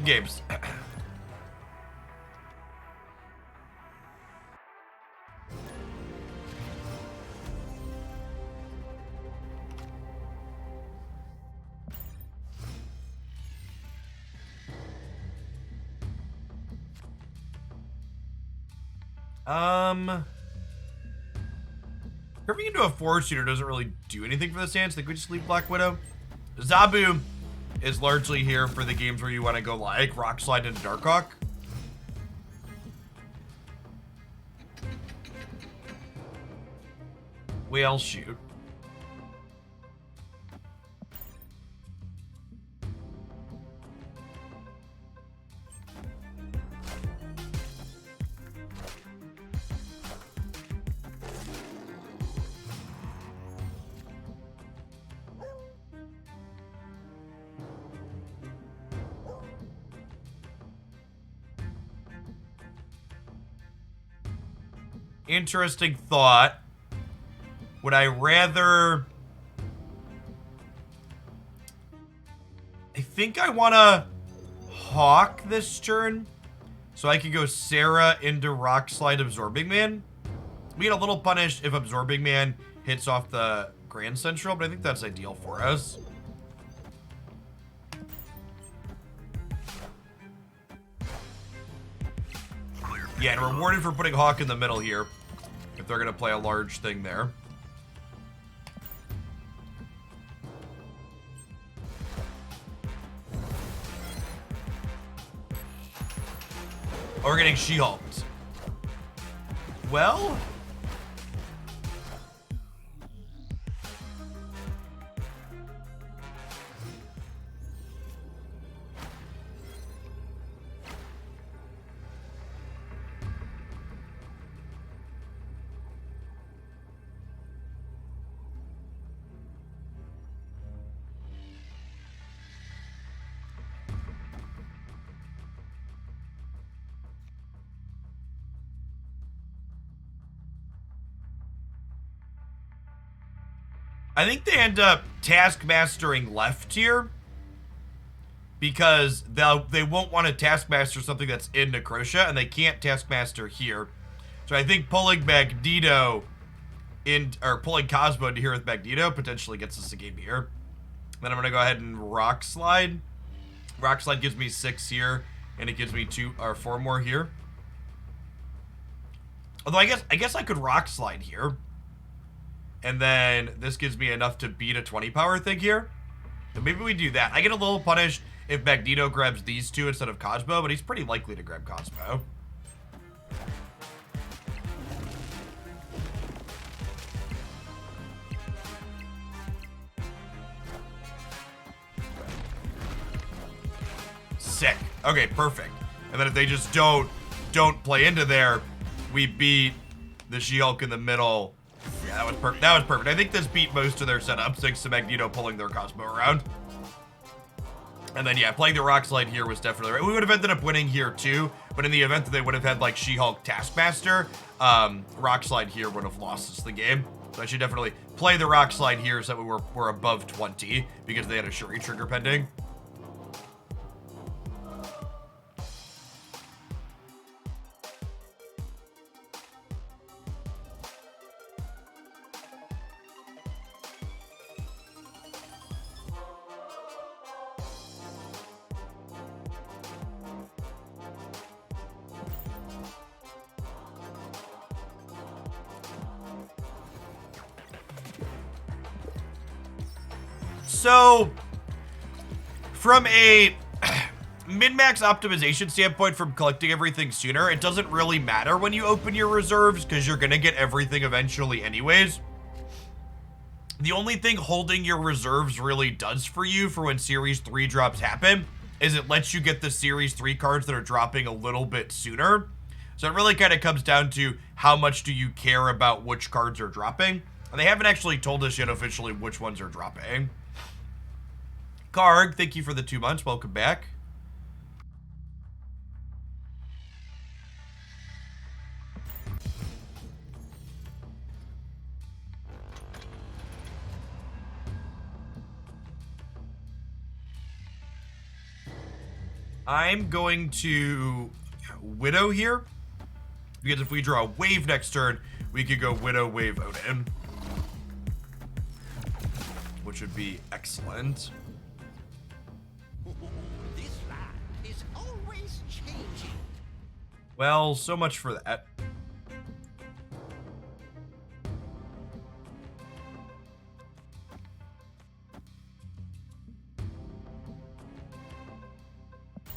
games. Curving into a 4-shooter doesn't really do anything for this hand, so I think we just leave Black Widow. Zabu is largely here for the games where you want to go like Rock Slide into Darkhawk. Whale shoot. Interesting thought. Would I rather... I think I want to Hawk this turn so I can go Sarah into Rock Slide Absorbing Man. We get a little punished if Absorbing Man hits off the Grand Central, but I think that's ideal for us. Yeah, and rewarded for putting Hawk in the middle here, if they're going to play a large thing there. Oh, we're getting She-Hulked. Well... I think they end up Taskmastering left here because they won't want to Taskmaster something that's in Necrosha, and they can't Taskmaster here. So I think pulling Magneto in, or pulling Cosmo into here with Magneto potentially gets us a game here. Then I'm gonna go ahead and Rock Slide. Rock Slide gives me 6 here, and it gives me 2 or 4 more here. Although I guess I could Rock Slide here. And then this gives me enough to beat a 20 power thing here. So maybe we do that. I get a little punished if Magneto grabs these two instead of Cosmo, but he's pretty likely to grab Cosmo. Sick. Okay, perfect. And then if they just don't play into there, we beat the She-Hulk in the middle. Yeah, that was perfect. That was perfect. I think this beat most of their setups, thanks to Magneto pulling their Cosmo around. And then, yeah, playing the Rock Slide here was definitely right. We would have ended up winning here, too. But in the event that they would have had, like, She-Hulk Taskmaster, Rock Slide here would have lost us the game. So I should definitely play the Rock Slide here so that we're above 20, because they had a Shuri trigger pending. So, from a min-max optimization standpoint from collecting everything sooner, it doesn't really matter when you open your reserves because you're going to get everything eventually anyways. The only thing holding your reserves really does for you for when Series 3 drops happen is it lets you get the Series 3 cards that are dropping a little bit sooner. So it really kind of comes down to how much do you care about which cards are dropping. And they haven't actually told us yet officially which ones are dropping. Karg, thank you for the 2 months. Welcome back. I'm going to Widow here, because if we draw a Wave next turn, we could go Widow, Wave, Odin, which would be excellent. This land is always changing. Well, so much for that.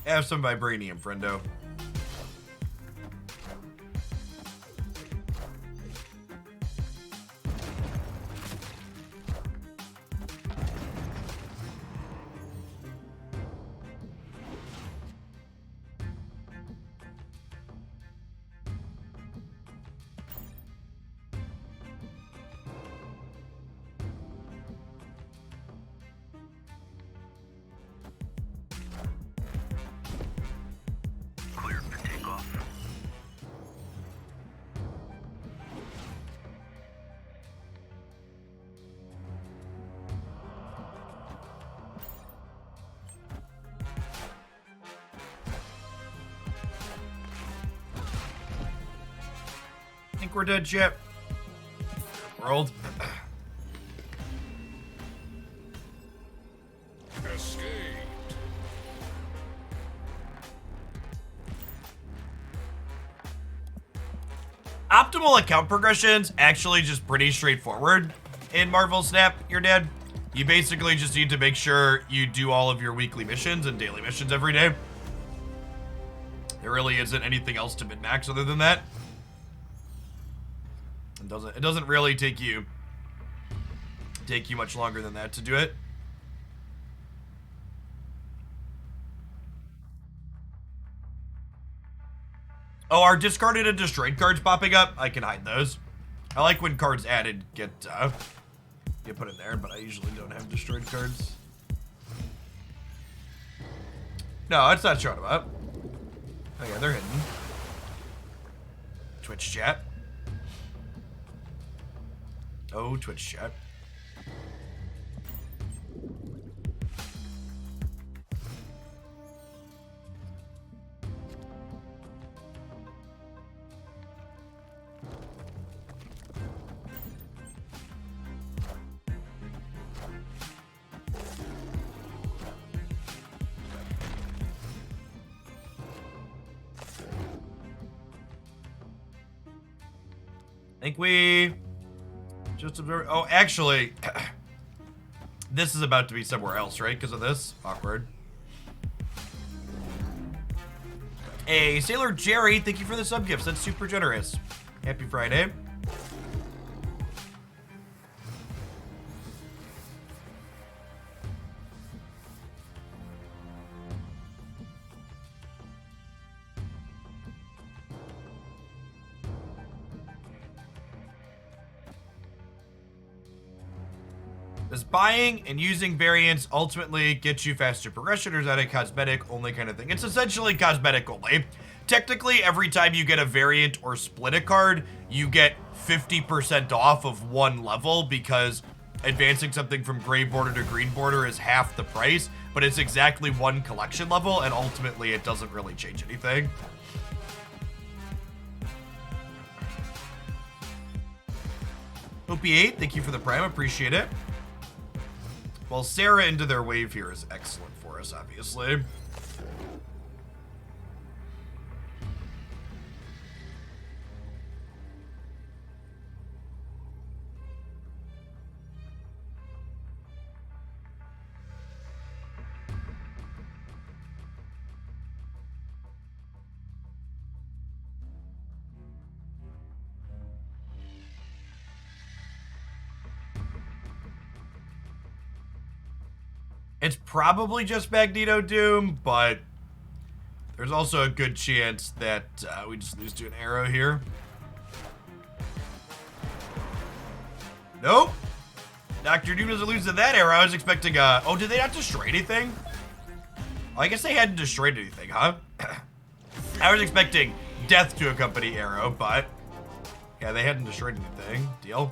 Have some vibranium, friendo. Cleared for takeoff. Think we're dead, Chip. World. Escaped. Optimal account progression's actually just pretty straightforward in Marvel Snap, You're Dead. You basically just need to make sure you do all of your weekly missions and daily missions every day. There really isn't anything else to min-max other than that. It doesn't really take you much longer than that to do it. Oh, are discarded and destroyed cards popping up? I can hide those. I like when cards added get put in there, but I usually don't have destroyed cards. No, it's not showing them up. Oh yeah, they're hidden. Twitch chat. Oh, Twitch chat. Think we just observe. Oh, actually, this is about to be somewhere else, right? Because of this. Awkward. Hey, Sailor Jerry, thank you for the sub gifts. That's super generous. Happy Friday. Does buying and using variants ultimately get you faster progression, or is that a cosmetic only kind of thing? It's essentially cosmetic only. Technically, every time you get a variant or split a card, you get 50% off of one level, because advancing something from gray border to green border is half the price, but it's exactly one collection level, and ultimately it doesn't really change anything. OP8, thank you for the prime, appreciate it. Well, Sarah into their wave here is excellent for us, obviously. It's probably just Magneto Doom, but there's also a good chance that we just lose to an arrow here. Nope. Dr. Doom doesn't lose to that arrow. I was expecting oh, did they not destroy anything? Oh, I guess they hadn't destroyed anything, huh? I was expecting death to accompany arrow, but yeah, they hadn't destroyed anything. Deal.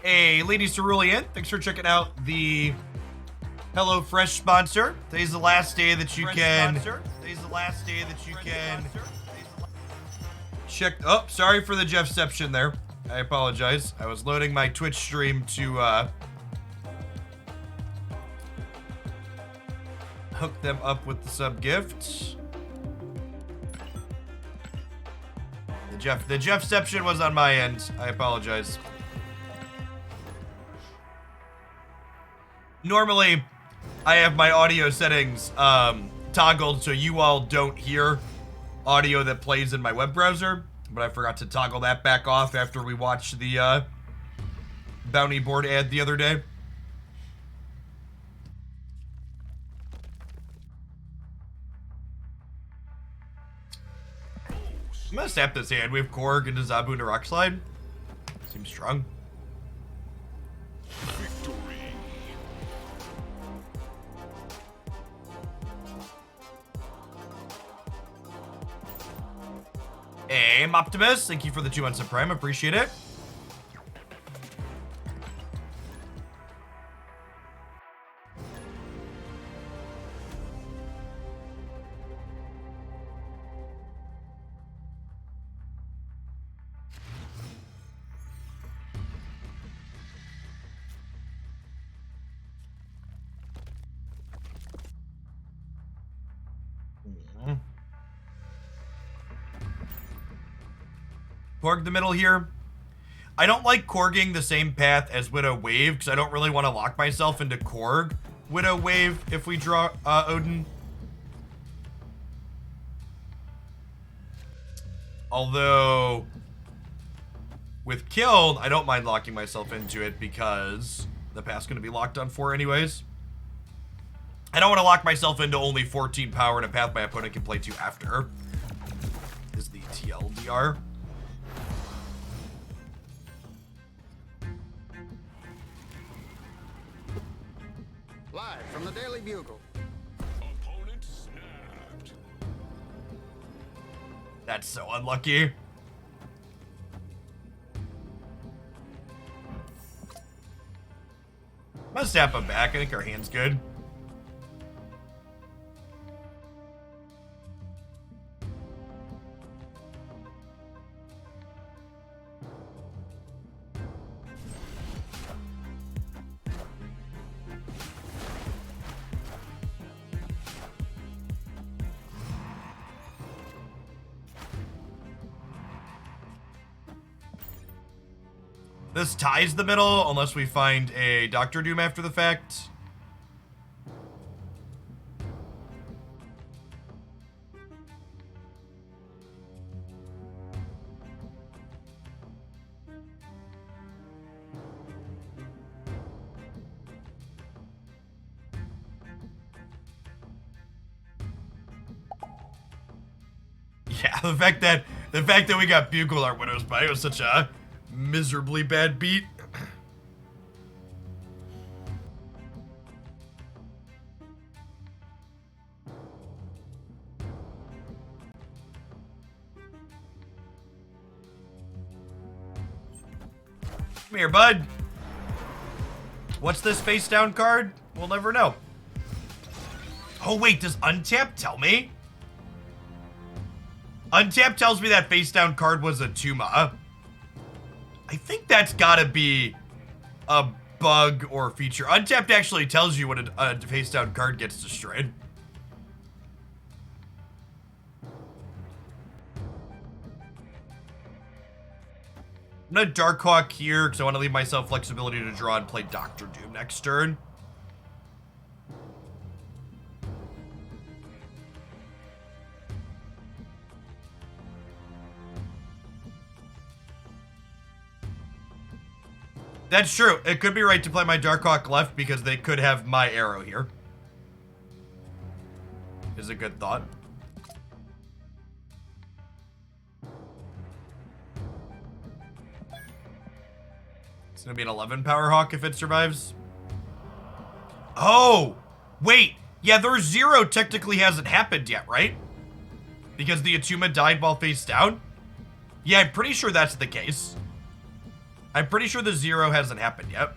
Hey, Lady Cerulean, thanks for checking out the HelloFresh sponsor. Today's the last day that you can. Today's the last day that you can check. Oh, sorry for the Jeffception there. I apologize. I was loading my Twitch stream to hook them up with the sub gift. The Jeffception was on my end. I apologize. Normally, I have my audio settings toggled so you all don't hear audio that plays in my web browser, but I forgot to toggle that back off after we watched the bounty board ad the other day. I'm gonna snap this hand. We have Korg into Zabu into Rock Slide. Seems strong. Victory. Aim Optimus, thank you for the 2 months of Prime. Appreciate it. Korg the middle here. I don't like Korging the same path as Widow Wave because I don't really want to lock myself into Korg Widow Wave if we draw Odin. Although with Killed, I don't mind locking myself into it because the path's going to be locked on 4 anyways. I don't want to lock myself into only 14 power in a path my opponent can play to after. Is the TLDR. Live from the Daily Bugle. Opponent snapped. That's so unlucky. I'm gonna snap him back. I think our hand's good. This ties the middle unless we find a Doctor Doom after the fact. Yeah, the fact that we got Bugle our Widow's Bite was such a miserably bad beat. Come here, bud. What's this face down card? We'll never know. Oh wait, does Untap tell me? Untap tells me that face down card was a Tuma. I think that's gotta be a bug or feature. Untapped actually tells you when a face down card gets destroyed. I'm gonna Darkhawk here because I want to leave myself flexibility to draw and play Doctor Doom next turn. That's true. It could be right to play my Darkhawk left because they could have my arrow here. Is a good thought. It's gonna be an 11 power Hawk if it survives. Oh! Wait! Yeah, their 0 technically hasn't happened yet, right? Because the Atuma died while face down? Yeah, I'm pretty sure that's the case. I'm pretty sure the 0 hasn't happened yet.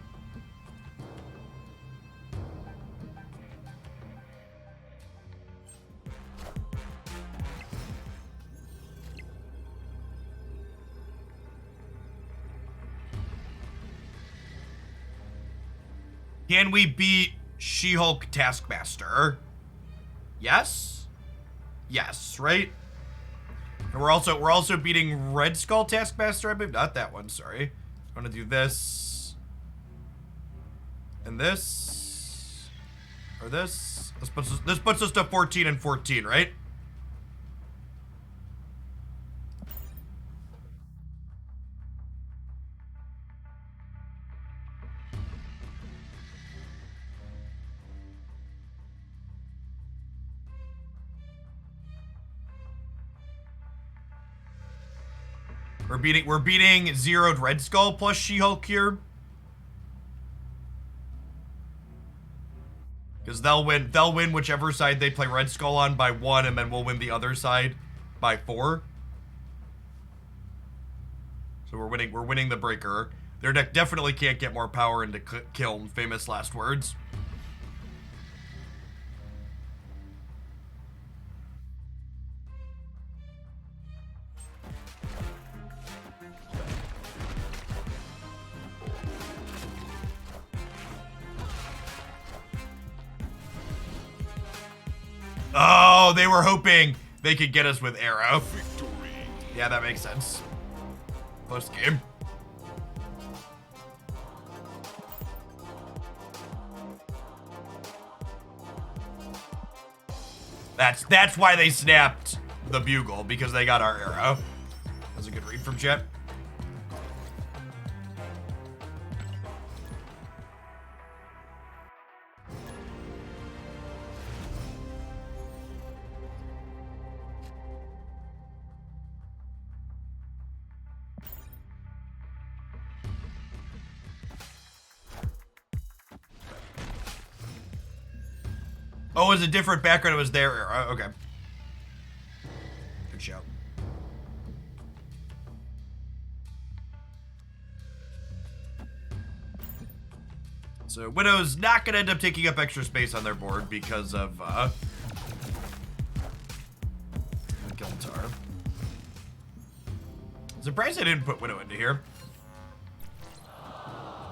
Can we beat She-Hulk Taskmaster? Yes? Yes, right? And we're also beating Red Skull Taskmaster, I believe. Not that one, sorry. I want to do this. And this. Or this. This puts us to 14 and 14, right? We're beating zeroed Red Skull plus She-Hulk here. Because they'll win whichever side they play Red Skull on by 1, and then we'll win the other side by 4. So we're winning the breaker. Their deck definitely can't get more power into Kiln, famous last words. Oh, they were hoping they could get us with Arrow. Victory. Yeah, that makes sense. Close game. That's why they snapped the bugle, because they got our Arrow. That's a good read from chat. Oh, it was a different background. It was their Arrow. Okay. Good show. So Widow's not going to end up taking up extra space on their board because of Giltar. Surprised I didn't put Widow into here.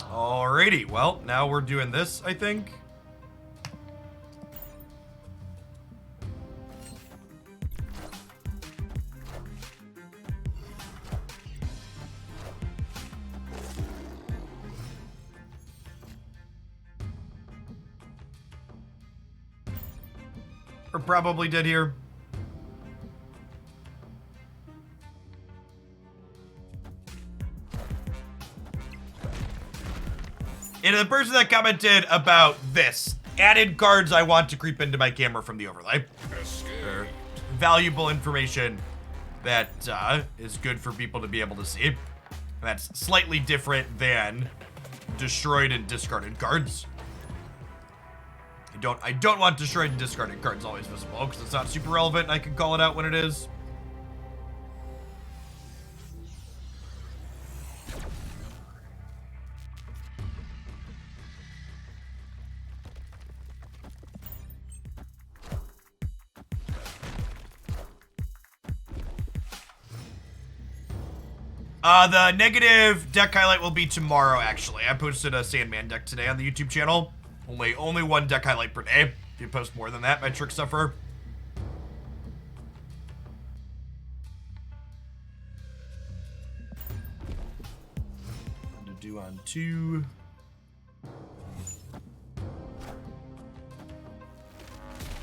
Alrighty, well, now we're doing this, I think. We're probably dead here. And the person that commented about this, added cards I want to creep into my camera from the overlay. Escape. Valuable information that is good for people to be able to see. And that's slightly different than destroyed and discarded cards. I don't want destroyed and discarded cards always visible because it's not super relevant and I can call it out when it is. The negative deck highlight will be tomorrow, actually. I posted a Sandman deck today on the YouTube channel. Only one deck highlight per day. If you post more than that, my trick suffer. To do on 2.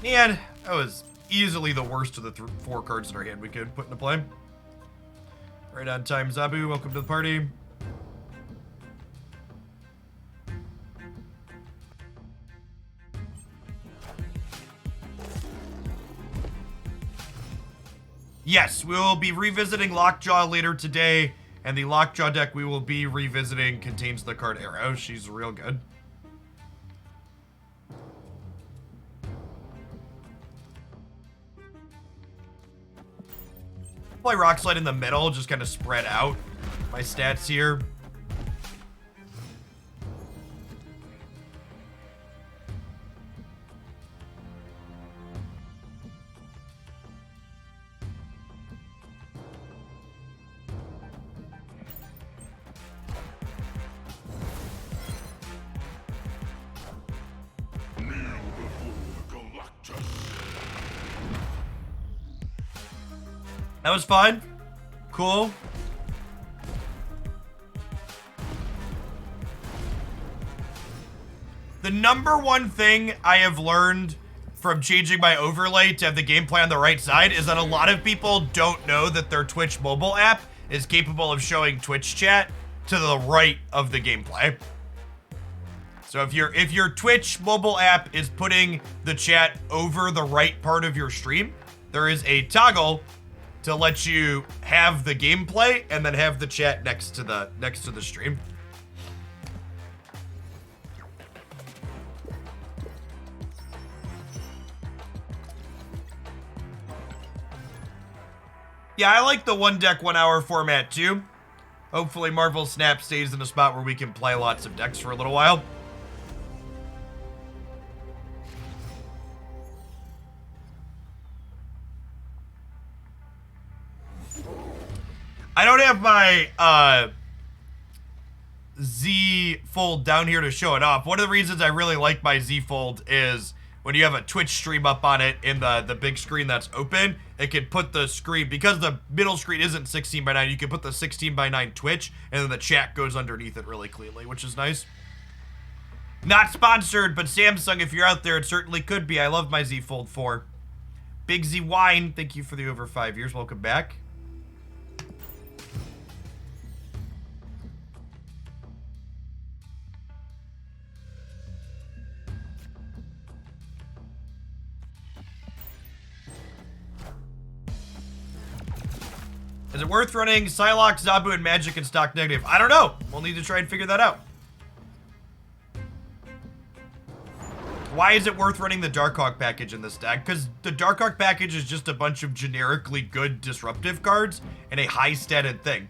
And that was easily the worst of the 4 cards in our hand we could put into play. Right on time, Zabu. Welcome to the party. Yes, we will be revisiting Lockjaw later today, and the Lockjaw deck we will be revisiting contains the card Arrow. She's real good. Play Rock Slide in the middle, just kind of spread out my stats here. That was fun. Cool. The number one thing I have learned from changing my overlay to have the gameplay on the right side is that a lot of people don't know that their Twitch mobile app is capable of showing Twitch chat to the right of the gameplay. So if your Twitch mobile app is putting the chat over the right part of your stream, there is a toggle to let you have the gameplay and then have the chat next to the stream. Yeah, I like the one deck, 1 hour format too. Hopefully Marvel Snap stays in a spot where we can play lots of decks for a little while. I don't have my Z Fold down here to show it off. One of the reasons I really like my Z Fold is when you have a Twitch stream up on it in the big screen that's open, it can put the screen, because the middle screen isn't 16:9, you can put the 16:9 Twitch, and then the chat goes underneath it really cleanly, which is nice. Not sponsored, but Samsung, if you're out there, it certainly could be. I love my Z Fold 4. Big Z Wine, thank you for the over 5 years. Welcome back. Is it worth running Psylocke, Zabu, and Magic in stock negative? I don't know. We'll need to try and figure that out. Why is it worth running the Darkhawk package in this deck? Because the Darkhawk package is just a bunch of generically good disruptive cards and a high statted thing.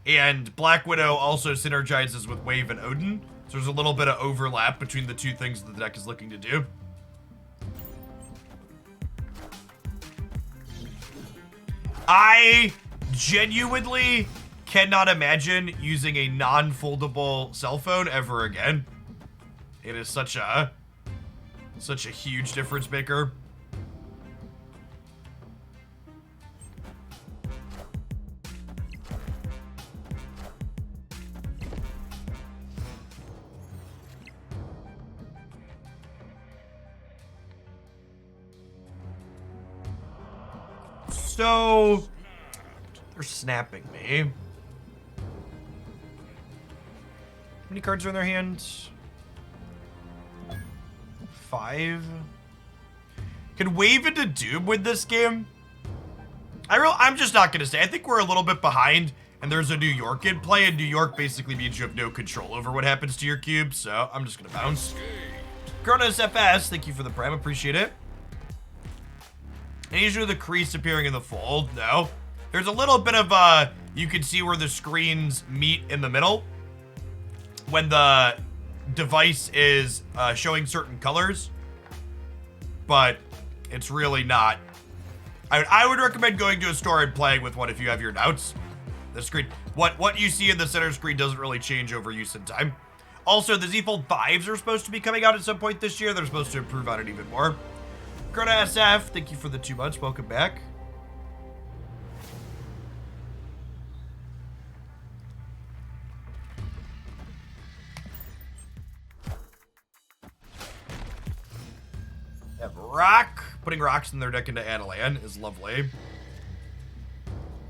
And Black Widow also synergizes with Wave and Odin, so there's a little bit of overlap between the two things that the deck is looking to do. I genuinely cannot imagine using a non-foldable cell phone ever again. It is such a huge difference maker. So, they're snapping me. How many cards are in their hands? 5. Can Wave into Doom win this game? I'm just not gonna say. I think we're a little bit behind, and there's a New York in play, and New York basically means you have no control over what happens to your cube, so I'm just gonna bounce. Kronos FS, thank you for the prime, appreciate it. Any issue with the crease appearing in the fold? No. There's a little bit of, you can see where the screens meet in the middle when the device is showing certain colors, but it's really not. I would recommend going to a store and playing with one if you have your doubts. The screen, what you see in the center screen doesn't really change over use and time. Also, the Z Fold 5s are supposed to be coming out at some point this year. They're supposed to improve on it even more. Chrono SF, thank you for the 2 months. Welcome back. Have Rock. Putting rocks in their deck into Analan is lovely.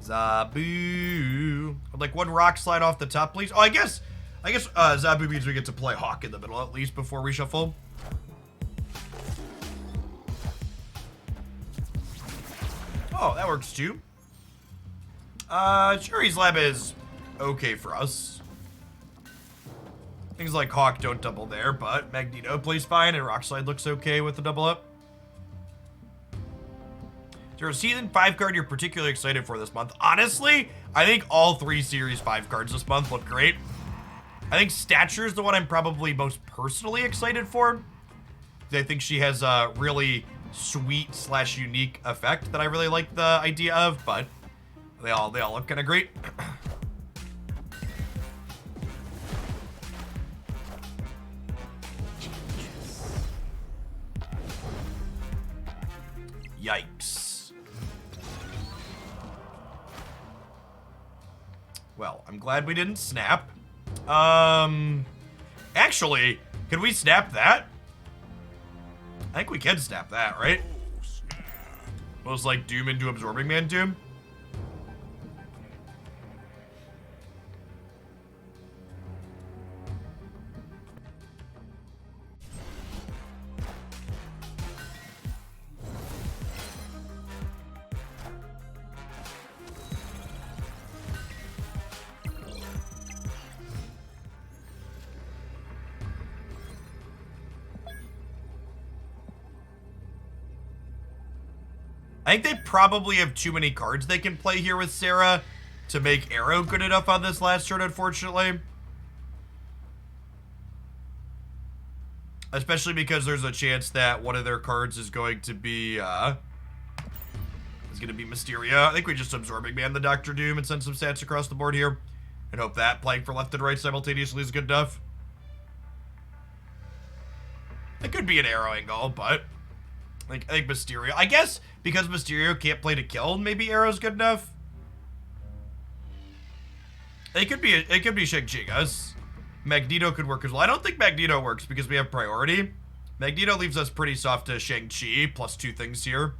Zabu. I'd like 1 rock slide off the top, please. Oh, I guess Zabu means we get to play Hawk in the middle at least before we shuffle. Oh, that works too. Shuri's Lab is okay for us. Things like Hawk don't double there, but Magneto plays fine and Rockslide looks okay with the double up. Is there a Season 5 card you're particularly excited for this month? Honestly, I think all 3 Series 5 cards this month look great. I think Stature is the one I'm probably most personally excited for. I think she has a really sweet / unique effect that I really like the idea of, but they all look kind of great. Yikes. Well, I'm glad we didn't snap. Actually, can we snap that? I think we can snap that, right? Oh, snap. Was like Doom into Absorbing Man Doom. I think they probably have too many cards they can play here with Sarah to make Arrow good enough on this last turn, unfortunately. Especially because there's a chance that one of their cards is going to be, Mysteria. I think we just Absorbing Man the Doctor Doom and send some stats across the board here. And hope that playing for left and right simultaneously is good enough. It could be an Arrow angle, but I think Mysterio. I guess because Mysterio can't play to kill, maybe Arrow's good enough. It could be Shang-Chi, guys. Magneto could work as well. I don't think Magneto works because we have priority. Magneto leaves us pretty soft to Shang-Chi, plus 2 things here.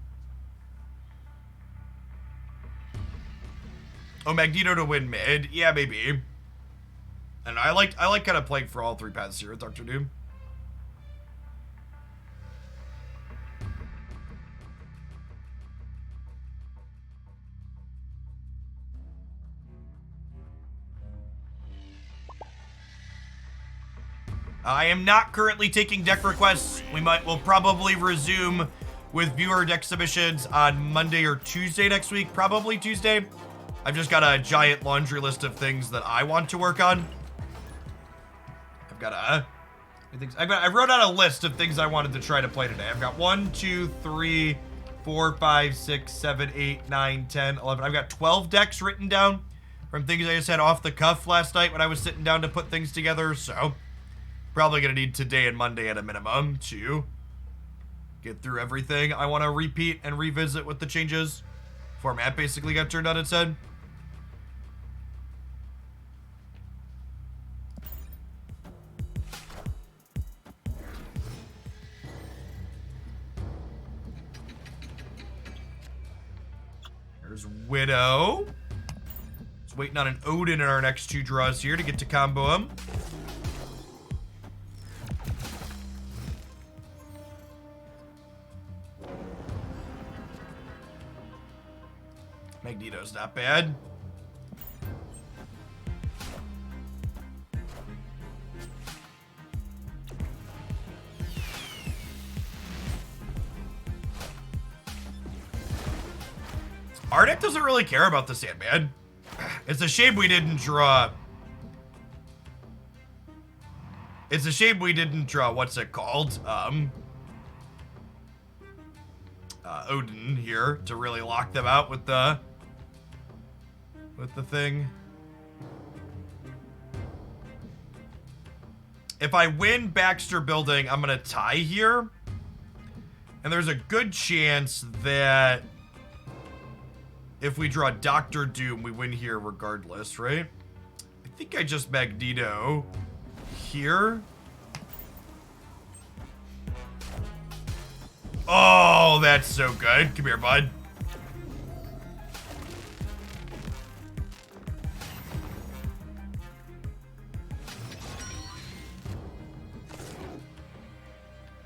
Oh, Magneto to win mid. Yeah, maybe. And I like kind of playing for all 3 paths here with Doctor Doom. I am not currently taking deck requests. We'll probably resume with viewer deck submissions on Monday or Tuesday next week. Probably Tuesday. I've just got a giant laundry list of things that I want to work on. I wrote out a list of things I wanted to try to play today. I've got 1, 2, 3, 4, 5, 6, 7, 8, 9, 10, 11. I've got 12 decks written down from things I just had off the cuff last night when I was sitting down to put things together. So probably gonna need today and Monday at a minimum to get through everything I want to repeat and revisit with the changes. Format basically got turned on its head. There's Widow. Just waiting on an Odin in our next 2 draws here to get to combo him. Magneto's not bad. Our deck doesn't really care about the Sandman. It's a shame we didn't draw. It's a shame we didn't draw, what's it called? Odin here to really lock them out with the thing. If I win Baxter Building, I'm gonna tie here. And there's a good chance that if we draw Doctor Doom, we win here regardless, right? I think I just Magneto here. Oh, that's so good. Come here, bud.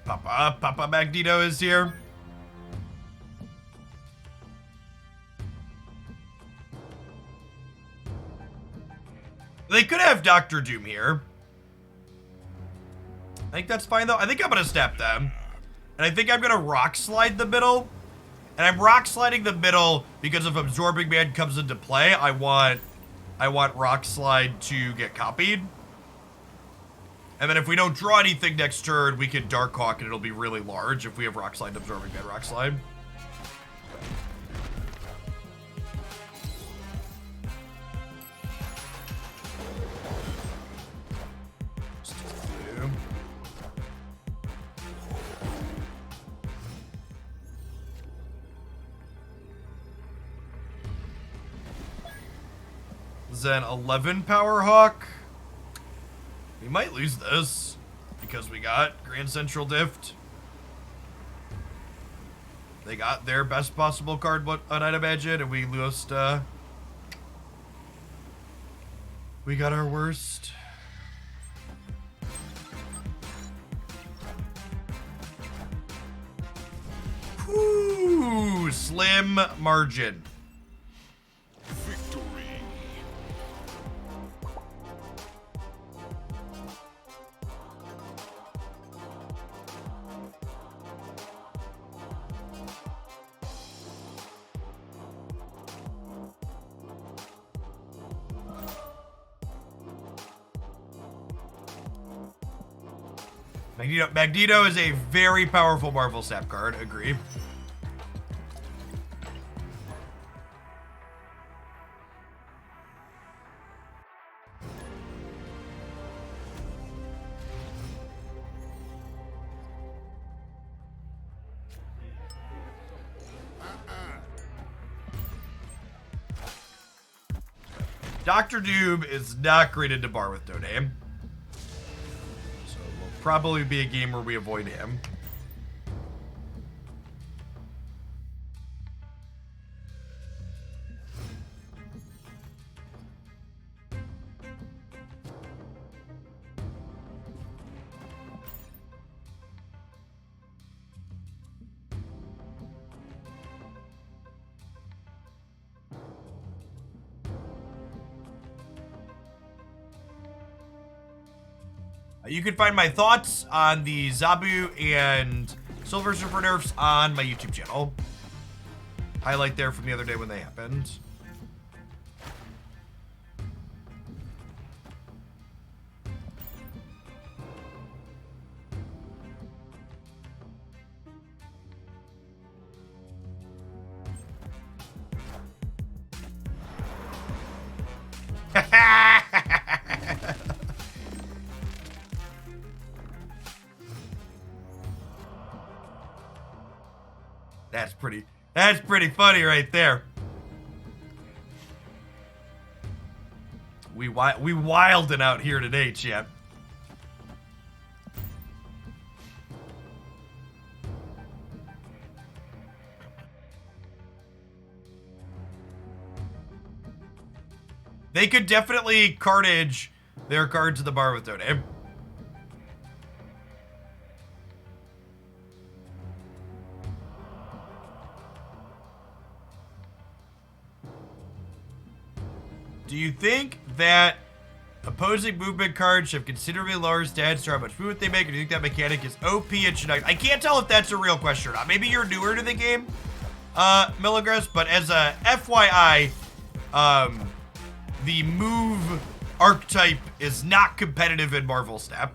Papa Magneto is here. They could have Doctor Doom here. I think that's fine, though. I think I'm going to snap them. And I think I'm going to Rock Slide the middle. And I'm Rock Sliding the middle because if Absorbing Man comes into play, I want Rock Slide to get copied. And then if we don't draw anything next turn, we can Dark Hawk and it'll be really large if we have Rock Slide, Absorbing Man, Rock Slide. Then 11 Power Hawk. We might lose this because we got Grand Central Dift. They got their best possible card, what I'd imagine, and we lost, we got our worst. Ooh, slim margin. Victory. Magneto is a very powerful Marvel Snap card, agree. Dr. Doom is not great into bar with no name. So it will probably be a game where we avoid him. You can find my thoughts on the Zabu and Silver Surfer nerfs on my YouTube channel. Highlight there from the other day when they happened. That's pretty funny right there. We wildin' out here today, champ. They could definitely carnage their cards to the bar with no name. Do you think that opposing movement cards have considerably lower stats or how much movement they make? Or do you think that mechanic is OP and should I can't tell if that's a real question or not. Maybe you're newer to the game, Milligras, but as a FYI, the move archetype is not competitive in Marvel Snap.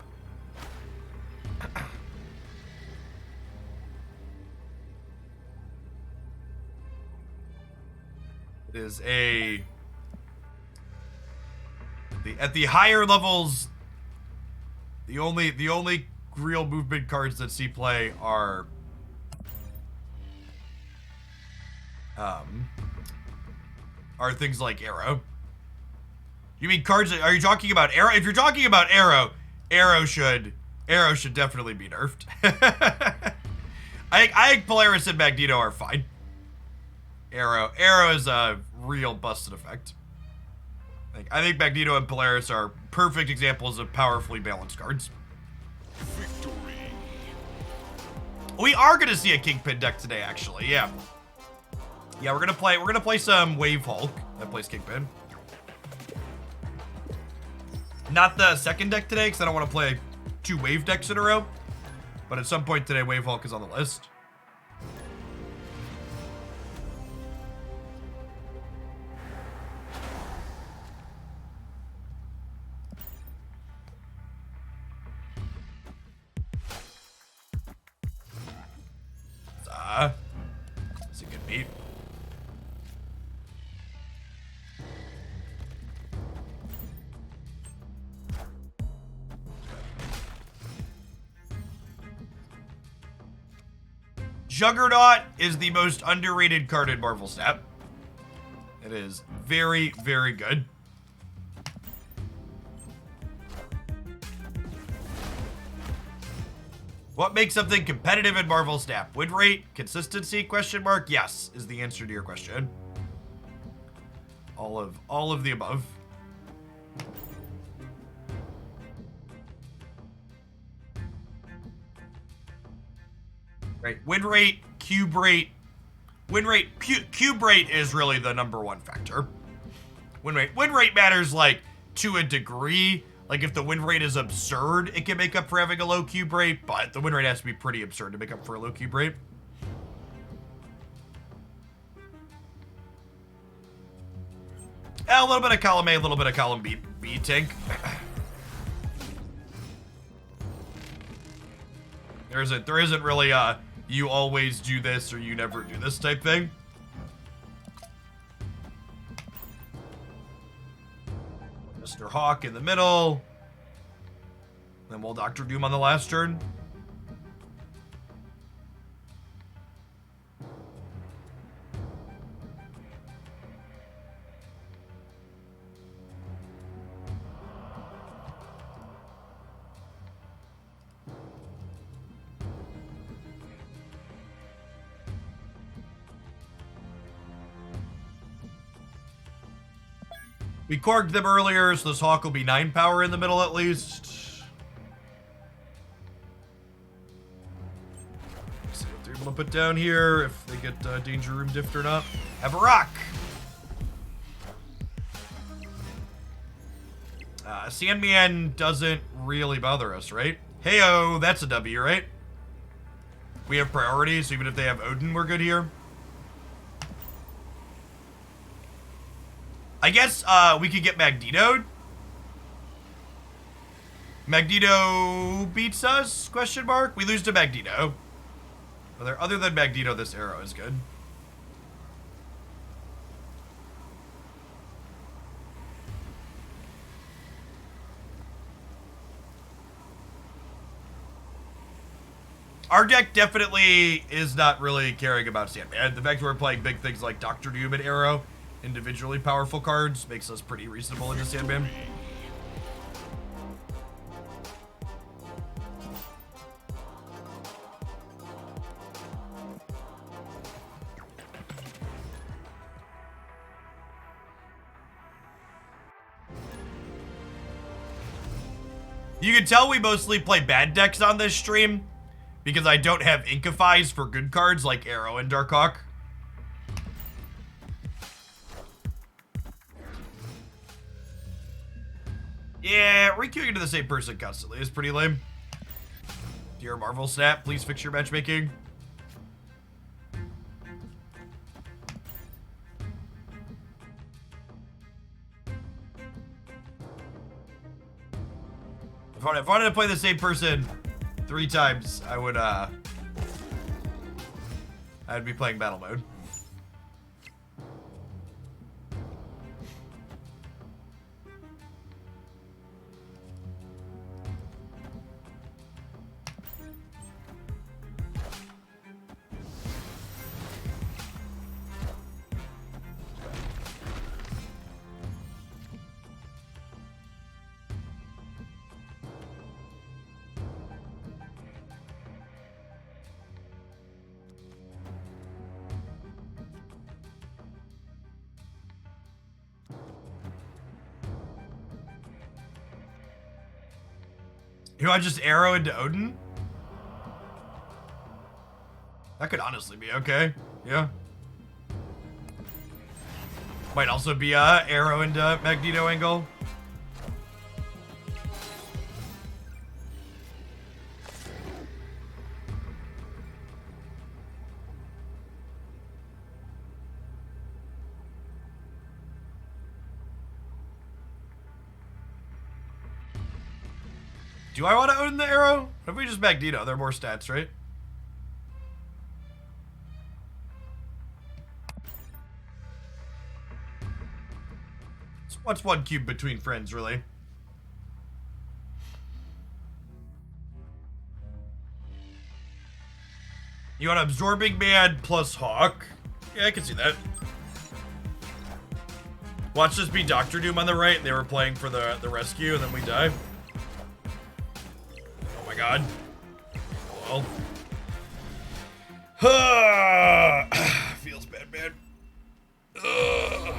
It is a... At the higher levels, the only real movement cards that see play are things like Arrow. You mean cards that, are you talking about Arrow? If you're talking about Arrow, Arrow should definitely be nerfed. I think Polaris and Magneto are fine. Arrow is a real busted effect. I think Magneto and Polaris are perfect examples of powerfully balanced cards. Victory. We are gonna see a Kingpin deck today, actually. Yeah. Yeah, we're gonna play some Wave Hulk that plays Kingpin. Not the second deck today, because I don't want to play 2 Wave decks in a row. But at some point today, Wave Hulk is on the list. That's a good beat. Juggernaut is the most underrated card in Marvel Snap. It is very, very good. What makes something competitive in Marvel Snap? Win rate? Consistency? Question mark? Yes, is the answer to your question. All of the above. Right. Win rate, cube rate. Win rate, cube rate is really the number one factor. Win rate matters like to a degree. Like if the win rate is absurd, it can make up for having a low cube rate, but the win rate has to be pretty absurd to make up for a low cube rate. A little bit of column A, a little bit of column B tank. There isn't really a you always do this or you never do this type thing. Mr. Hawk in the middle. Then we'll Dr. Doom on the last turn. We corked them earlier, so this Hawk will be 9 power in the middle at least. Let's see what they're able to put down here, if they get Danger Room diffed or not. Have a rock! Sandman doesn't really bother us, right? Heyo, that's a W, right? We have priorities, so even if they have Odin, we're good here. I guess we could get Magneto. Magneto beats us? Question mark. We lose to Magneto. Other than Magneto, this arrow is good. Our deck definitely is not really caring about Sandman. The fact that we're playing big things like Dr. Doom and Arrow, individually powerful cards, makes us pretty reasonable into Sandman. You can tell we mostly play bad decks on this stream because I don't have Inkifies for good cards like Arrow and Darkhawk. Yeah, requeuing into the same person constantly is pretty lame. Dear Marvel Snap, please fix your matchmaking. If I wanted to play the same person 3 times, I would, I'd be playing battle mode. You want just Arrow into Odin? That could honestly be okay. Yeah. Might also be Arrow into Magneto angle. Do I want to own the Arrow? If we just Magneto, they're more stats, right? So what's 1 cube between friends, really? You want Absorbing Man plus Hawk? Yeah, I can see that. Watch this be Dr. Doom on the right, and they were playing for the rescue, and then we die. God. well. Feels bad, man. Ugh.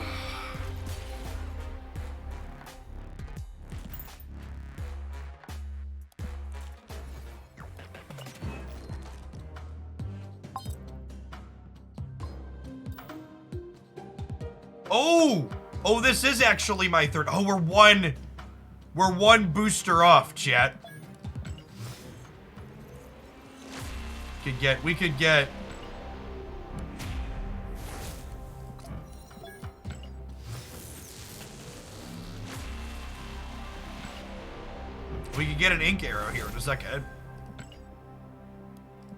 Oh, this is actually my third. Oh, we're one booster off, chat. We could get. We could get an ink arrow here in a second.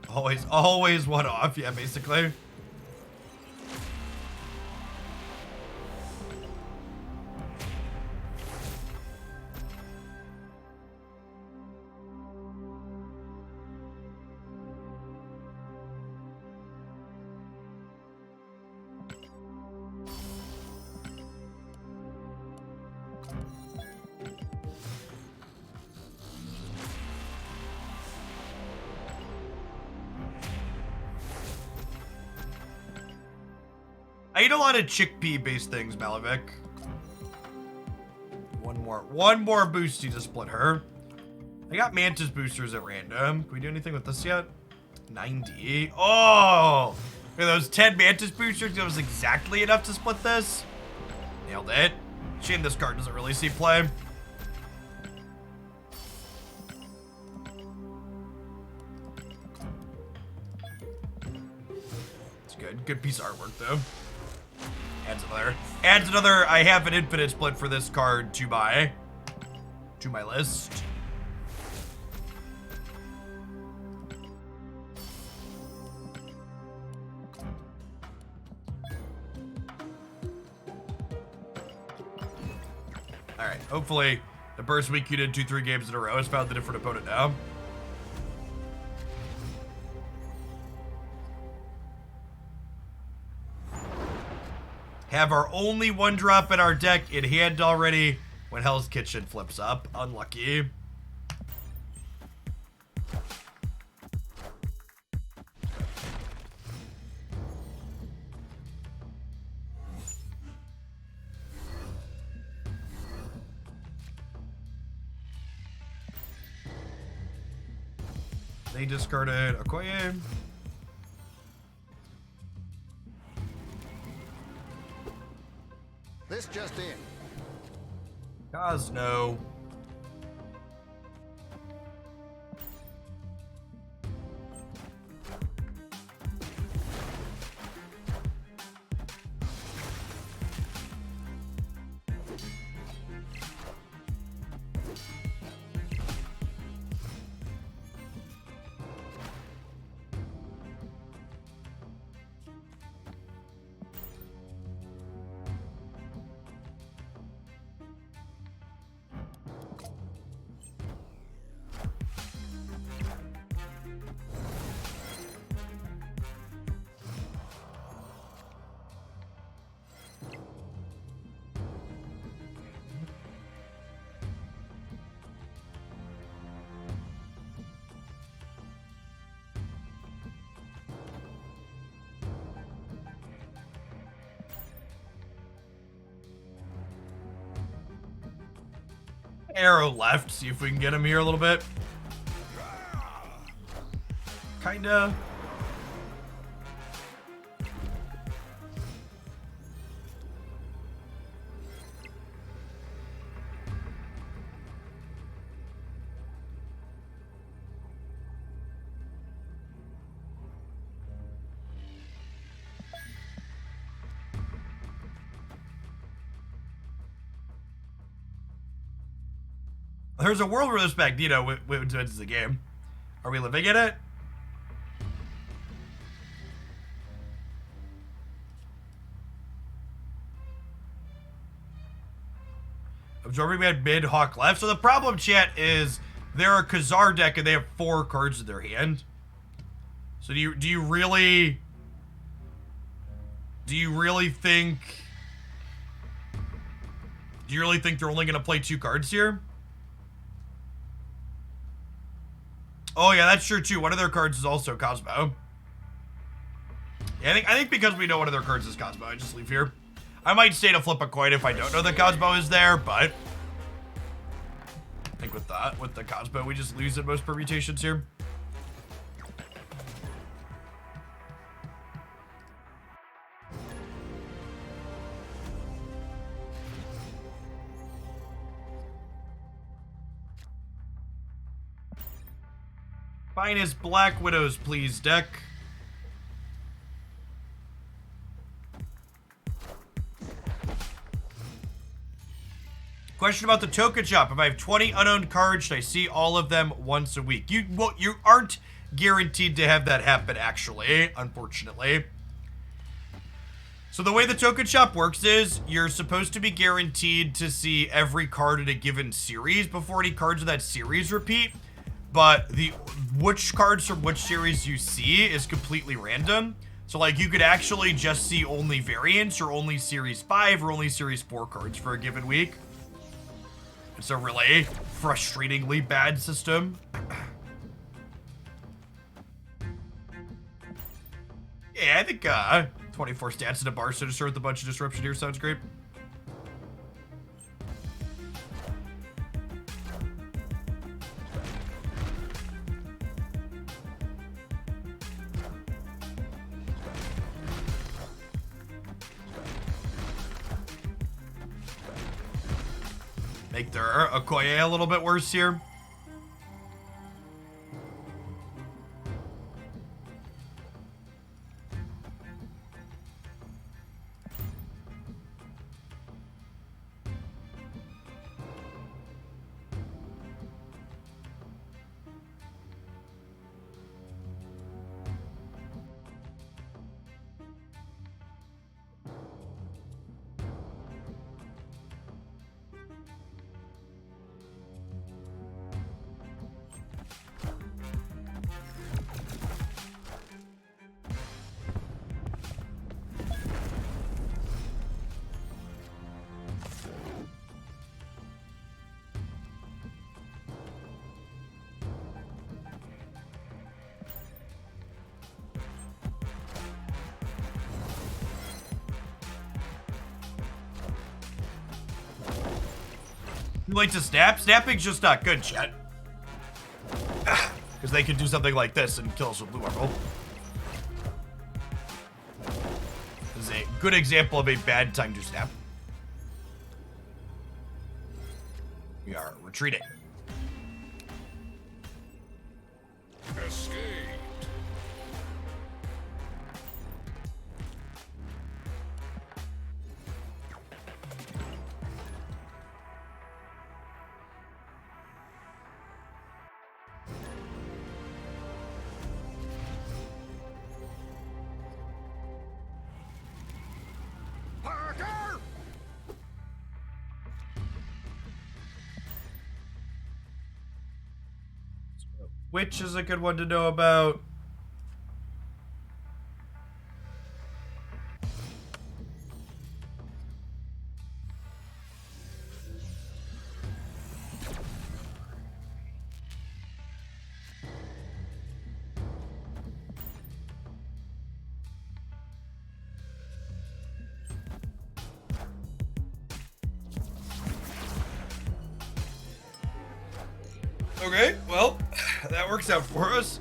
Always one off, yeah, basically. I eat a lot of chickpea-based things, Malavik. One more boosty to split her. I got Mantis boosters at random. Can we do anything with this yet? 90. Oh! Look at those 10 Mantis boosters. That was exactly enough to split this. Nailed it. Shame this card doesn't really see play. It's good. Good piece of artwork, though. Adds another, I have an infinite split for this card to buy. To my list. Alright, hopefully the burst week you did 2-3 games in a row has found the different opponent now. Have our only one drop in our deck in hand already when Hell's Kitchen flips up. Unlucky. They discarded Okoye. This just in. Cosno. Arrow left, see if we can get him here a little bit. Kinda. There's a world where this Magneto wins the game. Are we living in it? Absorbing Man mid, Hawk left. So the problem, chat, is they're a Khazar deck and they have 4 cards in their hand. So do you really think they're only gonna play 2 cards here? Oh yeah, that's true too. One of their cards is also Cosmo. Yeah, I think because we know one of their cards is Cosmo, I just leave here. I might stay to flip a coin if I don't know that Cosmo is there, but I think with the Cosmo, we just lose in most permutations here. Finest Black Widows, please, deck. Question about the token shop. If I have 20 unowned cards, should I see all of them once a week? You aren't guaranteed to have that happen, actually, unfortunately. So the way the token shop works is you're supposed to be guaranteed to see every card in a given series before any cards of that series repeat. But which cards from which series you see is completely random. So like you could actually just see only variants or only series 5 or only series 4 cards for a given week. It's a really frustratingly bad system. Yeah, I think 24 stats in a bar sinister with a bunch of disruption here sounds great. Make their Okoye a little bit worse here. You like to snap? Snapping's just not good, chat. Because they can do something like this and kill us with blue marble. This is a good example of a bad time to snap. We are retreating. Escape. Parker! Which is a good one to know about. Okay, well, that works out for us.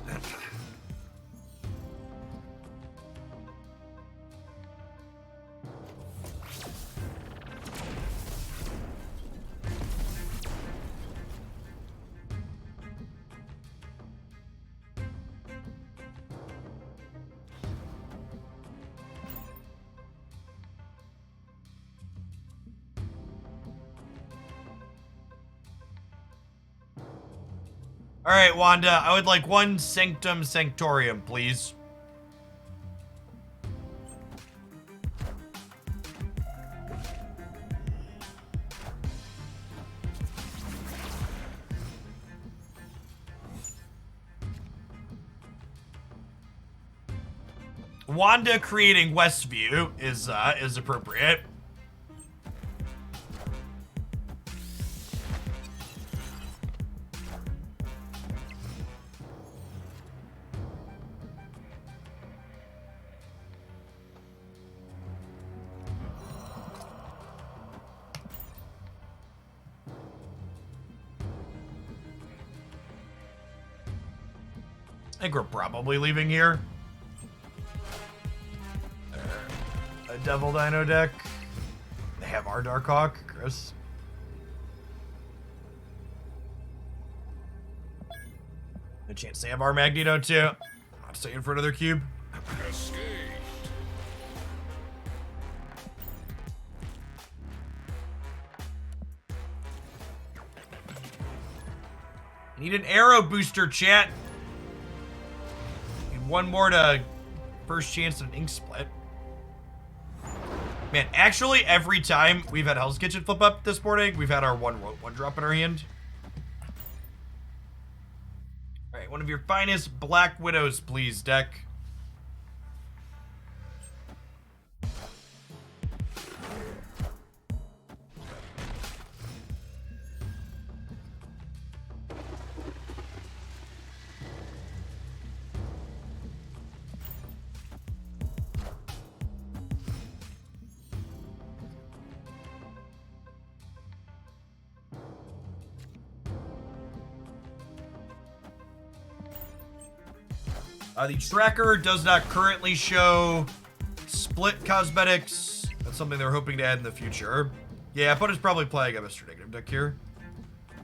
All right, Wanda, I would like one Sanctum Sanctorium, please. Wanda creating Westview is appropriate. I think we're probably leaving here. A Devil Dino deck. They have our Darkhawk. Gross. No chance they have our Magneto too. Not staying for another cube. Escaped. Need an arrow booster, chat. Need one more to first chance at an ink split. Man, actually, every time we've had Hell's Kitchen flip up this morning, we've had our one drop in our hand. All right, one of your finest Black Widows, please, deck. The tracker does not currently show split cosmetics. That's something they're hoping to add in the future. Yeah, opponent's probably playing a Mr. Negative deck here. I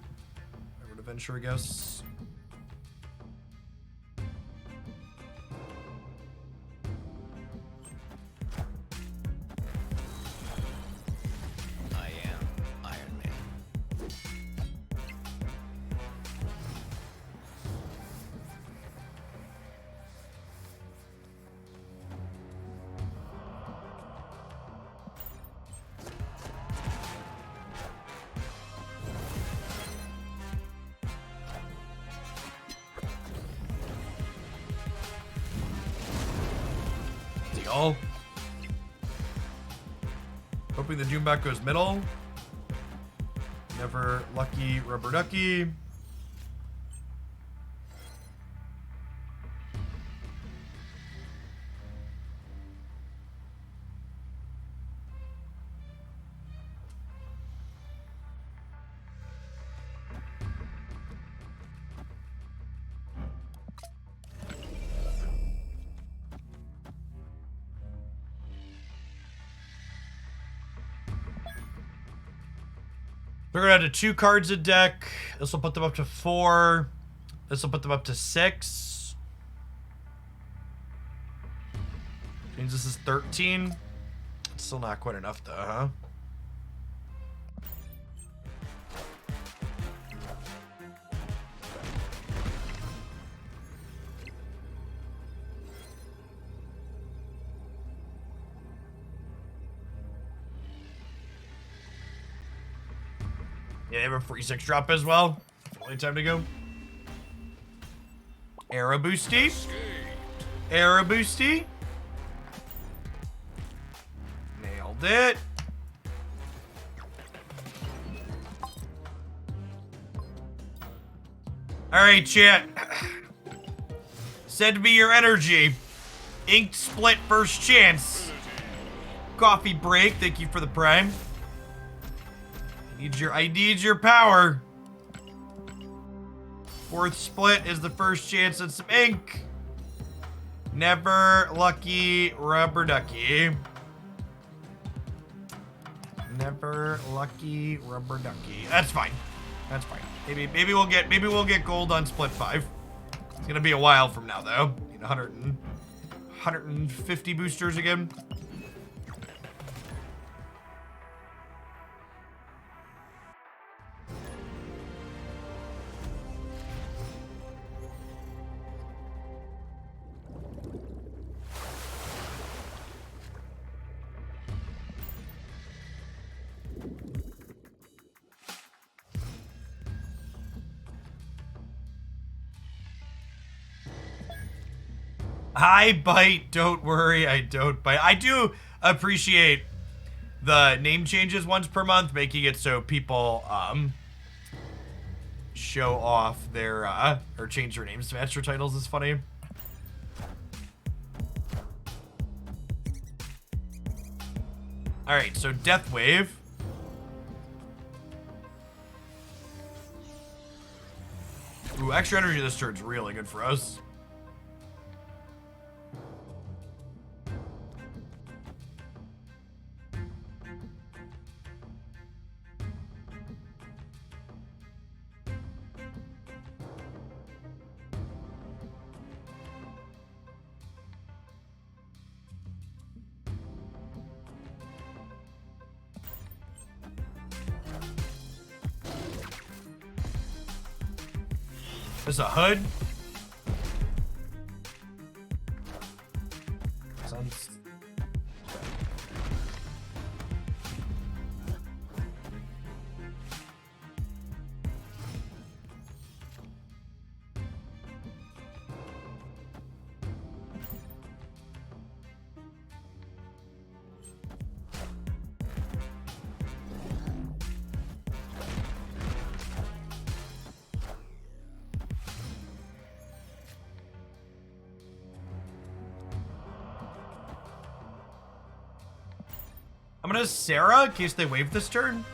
would venture, I guess. I am Iron Man. Deal. Hoping the Doombot goes middle. Never lucky rubber ducky. They're gonna have 2 cards a deck. This will put them up to 4. This will put them up to 6. Means this is 13. It's still not quite enough though, huh? Yeah, they have a free 6 drop as well. Only time to go. Arrow boosty. Arrow boosty. Nailed it. Alright, chat. Send me your energy. Inked split first chance. Coffee break. Thank you for the prime. I need your power. 4th split is the first chance at some ink. Never lucky rubber ducky. Never lucky rubber ducky. That's fine. That's fine. Maybe we'll get gold on split 5. It's gonna be a while from now though. Need 150 boosters again. I bite, don't worry, I don't bite. I do appreciate the name changes once per month, making it so people show off their or change their names to match their titles is funny. Alright, so Death Wave. Ooh, extra energy this turn's really good for us. There's a HUD. Sounds... I'm gonna Sarah in case they wave this turn.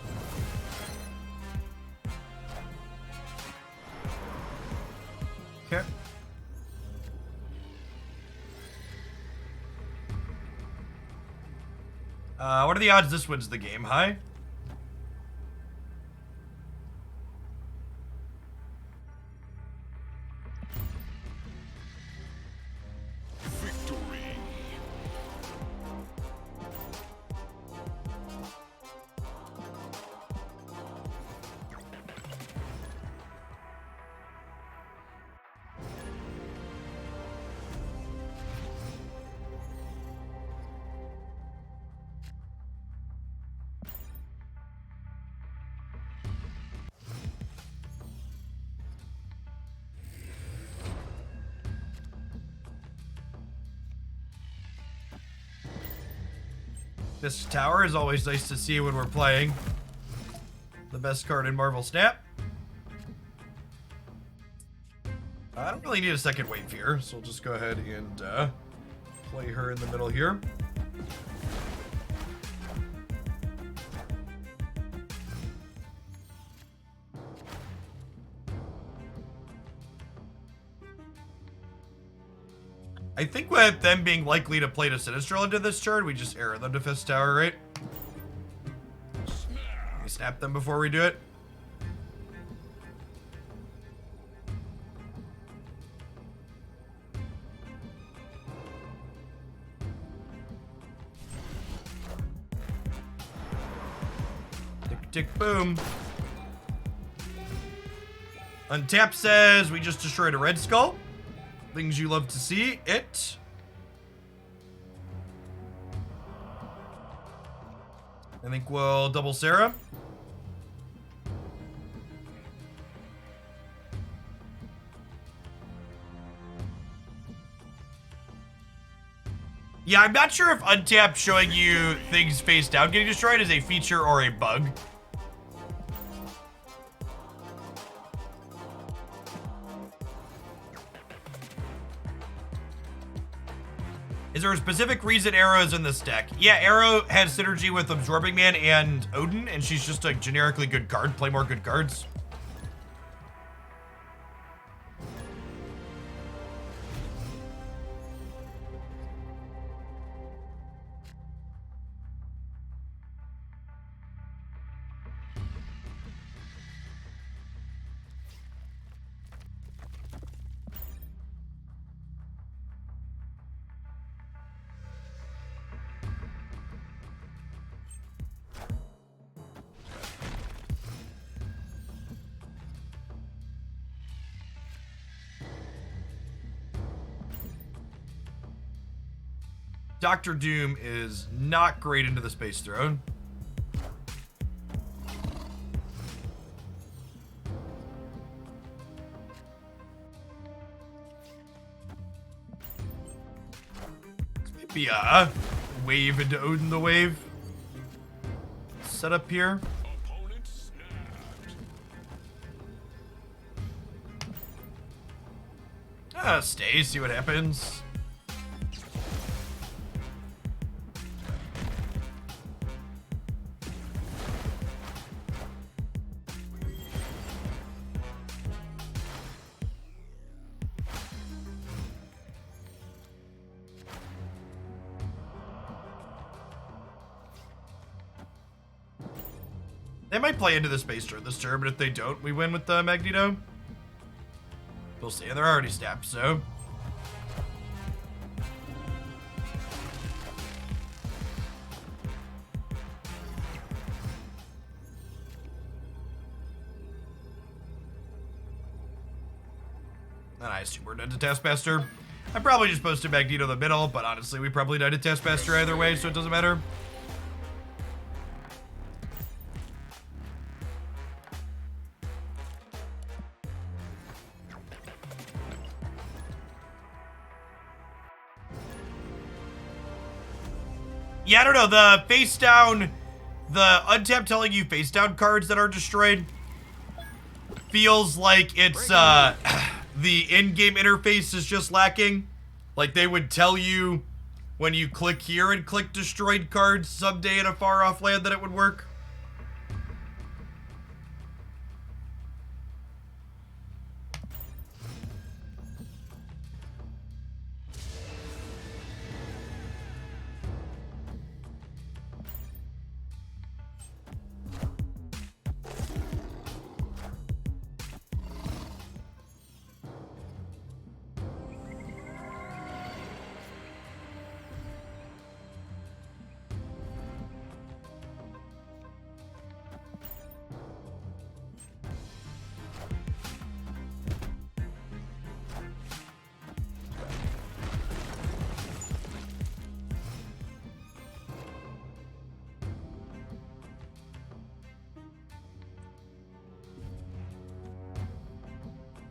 Okay. What are the odds this wins the game? Hi. Victory. This tower is always nice to see when we're playing. The best card in Marvel Snap. I don't really need a second wave here, so we'll just go ahead and play her in the middle here. I think with them being likely to play to Sinistral into this turn, we just arrow them to Fist Tower, right? We snap them before we do it. Tick, tick, boom. Untap says we just destroyed a Red Skull. Things you love to see. It. I think we'll double Sarah. Yeah, I'm not sure if Untap showing you things face down getting destroyed is a feature or a bug. Is there a specific reason Arrow is in this deck? Yeah, Arrow has synergy with Absorbing Man and Odin, and she's just a generically good card. Play more good cards. Dr. Doom is not great into the Space Throne. This might be a wave into Odin the Wave setup here. Opponent snapped. Stay, see what happens. They might play into the Space turn this turn, but if they don't, we win with the Magneto. We'll see. They're already snapped, so. And I assume we're dead to Taskmaster. I probably just posted Magneto in the middle, but honestly, we probably died to Taskmaster either way, so it doesn't matter. Yeah, I don't know, the face down, the untap telling you face down cards that are destroyed feels like it's, the in-game interface is just lacking. Like they would tell you when you click here and click destroyed cards someday in a far off land that it would work.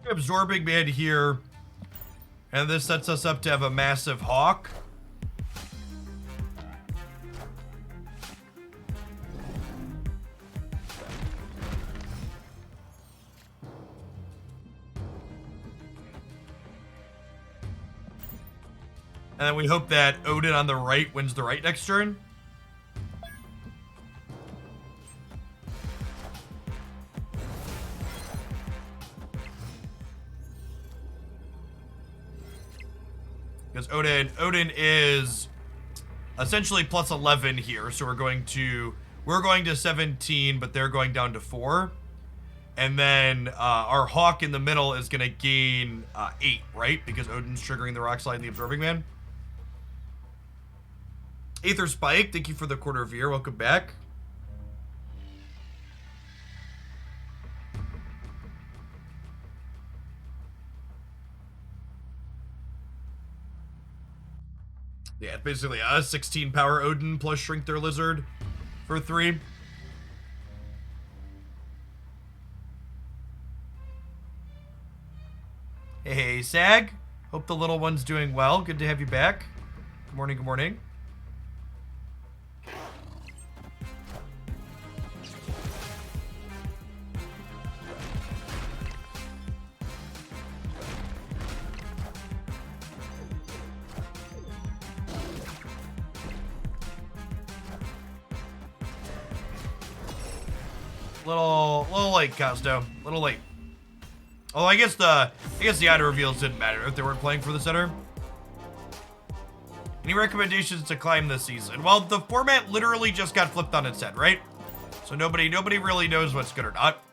Absorbing Man here, and this sets us up to have a massive Hawk. And then we hope that Odin on the right wins the right next turn. Because Odin is essentially plus 11 here, so we're going to 17, but they're going down to 4. And then our Hawk in the middle is going to gain 8, right? Because Odin's triggering the Rock Slide and the Absorbing Man. Aether Spike, thank you for the quarter of year. Welcome back. Yeah, it's basically a 16 power Odin plus Shrink Their Lizard for 3. Hey, Sag. Hope the little one's doing well. Good to have you back. Good morning, good morning. Little late, Costo. Little late. Oh, I guess the item reveals didn't matter if they weren't playing for the center. Any recommendations to climb this season? Well, the format literally just got flipped on its head, right? So nobody really knows what's good or not.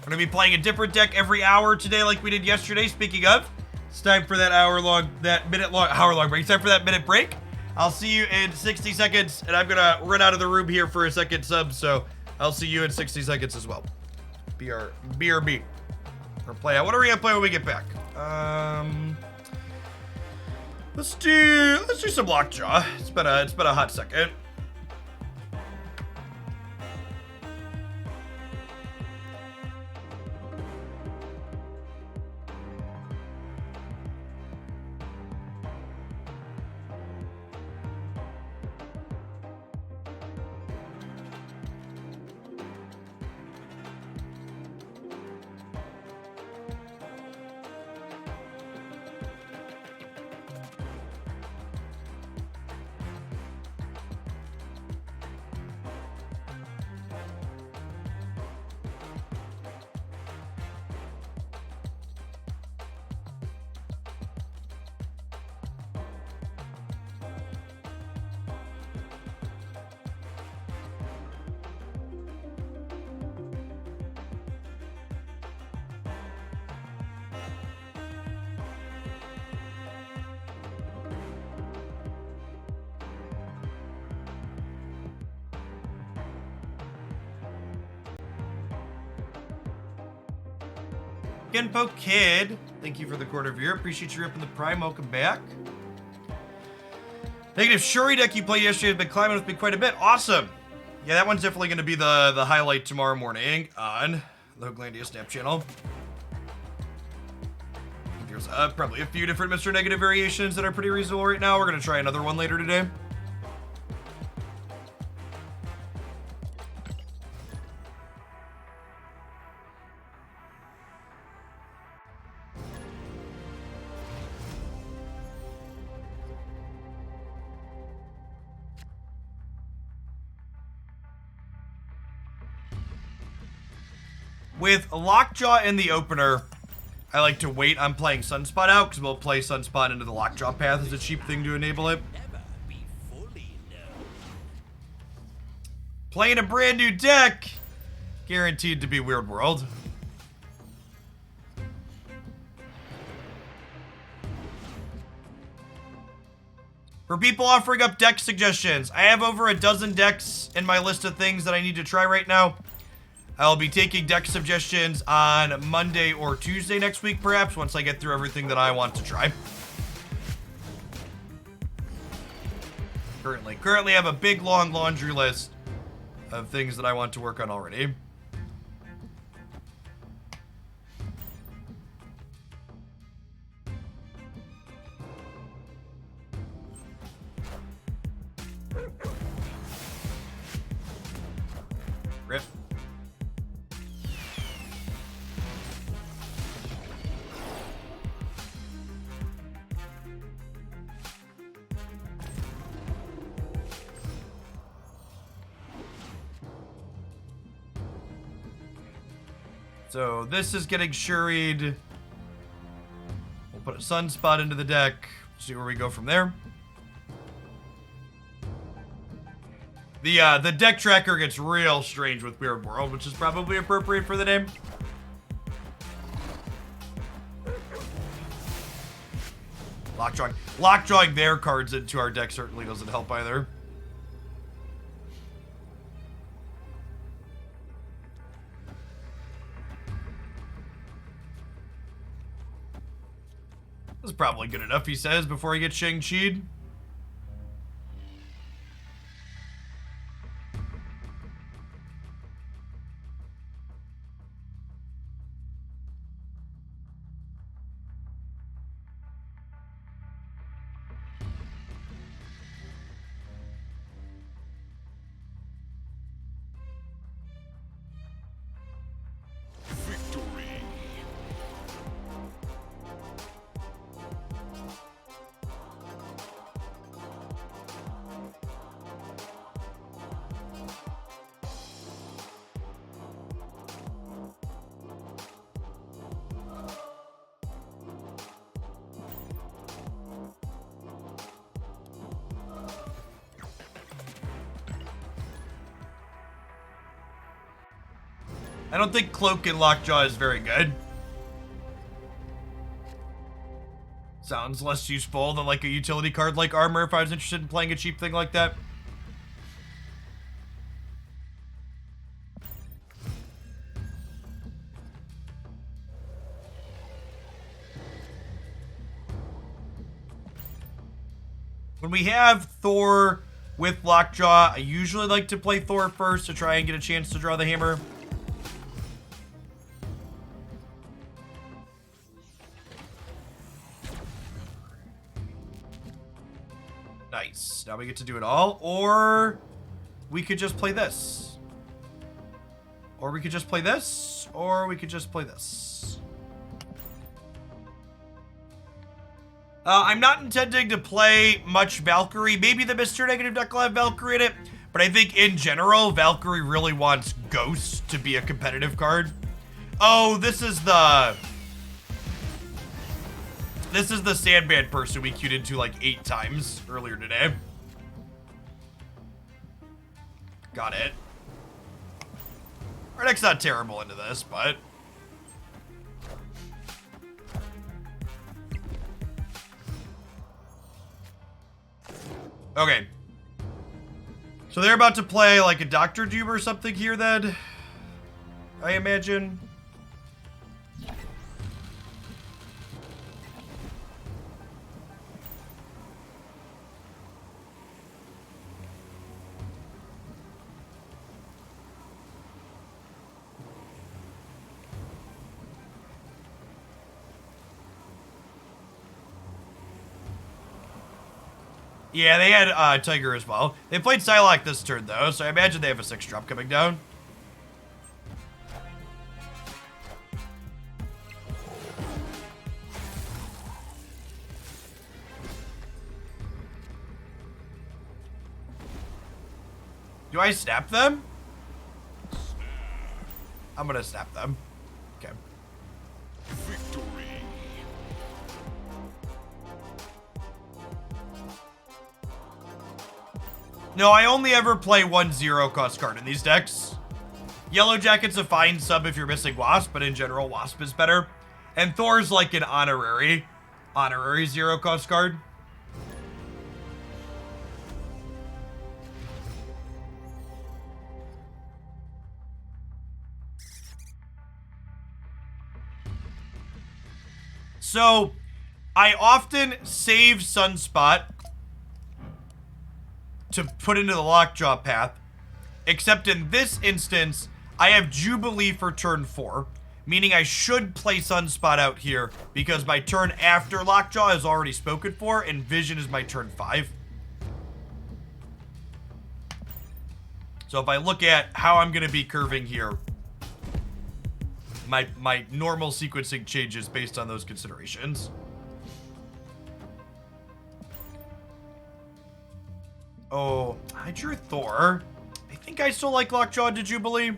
We're gonna be playing a different deck every hour today, like we did yesterday. Speaking of, it's time for that hour long break. It's time for that minute break. I'll see you in 60 seconds, and I'm gonna run out of the room here for a second sub, so I'll see you in 60 seconds as well. BRB. Or play out. What are we gonna play when we get back? Let's do some Lockjaw. It's been a hot second. Genpo Kid, thank you for the quarter viewer. Appreciate you ripping the prime. Welcome back. Negative Shuri deck you played yesterday has been climbing with me quite a bit. Awesome. Yeah, that one's definitely going to be the highlight tomorrow morning on the Hooglandia Snap channel. There's probably a few different Mr. Negative variations that are pretty reasonable right now. We're going to try another one later today. With Lockjaw in the opener, I like to wait on playing Sunspot out, because we'll play Sunspot into the Lockjaw path as a cheap thing to enable it. Never be fully known. Playing a brand new deck, guaranteed to be Weird World. For people offering up deck suggestions, I have over a dozen decks in my list of things that I need to try right now. I'll be taking deck suggestions on Monday or Tuesday next week, perhaps, once I get through everything that I want to try. Currently have a big, long laundry list of things that I want to work on already. Rip. So this is getting Shuried. We'll put a Sunspot into the deck. See where we go from there. The deck tracker gets real strange with Weird World, which is probably appropriate for the name. Lockjawing their cards into our deck certainly doesn't help either. This is probably good enough, he says, before he gets Shang-Chi'd. Victory. I don't think Cloak and Lockjaw is very good. Sounds less useful than like a utility card like Armor if I was interested in playing a cheap thing like that. When we have Thor with Lockjaw, I usually like to play Thor first to try and get a chance to draw the hammer. Nice. Now we get to do it all. Or we could just play this. Or we could just play this. Or we could just play this. I'm not intending to play much Valkyrie. Maybe the Mr. Negative deck will have Valkyrie in it. But I think in general, Valkyrie really wants Ghost to be a competitive card. Oh, this is the Sandman person we queued into like 8 times earlier today. Got it. Our deck's not terrible into this, but... Okay. So they're about to play like a Dr. Doom or something here then, I imagine. Yeah, they had Tiger as well. They played Psylocke this turn, though, so I imagine they have a 6-drop coming down. Do I snap them? I'm gonna snap them. Okay. Victory. No, I only ever play 1 0-cost card in these decks. Yellow Jacket's a fine sub if you're missing Wasp, but in general, Wasp is better. And Thor's like an honorary 0-cost card. So, I often save Sunspot to put into the Lockjaw path, except in this instance, I have Jubilee for turn 4, meaning I should play Sunspot out here because my turn after Lockjaw is already spoken for, and Vision is my turn 5. So if I look at how I'm going to be curving here, my normal sequencing changes based on those considerations. Oh, I drew Thor. I think I still like Lockjaw to Jubilee.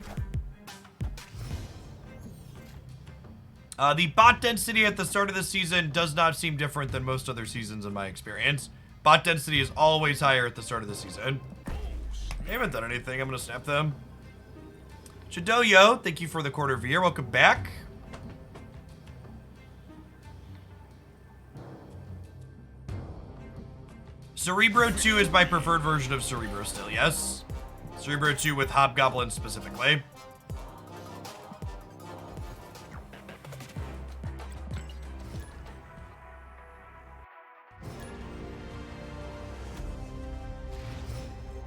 The bot density at the start of the season does not seem different than most other seasons in my experience. Bot density is always higher at the start of the season. They haven't done anything. I'm going to snap them. Chidoyo, thank you for the quarter of a year. Welcome back. Cerebro 2 is my preferred version of Cerebro still, yes. Cerebro 2 with Hobgoblin specifically.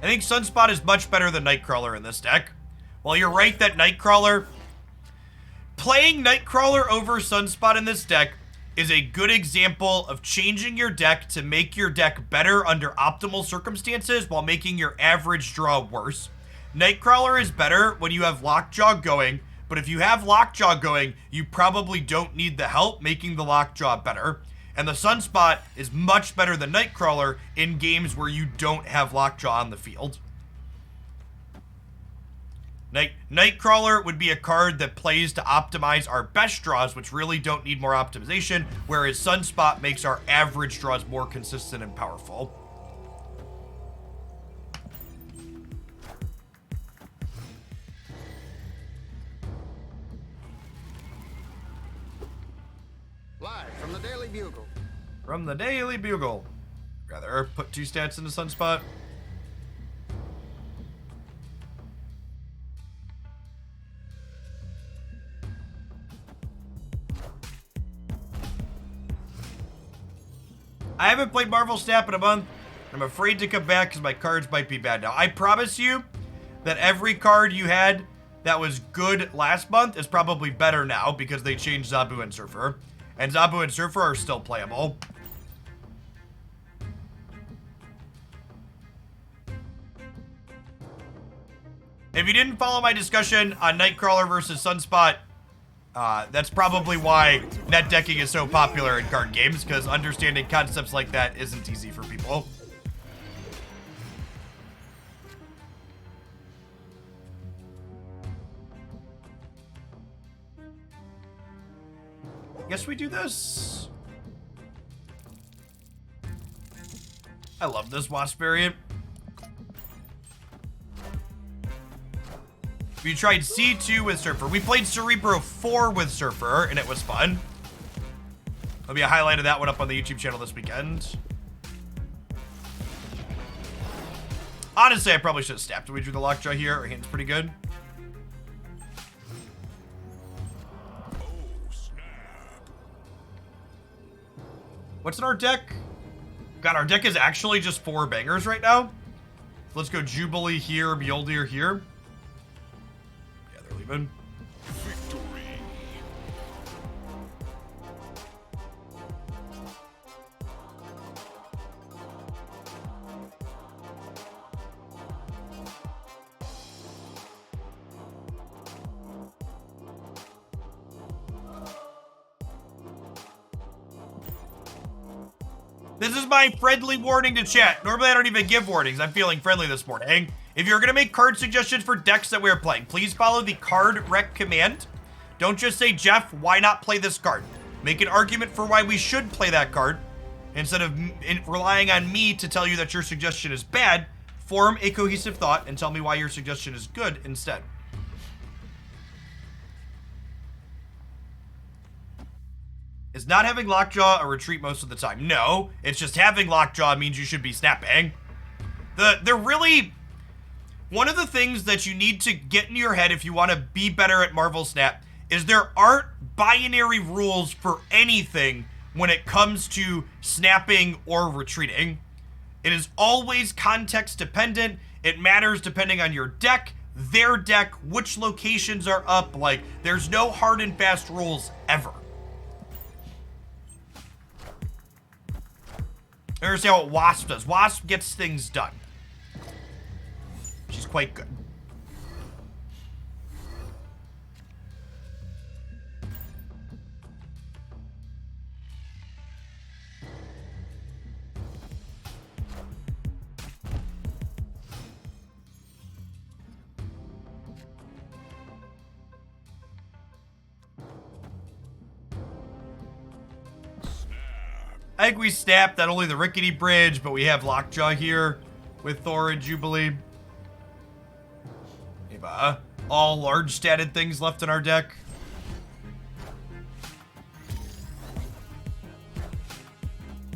I think Sunspot is much better than Nightcrawler in this deck. While you're right that Nightcrawler... Playing Nightcrawler over Sunspot in this deck is a good example of changing your deck to make your deck better under optimal circumstances while making your average draw worse. Nightcrawler is better when you have Lockjaw going, but if you have Lockjaw going, you probably don't need the help making the Lockjaw better. And the Sunspot is much better than Nightcrawler in games where you don't have Lockjaw on the field. Nightcrawler would be a card that plays to optimize our best draws, which really don't need more optimization, whereas Sunspot makes our average draws more consistent and powerful. Live from the Daily Bugle. From the Daily Bugle. Rather, put 2 stats into Sunspot. I haven't played Marvel Snap in a month. I'm afraid to come back because my cards might be bad now. I promise you that every card you had that was good last month is probably better now because they changed Zabu and Surfer. And Zabu and Surfer are still playable. If you didn't follow my discussion on Nightcrawler versus Sunspot, that's probably why net decking is so popular in card games, because understanding concepts like that isn't easy for people. Guess we do this. I love this Wasp variant. We tried C2 with Surfer. We played Cerebro 4 with Surfer, and it was fun. There'll be a highlight of that one up on the YouTube channel this weekend. Honestly, I probably should have snapped. We drew the Lockjaw here. Our hand's pretty good. What's in our deck? God, our deck is actually just 4 bangers right now. Let's go Jubilee here, Mjolnir here. Yeah, they're leaving. Victory. This is my friendly warning to chat. Normally I don't even give warnings. I'm feeling friendly this morning. If you're gonna make card suggestions for decks that we're playing, please follow the card rec command. Don't just say, Jeff, why not play this card? Make an argument for why we should play that card. Instead of relying on me to tell you that your suggestion is bad, form a cohesive thought and tell me why your suggestion is good instead. Is not having Lockjaw a retreat most of the time? No, it's just having Lockjaw means you should be snapping. They're really... One of the things that you need to get in your head if you want to be better at Marvel Snap is there aren't binary rules for anything when it comes to snapping or retreating. It is always context dependent. It matters depending on your deck, their deck, which locations are up. Like, there's no hard and fast rules ever. Here's how what Wasp does. Wasp gets things done. She's quite good. I think we snapped not only the Rickety Bridge, but we have Lockjaw here with Thor and Jubilee. We have all large statted things left in our deck.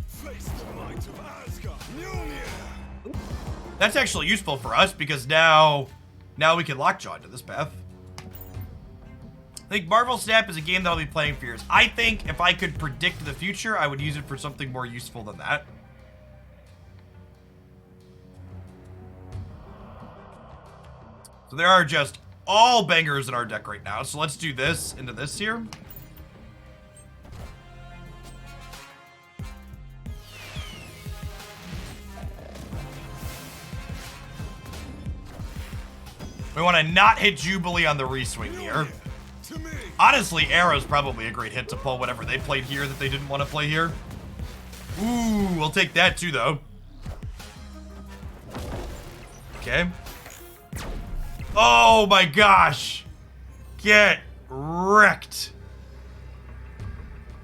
Face the might of Asgard. Mjolnir. That's actually useful for us because now we can Lockjaw into this path. I think Marvel Snap is a game that I'll be playing for years. I think if I could predict the future, I would use it for something more useful than that. So there are just all bangers in our deck right now. So let's do this into this here. We want to not hit Jubilee on the reswing here. To me. Honestly, Arrow's probably a great hit to pull whatever they played here that they didn't want to play here. Ooh, we'll take that too, though. Okay. Oh my gosh. Get wrecked.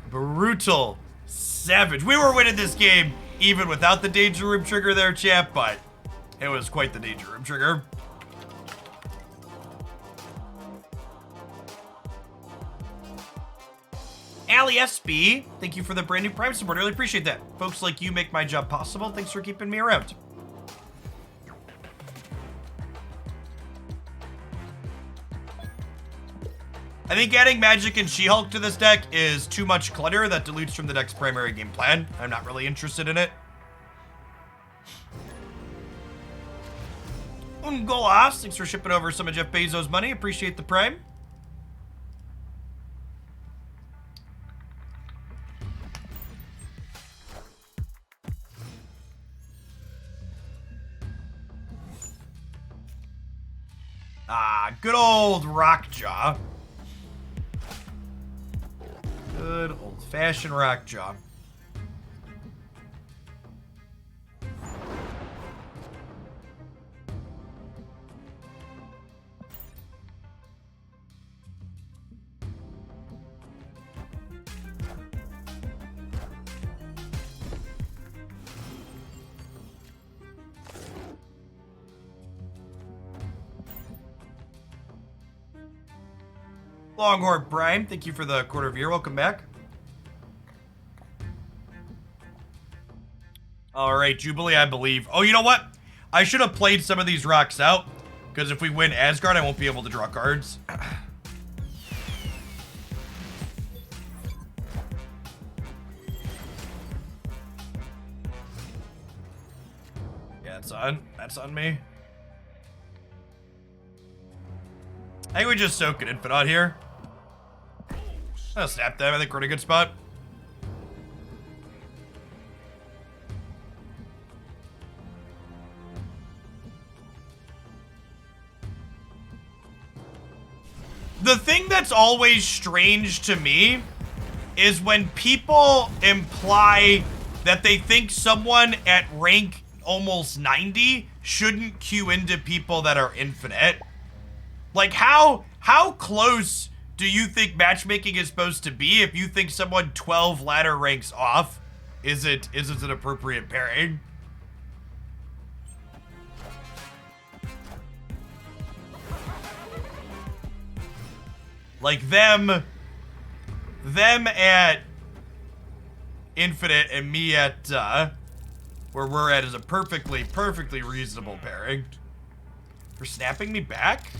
Brutal. Savage. We were winning this game even without the Danger Room trigger there, chat, but it was quite the Danger Room trigger. Ali SB, thank you for the brand new Prime support. I really appreciate that. Folks like you make my job possible. Thanks for keeping me around. I think adding Magic and She-Hulk to this deck is too much clutter that dilutes from the deck's primary game plan. I'm not really interested in it. Ungolas, thanks for shipping over some of Jeff Bezos' money. Appreciate the Prime. Ah, good old Rockjaw. Good old-fashioned Rockjaw. Longhorn Prime, thank you for the quarter of year. Welcome back. All right, Jubilee, I believe. Oh, you know what? I should have played some of these rocks out, because if we win Asgard, I won't be able to draw cards. Yeah, that's on me. I think we just soak an Infinite here. I'll snap them. I think we're in a good spot. The thing that's always strange to me is when people imply that they think someone at rank almost 90 shouldn't queue into people that are infinite. Like, how close do you think matchmaking is supposed to be if you think someone 12 ladder ranks off isn't an appropriate pairing? Like, them at infinite and me at where we're at is a perfectly reasonable pairing. For snapping me back?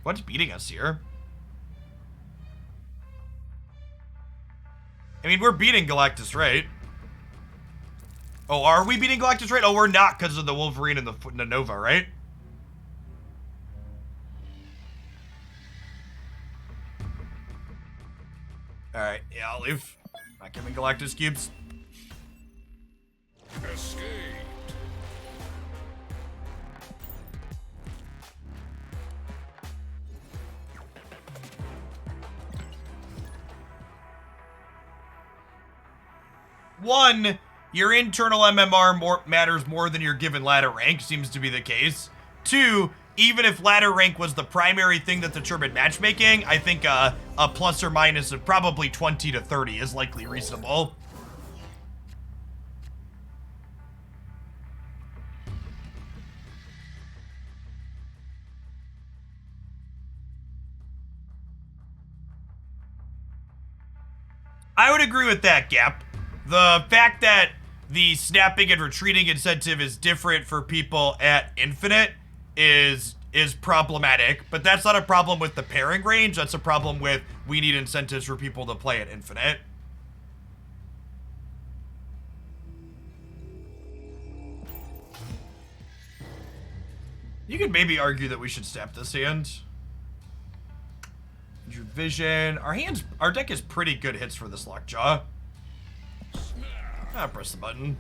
What's beating us here? I mean, we're beating Galactus, right? Oh, are we beating Galactus, right? Oh, we're not because of the Wolverine and the Nova, right? Alright, yeah, I'll leave. Not giving Galactus cubes. Escaped. One, your internal MMR matters more than your given ladder rank, seems to be the case. Two, even if ladder rank was the primary thing that determined matchmaking, I think a plus or minus of probably 20 to 30 is likely reasonable. I would agree with that, Gap. The fact that the snapping and retreating incentive is different for people at infinite is problematic, but that's not a problem with the pairing range. That's a problem with we need incentives for people to play at infinite. You could maybe argue that we should step this hand. Injured Vision. Our deck is pretty good hits for this Lockjaw. Press the button.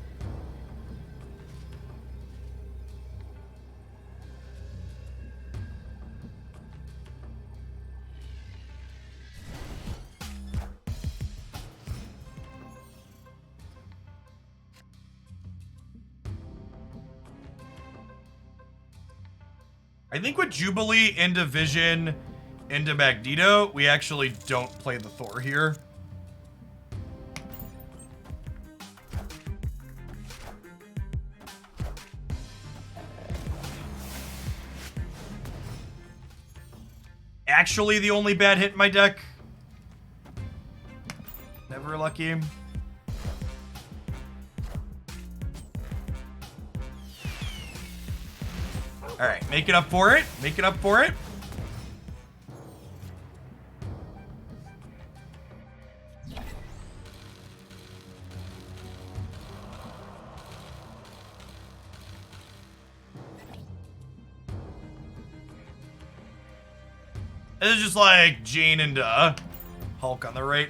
I think with Jubilee into Vision into Magneto, we actually don't play the Thor here. Actually, the only bad hit in my deck. Never lucky. All right, make it up for it. Make it up for it. This is just like Jane and Hulk on the right?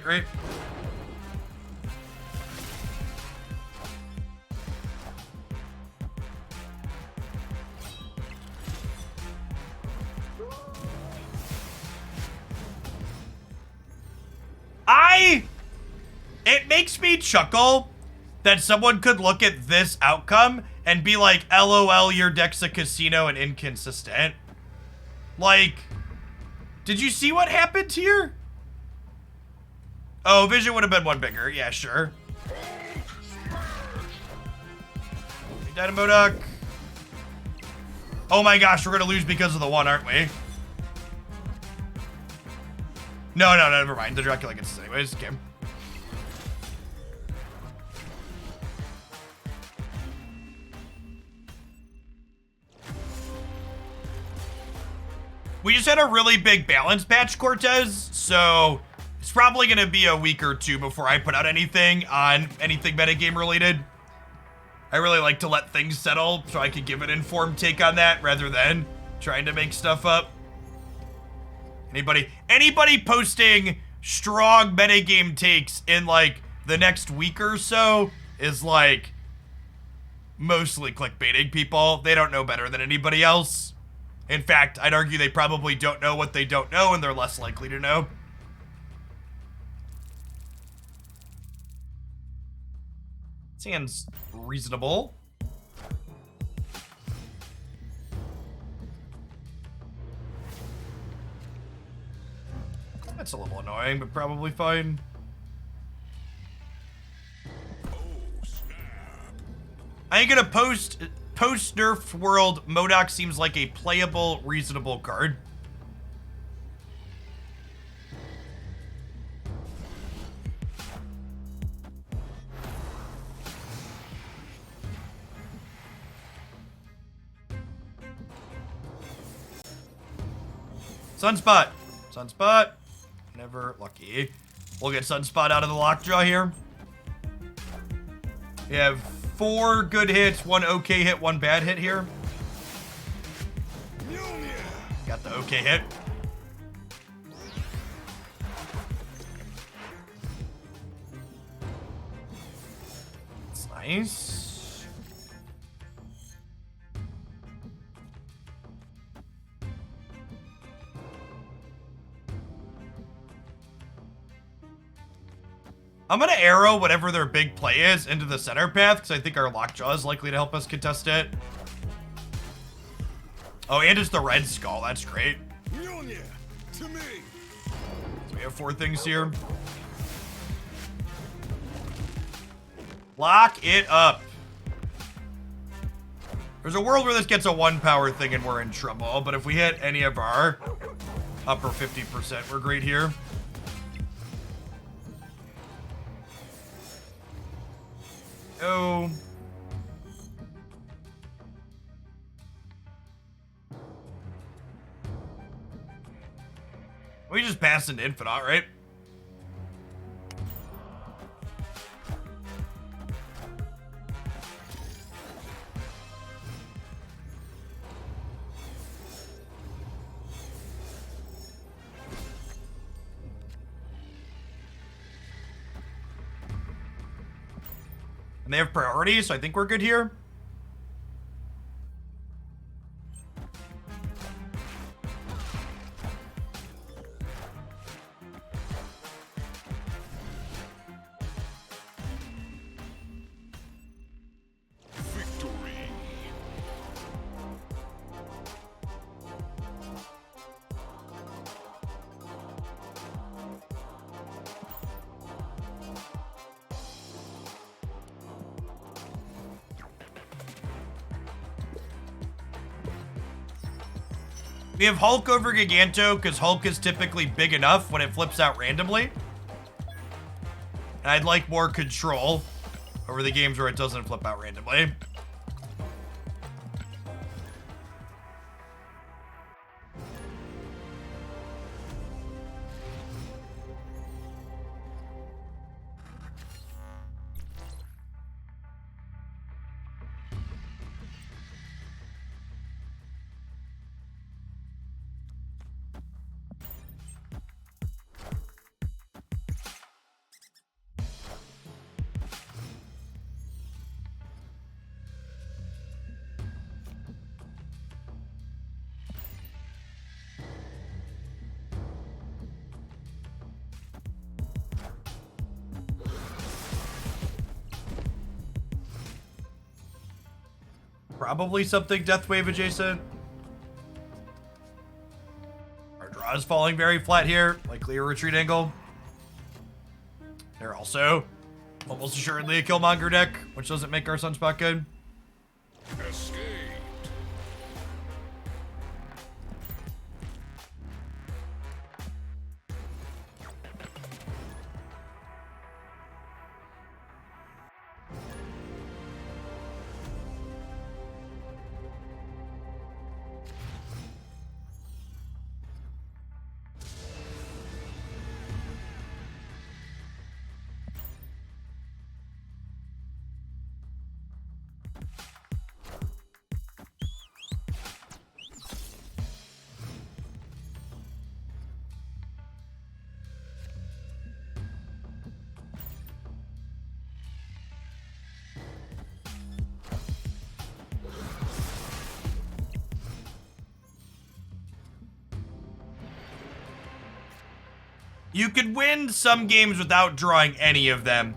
It makes me chuckle that someone could look at this outcome and be like, LOL, your deck's a casino and inconsistent. Like, did you see what happened here? Oh, Vision would have been one bigger. Yeah, sure. Dynamo Duck. Oh my gosh, we're gonna lose because of the one, aren't we? No, never mind. The Dracula gets this anyways. Okay. We just had a really big balance patch, Cortez, so it's probably going to be a week or two before I put out anything on anything metagame related. I really like to let things settle so I can give an informed take on that rather than trying to make stuff up. Anybody posting strong metagame takes in like the next week or so is like mostly clickbaiting people. They don't know better than anybody else. In fact, I'd argue they probably don't know what they don't know, and they're less likely to know. Sounds reasonable. That's a little annoying, but probably fine. I think in a post-nerf world, MODOK seems like a playable, reasonable card. Sunspot. Sunspot. Never lucky. We'll get Sunspot out of the lockjaw here. We have 4 good hits, 1 okay hit, 1 bad hit here. Got the okay hit. That's nice. I'm gonna arrow whatever their big play is into the center path, because I think our Lockjaw is likely to help us contest it. Oh, and it's the Red Skull. That's great. Mjolnir, to me. So we have 4 things here. Lock it up. There's a world where this gets a 1 power thing and we're in trouble, but if we hit any of our upper 50%, we're great here. Oh. We just passed into Infinite, right? And they have priority, so I think we're good here. Victory. We have Hulk over Giganto because Hulk is typically big enough when it flips out randomly. And I'd like more control over the games where it doesn't flip out randomly. Probably something Deathwave adjacent. Our draw is falling very flat here, likely a retreat angle. They're also almost assuredly a Killmonger deck, which doesn't make our Sunspot good. Escape. You could win some games without drawing any of them,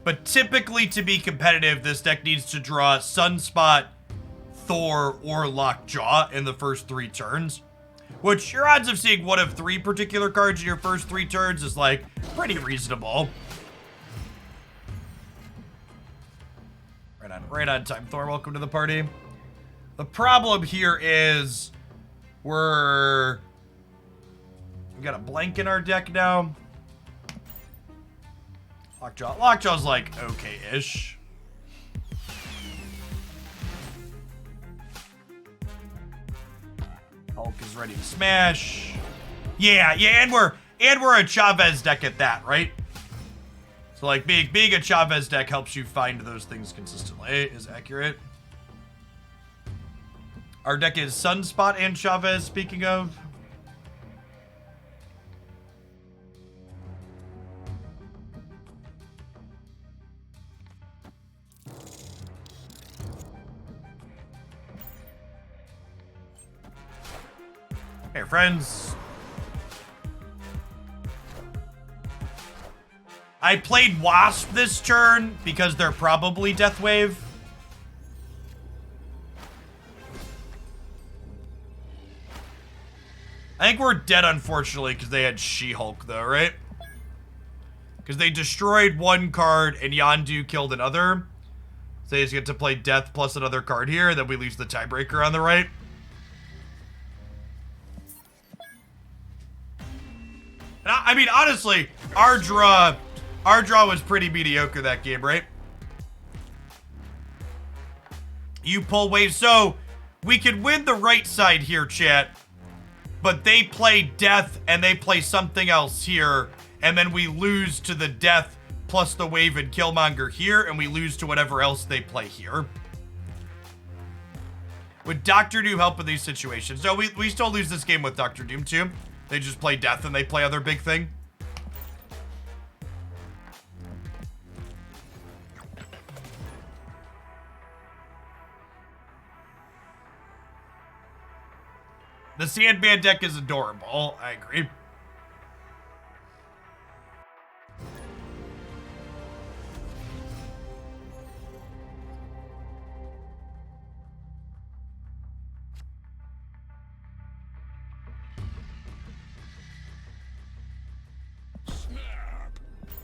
But typically, to be competitive, this deck needs to draw Sunspot, Thor, or Lockjaw in the first 3 turns. Which, your odds of seeing one of 3 particular cards in your first 3 turns is, like, pretty reasonable. Right on time, Thor. Welcome to the party. The problem here is we got a blank in our deck now. Lockjaw's like okay-ish. Hulk is ready to smash. Yeah, and we're a Chavez deck at that, right? So like being a Chavez deck helps you find those things consistently. Is accurate. Our deck is Sunspot and Chavez, speaking of. Hey, friends. I played Wasp this turn because they're probably Deathwave. I think we're dead, unfortunately, because they had She-Hulk, though, right? Because they destroyed one card and Yondu killed another. So they just get to play Death plus another card here, and then we lose the tiebreaker on the right. And I mean, honestly, our draw was pretty mediocre that game, right? You pull waves, so we could win the right side here, chat. But they play Death and they play something else here, and then we lose to the Death plus the Wave and Killmonger here, and we lose to whatever else they play here. Would Doctor Doom help in these situations? No, we still lose this game with Doctor Doom too. They just play Death and they play other big thing. The Sandman deck is adorable. I agree.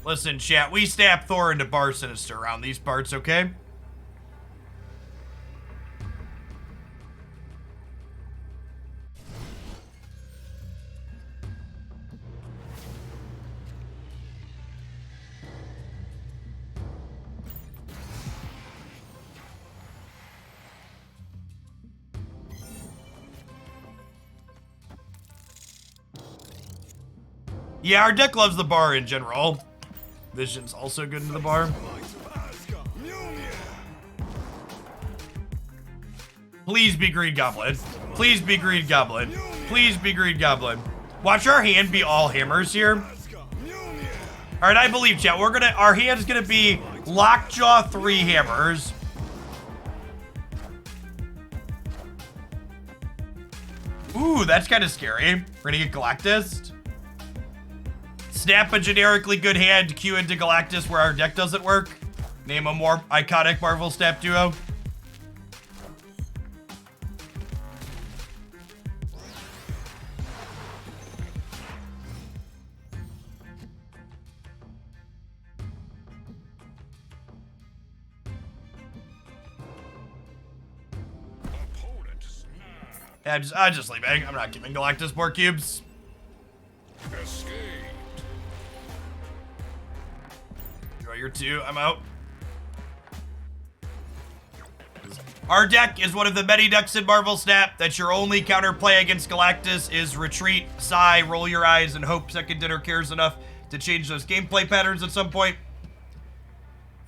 Listen, chat, we snap Thor into Bar Sinister around these parts, okay? Yeah, our deck loves the bar in general. Vision's also good into the bar. Please be Green Goblin. Please be Green Goblin. Please be Green Goblin. Watch our hand be all hammers here. Alright, I believe, chat. Our hand is gonna be Lockjaw 3 hammers. Ooh, that's kind of scary. We're gonna get Galactus. Snap a generically good hand, Q into Galactus where our deck doesn't work. Name a more iconic Marvel Snap duo. Yeah, I'm just leaving. I'm not giving Galactus more cubes. Escape. Draw your 2. I'm out. Our deck is one of the many decks in Marvel Snap that your only counterplay against Galactus is retreat, sigh, roll your eyes, and hope Second Dinner cares enough to change those gameplay patterns at some point.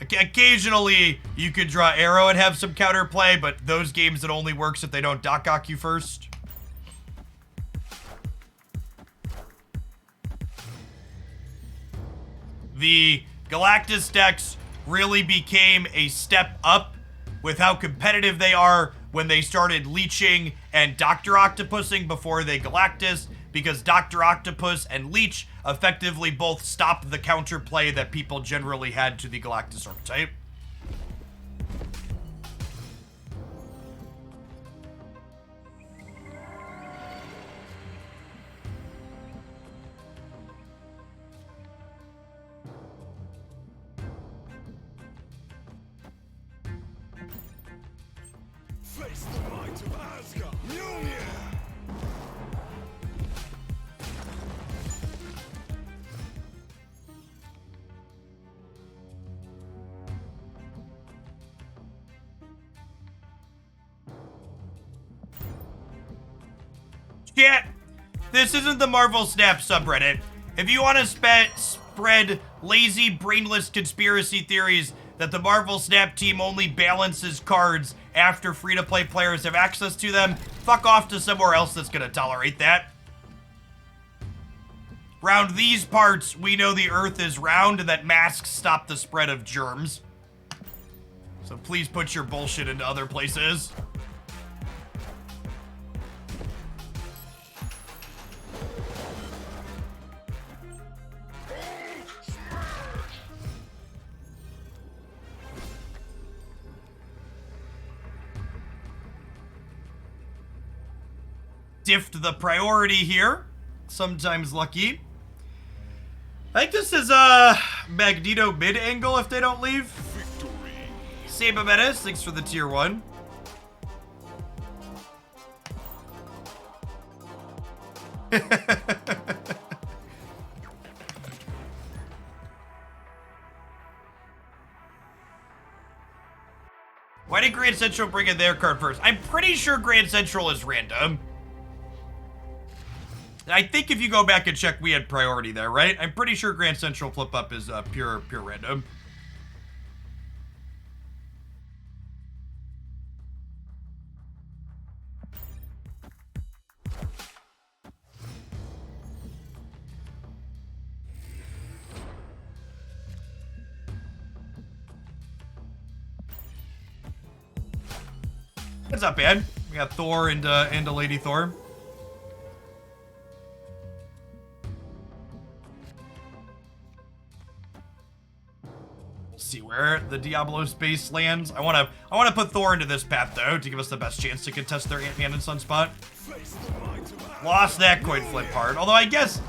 Occasionally, you could draw Arrow and have some counterplay, but those games, it only works if they don't Doc Ock you first. The Galactus decks really became a step up with how competitive they are when they started leeching and Dr. Octopusing before they Galactus. because Dr. Octopus and Leech effectively both stopped the counterplay that people generally had to the Galactus archetype. Face the might of Asgard. Mjolnir. Chat, this isn't the Marvel Snap subreddit. If you want to spread lazy, brainless conspiracy theories that the Marvel Snap team only balances cards after free-to-play players have access to them, fuck off to somewhere else that's gonna tolerate that. Round these parts, we know the Earth is round and that masks stop the spread of germs. So please put your bullshit into other places. Diffed the priority here. Sometimes lucky. I think this is Magneto mid angle if they don't leave. Victory. Seba Menace, thanks for the tier 1. Why did Grand Central bring in their card first? I'm pretty sure Grand Central is random. I think if you go back and check, we had priority there, right? I'm pretty sure Grand Central flip up is pure random. What's up, man? We got Thor and a Lady Thor. See where the Diablo space lands. I wanna put Thor into this path though to give us the best chance to contest their Ant-Man and Sunspot. Face the might of Asgard. Lost that coin flip part. Although I guess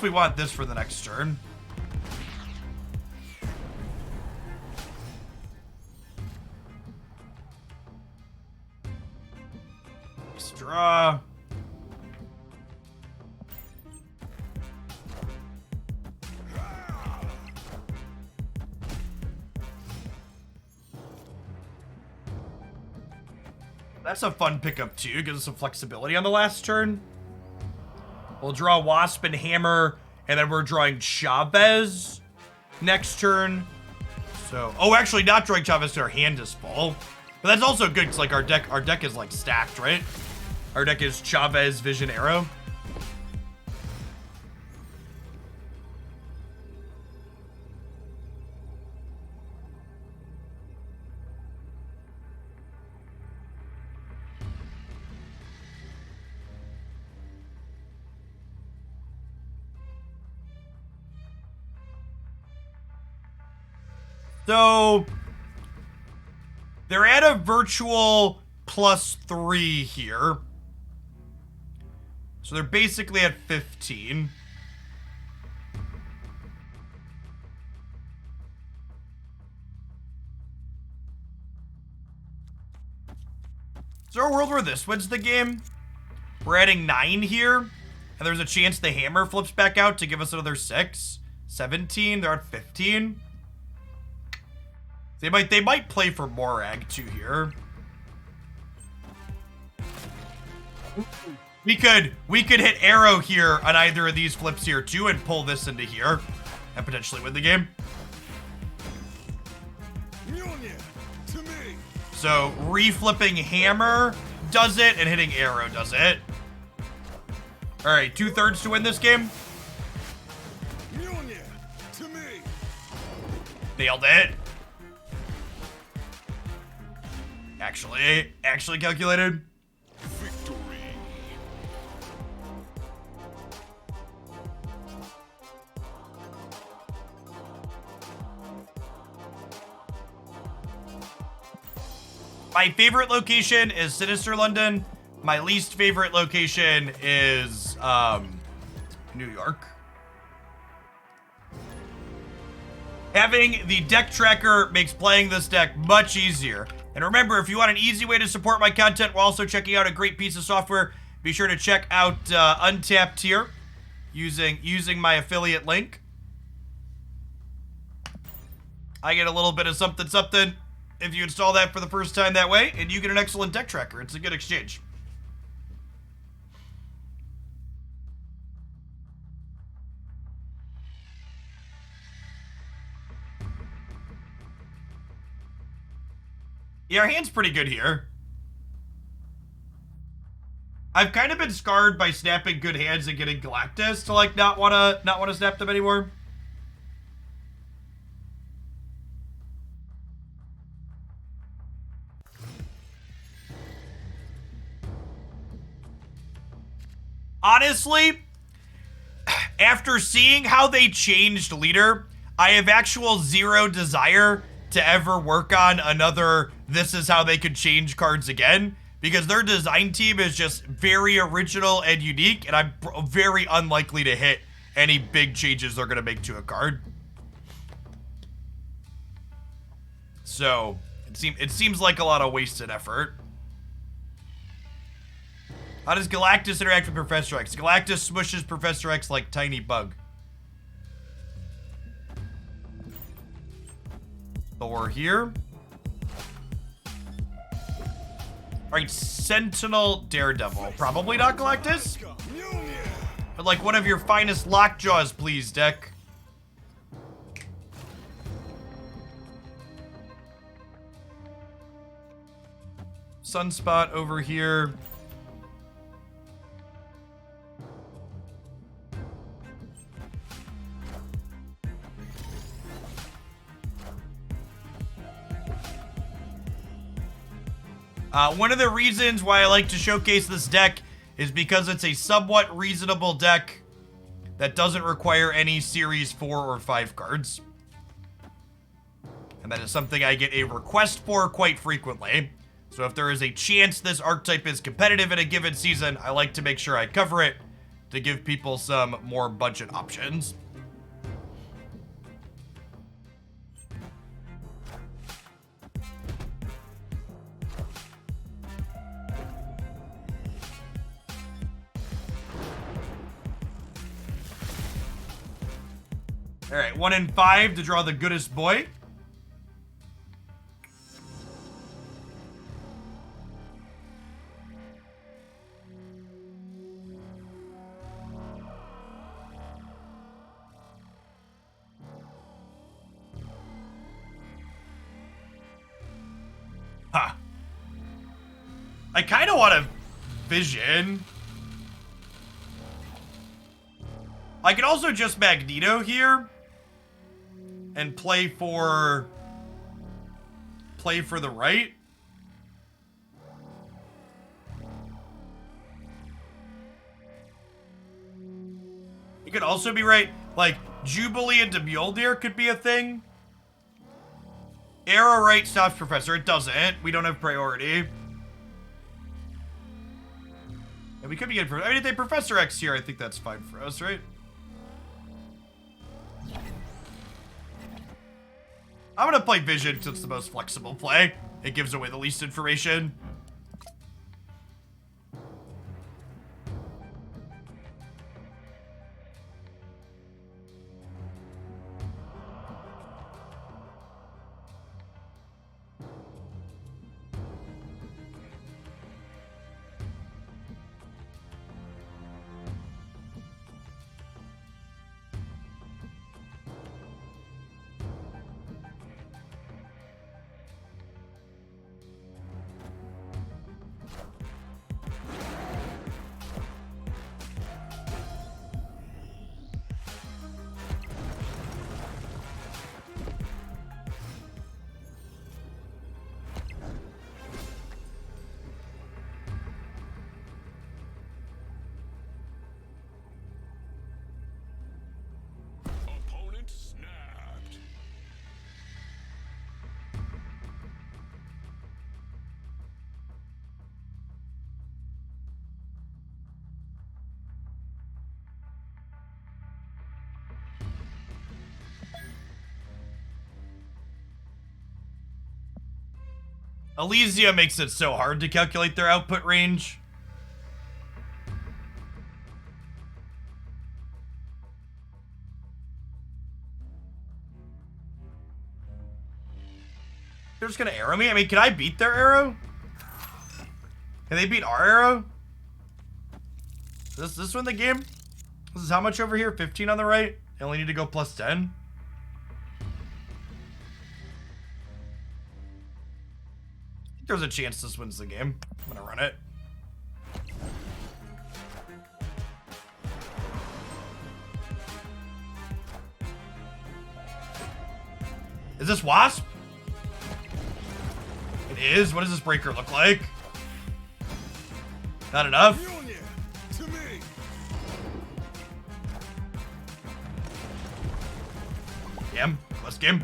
we want this for the next turn. Extra. That's a fun pickup too, gives us some flexibility on the last turn. We'll draw Wasp and Hammer, and then we're drawing Chavez next turn. So, oh, actually not drawing Chavez to our hand is full. But that's also good, because like our deck is like stacked, right? Our deck is Chavez, Vision, Arrow. So, they're at a virtual +3 here. So they're basically at 15. Is there a world where this wins the game? We're adding 9 here, and there's a chance the hammer flips back out to give us another 6. 17, they're at 15. They might play for Morag too here. We could hit Arrow here on either of these flips here too and pull this into here and potentially win the game. Mjolnir, to me. So reflipping Hammer does it and hitting Arrow does it. All right, 2/3 to win this game. Mjolnir, to me. Nailed it. Actually calculated. Victory. My favorite location is Sinister London. My least favorite location is New York. Having the deck tracker makes playing this deck much easier. And remember, if you want an easy way to support my content while also checking out a great piece of software, be sure to check out Untapped here using my affiliate link. I get a little bit of something if you install that for the first time that way, and you get an excellent deck tracker. It's a good exchange. Yeah, our hand's pretty good here. I've kind of been scarred by snapping good hands and getting Galactus to like not wanna snap them anymore. Honestly, after seeing how they changed leader, I have actual zero desire to ever work on another this is how they could change cards again, because their design team is just very original and unique, and I'm very unlikely to hit any big changes they're gonna make to a card. So it seems like a lot of wasted effort. How does Galactus interact with Professor X? Galactus smushes Professor X like tiny bug. Thor here. Alright, Sentinel Daredevil. Probably not Galactus. But like one of your finest lockjaws, please, deck. Sunspot over here. One of the reasons why I like to showcase this deck is because it's a somewhat reasonable deck that doesn't require any Series 4 or 5 cards. And that is something I get a request for quite frequently. So if there is a chance this archetype is competitive in a given season, I like to make sure I cover it to give people some more budget options. All right, 1 in 5 to draw the goodest boy. Huh. I kind of want a Vision. I could also just Magneto here and play for the right. It could also be right, like Jubilee into Mjolnir could be a thing. Arrow right stops Professor. It doesn't. We don't have priority. And we could be getting, I mean, if they Professor X here, I think that's fine for us, right? I'm gonna play Vision because it's the most flexible play. It gives away the least information. Elysia makes it so hard to calculate their output range. They're just gonna arrow me? I mean, can I beat their arrow? Can they beat our arrow? Is this one the game? This is how much over here? 15 on the right? I only need to go plus 10? I think there's a chance this wins the game. I'm gonna run it. Is this Wasp? It is? What does this breaker look like? Not enough? Mjolnir, to me. Game. Let's game.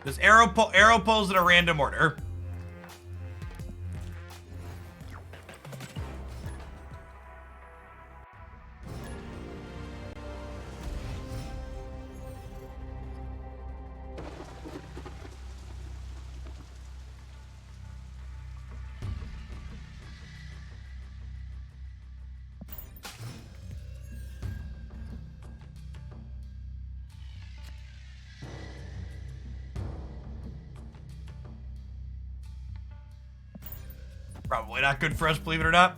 This arrow pulls in a random order. Probably not good for us, believe it or not.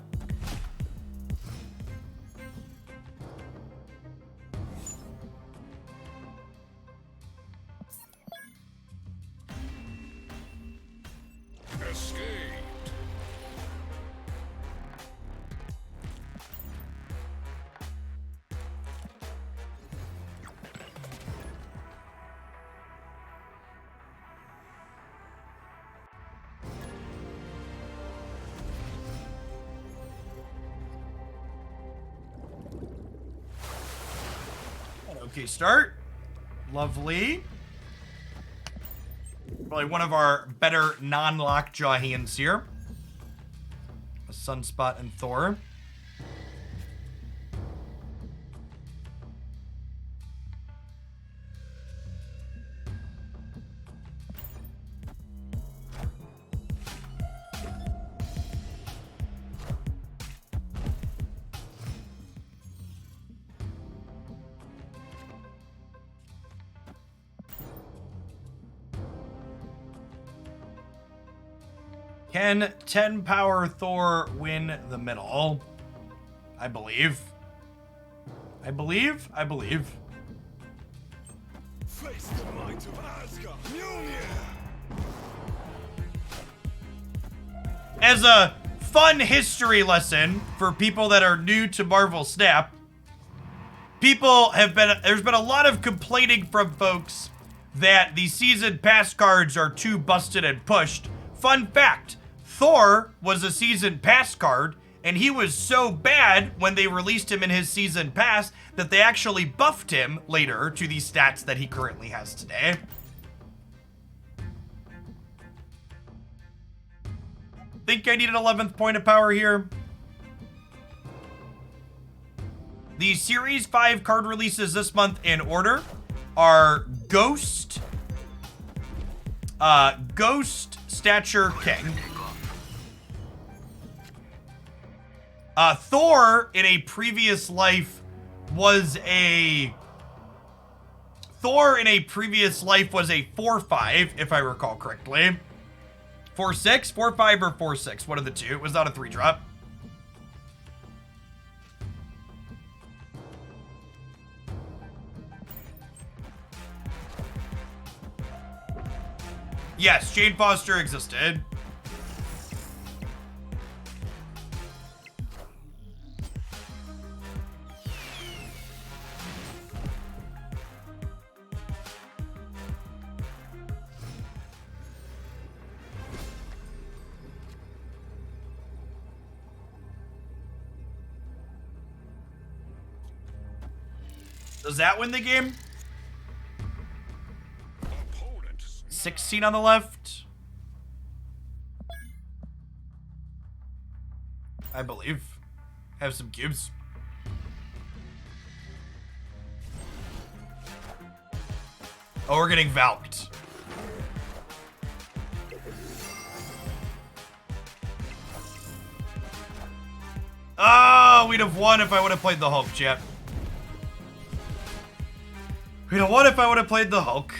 Escaped. Okay, start. Lovely. Probably one of our better non-lockjaw hands here. A Sunspot and Thor. Can 10 power Thor win the middle? I believe. I believe. Face the might of Asgard. Mjolnir. As a fun history lesson for people that are new to Marvel Snap, there's been a lot of complaining from folks that the season pass cards are too busted and pushed. Fun fact, Thor was a season pass card, and he was so bad when they released him in his season pass that they actually buffed him later to the stats that he currently has today. Think I need an 11th point of power here. The Series 5 card releases this month in order are Ghost, Stature King. Thor in a previous life was a 4/5, if I recall correctly. 4/6, 4/5, or 4/6. One of the two. It was not a 3-drop. Yes, Jane Foster existed. Does that win the game? 16 on the left. I believe. Have some cubes. Oh, we're getting Valked. Oh, we'd have won if I would have played the Hulk, chat. We'd have won if I would have played the Hulk.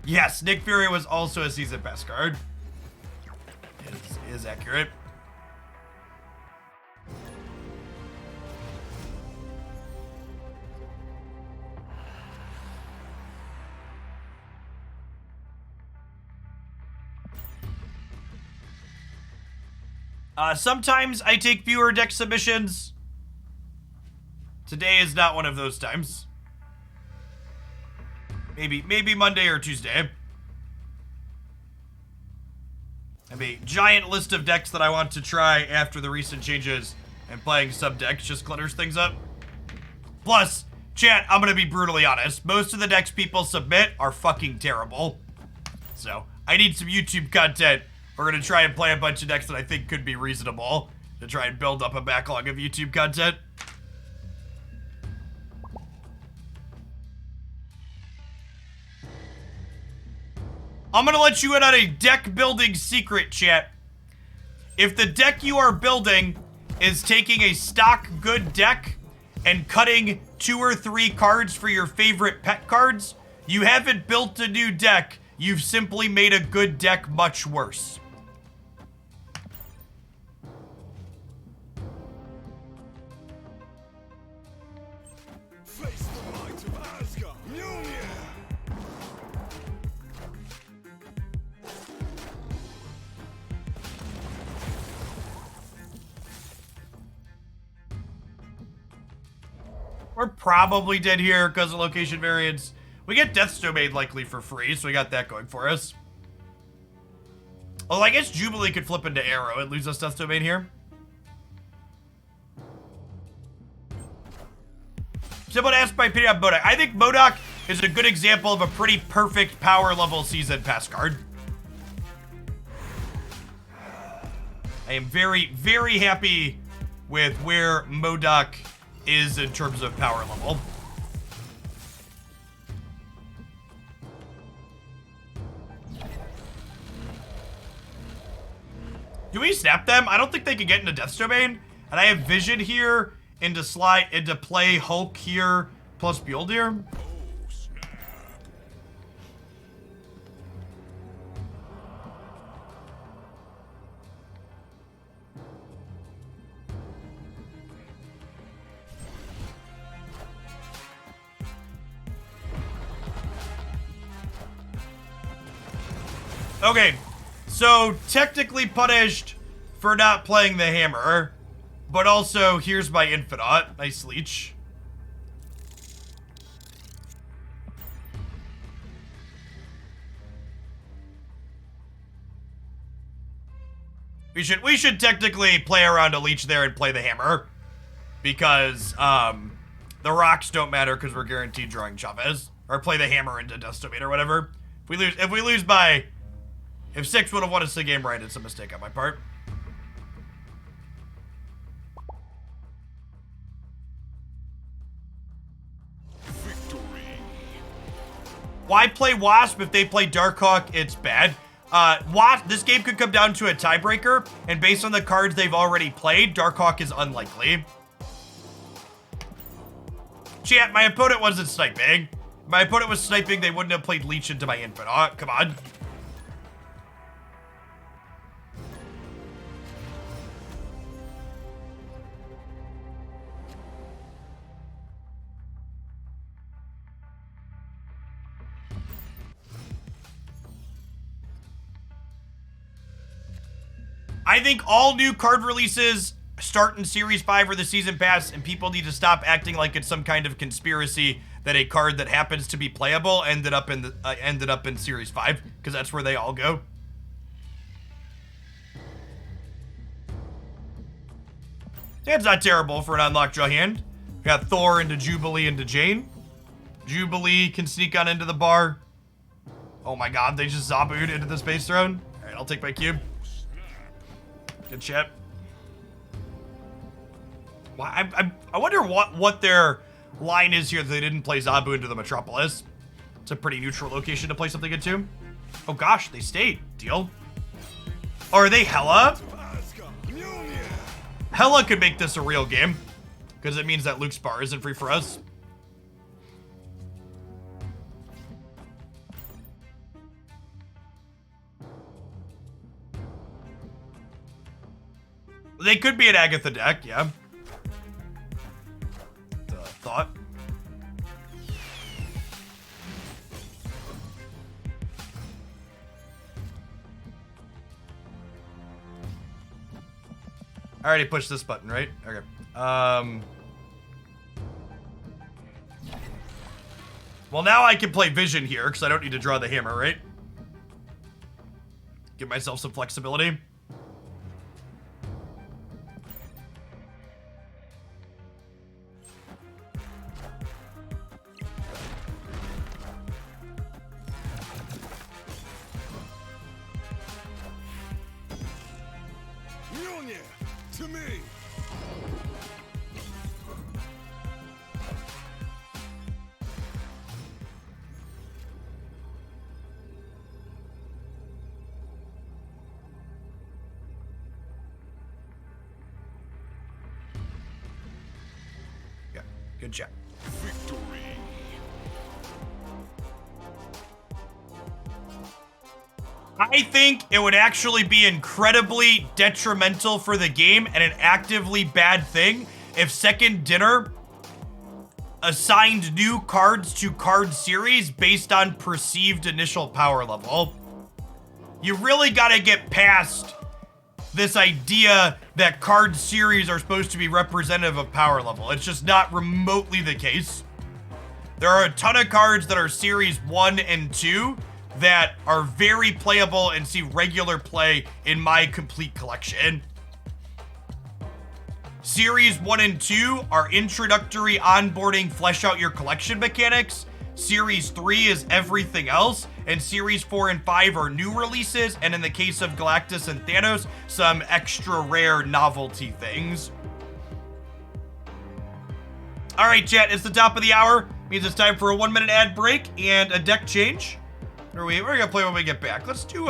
Yes, Nick Fury was also a season pass card. Is accurate. Sometimes I take viewer deck submissions. Today is not one of those times. Maybe Monday or Tuesday. I have a giant list of decks that I want to try after the recent changes, and playing sub decks just clutters things up. Plus, chat, I'm gonna be brutally honest. Most of the decks people submit are fucking terrible. So, I need some YouTube content. We're gonna try and play a bunch of decks that I think could be reasonable to try and build up a backlog of YouTube content. I'm gonna let you in on a deck building secret, chat. If the deck you are building is taking a stock good deck and cutting 2 or 3 cards for your favorite pet cards, you haven't built a new deck. You've simply made a good deck much worse. Face the might of Asgard. Mjolnir. We're probably dead here because of location variance. We get Death's Domain likely for free, so we got that going for us. Although I guess Jubilee could flip into Arrow and lose us Death's Domain here. Someone asked my opinion on MODOK. I think MODOK is a good example of a pretty perfect power level season pass card. I am very, very happy with where MODOK is in terms of power level. Do we snap them? I don't think they can get into Death's Domain. And I have Vision here into play Hulk here plus Mjolnir. Okay, so technically punished for not playing the hammer, but also here's my Infinite. Nice leech. We should technically play around a leech there and play the hammer, because the rocks don't matter because we're guaranteed drawing Chavez, or play the hammer into Death's Domain or whatever. If we lose by. If 6 would have won us the game right, it's a mistake on my part. Victory. Why play Wasp if they play Darkhawk? It's bad. Wasp, this game could come down to a tiebreaker, and based on the cards they've already played, Darkhawk is unlikely. Chat, my opponent wasn't sniping. If my opponent was sniping, they wouldn't have played Leech into my Infinite. Come on. I think all new card releases start in Series 5 or the Season Pass, and people need to stop acting like it's some kind of conspiracy that a card that happens to be playable ended up in Series 5, because that's where they all go. That's not terrible for an unlocked draw hand. We got Thor into Jubilee into Jane. Jubilee can sneak on into the bar. Oh my god, they just zombied into the space throne. All right, I'll take my cube. Good shit. I wonder what their line is here that they didn't play Zabu into the Metropolis. It's a pretty neutral location to play something into. Oh gosh, they stayed. Deal. Or are they Hela? Hela could make this a real game, because it means that Luke's bar isn't free for us. They could be an Agatha deck, yeah. The thought. I already pushed this button, right? Okay. Well, now I can play Vision here, because I don't need to draw the hammer, right? Give myself some flexibility. To me. Yeah, good job. Victory. I think it would actually be incredibly detrimental for the game and an actively bad thing if Second Dinner assigned new cards to card series based on perceived initial power level. You really gotta get past this idea that card series are supposed to be representative of power level. It's just not remotely the case. There are a ton of cards that are series 1 and 2 that are very playable and see regular play in my complete collection. Series 1 and 2 are introductory onboarding, flesh out your collection mechanics. Series 3 is everything else. And Series 4 and 5 are new releases. And in the case of Galactus and Thanos, some extra rare novelty things. All right, chat, it's the top of the hour. Means it's time for a 1-minute ad break and a deck change. We're gonna play when we get back. Let's do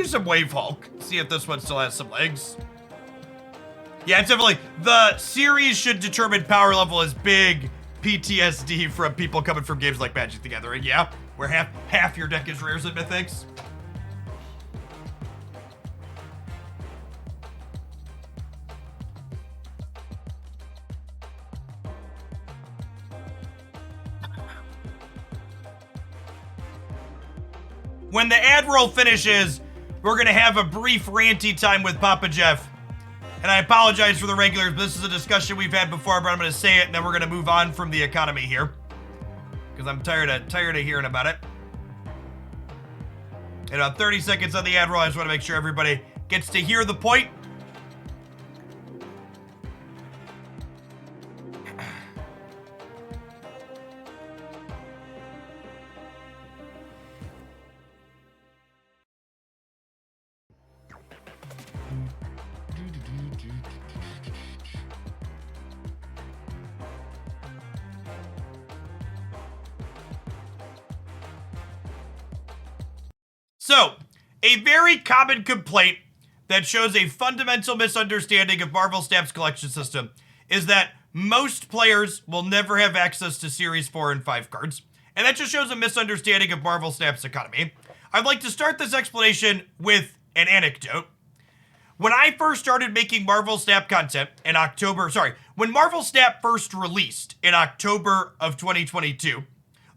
some Wave Hulk. See if this one still has some legs. Yeah, it's definitely the series should determine power level as big PTSD from people coming from games like Magic the Gathering. Yeah, where half your deck is rares and mythics. When the ad roll finishes, we're gonna have a brief ranty time with Papa Jeff. And I apologize for the regulars, but this is a discussion we've had before, but I'm gonna say it and then we're gonna move on from the economy here. Because I'm tired of hearing about it. And on 30 seconds on the ad roll, I just wanna make sure everybody gets to hear the point. So, a very common complaint that shows a fundamental misunderstanding of Marvel Snap's collection system is that most players will never have access to Series 4 and 5 cards, and that just shows a misunderstanding of Marvel Snap's economy. I'd like to start this explanation with an anecdote. When I first started making Marvel Snap content in when Marvel Snap first released in October of 2022,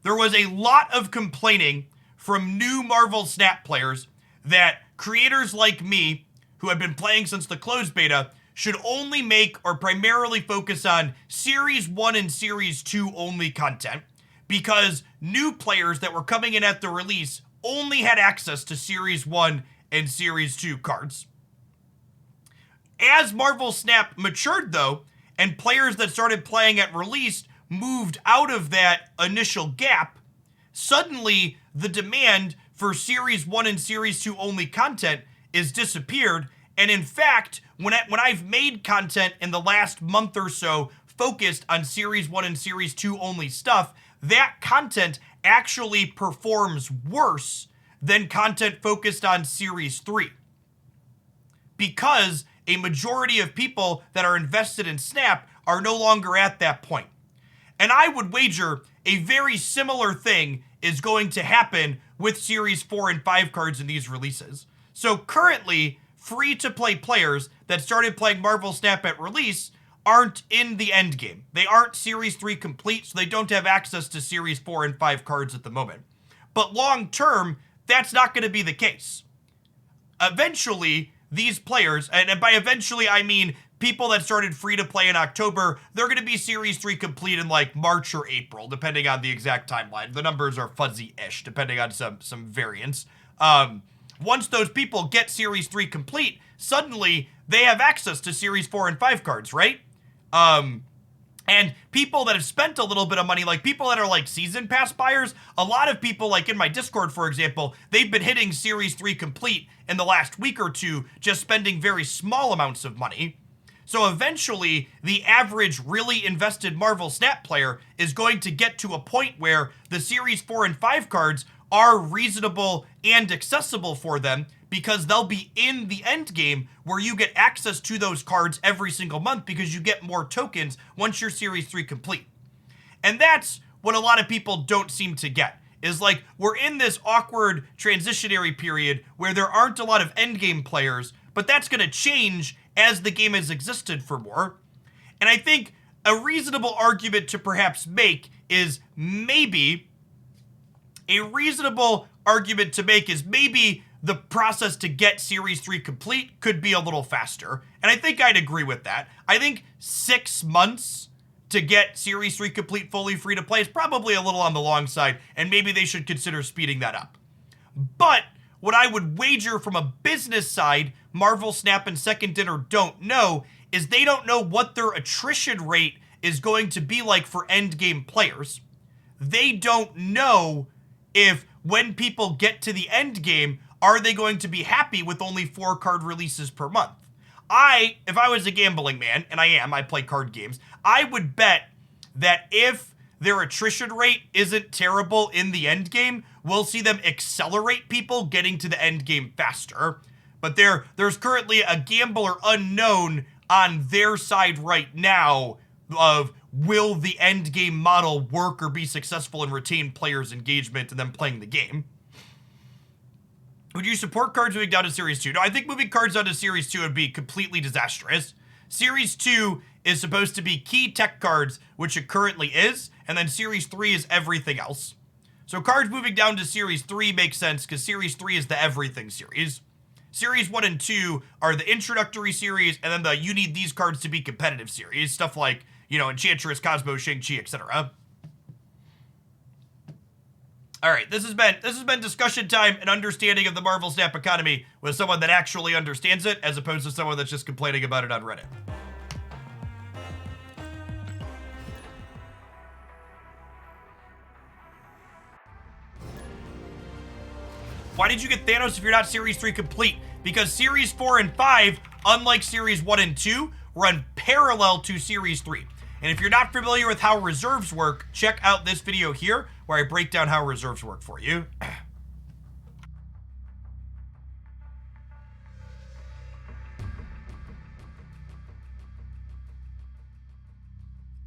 there was a lot of complaining from new Marvel Snap players that creators like me, who have been playing since the closed beta, should only make or primarily focus on Series 1 and Series 2 only content, because new players that were coming in at the release only had access to Series 1 and Series 2 cards. As Marvel Snap matured, though, and players that started playing at release moved out of that initial gap, suddenly the demand for Series 1 and Series 2 only content is disappeared. And in fact, when I've made content in the last month or so focused on Series 1 and Series 2 only stuff, that content actually performs worse than content focused on Series 3. Because a majority of people that are invested in Snap are no longer at that point. And I would wager a very similar thing is going to happen with Series 4 and 5 cards in these releases. So currently, free-to-play players that started playing Marvel Snap at release aren't in the end game. They aren't Series 3 complete, so they don't have access to Series 4 and 5 cards at the moment. But long-term, that's not going to be the case. Eventually, these players, and by eventually I mean people that started free to play in October, they're going to be Series 3 complete in like March or April, depending on the exact timeline. The numbers are fuzzy-ish, depending on some variants. Once those people get Series 3 complete, suddenly they have access to Series 4 and 5 cards, right? And people that have spent a little bit of money, like people that are like season pass buyers, a lot of people like in my Discord, for example, they've been hitting Series 3 complete in the last week or two, just spending very small amounts of money. So eventually, the average really invested Marvel Snap player is going to get to a point where the Series 4 and 5 cards are reasonable and accessible for them because they'll be in the end game where you get access to those cards every single month because you get more tokens once you're Series 3 complete. And that's what a lot of people don't seem to get, is like we're in this awkward transitionary period where there aren't a lot of end game players, but that's going to change as the game has existed for more. And I think a reasonable argument to perhaps make is maybe the process to get Series 3 complete could be a little faster. And I think I'd agree with that. I think 6 months to get Series 3 complete fully free to play is probably a little on the long side, and maybe they should consider speeding that up. But what I would wager from a business side, Marvel Snap and Second Dinner don't know, is they don't know what their attrition rate is going to be like for endgame players. They don't know if when people get to the end game, are they going to be happy with only 4 card releases per month? If I was a gambling man, and I play card games, I would bet that if their attrition rate isn't terrible in the end game, we'll see them accelerate people getting to the end game faster. But there's currently a gambler unknown on their side right now of will the end game model work or be successful and retain players' engagement and them playing the game. Would you support cards moving down to Series 2? No, I think moving cards down to Series 2 would be completely disastrous. Series 2 is supposed to be key tech cards, which it currently is, and then Series 3 is everything else. So cards moving down to Series 3 makes sense because Series 3 is the everything series. Series 1 and 2 are the introductory series, and then the you need these cards to be competitive series. Stuff like, Enchantress, Cosmo, Shang-Chi, etc. All right, this has been discussion time and understanding of the Marvel Snap economy with someone that actually understands it, as opposed to someone that's just complaining about it on Reddit. Why did you get Thanos if you're not Series 3 complete? Because Series 4 and 5, unlike Series 1 and 2, run parallel to Series 3. And if you're not familiar with how reserves work, check out this video here where I break down how reserves work for you.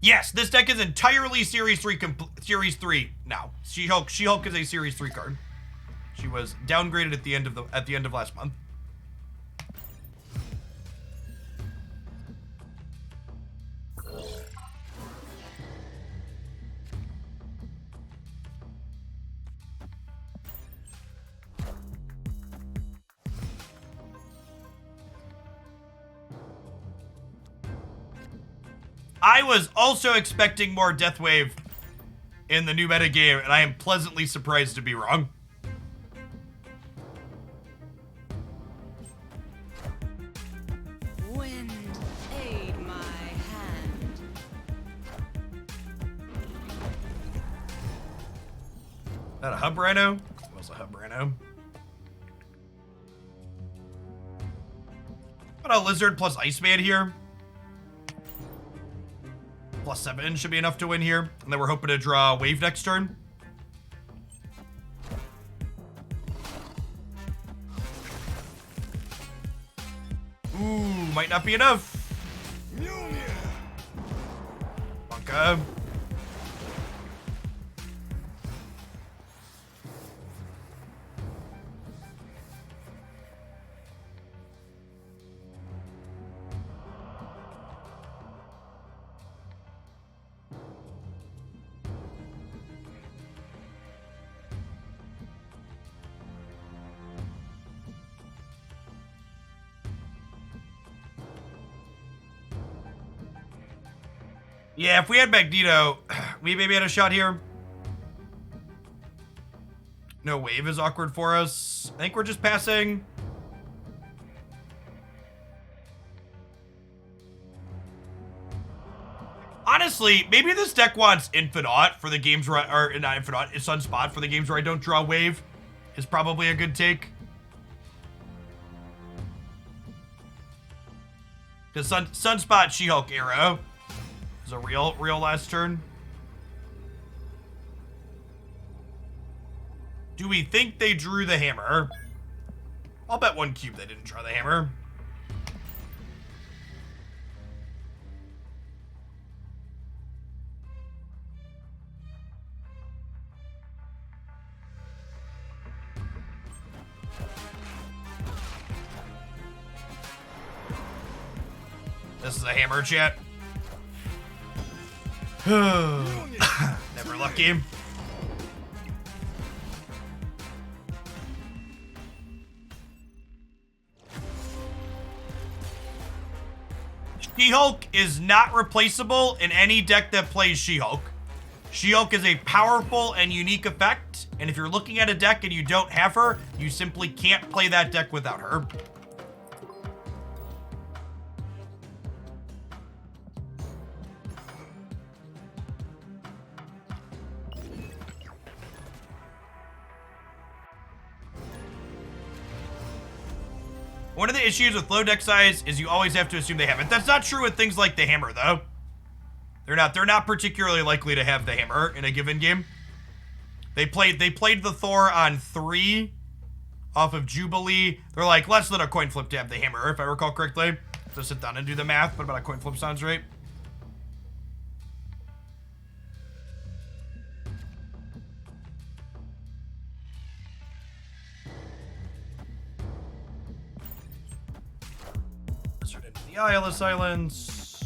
Yes, this deck is entirely Series 3 now. She-Hulk is a Series 3 card. She was downgraded at the end of last month. I was also expecting more Deathwave in the new metagame, and I am pleasantly surprised to be wrong. When That a hub rhino? It was a hub rhino. Got a lizard plus Iceman here. +7 should be enough to win here. And then we're hoping to draw wave next turn. Ooh, might not be enough. Mjolnir. Bunka. Yeah, if we had Magneto, we maybe had a shot here. No wave is awkward for us. I think we're just passing. Honestly, maybe this deck wants Infinite for the games where, or not Infinite, it's Sunspot for the games where I don't draw wave. Is probably a good take. Because Sunspot, She-Hulk, Arrow is a real last turn. Do we think they drew the hammer? I'll bet 1 cube they didn't draw the hammer. This is a hammer, chat. Never lucky. She-Hulk is not replaceable in any deck that plays She-Hulk. She-Hulk is a powerful and unique effect, and if you're looking at a deck and you don't have her, you simply can't play that deck without her. One of the issues with low deck size is you always have to assume they have it. That's not true with things like the hammer, though. They're not particularly likely to have the hammer in a given game. They played the Thor on 3 off of Jubilee. They're like less than a coin flip to have the hammer, if I recall correctly. So sit down and do the math, but about a coin flip sounds right. The Isle of Silence.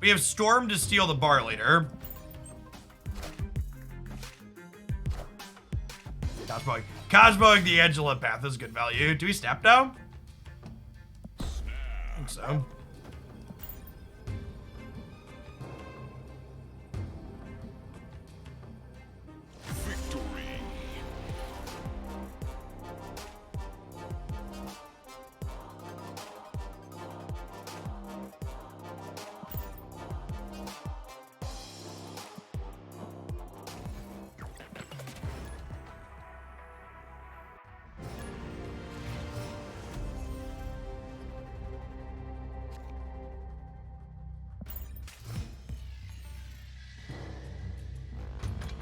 We have Storm to steal the bar later. Cosmoing the Angela path is good value. Do we snap now? I think so.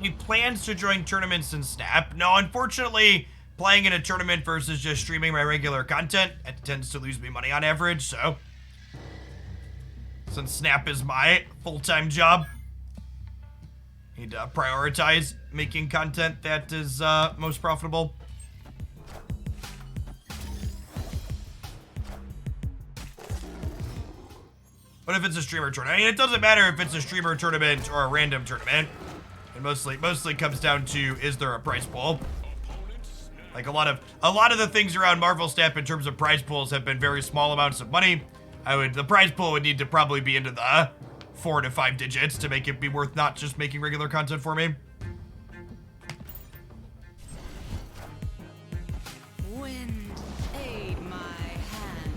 He plans to join tournaments and Snap. No, unfortunately, playing in a tournament versus just streaming my regular content, it tends to lose me money on average, so. Since Snap is my full-time job, I need to prioritize making content that is most profitable. But if it's a streamer tournament, I mean, it doesn't matter if it's a streamer tournament or a random tournament. It mostly comes down to, is there a prize pool? Like a lot of the things around Marvel Snap in terms of prize pools have been very small amounts of money. The prize pool would need to probably be into the 4 to 5 digits to make it be worth not just making regular content for me. Wind, aid my hand.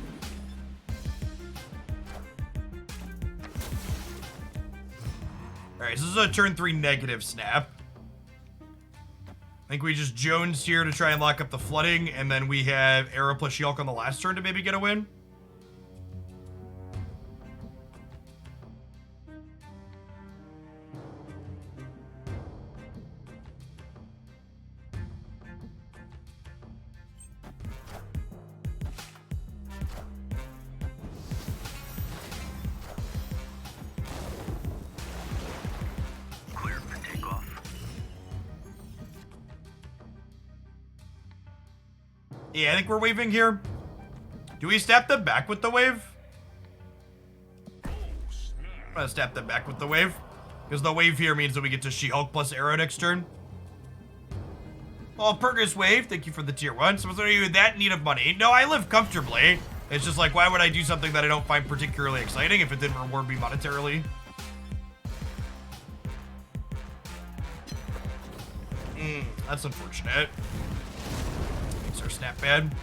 Alright, so this is a turn 3 negative snap. I think we just Jones here to try and lock up the flooding, and then we have Arrow plus She-Hulk on the last turn to maybe get a win. Yeah, I think we're waving here. Do we snap them back with the wave? I'm gonna snap them back with the wave. Because the wave here means that we get to She-Hulk plus Arrow next turn. Oh, Purgus Wave, thank you for the tier 1. So are you that in need of money? No, I live comfortably. It's just like, why would I do something that I don't find particularly exciting if it didn't reward me monetarily? That's unfortunate. Makes our snap bad.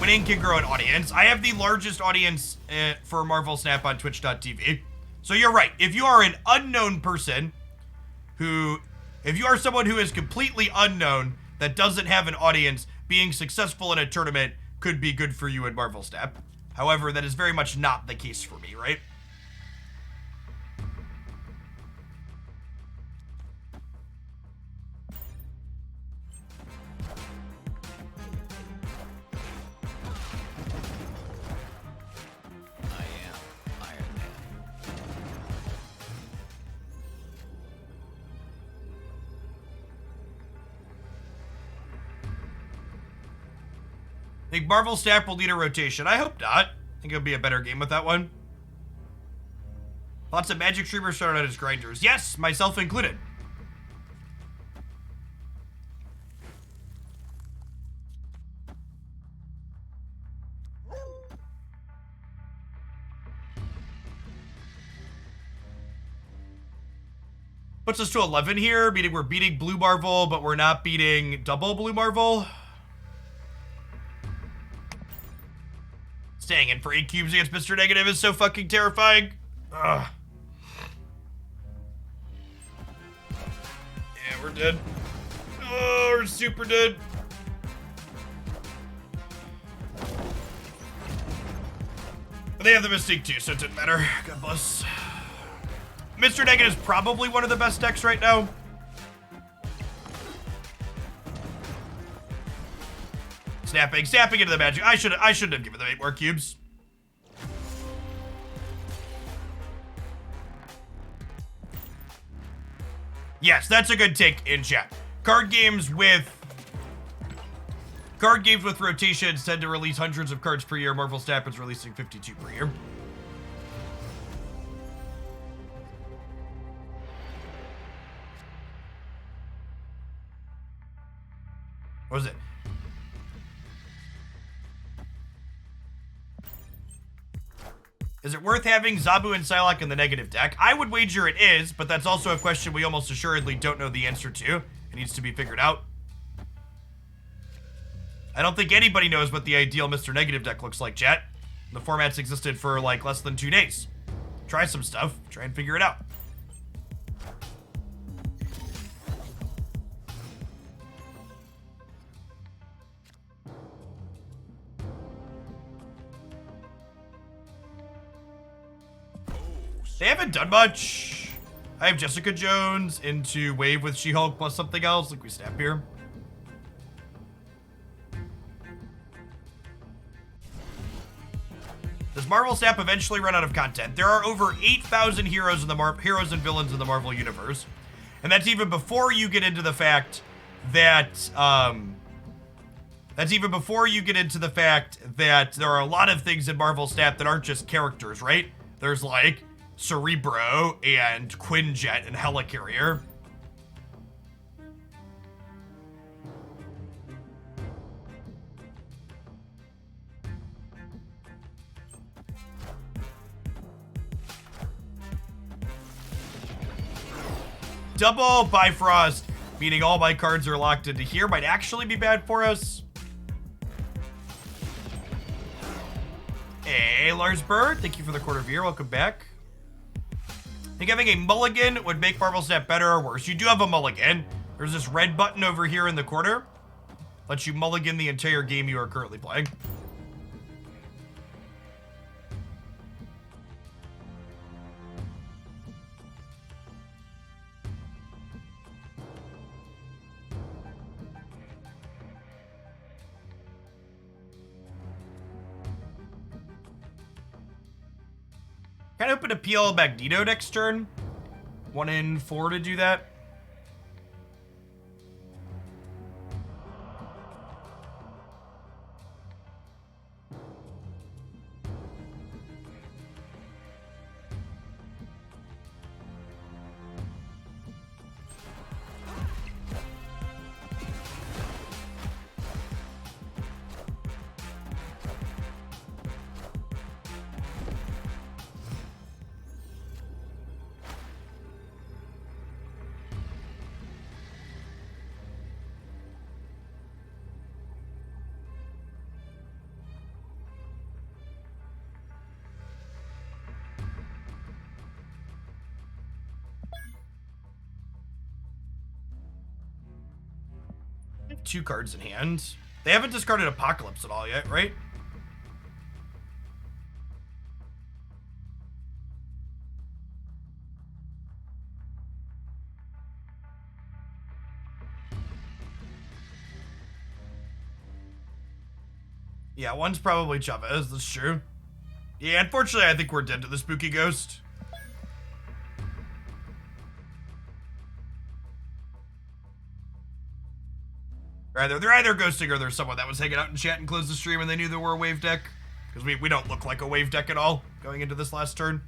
Winning can grow an audience. I have the largest audience for Marvel Snap on Twitch.tv. So you're right. If you are an unknown person if you are someone who is completely unknown that doesn't have an audience, being successful in a tournament could be good for you in Marvel Snap. However, that is very much not the case for me, right? Think Marvel Snap will lead a rotation. I hope not. I think it'll be a better game with that one. Lots of Magic streamers started out as grinders. Yes, myself included. Puts us to 11 here, meaning we're beating Blue Marvel, but we're not beating double Blue Marvel. Staying in for 8 cubes against Mr. Negative is so fucking terrifying. Ugh. Yeah, we're dead. Oh, we're super dead. But they have the Mystique too, so it didn't matter. God bless. Mr. Negative is probably one of the best decks right now. Snapping into the magic. I shouldn't have given them 8 more cubes. Yes, that's a good take in chat. Card games with rotations tend to release hundreds of cards per year. Marvel Snap is releasing 52 per year. What was it? Is it worth having Zabu and Psylocke in the negative deck? I would wager it is, but that's also a question we almost assuredly don't know the answer to. It needs to be figured out. I don't think anybody knows what the ideal Mr. Negative deck looks like, chat. The format's existed for like less than 2 days. Try some stuff, try and figure it out. They haven't done much. I have Jessica Jones into Wave with She-Hulk plus something else. Like we snap here. Does Marvel Snap eventually run out of content? There are over 8,000 heroes and villains in the Marvel universe, and that's even before you get into the fact that there are a lot of things in Marvel Snap that aren't just characters, right? There's like Cerebro and Quinjet and Helicarrier. Double Bifrost, meaning all my cards are locked into here, might actually be bad for us. Hey, Lars Bird, thank you for the quarter of year. Welcome back. I think having a mulligan would make Marvel Snap better or worse. You do have a mulligan. There's this red button over here in the corner. Lets you mulligan the entire game you are currently playing. Kind of hoping to peel Magneto next turn. 1 in 4 to do that. I have 2 cards in hand. They haven't discarded Apocalypse at all yet, right? Yeah, one's probably Chavez, that's true. Yeah, unfortunately, I think we're dead to the Spooky Ghost. They're either ghosting or there's someone that was hanging out in chat and closed the stream and they knew there were a wave deck. Because we don't look like a wave deck at all going into this last turn.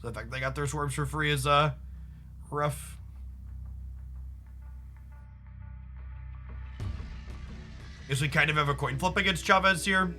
So the fact they got their swarms for free is rough. Guess we kind of have a coin flip against Chavez here.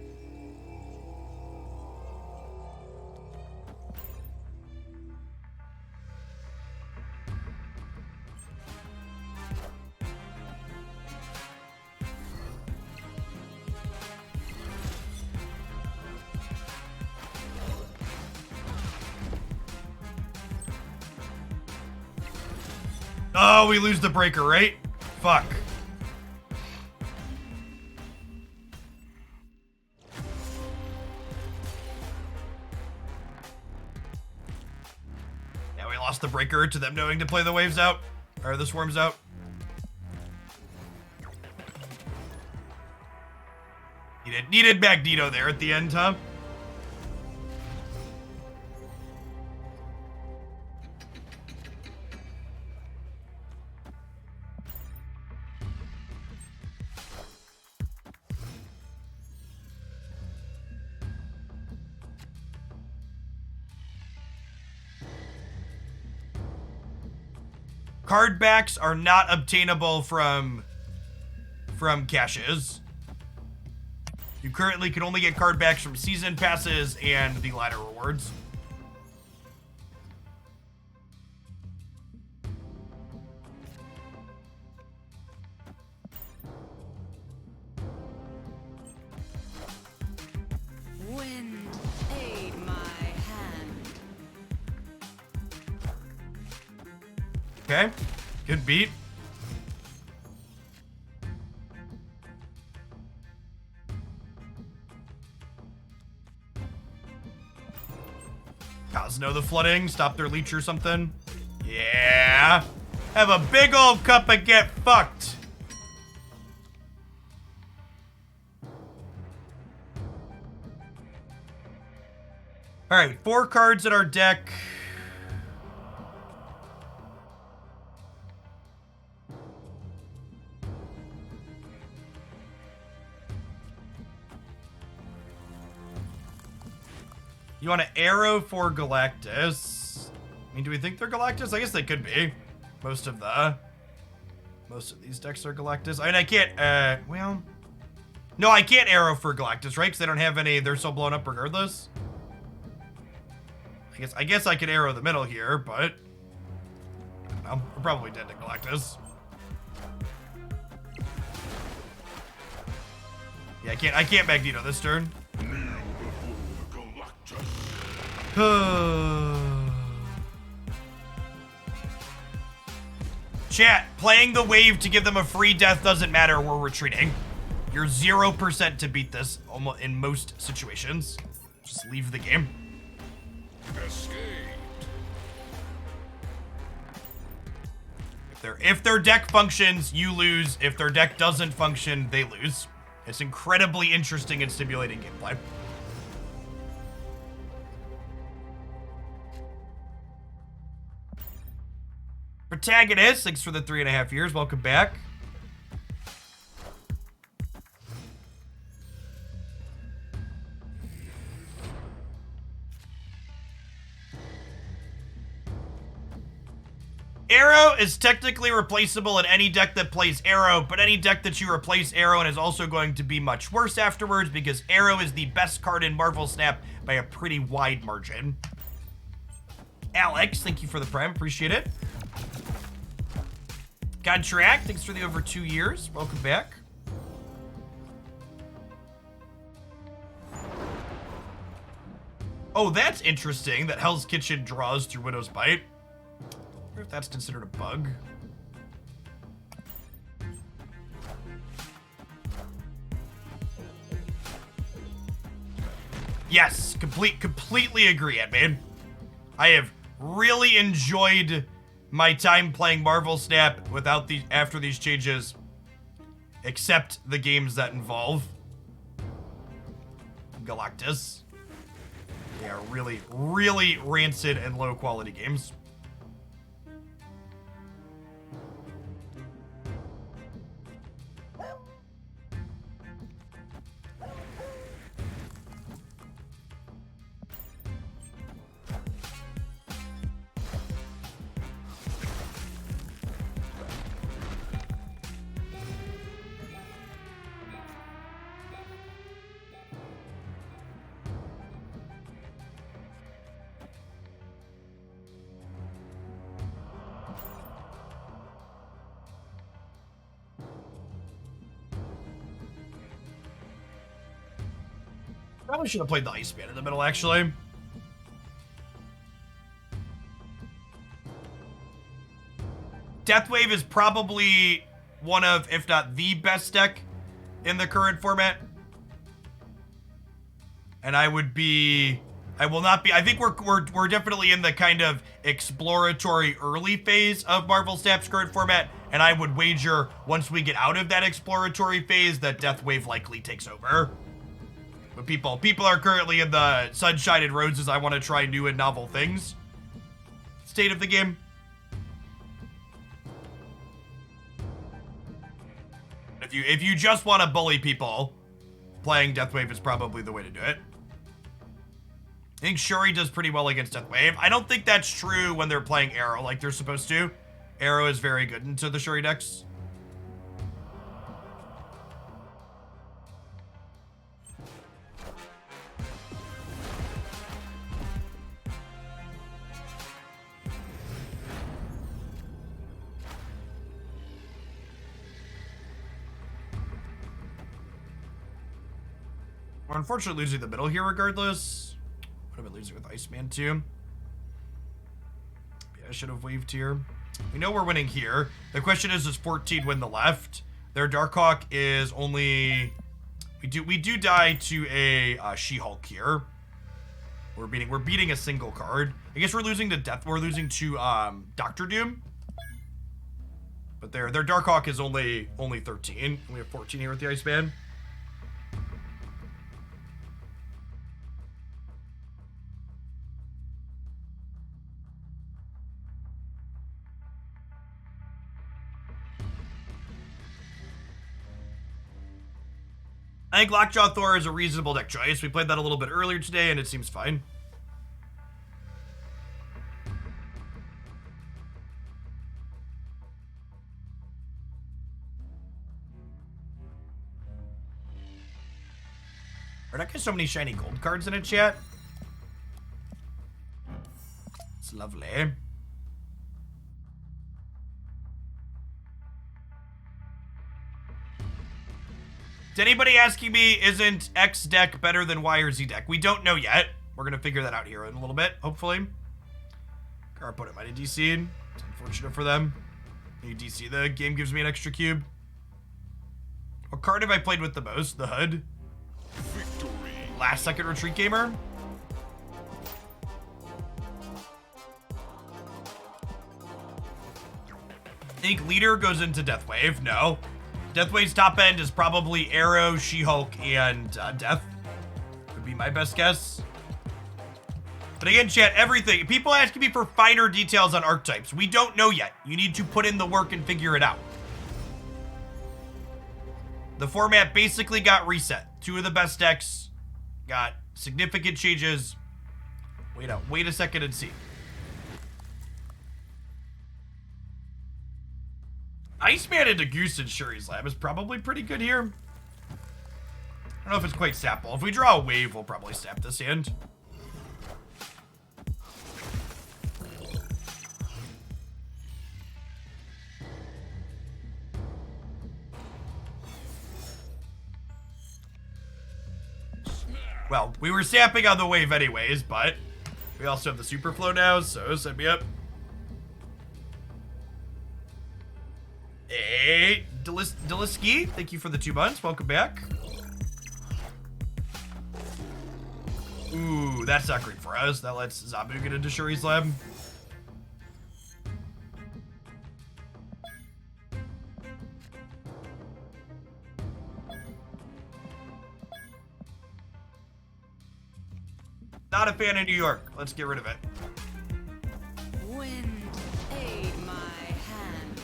Oh, we lose the breaker, right? Fuck. Yeah, we lost the breaker to them knowing to play the waves out. Or the swarms out. Needed Magneto there at the end, huh? Card backs are not obtainable from caches. You currently can only get card backs from season passes and the ladder rewards. Wind, aid my hand. Okay, good beat. Cosno the flooding, stop their leech or something. Yeah, have a big old cup and get fucked. All right, 4 cards in our deck. You want an arrow for Galactus? I mean, do we think they're Galactus? I guess they could be. Most of these decks are Galactus. I mean, I can't, well... No, I can't arrow for Galactus, right? Because they don't have any, they're so blown up regardless. I guess I could arrow the middle here, but... I don't know. We're probably dead to Galactus. Yeah, I can't Magneto this turn. Chat, playing the wave to give them a free death doesn't matter. We're retreating. You're 0% to beat this almost in most situations. Just leave the game. Escape. If their deck functions, you lose. If their deck doesn't function, they lose. It's incredibly interesting and stimulating gameplay. Protagonist, thanks for the 3.5 years. Welcome back. Arrow is technically replaceable in any deck that plays Arrow, but any deck that you replace Arrow in is also going to be much worse afterwards because Arrow is the best card in Marvel Snap by a pretty wide margin. Alex, thank you for the prime. Appreciate it. Contract, thanks for the over 2 years. Welcome back. Oh, that's interesting that Hell's Kitchen draws through Widow's Bite. I wonder if that's considered a bug. Yes, completely agree, Edman. I have really enjoyed my time playing Marvel Snap after these changes, except the games that involve Galactus. They are really rancid and low quality games. Probably should have played the Iceman in the middle, actually. Deathwave is probably one of, if not the best deck in the current format. And I will not be, I think we're definitely in the kind of exploratory early phase of Marvel Snap's current format. And I would wager once we get out of that exploratory phase that Deathwave likely takes over. But people are currently in the Sunshine and Roses, I want to try new and novel things state of the game. If you just want to bully people, playing Deathwave is probably the way to do it. I think Shuri does pretty well against Deathwave. I don't think that's true when they're playing Arrow like they're supposed to. Arrow is very good into the Shuri decks. We're unfortunately losing the middle here regardless. Would have been losing with Iceman too. Yeah, I should have waved here. We know we're winning here. The question is, does 14 win the left? Their Darkhawk is only... We do die to a She-Hulk here. We're beating a single card. I guess we're losing to We're losing to Doctor Doom. But their Darkhawk is only 13. We have 14 here with the Iceman. I think Lockjaw Thor is a reasonable deck choice. We played that a little bit earlier today, and it seems fine. Are not so many shiny gold cards in a chat? It's lovely. Is anybody asking me, isn't X deck better than Y or Z deck? We don't know yet. We're going to figure that out here in a little bit, hopefully. Our opponent might have DC'd. It's unfortunate for them. ADC, the game gives me an extra cube. What card have I played with the most? The HUD? Victory. Last second retreat gamer? Think leader goes into Deathwave? No. Deathwave's top end is probably Arrow, She-Hulk, and Death. Would be my best guess. But again, chat, everything. People asking me for finer details on archetypes. We don't know yet. You need to put in the work and figure it out. The format basically got reset. 2 of the best decks got significant changes. Wait a second and see. Iceman into Goose and Shuri's Lab is probably pretty good here. I don't know if it's quite sappable. If we draw a wave, we'll probably sap this hand. Well, we were sapping on the wave anyways, but we also have the super flow now, so set me up. Hey, Deliski, thank you for the 2 months. Welcome back. Ooh, that's not great for us. That lets Zabu get into Shuri's Lab. Not a fan of New York. Let's get rid of it. Wind, aid my hand.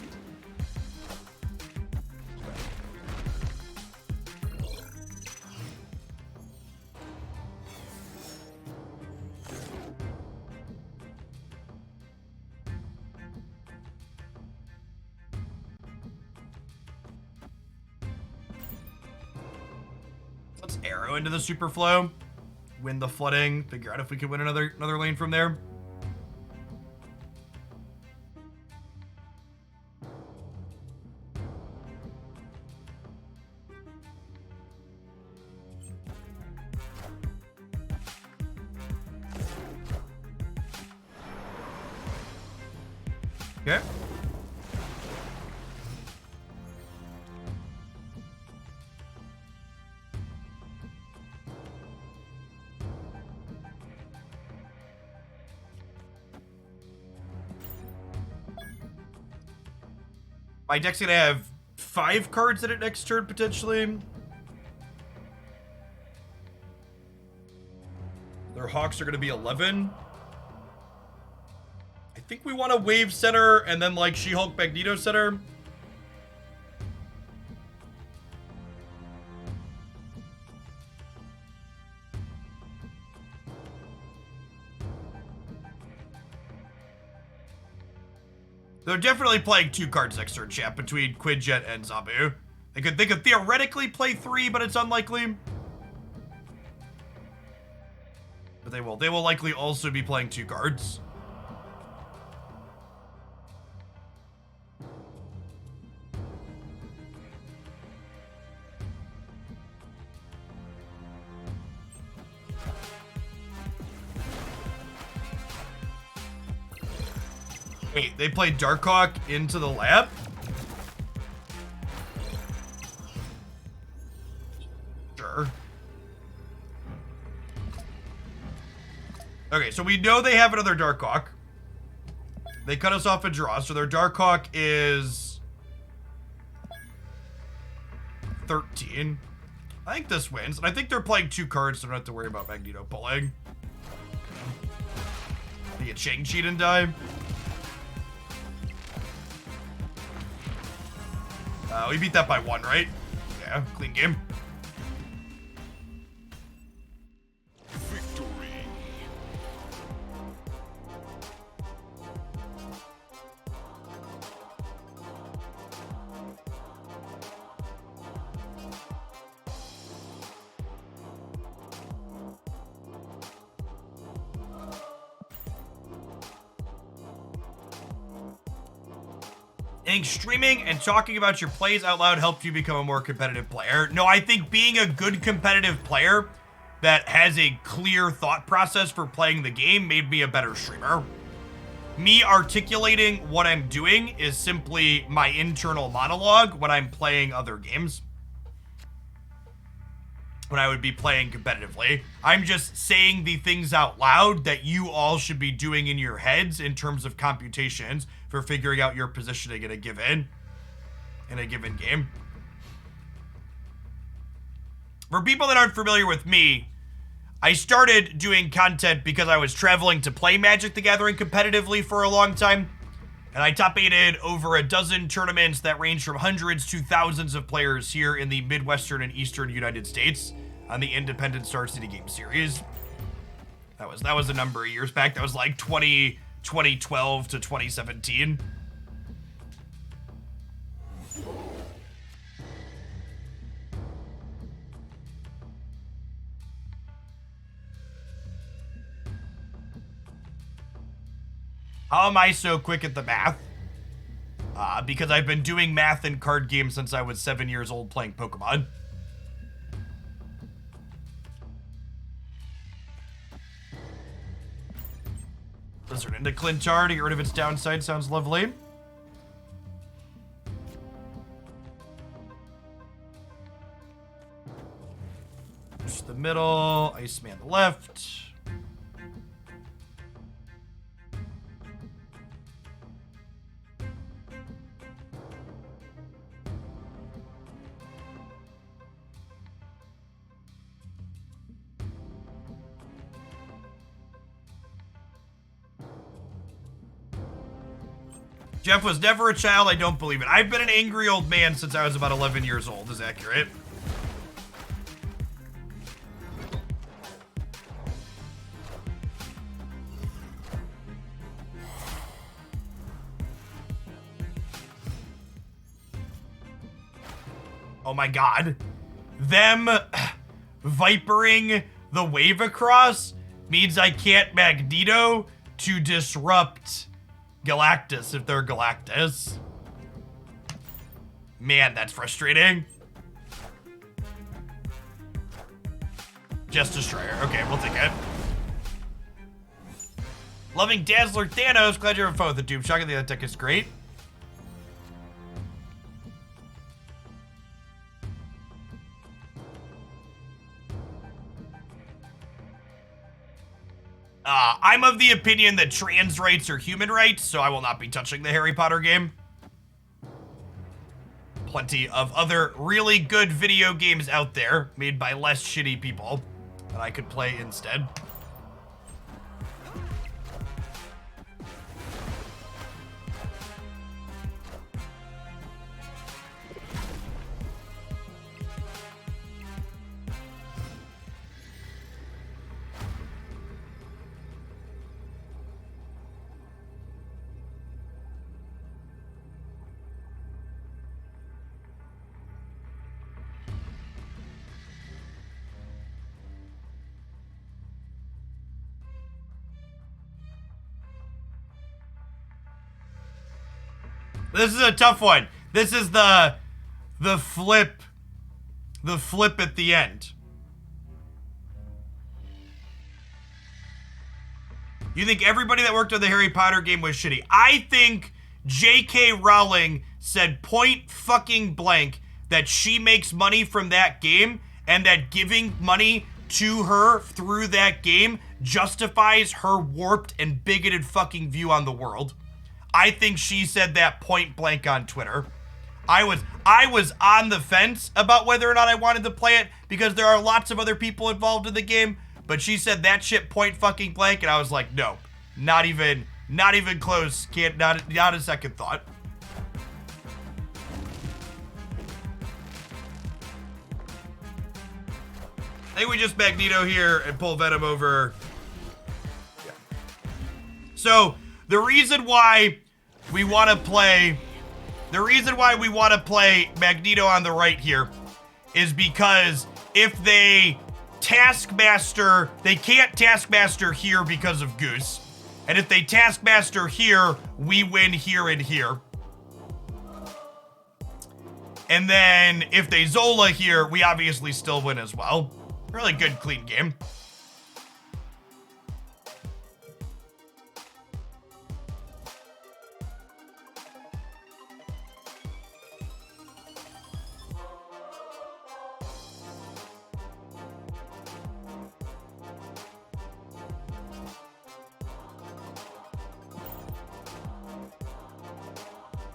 Let's arrow into the super flow. Win the flooding. Figure out if we can win another lane from there. Okay. My deck's gonna have 5 cards in it next turn, potentially. Their Hawks are gonna be 11. I think we want a Wave Center and then like She-Hulk Magneto Center. They're definitely playing 2 cards next turn, chat, between Quinjet and Zabu. They could theoretically play 3, but it's unlikely. But they will. They will likely also be playing 2 cards. Wait, they played Darkhawk into the lab? Sure. Okay, so we know they have another Darkhawk. They cut us off a draw, so their Darkhawk is 13. I think this wins, and I think they're playing 2 cards, so I don't have to worry about Magneto pulling. They get Shang-Chi and die. We beat that by 1, right? Yeah, clean game. Victory. I think streaming and talking about your plays out loud helped you become a more competitive player. No, I think being a good competitive player that has a clear thought process for playing the game made me a better streamer. Me articulating what I'm doing is simply my internal monologue when I'm playing other games. When I would be playing competitively. I'm just saying the things out loud that you all should be doing in your heads in terms of computations for figuring out your positioning in a given game. For people that aren't familiar with me, I started doing content because I was traveling to play Magic the Gathering competitively for a long time. And I top-8'd over a dozen tournaments that range from hundreds to thousands of players here in the Midwestern and Eastern United States on the Independent Star City Game Series. That was a number of years back. That was like 2012 to 2017. How am I so quick at the math? Because I've been doing math in card games since I was 7 years old playing Pokemon. Blizzard into Clintar to get rid of its downside sounds lovely. Push the middle, Iceman the left. Jeff was never a child, I don't believe it. I've been an angry old man since I was about 11 years old, is accurate. Oh my god. Them vipering the wave across means I can't Magneto to disrupt Galactus if they're Galactus. Man, that's frustrating. Just Destroyer. Okay, we'll take it. Loving Dazzler Thanos. Glad you're a foe with the Doom Shock. The other deck is great. I'm of the opinion that trans rights are human rights, so I will not be touching the Harry Potter game. Plenty of other really good video games out there made by less shitty people that I could play instead. This is a tough one. This is the flip at the end. You think everybody that worked on the Harry Potter game was shitty? I think J.K. Rowling said point fucking blank that she makes money from that game and that giving money to her through that game justifies her warped and bigoted fucking view on the world. I think she said that point blank on Twitter. I was on the fence about whether or not I wanted to play it because there are lots of other people involved in the game, but she said that shit point fucking blank, and I was like, no, not even close. Not a second thought. I think we just Magneto here and pull Venom over. Yeah. So the reason why we want to play Magneto on the right here is because if they Taskmaster, they can't Taskmaster here because of Goose. And if they Taskmaster here, we win here and here. And then if they Zola here, we obviously still win as well. Really good, clean game.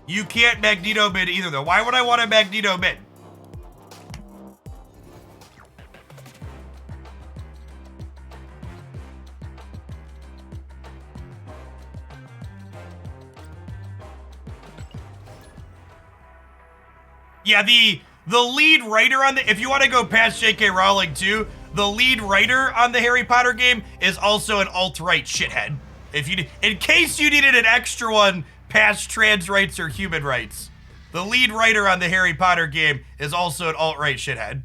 You can't Magneto mid either, though. Why would I want a Magneto mid? Yeah, the lead writer on the, if you want to go past J.K. Rowling too, the lead writer on the Harry Potter game is also an alt-right shithead. If you, in case you needed an extra one past trans rights or human rights, the lead writer on the Harry Potter game is also an alt-right shithead.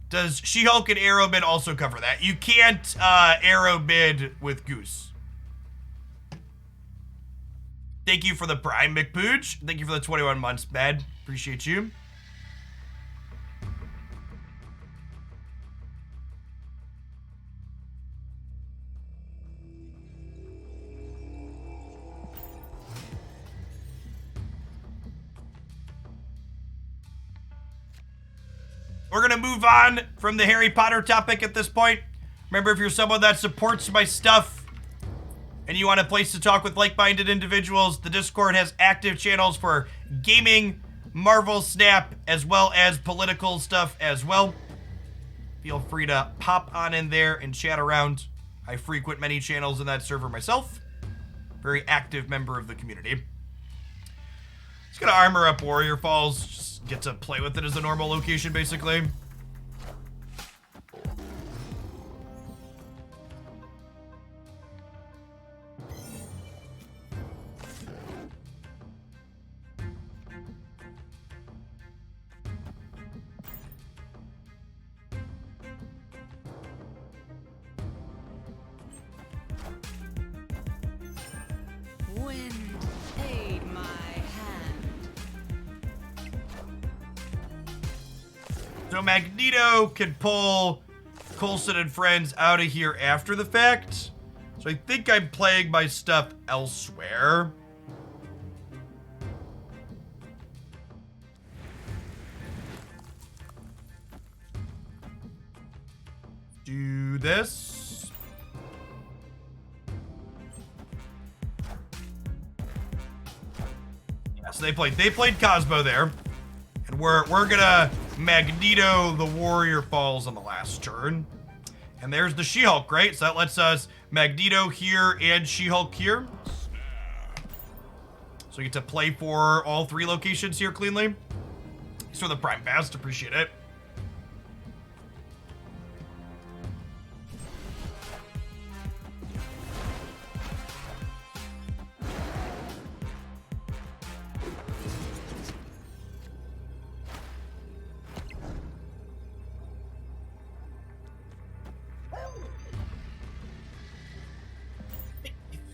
Does She-Hulk and Arrow Mid also cover that? You can't Arrow Mid with Goose. Thank you for the Prime, McPooch. Thank you for the 21 months, Bad. Appreciate you. We're gonna move on from the Harry Potter topic at this point. Remember, if you're someone that supports my stuff and you want a place to talk with like-minded individuals, the Discord has active channels for gaming, Marvel Snap, as well as political stuff as well. Feel free to pop on in there and chat around. I frequent many channels in that server myself. Very active member of the community. Just gonna armor up Warrior Falls. Just get to play with it as a normal location, basically. Wind, aid my hand. So Magneto can pull Coulson and friends out of here after the fact. So I think I'm playing my stuff elsewhere. Do this. Yeah, so they played Cosmo there. And we're gonna Magneto the Warrior Falls on the last turn. And there's the She-Hulk, right? So that lets us Magneto here and She-Hulk here. So we get to play for all three locations here cleanly. Thanks for the Prime Fast, appreciate it.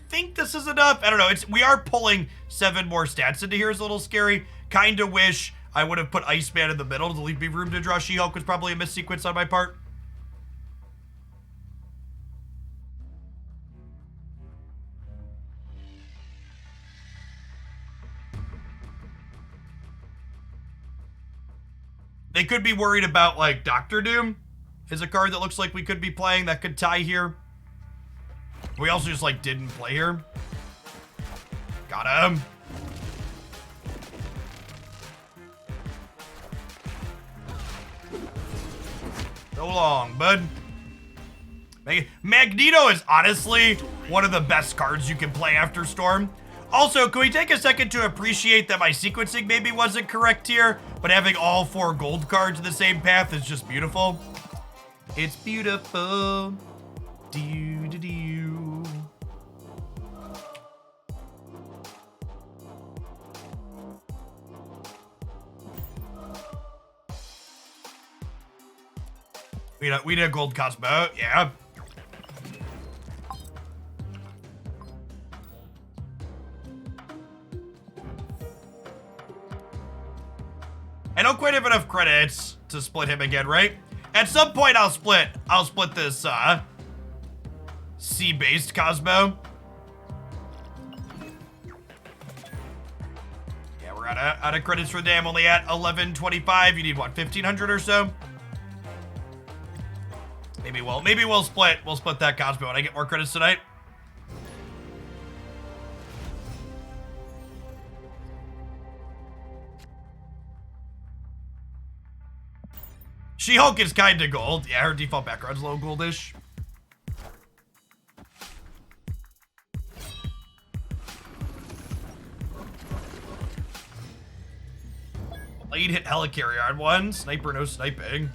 Think this is enough. I don't know. We are pulling 7 more stats into here. Is a little scary. Kind of wish I would have put Iceman in the middle to leave me room to draw She-Hulk. Was probably a missequence on my part. They could be worried about, like, Doctor Doom is a card that looks like we could be playing that could tie here. We also just, like, didn't play her. Got him. So long, bud. Magneto is honestly one of the best cards you can play after Storm. Also, can we take a second to appreciate that my sequencing maybe wasn't correct here, but having all 4 gold cards in the same path is just beautiful. It's beautiful. Do-do-do. We need a gold Cosmo, yeah. I don't quite have enough credits to split him again, right? At some point I'll split this C-based Cosmo. Yeah, we're out of credits for them, only at 1125. You need what, 1500 or so? Maybe we'll split that Cosmo when I get more credits tonight. She-Hulk is kinda gold. Yeah, her default background's a little goldish. Blade hit helicarrier on one. Sniper, no sniping.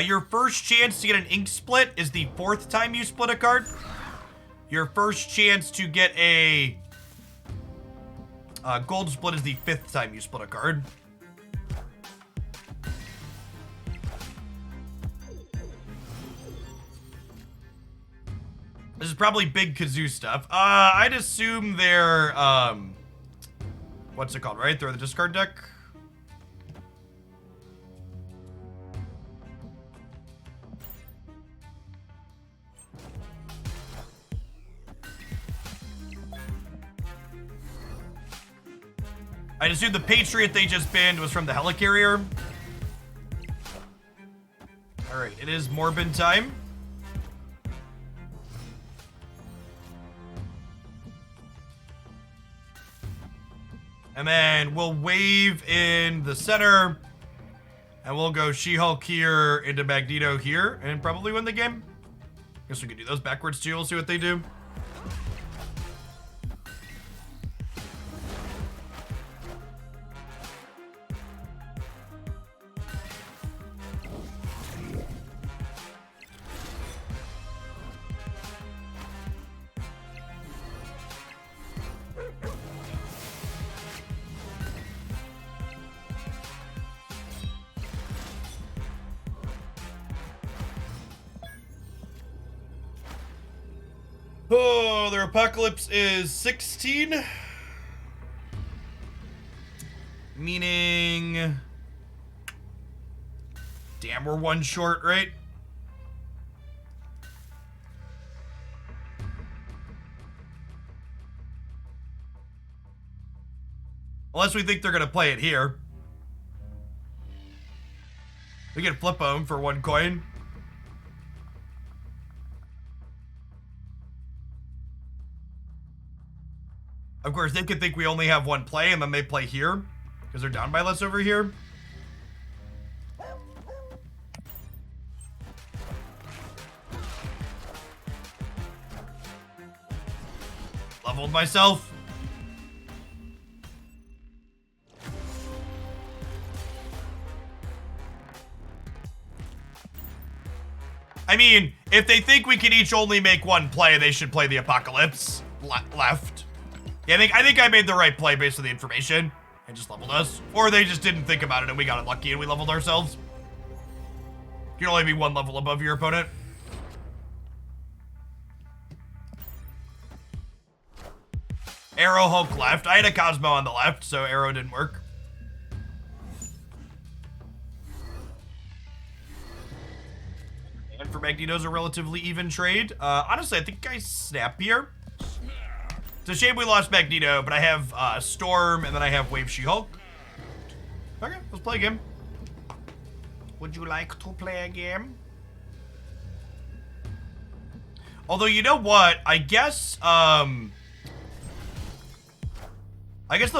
Your first chance to get an ink split is the 4th time you split a card. Your first chance to get a gold split is the 5th time you split a card. This is probably big kazoo stuff. I'd assume they're, what's it called, right? They're the discard deck. I'd assume the Patriot they just banned was from the helicarrier. Alright, it is Morbin time. And then we'll wave in the center. And we'll go She-Hulk here into Magneto here and probably win the game. Guess we could do those backwards too. We'll see what they do. Oh, their apocalypse is 16. Meaning... Damn, we're one short, right? Unless we think they're gonna play it here. We can flip them for 1 coin. Of course, they could think we only have 1 play, and then they play here, because they're down by less over here. Leveled myself. I mean, if they think we can each only make 1 play, they should play the Apocalypse left. Yeah, I think I made the right play based on the information and just leveled us. Or they just didn't think about it and we got unlucky and we leveled ourselves. You can only be 1 level above your opponent. Arrow Hulk left. I had a Cosmo on the left, so Arrow didn't work. And for Magneto's a relatively even trade. Honestly, I think I snap here. It's a shame we lost Magneto, but I have Storm, and then I have Wave She-Hulk. Okay, let's play a game. Would you like to play a game? Although, you know what? I guess the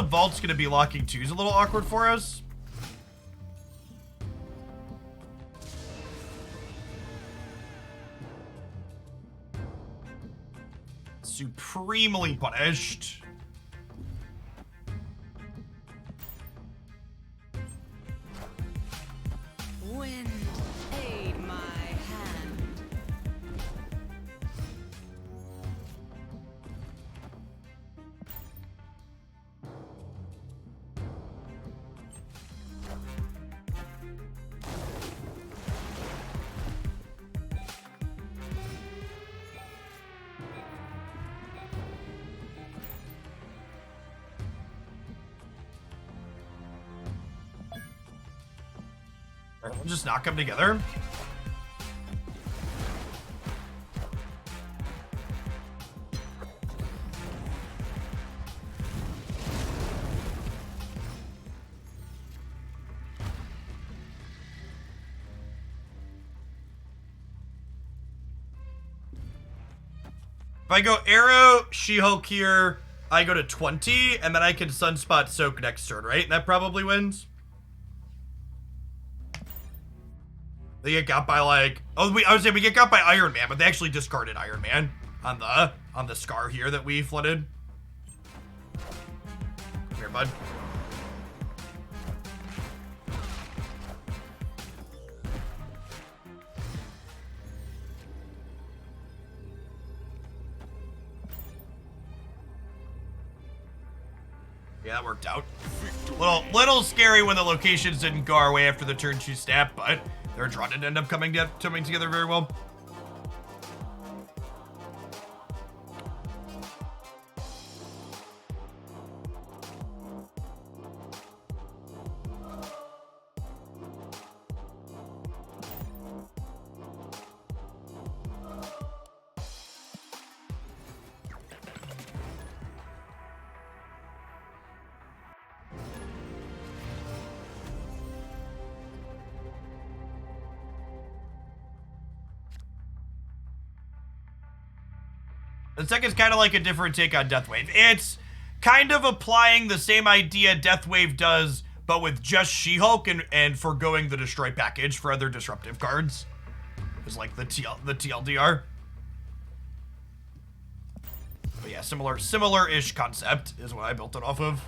Vault's gonna be locking 2's a little awkward for us. Supremely punished. Wind aid my hand. We'll just knock them together. If I go Arrow, She-Hulk here, I go to 20, and then I can Sunspot Soak next turn, right? That probably wins. They get got by like, I would say we get got by Iron Man, but they actually discarded Iron Man on the Scar here that we flooded. Come here, bud. Yeah, that worked out. Little scary when the locations didn't go our way after the turn 2 snap, but their draw didn't end up coming together very well. The second's kind of like a different take on Deathwave. It's kind of applying the same idea Deathwave does, but with just She-Hulk and forgoing the Destroy package for other disruptive cards. It's like the TLDR. But yeah, similar-ish concept is what I built it off of.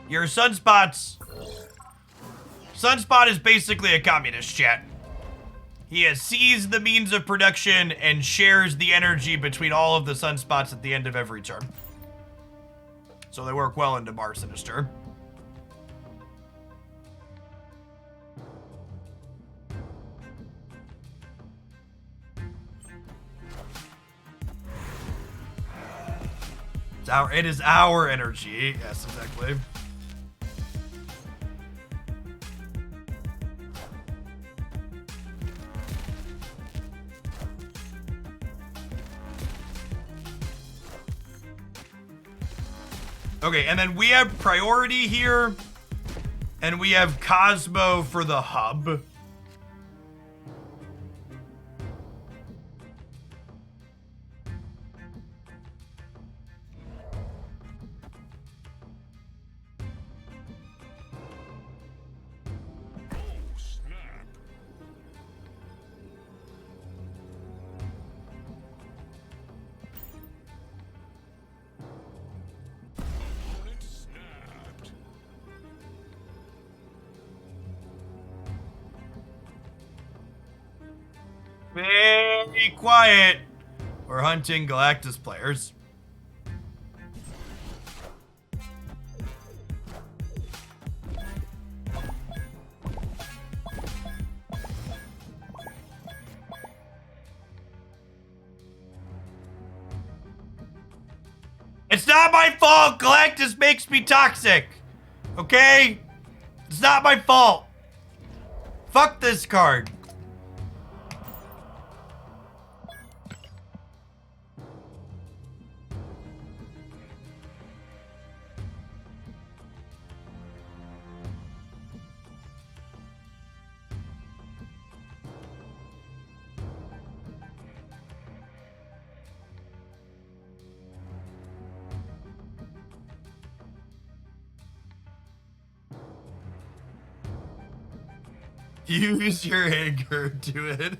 Your Sunspot is basically a communist, chat. He has seized the means of production and shares the energy between all of the Sunspots at the end of every turn. So they work well into Bar Sinister. It is our energy. Yes, exactly. Okay, and then we have priority here, and we have Cosmo for the hub. Very quiet. We're hunting Galactus players. It's not my fault. Galactus makes me toxic. Okay? It's not my fault. Fuck this card. Use your anger to it.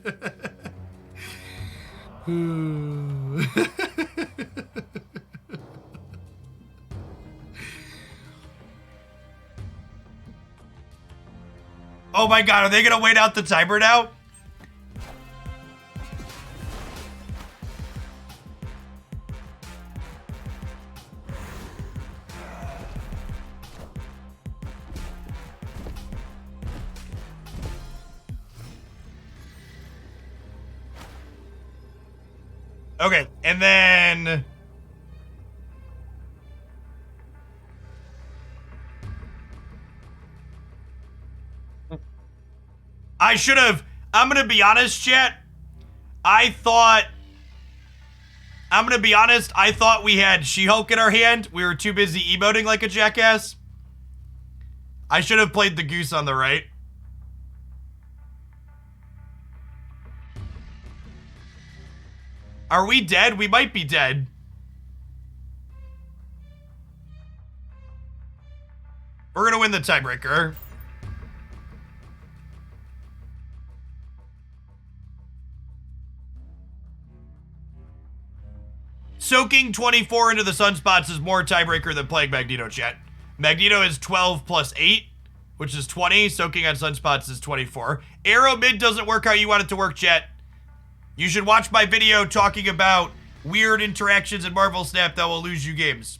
Oh my god, are they gonna wait out the timer now? Okay, and then... I should have... I'm gonna be honest, chat. I thought we had She-Hulk in our hand. We were too busy emoting like a jackass. I should have played the goose on the right. Are we dead? We might be dead. We're gonna win the tiebreaker. Soaking 24 into the sunspots is more tiebreaker than playing Magneto, chat. Magneto is 12 plus 8, which is 20. Soaking on sunspots is 24. Arrow mid doesn't work how you want it to work, chat. You should watch my video talking about weird interactions in Marvel Snap that will lose you games.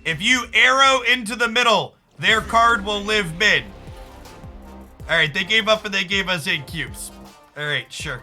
If you arrow into the middle, their card will live mid. Alright, they gave up and they gave us 8 cubes. Alright, sure.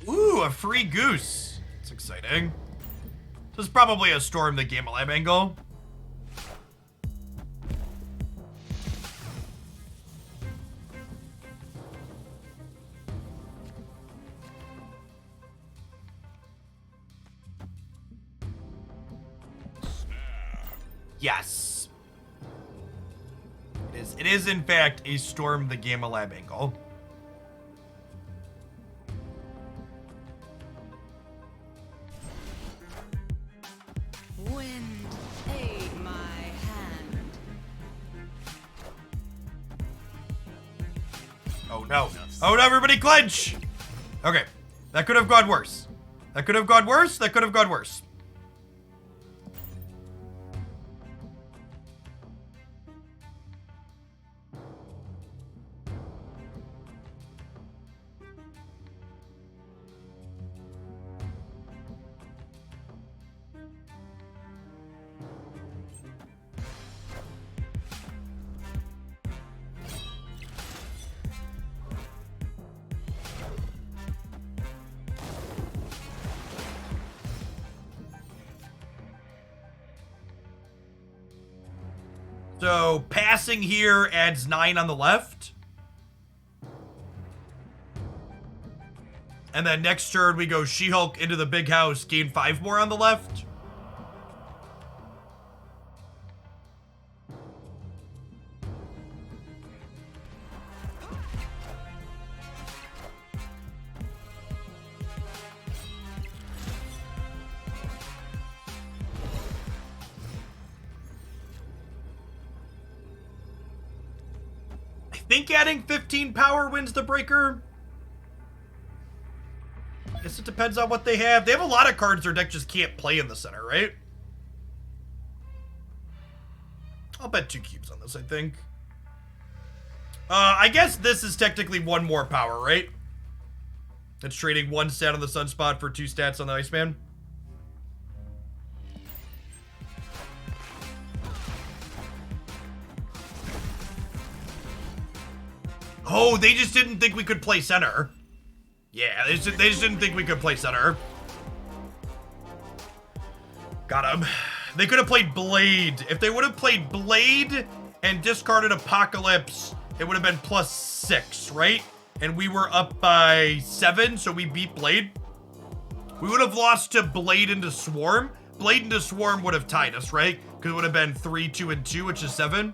Ooh, a free goose. That's exciting. This is probably a Storm the Game Alive angle. Yes. It is in fact a Storm the Gamma Lab angle. Wind aid my hand. Oh no. Oh no, everybody clench! Okay. That could have gone worse. That could have gone worse. That could have gone worse. So passing here adds 9 on the left. And then next turn we go She-Hulk into the big house, gain 5 more on the left. I think adding 15 power wins the breaker. I guess it depends on what they have. They have a lot of cards their deck just can't play in the center, right? I'll bet 2 cubes on this, I think. I guess this is technically 1 more power, right? It's trading 1 stat on the Sunspot for 2 stats on the Iceman. Oh, they just didn't think we could play center. Yeah, they just didn't think we could play center. Got him. They could have played Blade. If they would have played Blade and discarded Apocalypse, it would have been +6, right? And we were up by 7, so we beat Blade. We would have lost to Blade into Swarm. Blade into Swarm would have tied us, right? Because it would have been 3, 2, and 2, which is 7.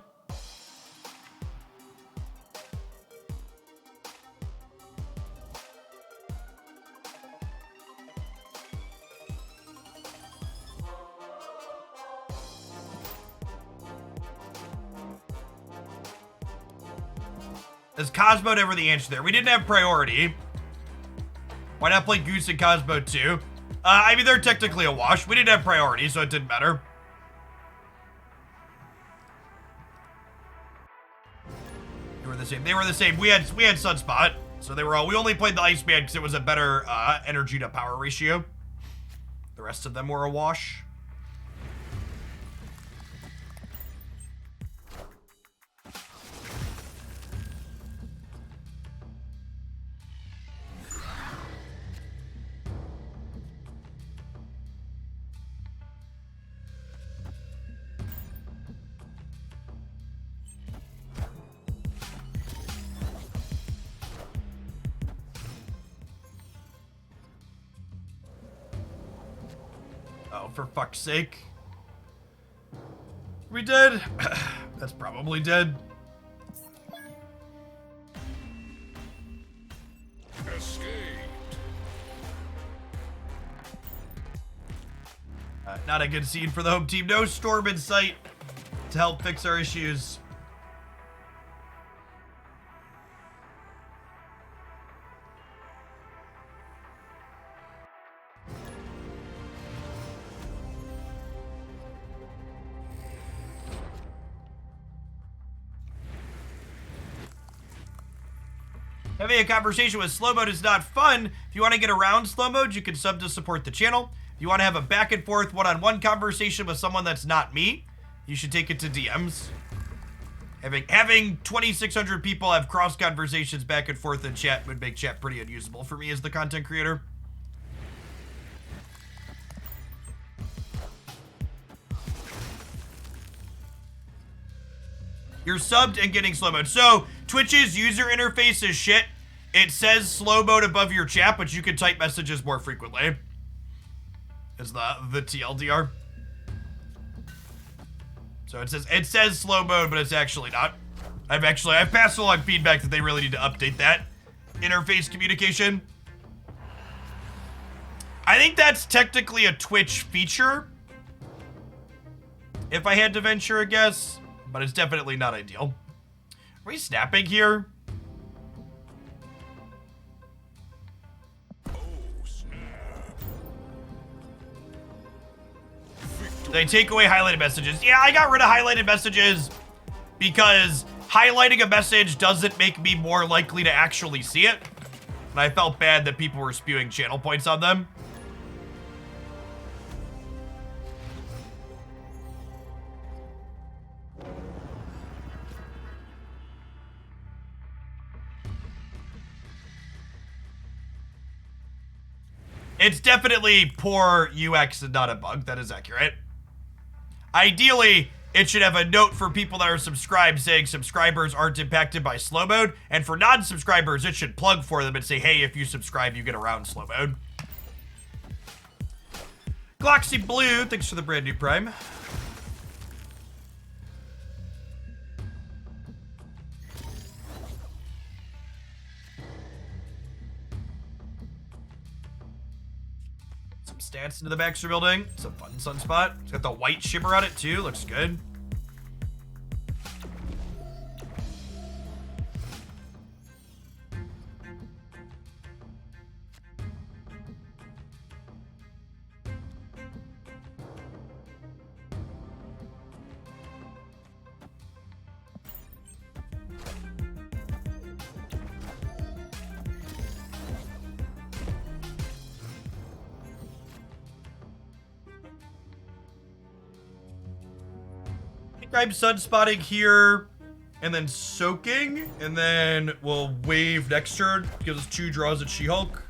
Is Cosmo never the answer there? We didn't have priority. Why not play Goose and Cosmo too? I mean, they're technically a wash. We didn't have priority, so it didn't matter. They were the same. They were the same. We had Sunspot, so they were all. We only played the Iceman because it was a better energy to power ratio. The rest of them were a wash. Oh, for fuck's sake. We dead? That's probably dead. Escape. Not a good scene for the home team. No storm in sight to help fix our issues. Having a conversation with slow mode is not fun. If you want to get around slow mode, you can sub to support the channel. If you want to have a back and forth one-on-one conversation with someone that's not me, you should take it to DMs. Having 2,600 people have cross conversations back and forth in chat would make chat pretty unusable for me as the content creator. You're subbed and getting slow mode. So Twitch's user interface is shit. It says slow mode above your chat, but you can type messages more frequently. Is the TLDR. So it says slow mode, but it's actually not. I've passed along feedback that they really need to update that interface communication. I think that's technically a Twitch feature, if I had to venture a guess. But it's definitely not ideal. Are we snapping here? Oh, snap. They take away highlighted messages. Yeah, I got rid of highlighted messages because highlighting a message doesn't make me more likely to actually see it. And I felt bad that people were spewing channel points on them. It's definitely poor UX and not a bug. That is accurate. Ideally, it should have a note for people that are subscribed saying subscribers aren't impacted by slow mode. And for non-subscribers, it should plug for them and say, hey, if you subscribe, you get around slow mode. Gloxy Blue, thanks for the brand new Prime. Stats into the Baxter building. It's a fun sunspot. It's got the white shimmer on it too. Looks good. I'm sunspotting here and then soaking, and then we'll wave next turn. Gives us 2 draws at She-Hulk.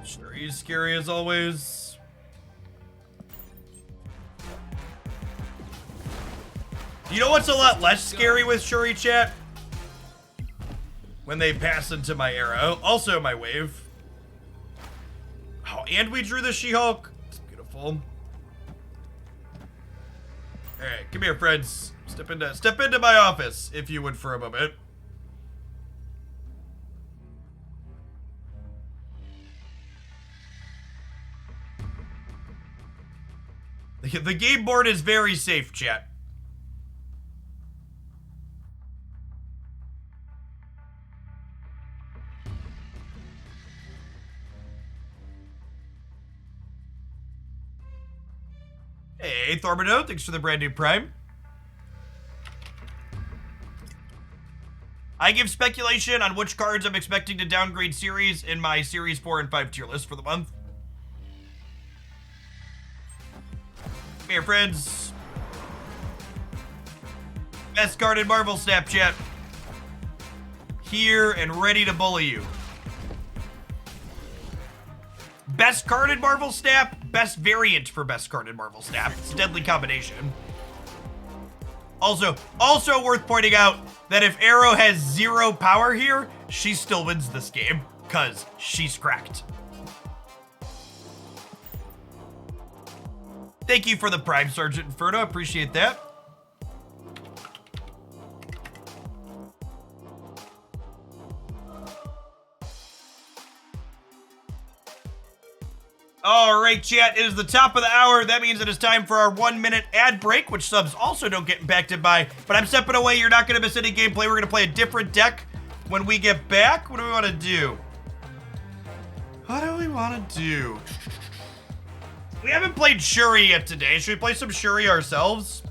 Shuri's scary as always. You know what's a lot less scary with Shuri, chat? When they pass into my arrow. Also my wave. Oh, and we drew the She-Hulk. It's beautiful. Alright, come here, friends. Step into my office, if you would, for a moment. The game board is very safe, chat. Hey, Thormino, thanks for the brand new Prime. I give speculation on which cards I'm expecting to downgrade series in my Series 4 and 5 tier list for the month. Come here, friends. Best card in Marvel Snapchat. Here and ready to bully you. Best card in Marvel Snap, best variant for best card in Marvel Snap. It's a deadly combination. Also worth pointing out that if Arrow has 0 power here, she still wins this game, because she's cracked. Thank you for the Prime, Sergeant Inferno. Appreciate that. All right, chat, it is the top of the hour. That means it is time for our 1-minute ad break, which subs also don't get impacted by. But I'm stepping away. You're not going to miss any gameplay. We're going to play a different deck when we get back. What do we want to do? What do we want to do? We haven't played Shuri yet today. Should we play some Shuri ourselves?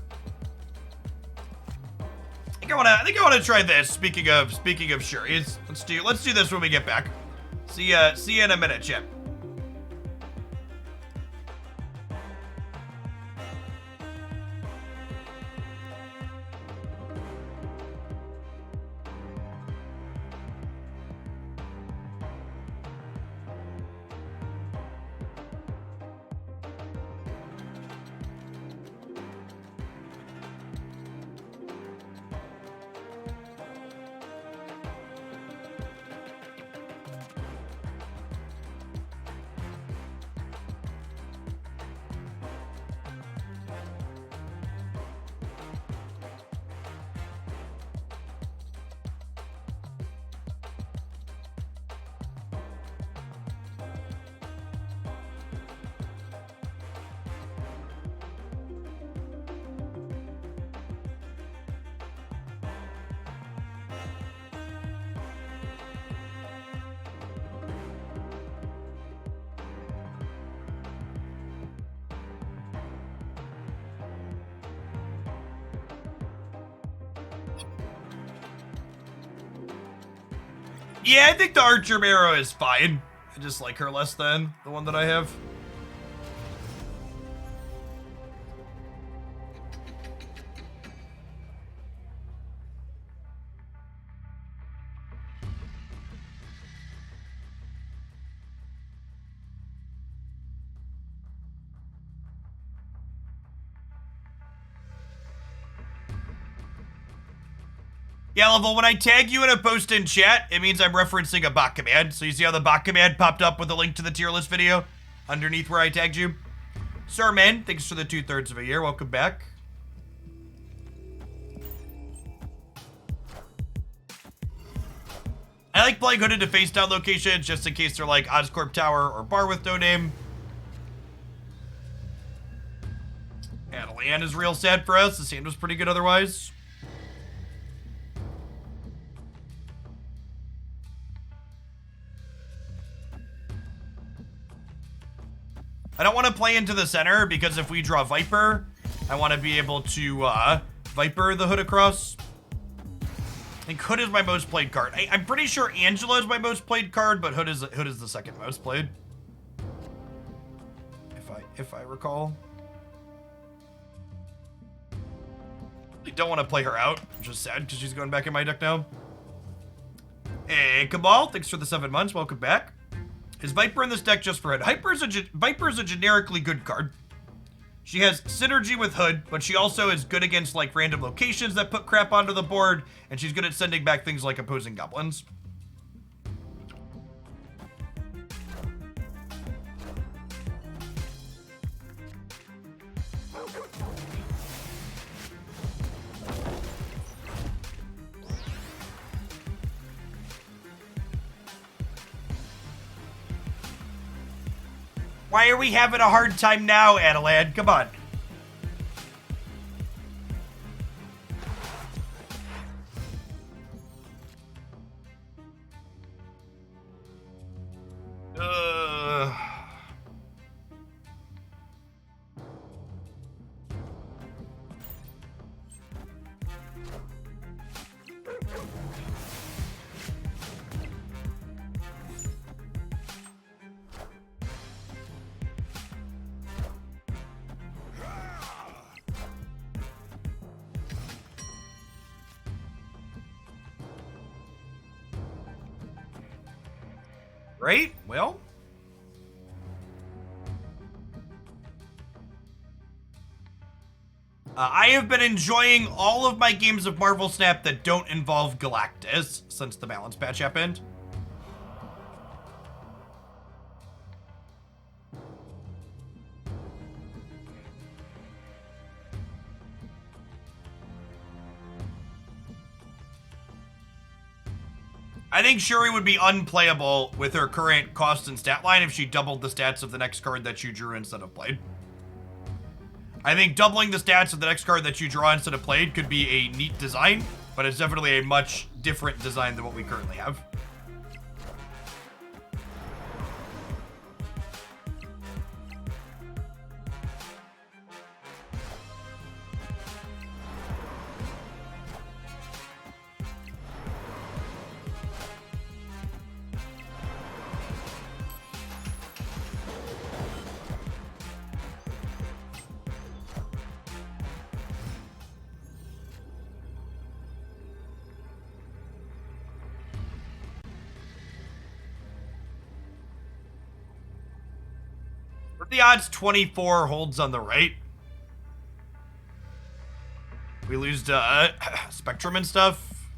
I think I want to try this. Speaking of Shuri, let's do this when we get back. See ya in a minute, chat. Yeah, I think the Archer Arrow is fine. I just like her less than the one that I have. Yeah, Level, when I tag you in a post in chat, it means I'm referencing a bot command. So you see how the bot command popped up with a link to the tier list video underneath where I tagged you? Sir, man, thanks for the 2/3 of a year. Welcome back. I like playing hooded to face down locations just in case they're like Oscorp Tower or Bar with no name. And Leanne is real sad for us. The sand was pretty good otherwise. I don't want to play into the center because if we draw Viper, I want to be able to Viper the Hood across. I think Hood is my most played card. I'm pretty sure Angela is my most played card, but Hood is the second most played. If I recall. I don't want to play her out. I'm just sad because she's going back in my deck now. Hey, Cabal, thanks for the 7 months. Welcome back. Is Viper in this deck just for Hood? Viper is a generically good card. She has synergy with Hood, but she also is good against like random locations that put crap onto the board, and she's good at sending back things like opposing goblins. Why are we having a hard time now, Adelan? Come on. Right? Well. I have been enjoying all of my games of Marvel Snap that don't involve Galactus since the balance patch happened. I think Shuri would be unplayable with her current cost and stat line if she doubled the stats of the next card that you drew instead of played. I think doubling the stats of the next card that you draw instead of played could be a neat design, but it's definitely a much different design than what we currently have. The odds 24 holds on the right. We lose to Spectrum and stuff.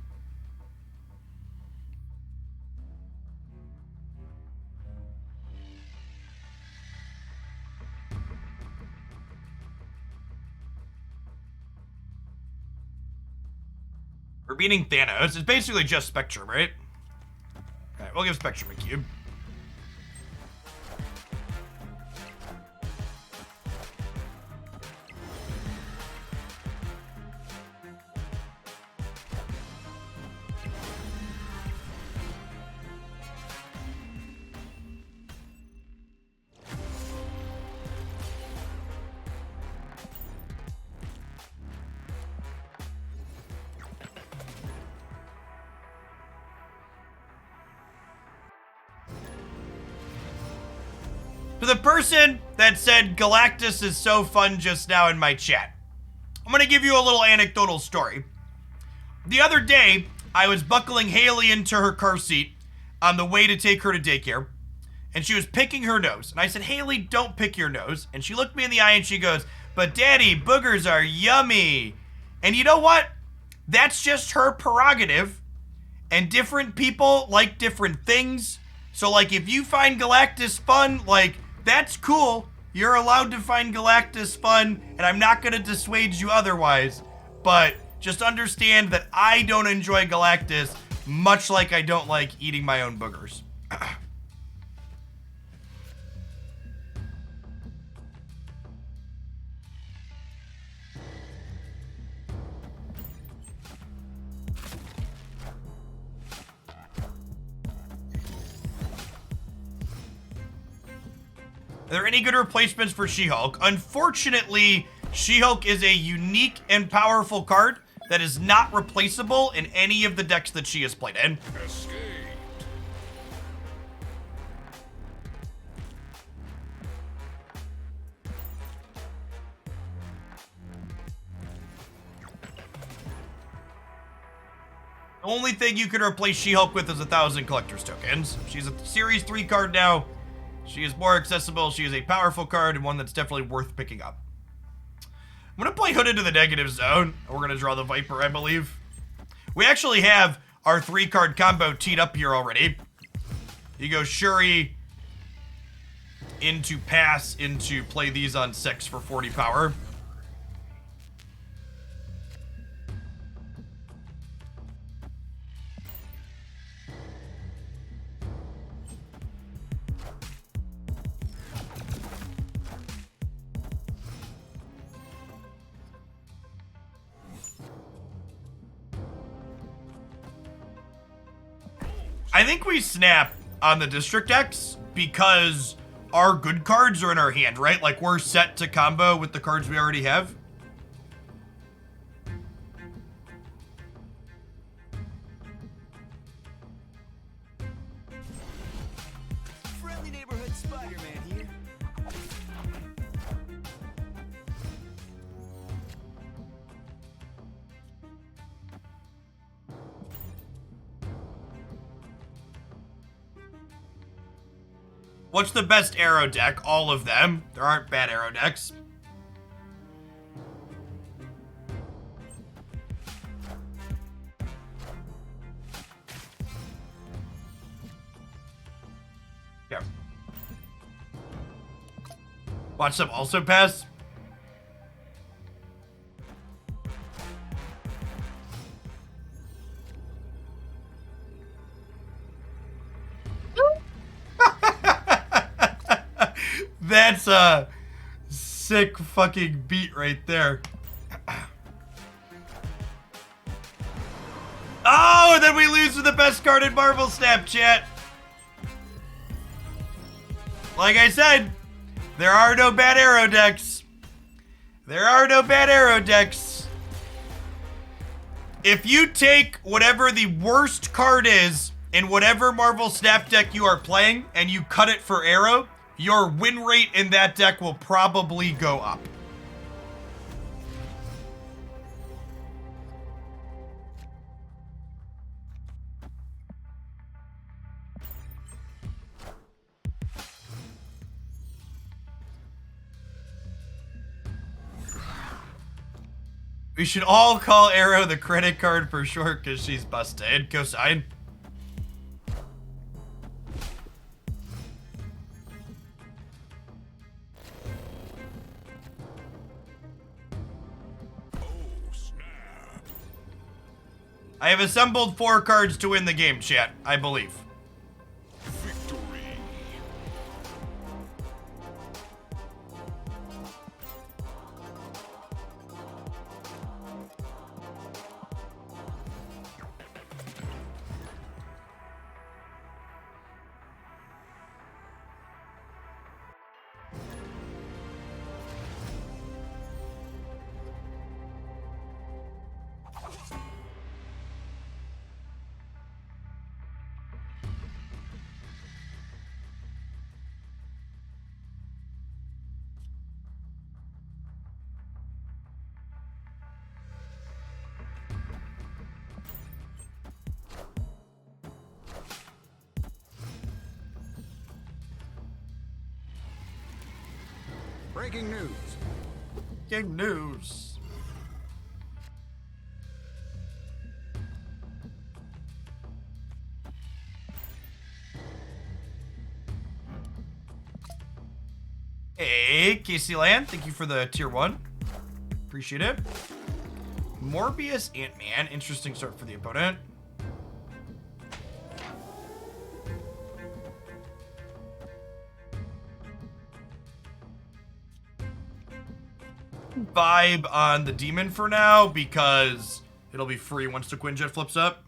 We're beating Thanos. It's basically just Spectrum, right? Alright, we'll give Spectrum a cube. To the person that said Galactus is so fun just now in my chat, I'm gonna give you a little anecdotal story. The other day, I was buckling Haley into her car seat on the way to take her to daycare, and she was picking her nose. And I said, Haley, don't pick your nose. And she looked me in the eye and she goes, but Daddy, boogers are yummy. And you know what? That's just her prerogative. And different people like different things. So, like, if you find Galactus fun, like, that's cool. You're allowed to find Galactus fun, and I'm not going to dissuade you otherwise. But just understand that I don't enjoy Galactus, much like I don't like eating my own boogers. Are there any good replacements for She-Hulk? Unfortunately, She-Hulk is a unique and powerful card that is not replaceable in any of the decks that she has played in. Escaped. The only thing you can replace She-Hulk with is 1,000 Collector's Tokens. She's a Series 3 card now. She is more accessible. She is a powerful card and one that's definitely worth picking up. I'm going to play Hood into the negative zone. We're going to draw the Viper, I believe. We actually have our 3-card combo teed up here already. You go Shuri into pass into play these on 6 for 40 power. I think we snap on the District X because our good cards are in our hand, right? Like, we're set to combo with the cards we already have. Friendly neighborhood Spider-Man here. What's the best arrow deck? All of them. There aren't bad arrow decks. Yeah. Watch them also pass. That's a sick fucking beat right there. Oh, and then we lose with the best card in Marvel Snap, chat. Like I said, there are no bad arrow decks. There are no bad arrow decks. If you take whatever the worst card is in whatever Marvel Snap deck you are playing and you cut it for arrow, your win rate in that deck will probably go up. We should all call Arrow the credit card for short because she's busted. Cosign. I have assembled 4 cards to win the game, chat, I believe. Victory. Breaking news. Game news. Hey, Casey Land, thank you for the tier 1. Appreciate it. Morbius Ant-Man, interesting start for the opponent. Vibe on the demon for now because it'll be free once the Quinjet flips up.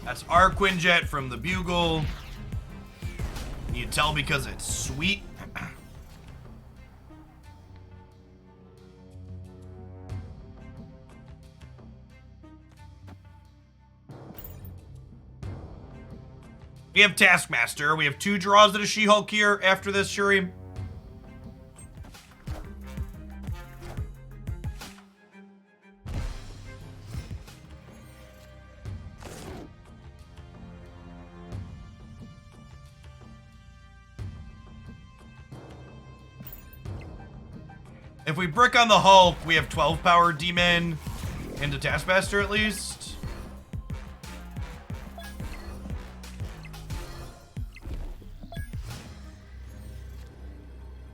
That's our Quinjet from the Bugle. You can tell because it's sweet. We have Taskmaster. We have 2 draws at a She-Hulk here after this, Shuri. If we brick on the Hulk, we have 12 power demon into Taskmaster at least.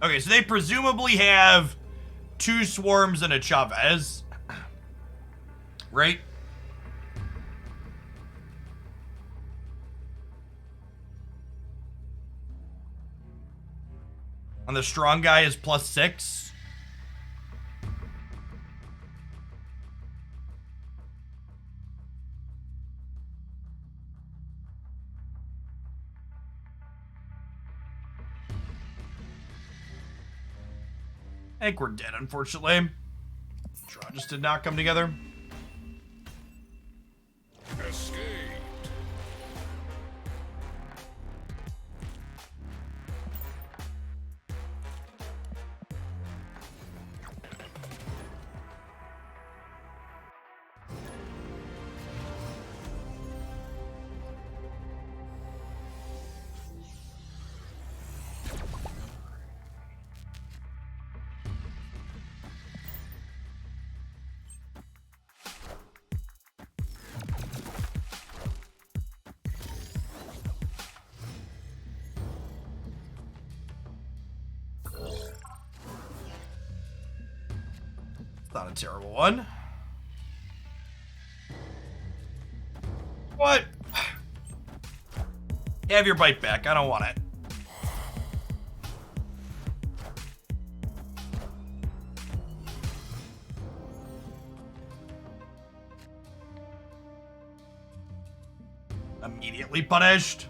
Okay, so they presumably have 2 swarms and a Chavez. Right? And the strong guy is +6. I think we're dead, unfortunately. Draw just did not come together. Not a terrible one. What? Have your bite back. I don't want it. Immediately punished.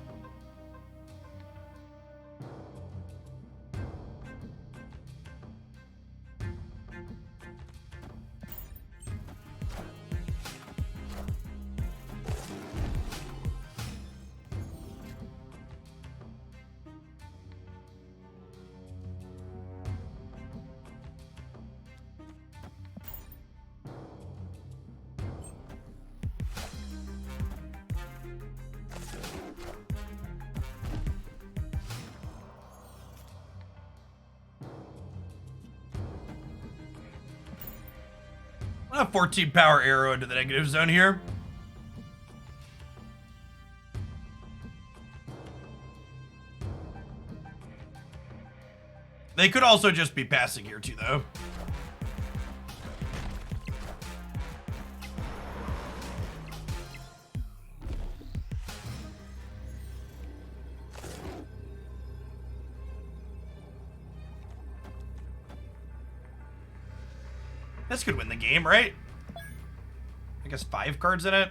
A 14 power arrow into the negative zone here. They could also just be passing here too, though. This could win the game, right? I guess 5 cards in it.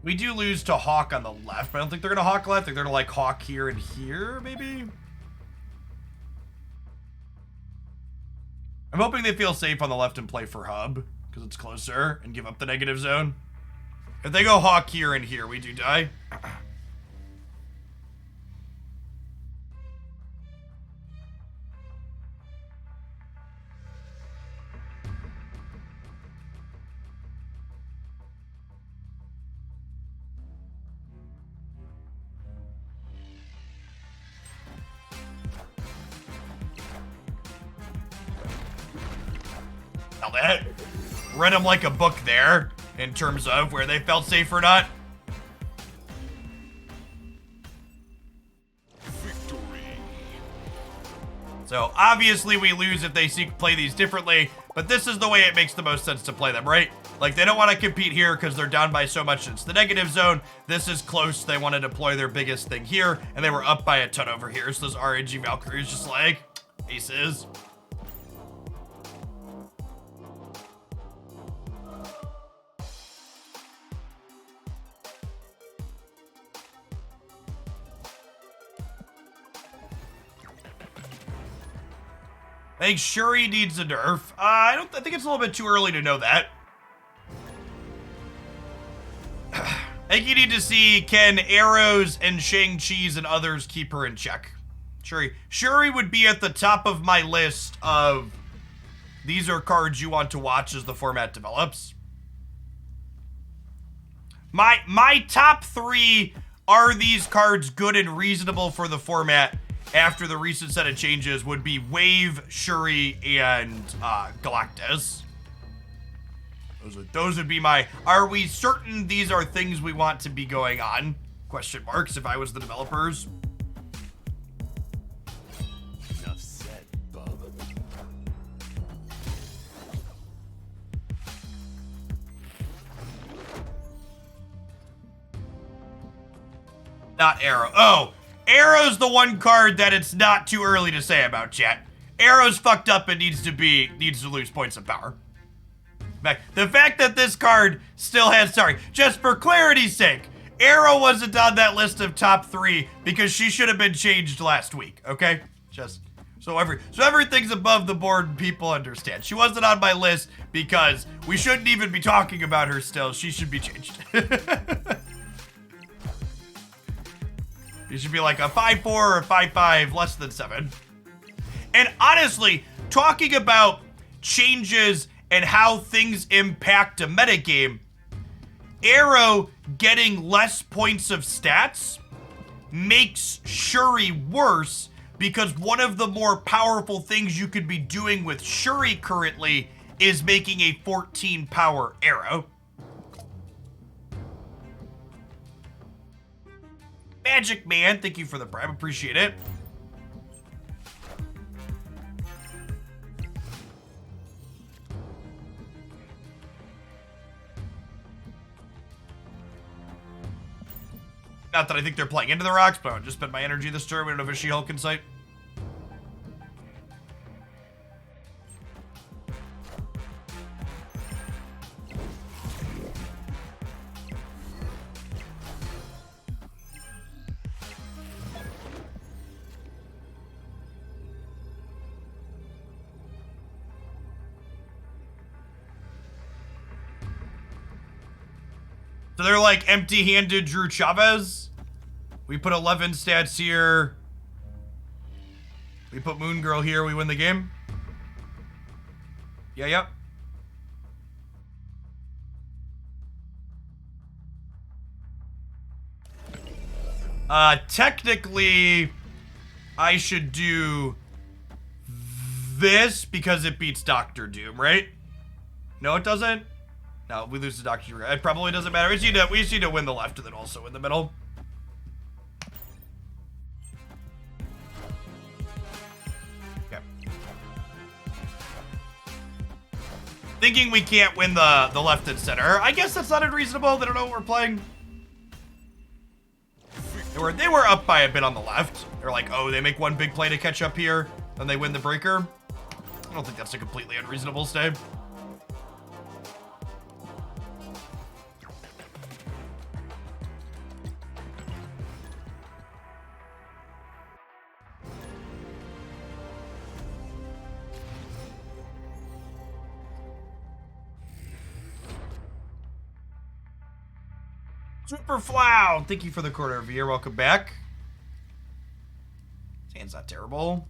We do lose to Hawk on the left, but I don't think they're going to Hawk left. I think they're going to like Hawk here and here, maybe? I'm hoping they feel safe on the left and play for Hub, because it's closer, and give up the negative zone. If they go Hawk here and here, we do die. Now that read them like a book there in terms of where they felt safe or not. Victory. So obviously we lose if they play these differently, but this is the way it makes the most sense to play them, right? Like they don't want to compete here because they're down by so much. It's the negative zone. This is close. They want to deploy their biggest thing here, and they were up by a ton over here. So those RNG Valkyries just like aces. I think Shuri needs a nerf. I think it's a little bit too early to know that. I think you need to see, can Arrows and Shang-Chi's and others keep her in check? Shuri would be at the top of my list of these are cards you want to watch as the format develops. My top 3 are these cards good and reasonable for the format after the recent set of changes would be Wave, Shuri, and Galactus. Those would be my, are we certain these are things we want to be going on? Question marks if I was the developers. Enough said, bub. Not Arrow. Oh, Arrow's the one card that it's not too early to say about, chat. Arrow's fucked up and needs to lose points of power. The fact that this card still has, sorry, just for clarity's sake, Arrow wasn't on that list of top 3 because she should have been changed last week, okay? Just so everything's above the board and people understand. She wasn't on my list because we shouldn't even be talking about her still. She should be changed. You should be like a 5-4 or a 5-5, less than 7. And honestly, talking about changes and how things impact a metagame, Arrow getting less points of stats makes Shuri worse because one of the more powerful things you could be doing with Shuri currently is making a 14 power Arrow. Magic Man, thank you for the prime, appreciate it. Not that I think they're playing into the rocks, but I'll just spend my energy this turn. We don't have a She-Hulk in sight. So they're like empty-handed Drew Chavez. We put 11 stats here. We put Moon Girl here. We win the game. Yeah, yep. Technically, I should do this because it beats Doctor Doom, right? No, it doesn't. No, we lose to Doctor Doom. It probably doesn't matter. We just need to win the left and then also win the middle. Okay. Thinking we can't win the left and center. I guess that's not unreasonable. They don't know what we're playing. They were up by a bit on the left. They're like, oh, they make one big play to catch up here, then they win the breaker. I don't think that's a completely unreasonable stay. Superflow, thank you for the quarter of a year. Welcome back. His hand's not terrible.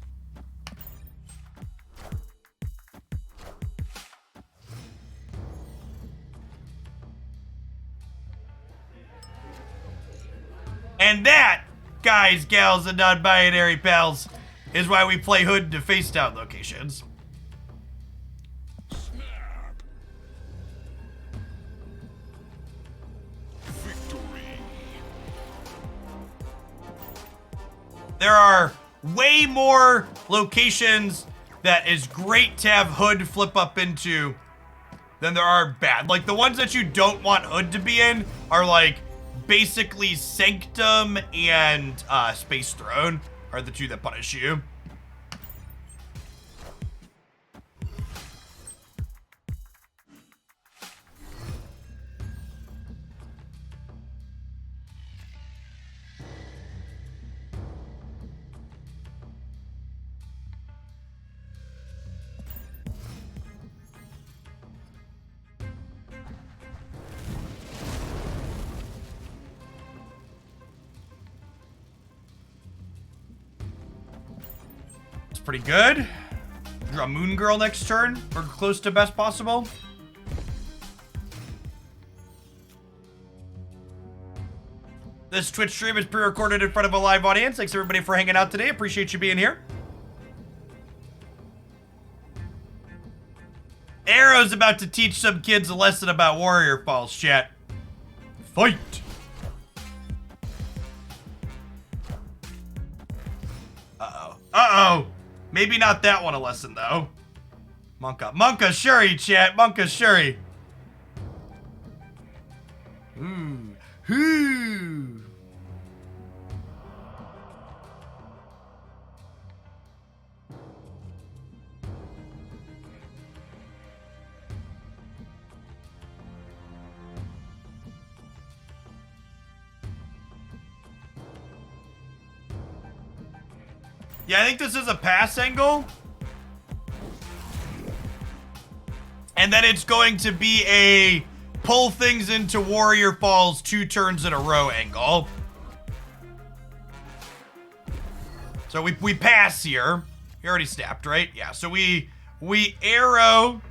And that, guys, gals, and non-binary pals, is why we play Hood to face-down locations. There are way more locations that is great to have Hood flip up into than there are bad. Like, the ones that you don't want Hood to be in are, like, basically Sanctum and Space Throne are the two that punish you. Pretty good. Draw Moon Girl next turn. We're close to best possible. This Twitch stream is pre-recorded in front of a live audience. Thanks everybody for hanging out today. Appreciate you being here. Arrow's about to teach some kids a lesson about Warrior Falls, chat. Fight! Uh-oh. Uh-oh! Maybe not that one a lesson, though. Monka Shuri, chat. Monka Shuri. Ooh. Yeah, I think this is a pass angle. And then it's going to be a pull things into Warrior Falls 2 turns in a row angle. So we pass here. You already snapped, right? Yeah, so we arrow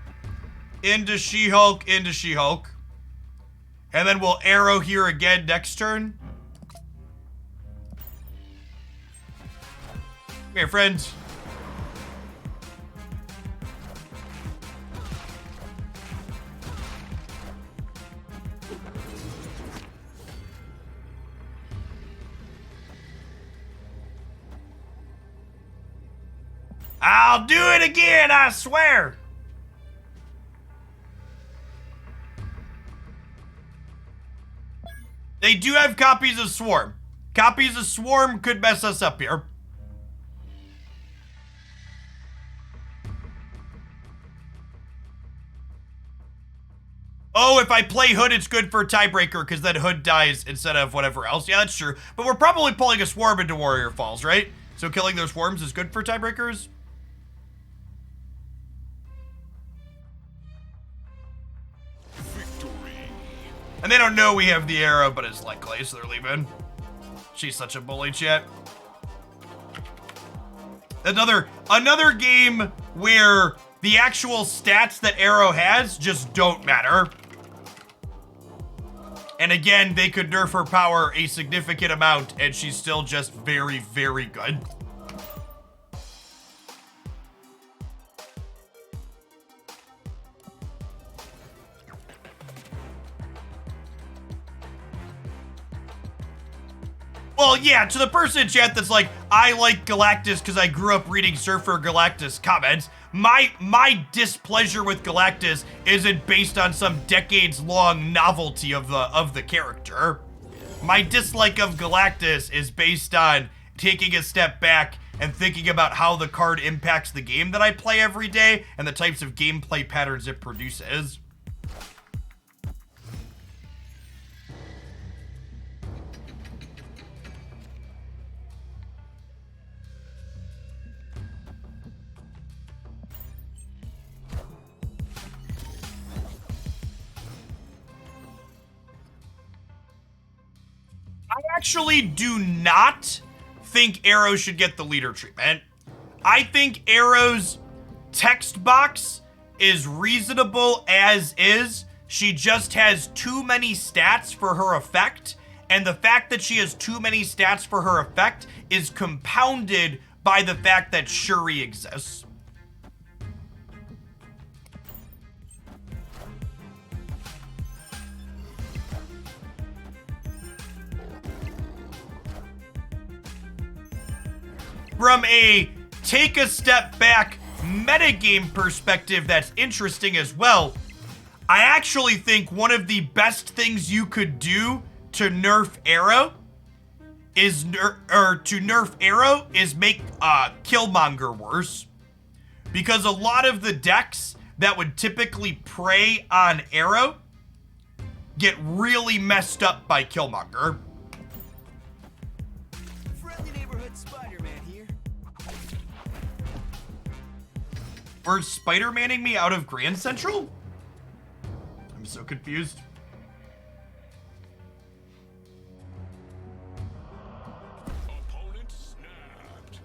into She-Hulk, And then we'll arrow here again next turn. Come here, friends. I'll do it again, I swear. They do have copies of Swarm. Copies of Swarm could mess us up here. Oh, if I play Hood, it's good for a tiebreaker because then Hood dies instead of whatever else. Yeah, that's true. But we're probably pulling a Swarm into Warrior Falls, right? So killing those Swarms is good for tiebreakers? And they don't know we have the arrow, but it's likely, so they're leaving. She's such a bully, chat. Another game where the actual stats that Arrow has just don't matter. And again, they could nerf her power a significant amount, and she's still just very, very good. Well, yeah, to the person in chat that's like, I like Galactus because I grew up reading Surfer Galactus comments. My displeasure with Galactus isn't based on some decades-long novelty of the character. My dislike of Galactus is based on taking a step back and thinking about how the card impacts the game that I play every day and the types of gameplay patterns it produces. I actually do not think Arrow should get the leader treatment. I think Arrow's text box is reasonable as is. She just has too many stats for her effect, and the fact that she has too many stats for her effect is compounded by the fact that Shuri exists. From a take a step back metagame perspective that's interesting as well, I actually think one of the best things you could do to nerf Arrow is make Killmonger worse. Because a lot of the decks that would typically prey on Arrow get really messed up by Killmonger. Friendly neighborhood Spider-Man here. Or Spider-Manning me out of Grand Central? I'm so confused. Opponent snapped.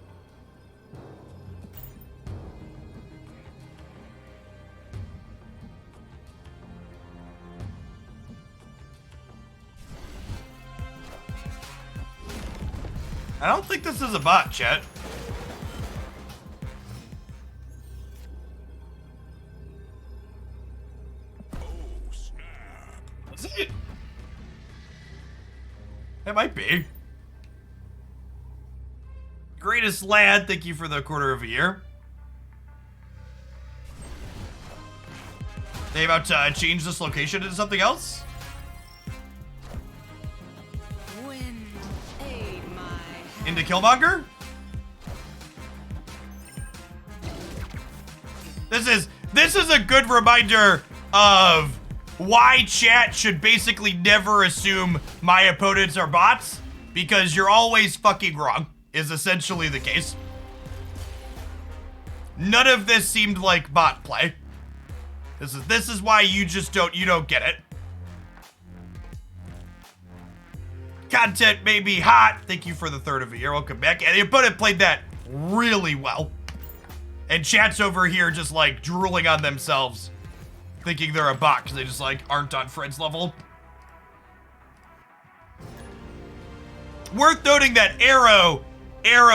I don't think this is a bot, chat. Oh, snap. Is it? It might be. Greatest lad, thank you for the quarter of a year. They about to change this location into something else? Wind, aid my hand. Into Killmonger? This is a good reminder of why chat should basically never assume my opponents are bots, because you're always fucking wrong, is essentially the case. None of this seemed like bot play. This is why you don't get it. Content may be hot. Thank you for the third of a year. Welcome back. And the opponent played that really well. And chat's over here just like drooling on themselves, thinking they're a bot because they just like aren't on friends level. Worth noting that Arrow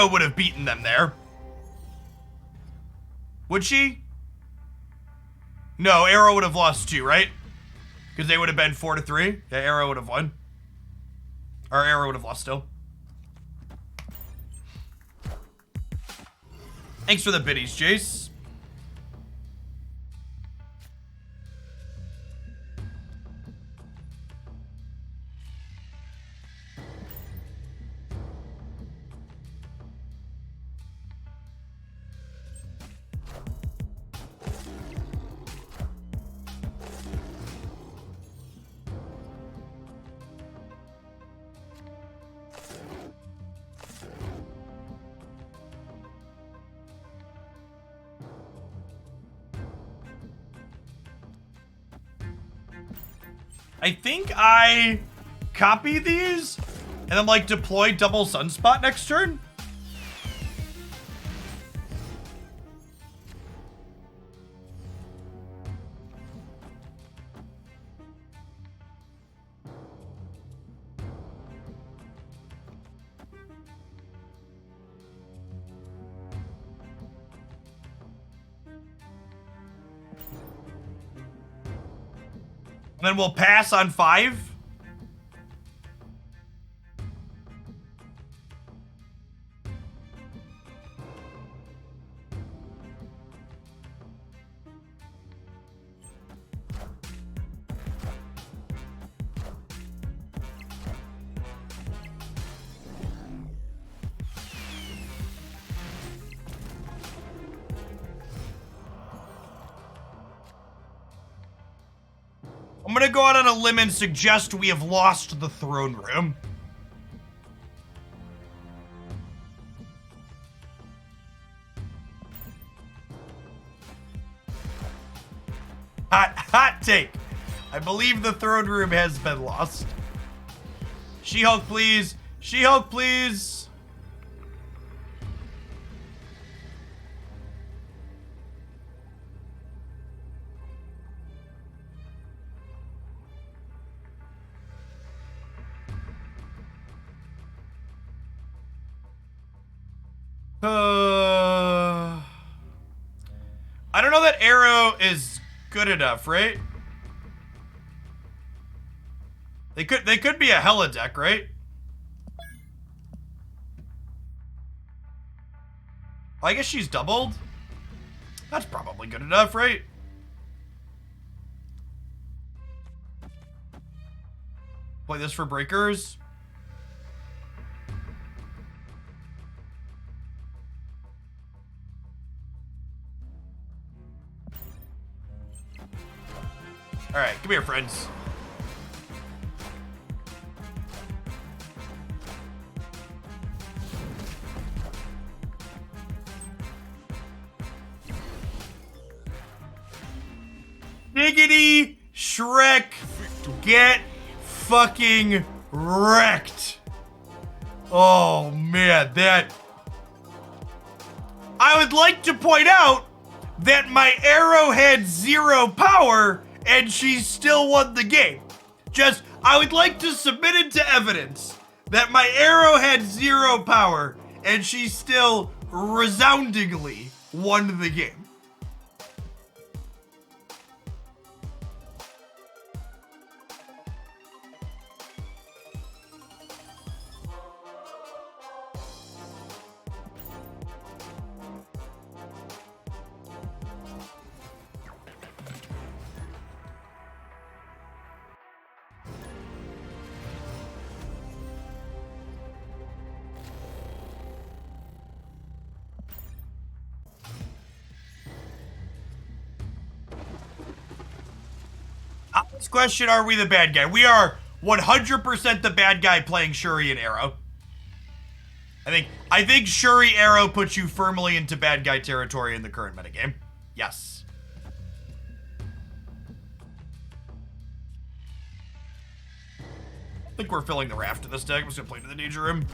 would have beaten them there. Would she? No, Arrow would have lost 2, right? Because they would have been 4-3. Yeah, Arrow would have won. Or Arrow would have lost still. Thanks for the biddies, Jace. I think I copy these and then like deploy double sunspot next turn. And then we'll pass on 5. I'm gonna go out on a limb and suggest we have lost the throne room. Hot take. I believe the throne room has been lost. She-Hulk, please. She-Hulk, please. I don't know that Arrow is good enough, right? They could be a Hella deck, right? I guess she's doubled. That's probably good enough, right? Play this for breakers. All right, come here, friends. Diggity Shrek, get fucking wrecked. Oh man, that... I would like to point out that my arrow had 0 power and she still won the game. Just, I would like to submit it to evidence that my arrow had 0 power and she still resoundingly won the game. This question, are we the bad guy? We are 100% the bad guy playing Shuri and Arrow. I think Shuri Arrow puts you firmly into bad guy territory in the current metagame. Yes. I think we're filling the raft of this deck. I'm just gonna play to the danger room.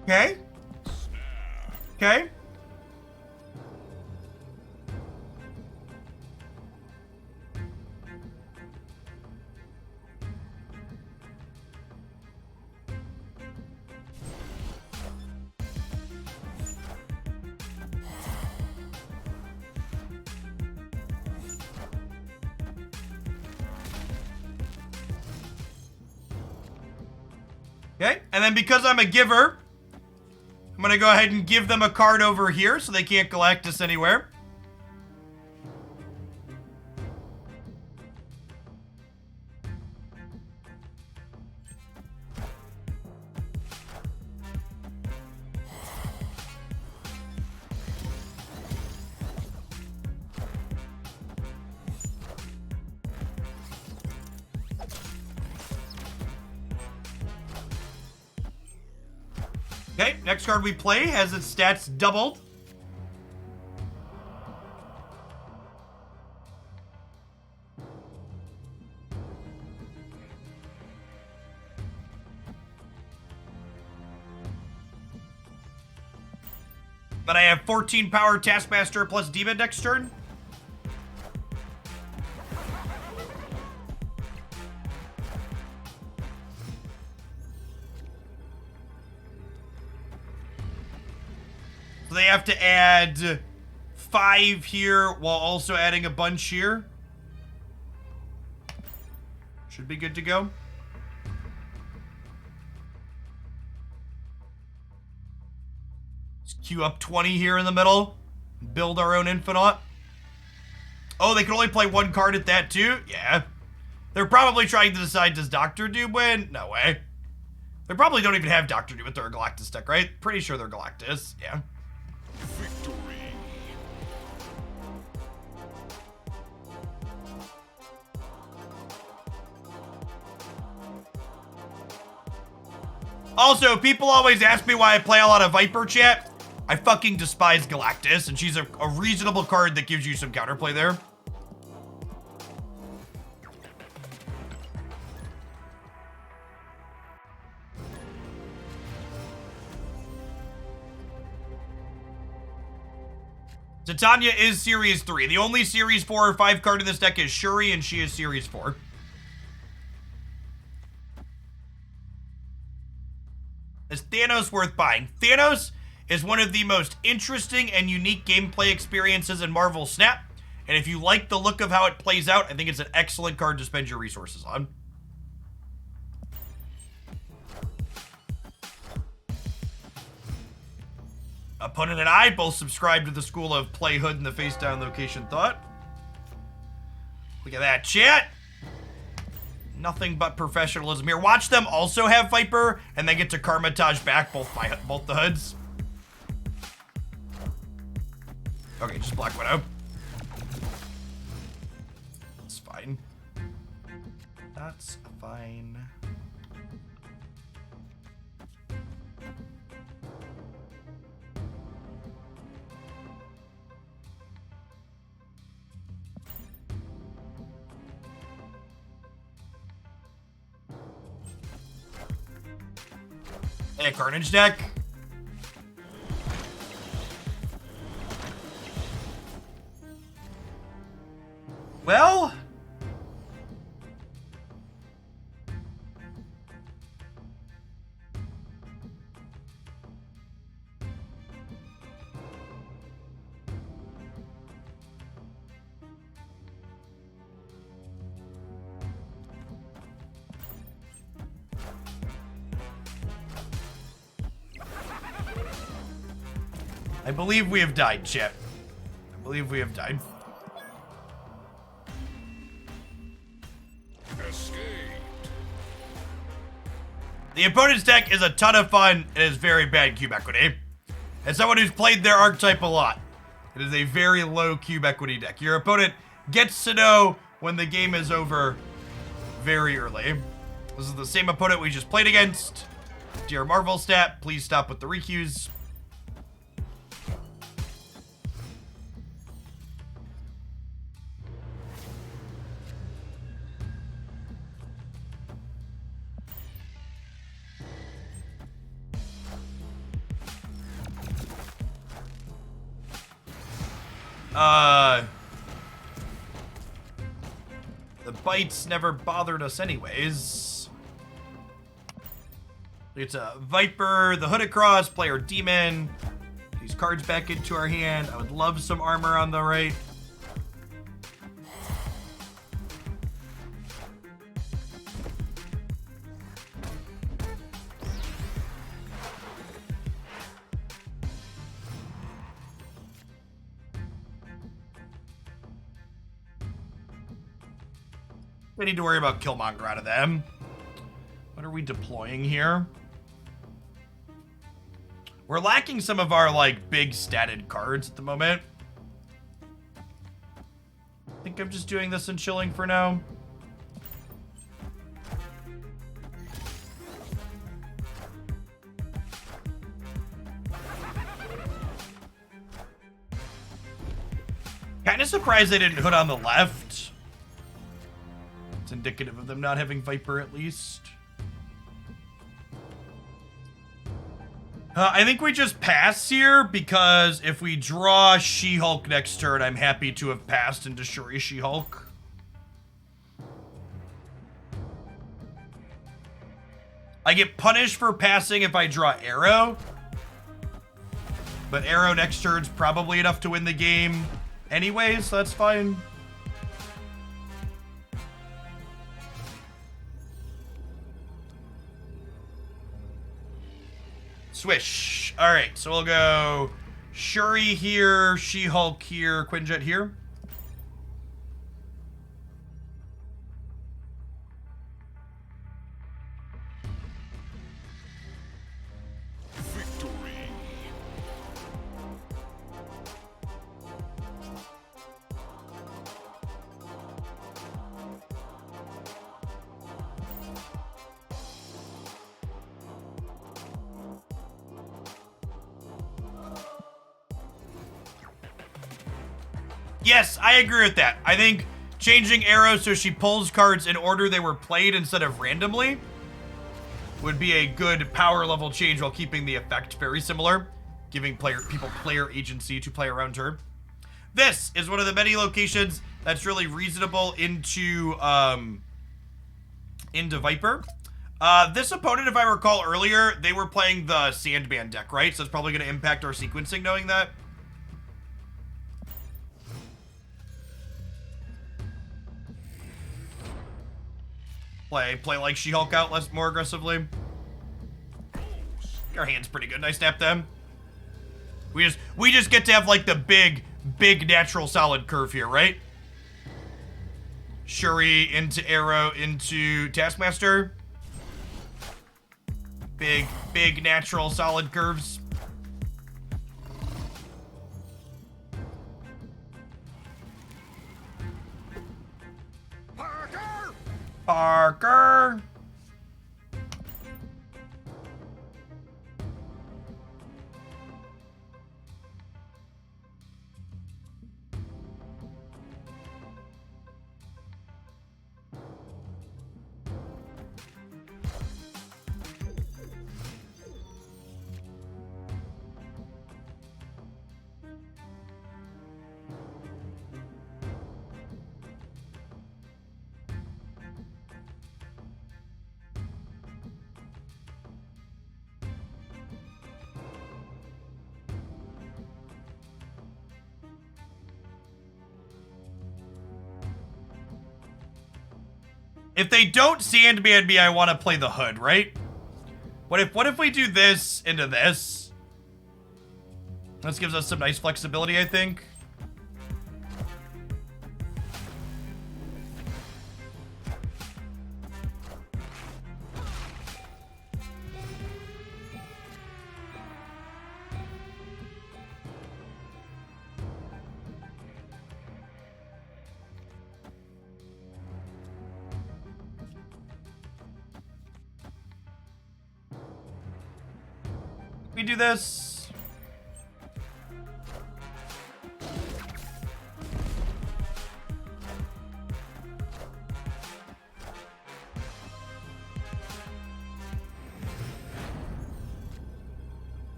Okay. Okay. Okay, and then because I'm a giver, I'm gonna go ahead and give them a card over here so they can't Galactus anywhere. Okay, next card we play has its stats doubled. But I have 14 power Taskmaster plus Demon next turn. So they have to add 5 here while also adding a bunch here. Should be good to go. Let's queue up 20 here in the middle. Build our own Infinite. Oh, they can only play 1 card at that too? Yeah. They're probably trying to decide, does Doctor Doom win? No way. They probably don't even have Doctor Doom with their Galactus deck, right? Pretty sure they're Galactus, yeah. Victory. Also, people always ask me why I play a lot of Viper chat. I fucking despise Galactus, and she's a reasonable card that gives you some counterplay there. Titania is Series 3. The only Series 4 or 5 card in this deck is Shuri, and she is Series 4. Is Thanos worth buying? Thanos is one of the most interesting and unique gameplay experiences in Marvel Snap. And if you like the look of how it plays out, I think it's an excellent card to spend your resources on. Opponent and I both subscribe to the school of play hood in the face down location thought. Look at that, chat. Nothing but professionalism here. Watch them also have Viper, and they get to Karmatage back both the hoods. Okay, just Black Widow. It's fine. That's fine. Hey, Carnage deck. Well, I believe we have died, chat. I believe we have died. Escaped. The opponent's deck is a ton of fun and is very bad cube equity. As someone who's played their archetype a lot, it is a very low cube equity deck. Your opponent gets to know when the game is over very early. This is the same opponent we just played against. Dear Marvel stat, please stop with the recues. The bites never bothered us anyways. It's a Viper, the Hood across, player Demon. These cards back into our hand. I would love some armor on the right. We need to worry about Killmonger out of them. What are we deploying here? We're lacking some of our, like, big statted cards at the moment. I think I'm just doing this and chilling for now. Kind of surprised they didn't hood on the left. It's indicative of them not having Viper, at least. I think we just pass here, because if we draw She-Hulk next turn, I'm happy to have passed into Shuri She-Hulk. I get punished for passing if I draw Arrow. But Arrow next turn's probably enough to win the game anyways, so that's fine. Swish. All right, so we'll go Shuri here, She-Hulk here, Quinjet here. Victory. Yes, I agree with that. I think changing Arrow so she pulls cards in order they were played instead of randomly would be a good power level change while keeping the effect very similar, giving people player agency to play around her. This is one of the many locations that's really reasonable into Viper. This opponent, if I recall earlier, they were playing the Sandman deck, right? So it's probably going to impact our sequencing knowing that. Play like She-Hulk out more aggressively. Our hand's pretty good. Nice tap them. We just get to have like the big natural solid curve here, right? Shuri into Arrow into Taskmaster. Big natural solid curves. Parker! If they don't Sandman me, I want to play the Hood, right? What if we do this into this? This gives us some nice flexibility, I think. We do this.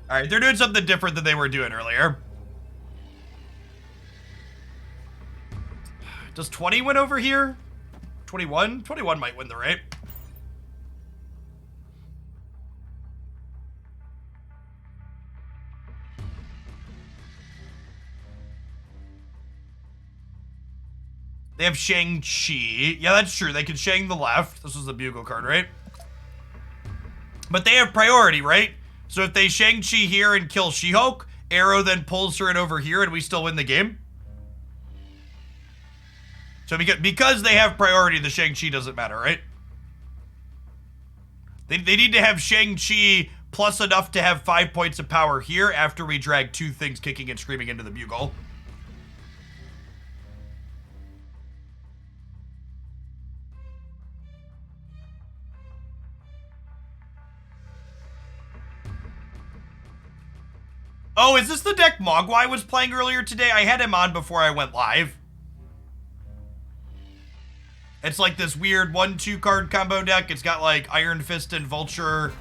All right, they're doing something different than they were doing earlier. Does 20 win over here? 21? 21 might win the raid. They have Shang-Chi. Yeah, that's true. They can Shang the left. This was the Bugle card, right? But they have priority, right? So if they Shang-Chi here and kill She-Hulk, Arrow then pulls her in over here and we still win the game. So because they have priority, the Shang-Chi doesn't matter, right? They need to have Shang-Chi plus enough to have 5 points of power here after we drag two things kicking and screaming into the Bugle. Oh, is this the deck Mogwai was playing earlier today? I had him on before I went live. It's like this weird 1-2 card combo deck. It's got like Iron Fist and Vulture.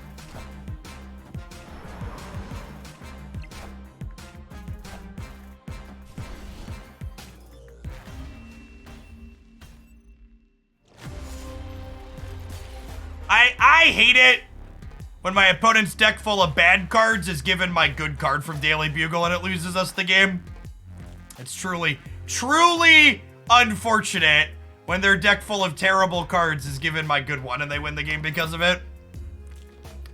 I hate it when my opponent's deck full of bad cards is given my good card from Daily Bugle and it loses us the game. It's truly, truly unfortunate when their deck full of terrible cards is given my good one and they win the game because of it.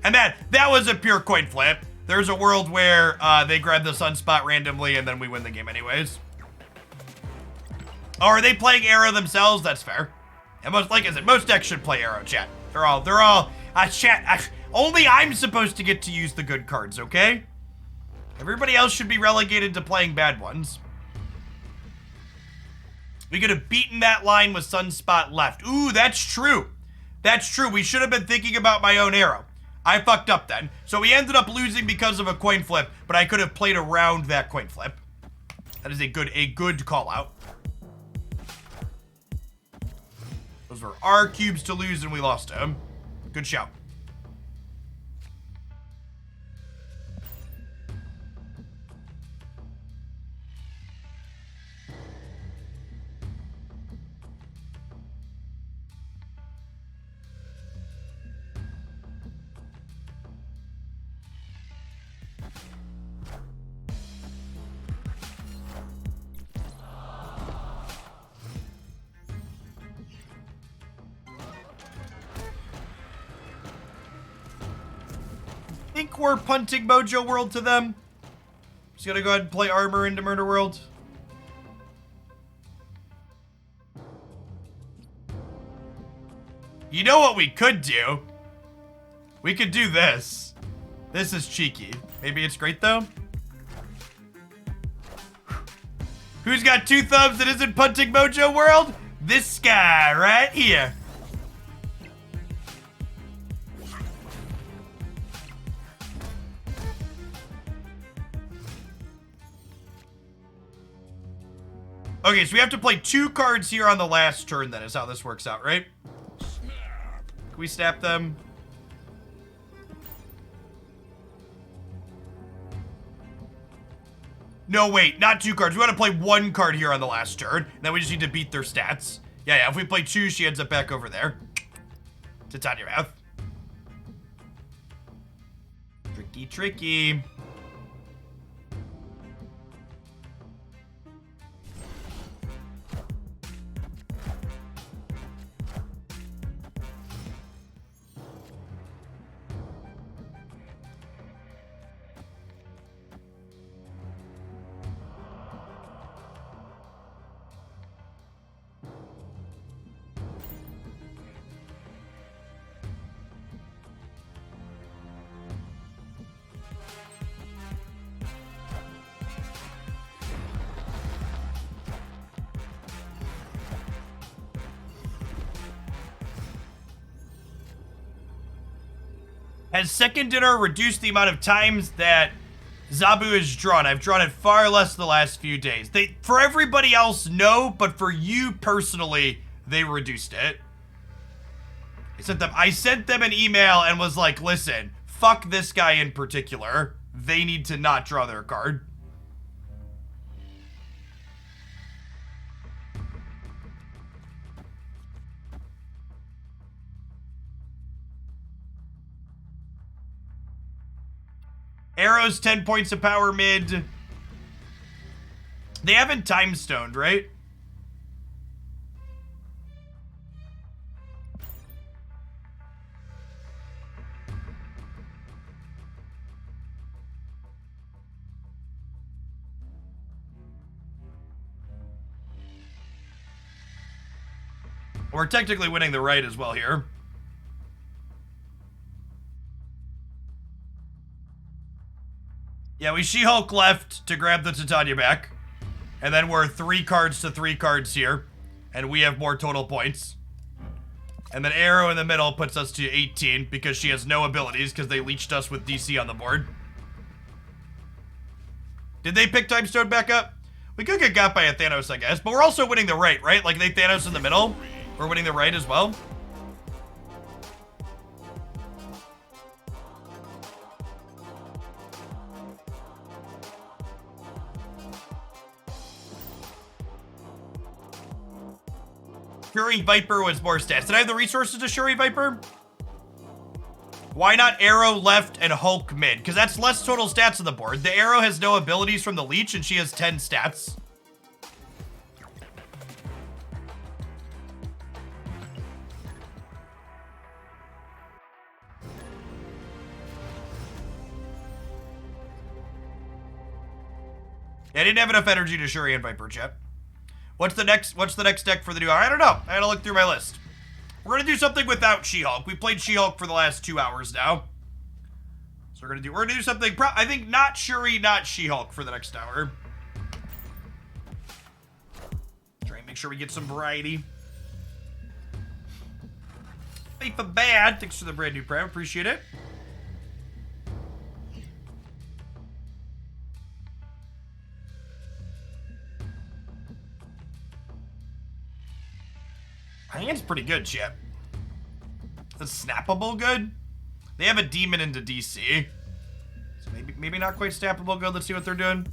And that was a pure coin flip. There's a world where they grab the Sunspot randomly and then we win the game anyways. Oh, are they playing Arrow themselves? That's fair. And most, like I said, most decks should play Arrow, chat. They're all, chat, only I'm supposed to get to use the good cards, okay? Everybody else should be relegated to playing bad ones. We could have beaten that line with Sunspot left. Ooh, that's true. That's true. We should have been thinking about my own Arrow. I fucked up then. So we ended up losing because of a coin flip, but I could have played around that coin flip. That is a good call out. Those were our cubes to lose and we lost them. Good shout. Think we're punting Mojo World to them. Just gonna go ahead and play Armor into Murder World. You know what we could do? We could do this. This is cheeky. Maybe it's great though. Who's got 2 thumbs that isn't punting Mojo World? This guy right here. Okay, so we have to play 2 cards here on the last turn then is how this works out, right? Can we snap them? No, wait, not 2 cards. We want to play 1 card here on the last turn. Then we just need to beat their stats. Yeah, if we play 2, she ends up back over there. Titania Math. Tricky, tricky. Has Second Dinner reduced the amount of times that Zabu is drawn? I've drawn it far less the last few days. For everybody else, no, but for you personally, they reduced it. I sent them an email and was like, listen, fuck this guy in particular. They need to not draw their card. Arrow's 10 points of power mid. They haven't time stoned, right? We're technically winning the right as well here. Yeah, we She-Hulk left to grab the Titania back. And then we're 3 cards to 3 cards here. And we have more total points. And then Arrow in the middle puts us to 18 because she has no abilities because they leached us with DC on the board. Did they pick Time Stone back up? We could get got by a Thanos, I guess, but we're also winning the right? Like they Thanos in the middle. We're winning the right as well. Shuri Viper was more stats. Did I have the resources to Shuri Viper? Why not Arrow left and Hulk mid? Because that's less total stats on the board. The Arrow has no abilities from the Leech, and she has 10 stats. I didn't have enough energy to Shuri and Viper, chat. What's the next deck for the new? I don't know. I gotta look through my list. We're gonna do something without She-Hulk. We played She-Hulk for the last 2 hours now. So we're gonna do something, I think not Shuri, not She-Hulk for the next hour. Try and make sure we get some variety. FIFA Bad, thanks for the brand new prem, appreciate it. I think it's pretty good, chat. It's snappable good. They have a demon into DC. So maybe not quite snappable good. Let's see what they're doing.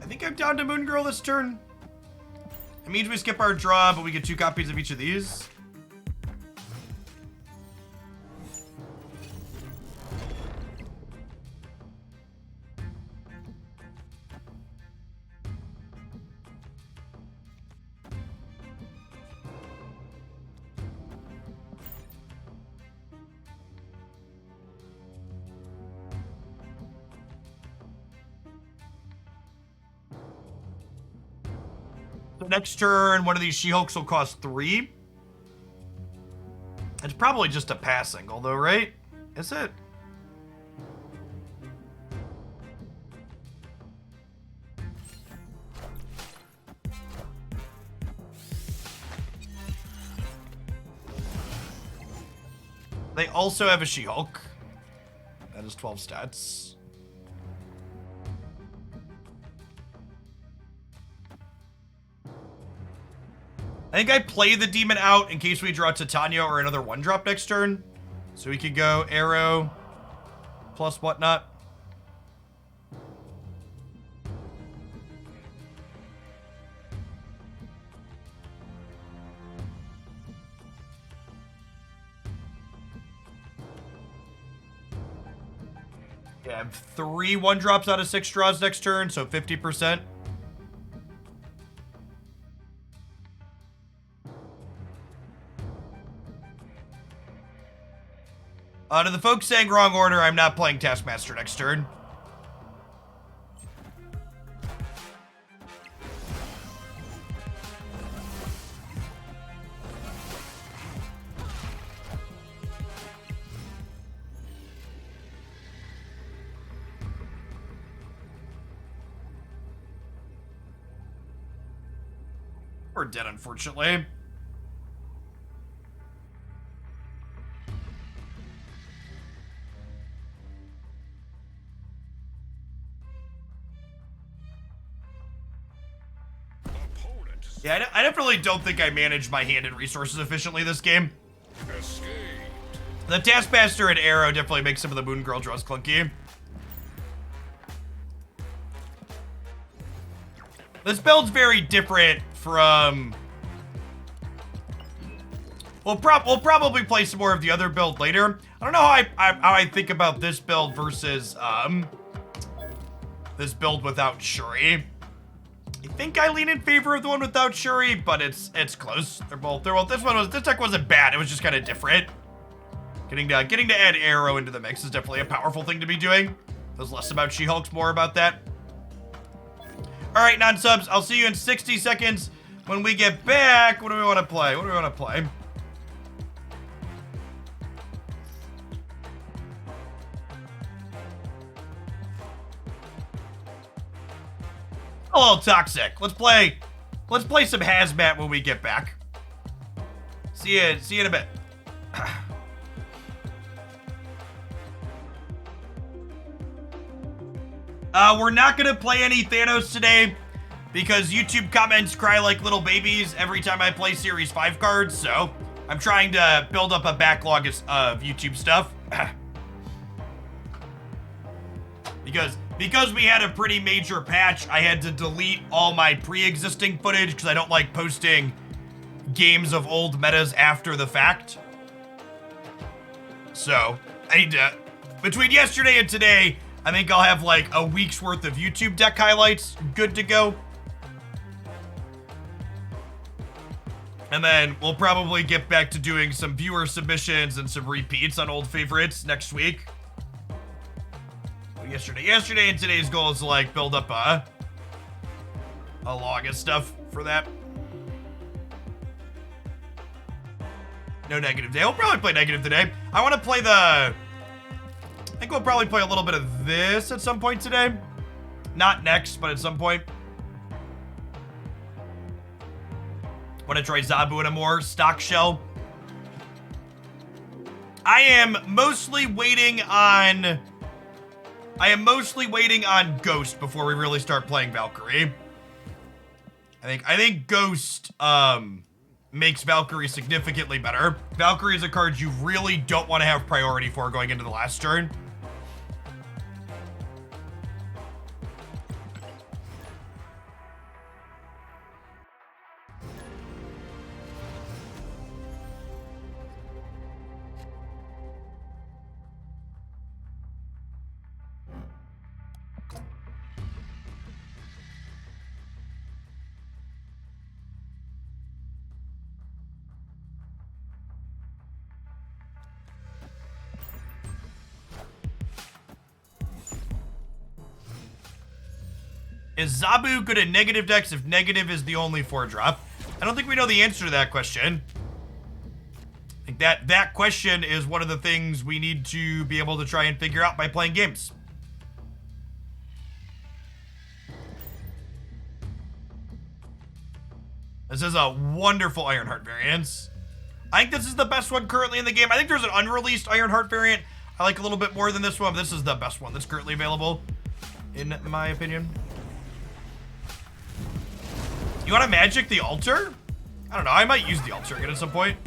I think I'm down to Moon Girl this turn. It means we skip our draw, but we get 2 copies of each of these. Next turn, one of these She-Hulks will cost 3. It's probably just a pass single, though, right? Is it? They also have a She-Hulk. That is 12 stats. I think I play the demon out in case we draw Titania or another 1-drop next turn. So we could go Arrow plus whatnot. Yeah, I have 3 1-drops out of 6 draws next turn, so 50%. To the folks saying wrong order, I'm not playing Taskmaster next turn. We're dead, unfortunately. Yeah, I definitely don't think I managed my hand and resources efficiently this game. Escape. The Taskmaster and Arrow definitely make some of the Moon Girl draws clunky. This build's very different from... We'll probably play some more of the other build later. I don't know how I think about this build versus this build without Shuri. I think I lean in favor of the one without Shuri, but it's close. They're both this deck wasn't bad. It was just kind of different. Getting to add Arrow into the mix is definitely a powerful thing to be doing. It was less about She-Hulk's, more about that. All right, non-subs, I'll see you in 60 seconds. when we get back, what do we want to play? What do we want to play? A little toxic. Let's play some hazmat when we get back. See you in a bit. We're not gonna play any Thanos today because YouTube comments cry like little babies every time I play Series 5 cards, so I'm trying to build up a backlog of YouTube stuff. Because we had a pretty major patch, I had to delete all my pre-existing footage because I don't like posting games of old metas after the fact. So, I need to... Between yesterday and today, I think I'll have like a week's worth of YouTube deck highlights good to go. And then we'll probably get back to doing some viewer submissions and some repeats on old favorites next week. Yesterday and today's goal is to like build up a log of stuff for that. No negative today. We'll probably play negative today. I want to play I think we'll probably play a little bit of this at some point today. Not next, but at some point. Want to try Zabu in a more stock shell. I am mostly waiting on Ghost before we really start playing Valkyrie. I think Ghost makes Valkyrie significantly better. Valkyrie is a card you really don't want to have priority for going into the last turn. Is Zabu good at negative decks if negative is the only 4-drop? I don't think we know the answer to that question. I think that question is one of the things we need to be able to try and figure out by playing games. This is a wonderful Ironheart variance. I think this is the best one currently in the game. I think there's an unreleased Ironheart variant I like a little bit more than this one, but this is the best one that's currently available, in my opinion. You want to magic the altar? I don't know. I might use the altar again at some point.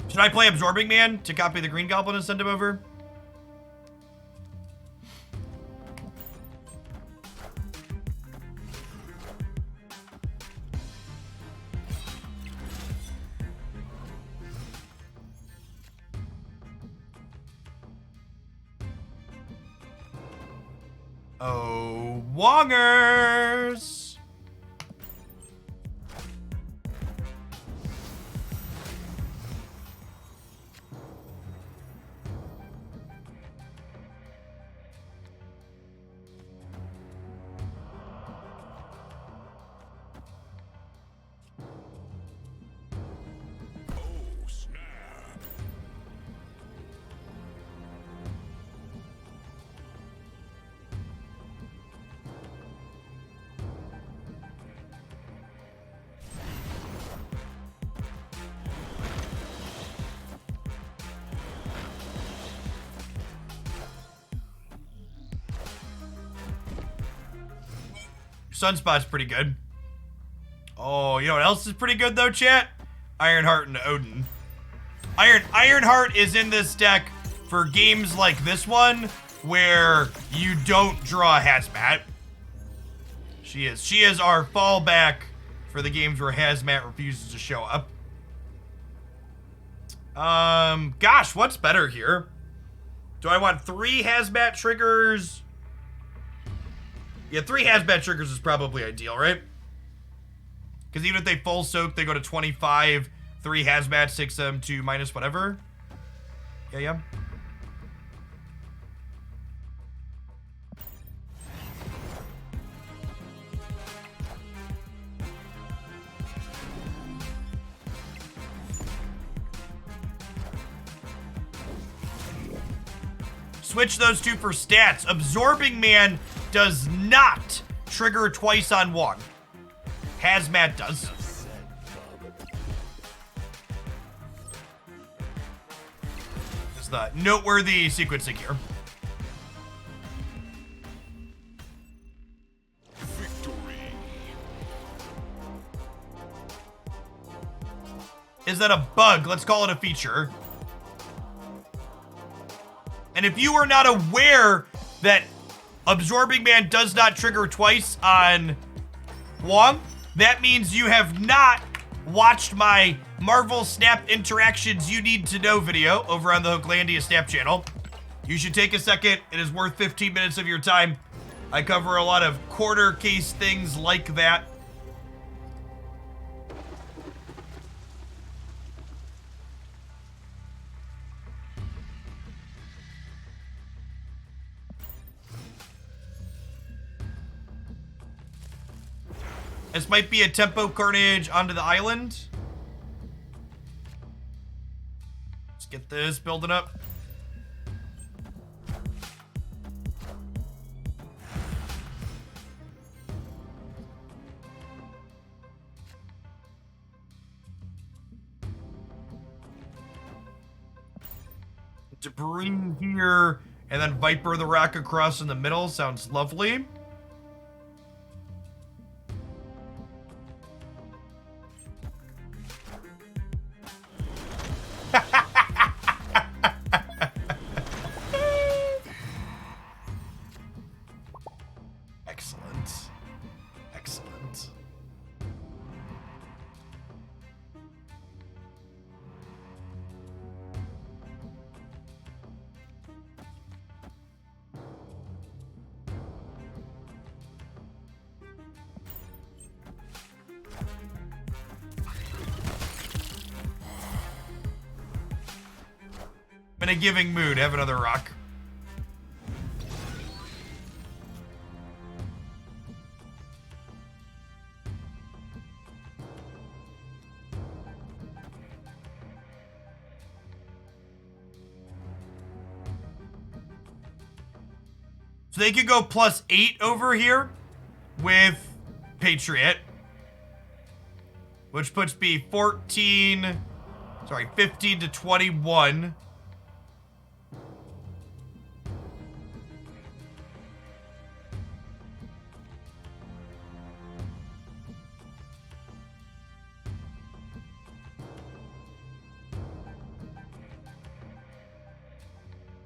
Should I play Absorbing Man to copy the Green Goblin and send him over? Oh, Wongers! Oh, snap. Sunspot's pretty good. Oh, you know what else is pretty good though, chat? Ironheart and Odin. Ironheart is in this deck for games like this one where you don't draw a Hazmat. She is our fallback for the games where Hazmat refuses to show up. Gosh, what's better here? Do I want 3 Hazmat triggers? Yeah, 3 Hazmat triggers is probably ideal, right? Because even if they full soak, they go to 25. 3 hazmat, 6 2 minus whatever. Yeah. Switch those two for stats. Absorbing Man does not trigger twice on one. Hazmat does. It's the noteworthy sequencing here. Victory. Is that a bug? Let's call it a feature. And if you are not aware that Absorbing Man does not trigger twice on Wong, that means you have not watched my Marvel Snap Interactions You Need to Know video over on the Hooklandia Snap channel. You should take a second. It is worth 15 minutes of your time. I cover a lot of corner case things like that. This might be a tempo carnage onto the island. Let's get this building up. Debris here, and then Viper the Rock across in the middle. Sounds lovely. Excellent. Excellent. In a giving mood, have another rock. So they could go +8 over here with Patriot, which puts me 15 to 21.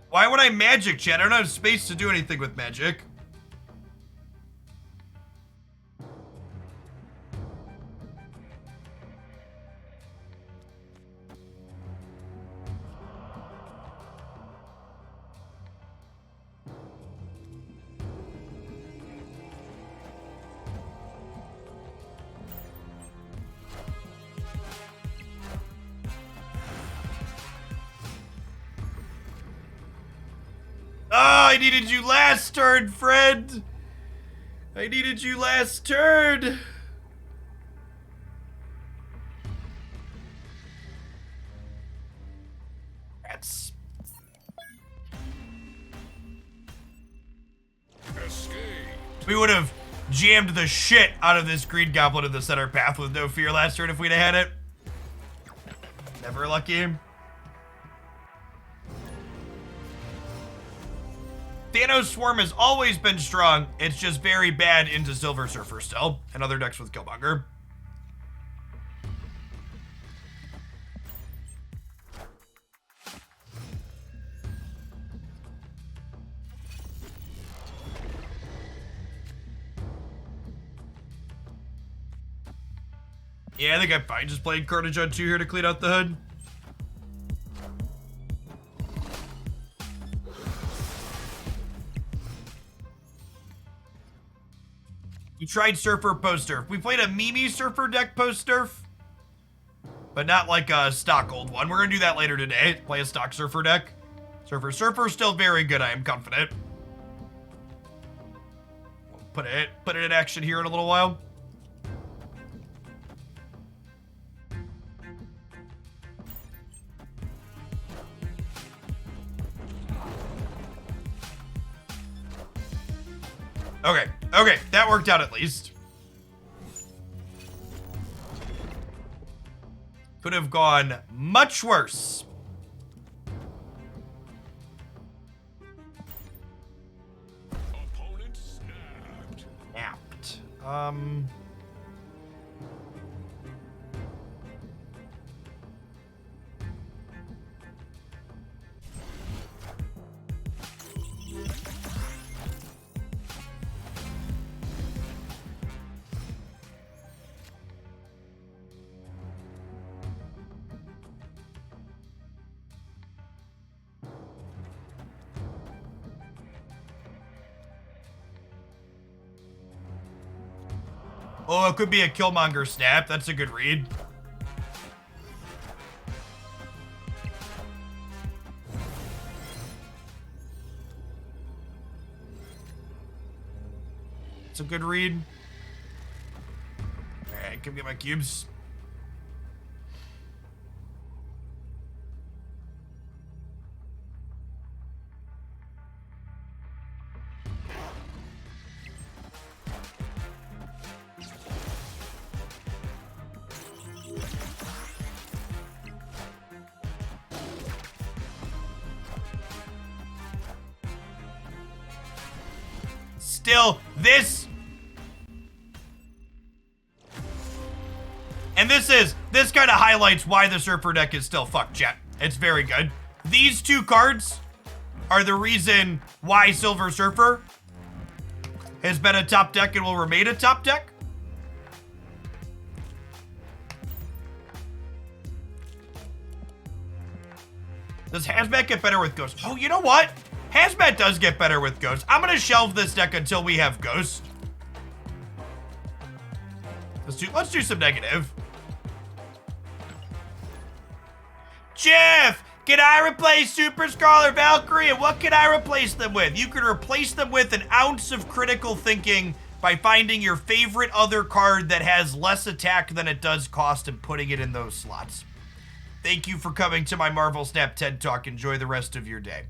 Why would I magic, chat? I don't have space to do anything with magic. I needed you last turn, friend. I needed you last turn. Rats. Escape. We would have jammed the shit out of this green goblin in the center path with no fear last turn if we'd have had it. Never lucky. Thanos Swarm has always been strong. It's just very bad into Silver Surfer still, and other decks with Killmonger. Yeah, I think I'm fine just playing Carnage on 2 here to clean out the hood. You tried Surfer post-Nerf. We played a Mimi Surfer deck post-Nerf. but not like a stock old one. We're gonna do that later today. Play a stock Surfer deck. Surfer's still very good, I am confident. We'll put it in action here in a little while. Okay, that worked out at least. Could have gone much worse. Opponent snapped. Napped. Oh, it could be a Killmonger snap. That's a good read. It's a good read. Alright, come get my cubes. Still, this kind of highlights why the Surfer deck is still fucked, chat. It's very good. These two cards are the reason why Silver Surfer has been a top deck and will remain a top deck. Does Hazmat get better with Ghost? Oh, you know what? Hazmat does get better with Ghost. I'm gonna shelve this deck until we have Ghost. Let's do some negative. Jeff, can I replace Super Skull or Valkyrie? And what can I replace them with? You can replace them with an ounce of critical thinking by finding your favorite other card that has less attack than it does cost and putting it in those slots. Thank you for coming to my Marvel Snap TED Talk. Enjoy the rest of your day.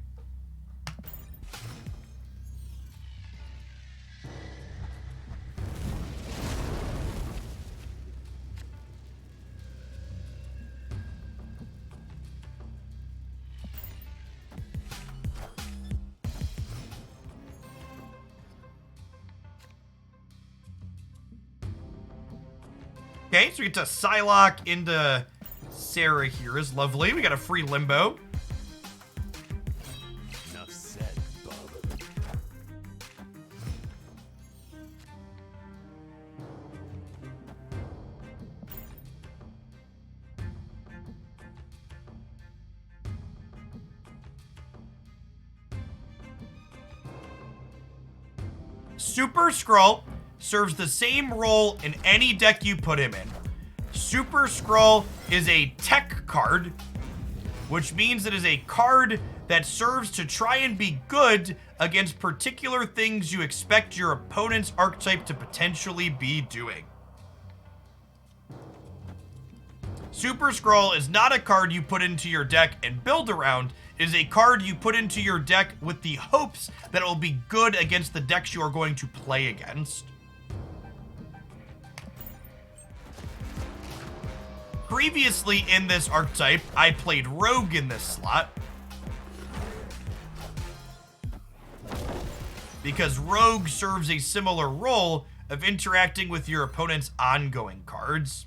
Okay, so we get to Psylocke into Sarah here is lovely. We got a free Limbo. Enough said, bub. Super Skrull serves the same role in any deck you put him in. Super Skrull is a tech card, which means it is a card that serves to try and be good against particular things you expect your opponent's archetype to potentially be doing. Super Skrull is not a card you put into your deck and build around. It is a card you put into your deck with the hopes that it will be good against the decks you are going to play against. Previously in this archetype, I played Rogue in this slot, because Rogue serves a similar role of interacting with your opponent's ongoing cards.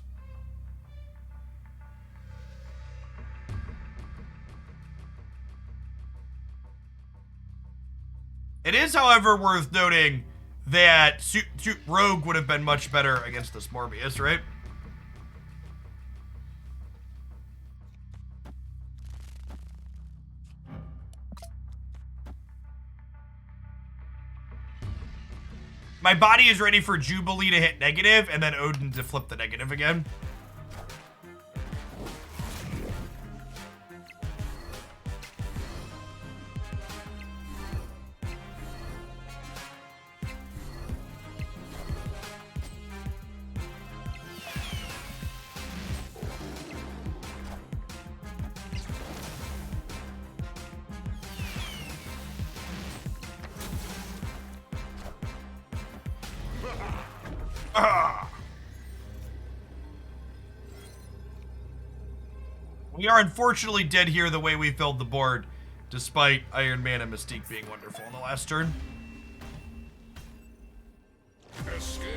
It is, however, worth noting that Rogue would have been much better against this Morbius, right? My body is ready for Jubilee to hit negative and then Odin to flip the negative again. We are unfortunately dead here the way we filled the board, despite Iron Man and Mystique being wonderful in the last turn. Escaped.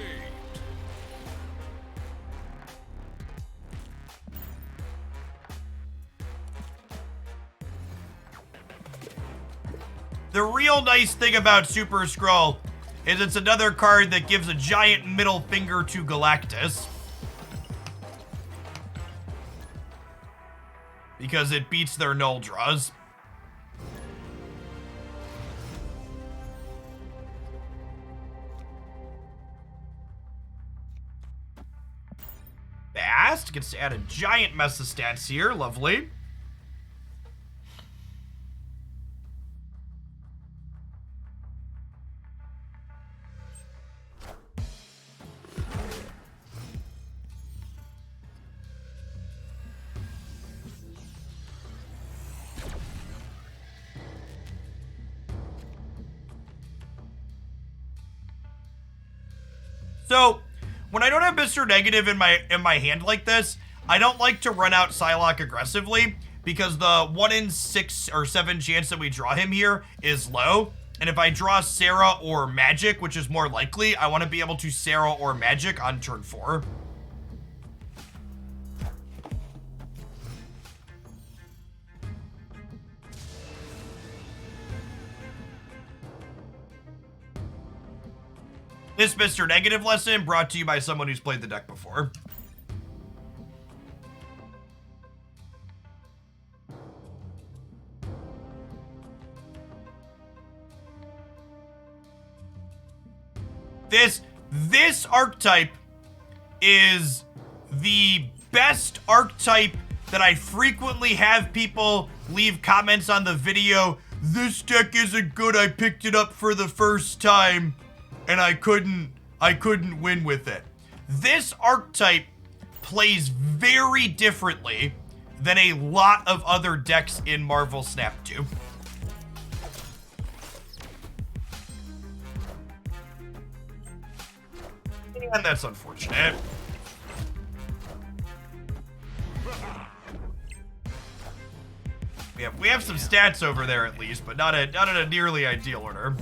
The real nice thing about Super Skrull is it's another card that gives a giant middle finger to Galactus. Because it beats their null draws. Bast gets to add a giant mess of stats here. Lovely. So, when I don't have Mr. Negative in my hand like this, I don't like to run out Psylocke aggressively because the 1 in 6 or 7 chance that we draw him here is low. And if I draw Sarah or Magic, which is more likely, I want to be able to Sarah or Magic on turn 4. This Mr. Negative lesson brought to you by someone who's played the deck before. This archetype is the best archetype that I frequently have people leave comments on the video. This deck isn't good, I picked it up for the first time and I couldn't win with it. This archetype plays very differently than a lot of other decks in Marvel Snap 2. And that's unfortunate. We have some stats over there at least, but not in a nearly ideal order.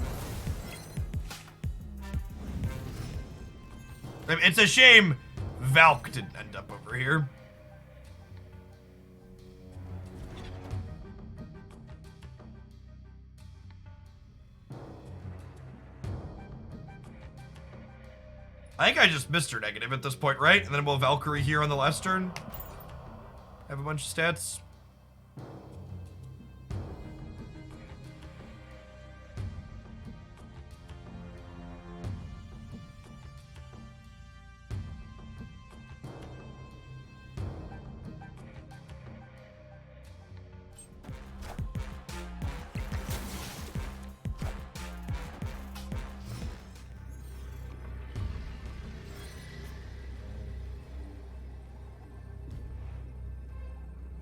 It's a shame Valk didn't end up over here. I think I just Mr. Negative at this point, right? And then we'll Valkyrie here on the last turn. Have a bunch of stats.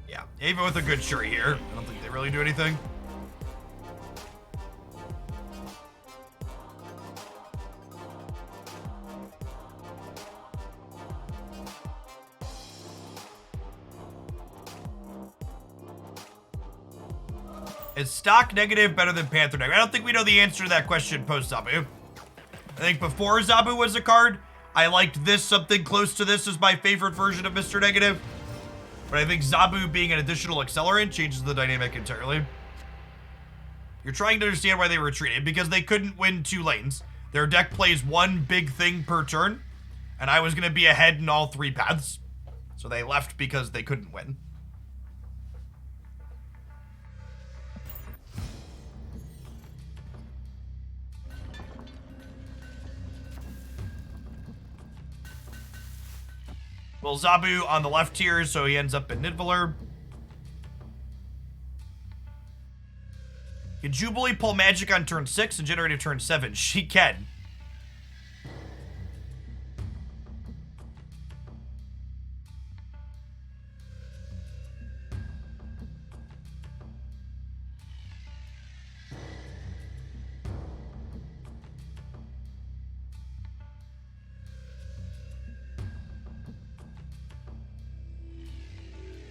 Yeah, even with a good Shuri here, I don't think they really do anything. Is stock negative better than Panther negative? I don't think we know the answer to that question post Zabu. I think before Zabu was a card, I liked this, something close to this is my favorite version of Mr. Negative. But I think Zabu being an additional accelerant changes the dynamic entirely. You're trying to understand why they retreated, because they couldn't win 2 lanes. Their deck plays one big thing per turn, and I was going to be ahead in all 3 paths. So they left because they couldn't win. Well, Zabu on the left here, so he ends up in Nidavellir. Can Jubilee pull Magic on turn 6 and generate a turn 7? She can.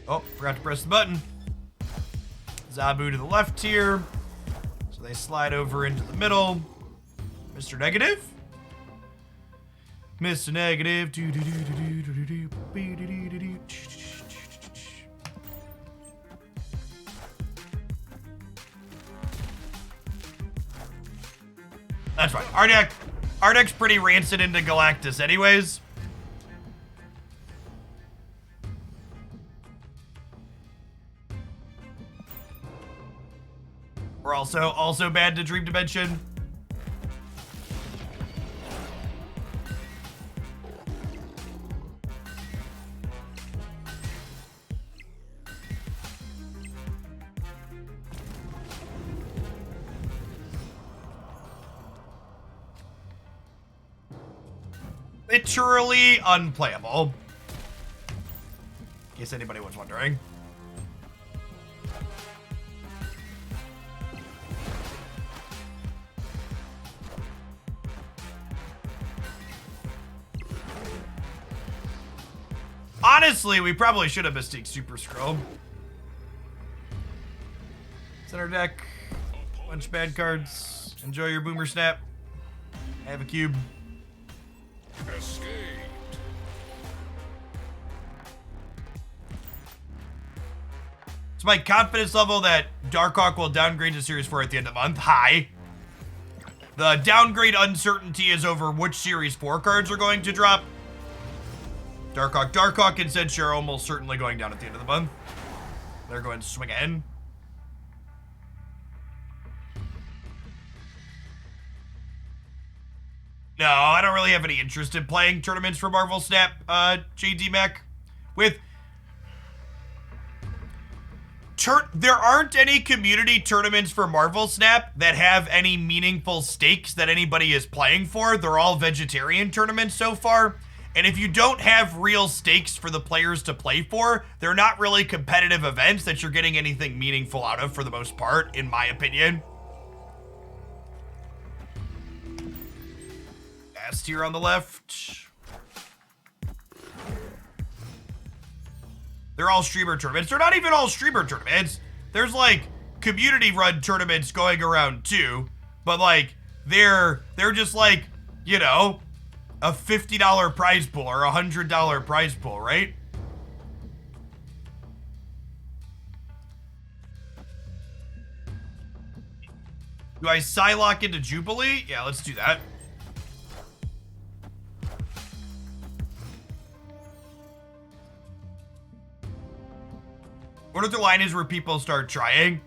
Oh, forgot to press the button. Zabu to the left here. So they slide over into the middle. Mr. Negative? Mr. Negative. That's right. Our deck's pretty rancid into Galactus anyways. We're also bad to Dream Dimension. Literally unplayable. In case anybody was wondering. Honestly, we probably should have Mystique Super Scroll. Center deck. Bunch of bad cards. Enjoy your Boomer Snap. I have a cube. Escaped. It's my confidence level that Darkhawk will downgrade to Series 4 at the end of the month. High. The downgrade uncertainty is over which Series 4 cards are going to drop. Darkhawk and Zed are almost certainly going down at the end of the month. They're going to swing in. No, I don't really have any interest in playing tournaments for Marvel Snap, JD Mac. There aren't any community tournaments for Marvel Snap that have any meaningful stakes that anybody is playing for. They're all vegetarian tournaments so far. And if you don't have real stakes for the players to play for, they're not really competitive events that you're getting anything meaningful out of for the most part, in my opinion. S tier on the left. They're all streamer tournaments. They're not even all streamer tournaments. There's like community run tournaments going around too, but like they're just like, you know, a $50 prize pool or a $100 prize pool, right? Do I Psylocke into Jubilee? Yeah, let's do that. What if the line is where people start trying?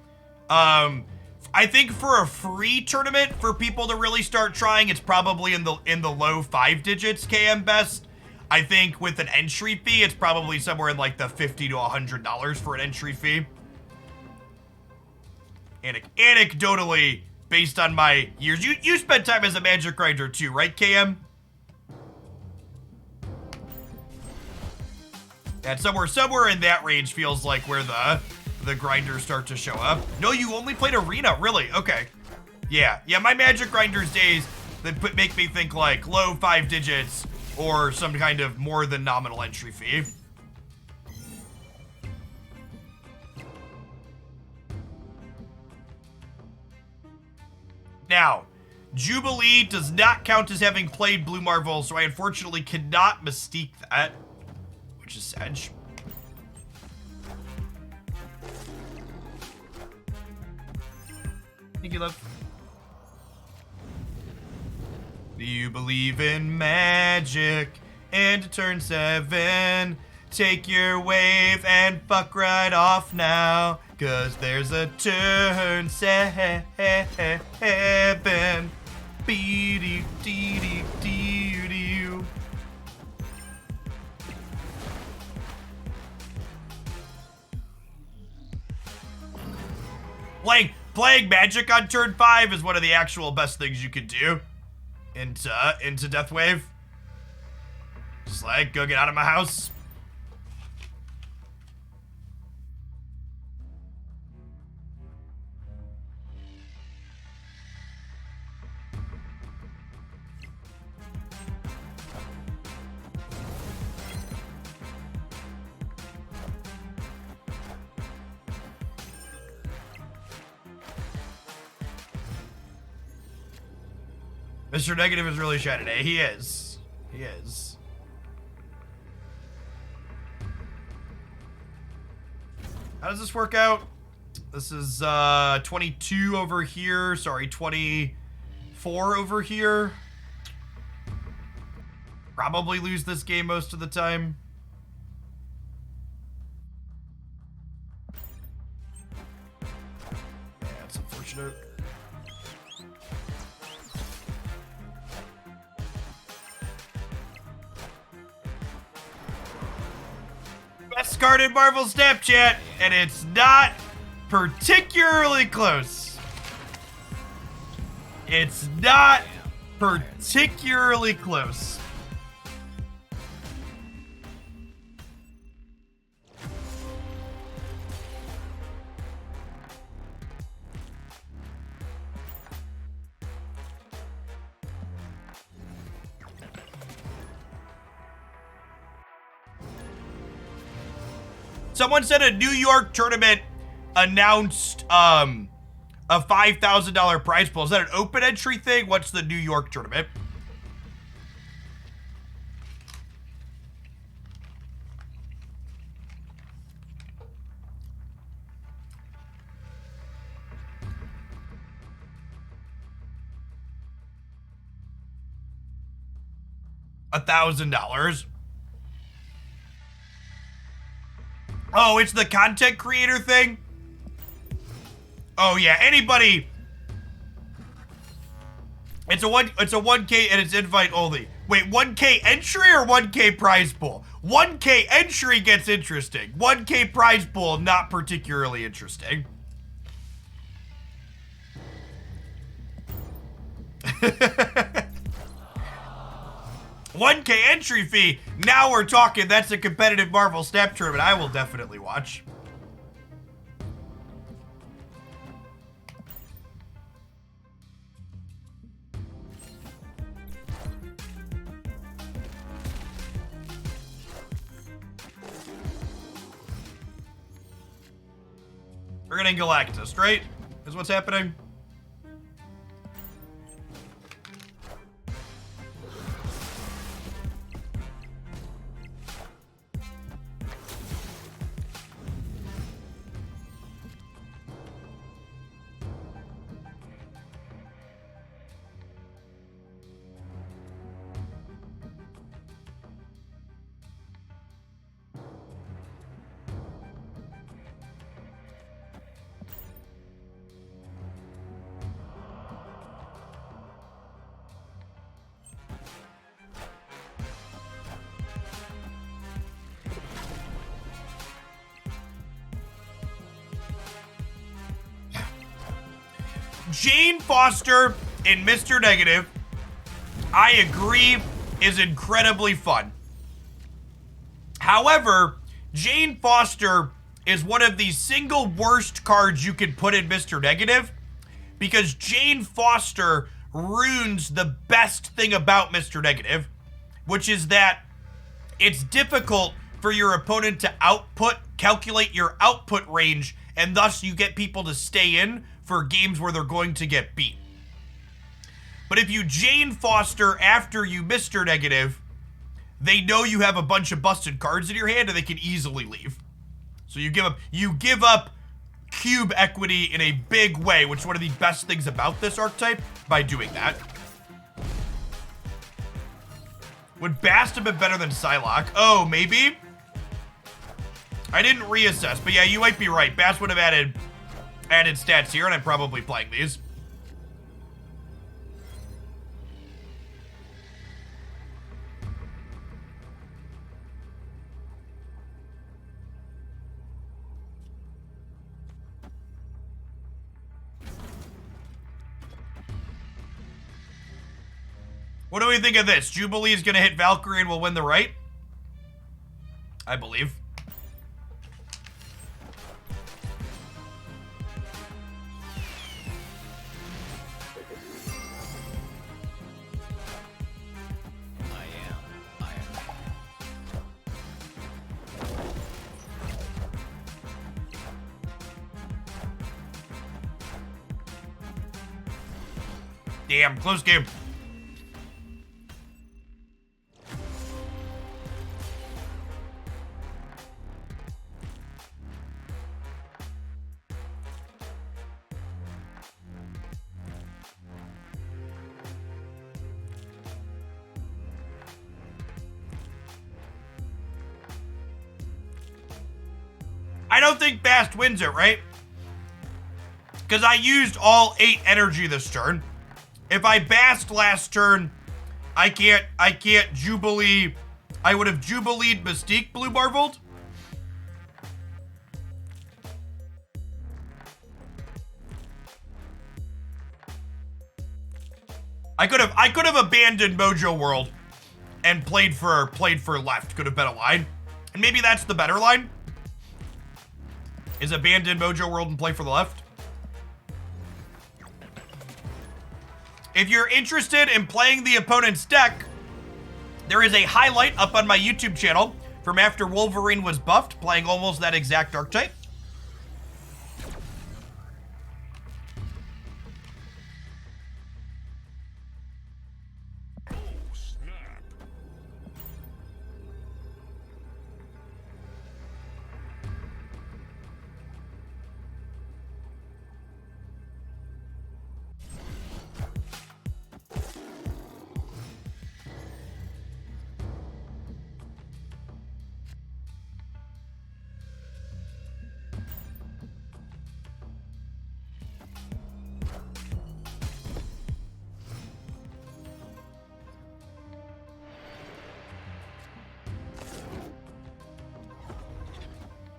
I think for a free tournament for people to really start trying, it's probably in the low 5 digits KM best. I think with an entry fee, it's probably somewhere in like the $50 to $100 for an entry fee. Anecdotally, based on my years, you spent time as a Magic grinder too, right, KM? And somewhere in that range feels like where the grinders start to show up. No, you only played Arena, really? Okay. Yeah, my Magic grinders days that make me think like low 5 digits or some kind of more than nominal entry fee. Now, Jubilee does not count as having played Blue Marvel, so I unfortunately cannot Mystique that. Which is sad. Thank you, love. Do you believe in magic? And turn 7. Take your wave and fuck right off now. Cause there's a turn 7. Be-dee-dee-dee-dee-dee-dee. Playing Magic on turn 5 is one of the actual best things you could do into Deathwave. Just like, go get out of my house. Mr. Negative is really shy today. He is. He is. How does this work out? This is 22 over here. Sorry, 24 over here. Probably lose this game most of the time. Yeah, it's unfortunate. Best card in Marvel Snapchat, and it's not particularly close. It's not particularly close. Someone said a New York tournament announced a $5,000 prize pool. Is that an open entry thing? What's the New York tournament? $1,000. Oh, it's the content creator thing? Oh yeah, anybody. It's a 1K and it's invite only. Wait, 1K entry or 1K prize pool? 1K entry gets interesting. 1K prize pool, not particularly interesting. 1K entry fee. Now we're talking. That's a competitive Marvel Snap tournament I will definitely watch. We're getting Galactus, right? Is what's happening? Jane Foster in Mr. Negative, I agree, is incredibly fun. However, Jane Foster is one of the single worst cards you can put in Mr. Negative because Jane Foster ruins the best thing about Mr. Negative, which is that it's difficult for your opponent to calculate your output range, and thus you get people to stay in for games where they're going to get beat. But if you Jane Foster after you Mr. Negative, they know you have a bunch of busted cards in your hand and they can easily leave. So you give up cube equity in a big way, which is one of the best things about this archetype by doing that. Would Bast have been better than Psylocke? Oh, maybe? I didn't reassess, but yeah, you might be right. Bast would have added stats here, and I'm probably playing these. What do we think of this? Jubilee is going to hit Valkyrie and will win the right? I believe. Damn, close game. I don't think Bast wins it, right? Because I used all 8 energy this turn. If I Bast last turn, I can't Jubilee. I would have Jubileed Mystique Blue Marveled. I could have abandoned Mojo World and played for left. Could have been a line. And maybe that's the better line. Is abandon Mojo World and play for the left. If you're interested in playing the opponent's deck, there is a highlight up on my YouTube channel from after Wolverine was buffed, playing almost that exact archetype.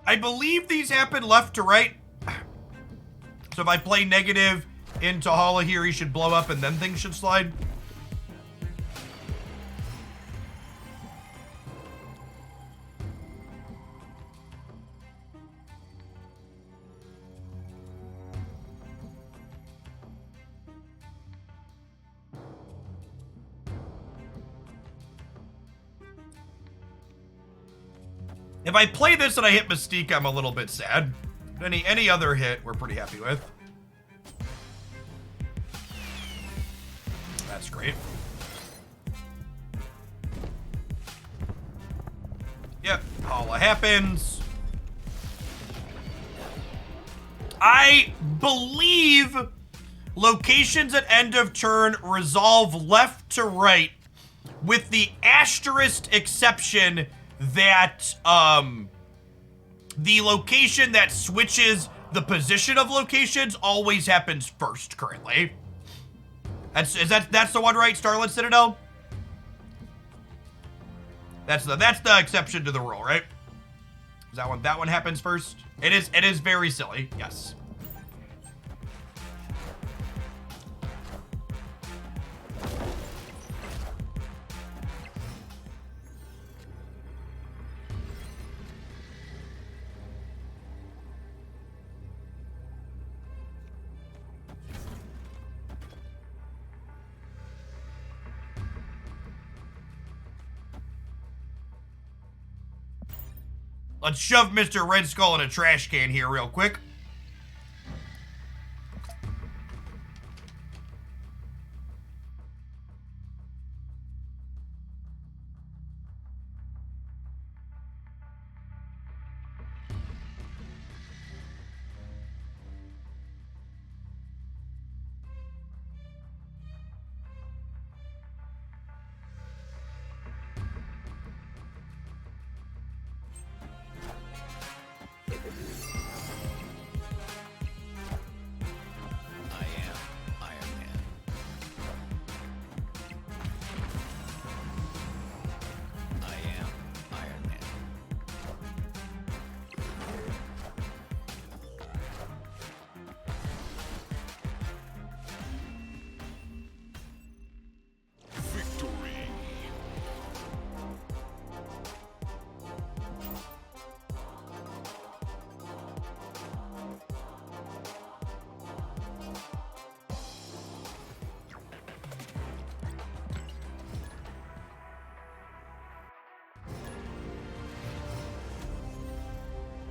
I believe these happen left to right. So if I play negative into Hala here, he should blow up and then things should slide. If I play this and I hit Mystique, I'm a little bit sad. Any other hit, we're pretty happy with. That's great. Yep, Hala happens. I believe locations at end of turn resolve left to right, with the asterisk exception that the location that switches the position of locations always happens first currently. That's the one, right? Starlit Citadel? That's the exception to the rule, right? Is that one happens first? It is very silly, yes. Let's shove Mr. Red Skull in a trash can here real quick.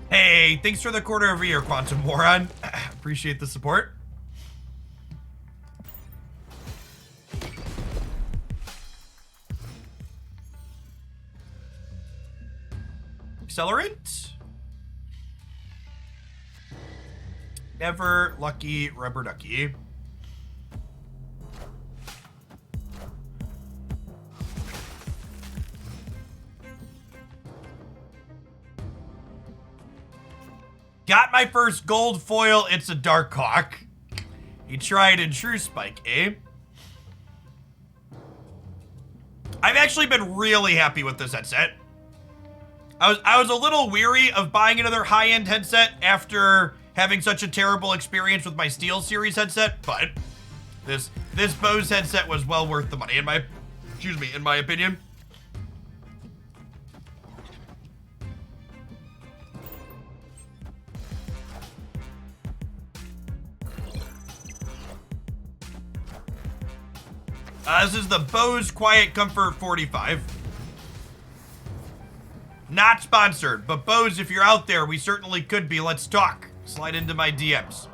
Hey, thanks for the quarter of a year, Quantum Moron. Appreciate the support. Accelerant. Never lucky rubber ducky. Got my first gold foil. It's a Darkhawk. A tried and true Spike, eh? I've actually been really happy with this headset. I was a little weary of buying another high-end headset after having such a terrible experience with my SteelSeries headset, but this Bose headset was well worth the money in my opinion. This is the Bose Quiet Comfort 45. Not sponsored, but Bose, if you're out there, we certainly could be. Let's talk. Slide into my DMs.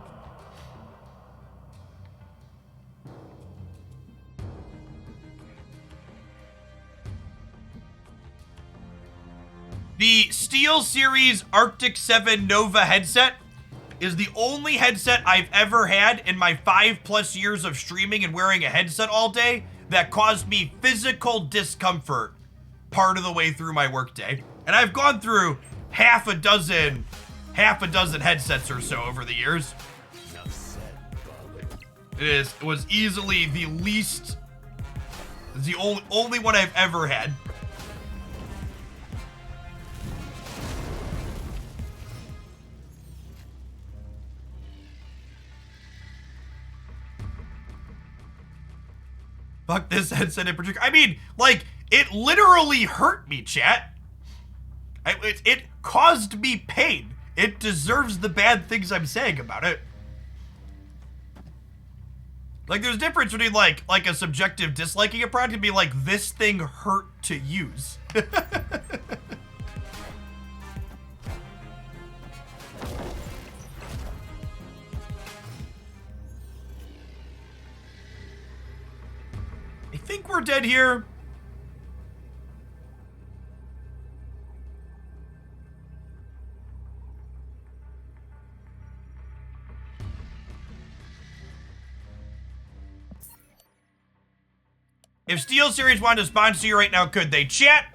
The SteelSeries Arctic 7 Nova headset is the only headset I've ever had in my 5+ years of streaming and wearing a headset all day that caused me physical discomfort part of the way through my workday. And I've gone through half a dozen headsets or so over the years. It was easily the only one I've ever had. Fuck this headset in particular. I mean, like, it literally hurt me, chat. It caused me pain. It deserves the bad things I'm saying about it. Like, there's a difference between, like a subjective disliking a product and be like, this thing hurt to use. I think we're dead here. If SteelSeries wanted to sponsor you right now, could they? Chat,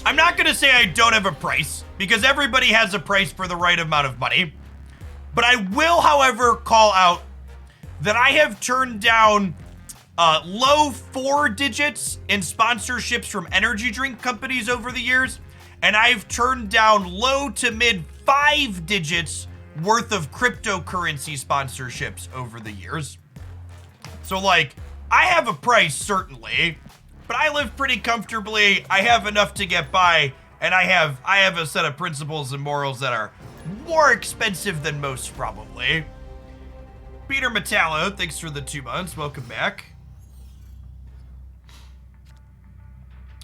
I'm not going to say I don't have a price, because everybody has a price for the right amount of money. But I will, however, call out that I have turned down low 4 digits in sponsorships from energy drink companies over the years, and I've turned down low to mid 5 digits worth of cryptocurrency sponsorships over the years. So, like, I have a price, certainly, but I live pretty comfortably. I have enough to get by, and I have a set of principles and morals that are more expensive than most, probably. Peter Metallo, thanks for the 2 months. Welcome back.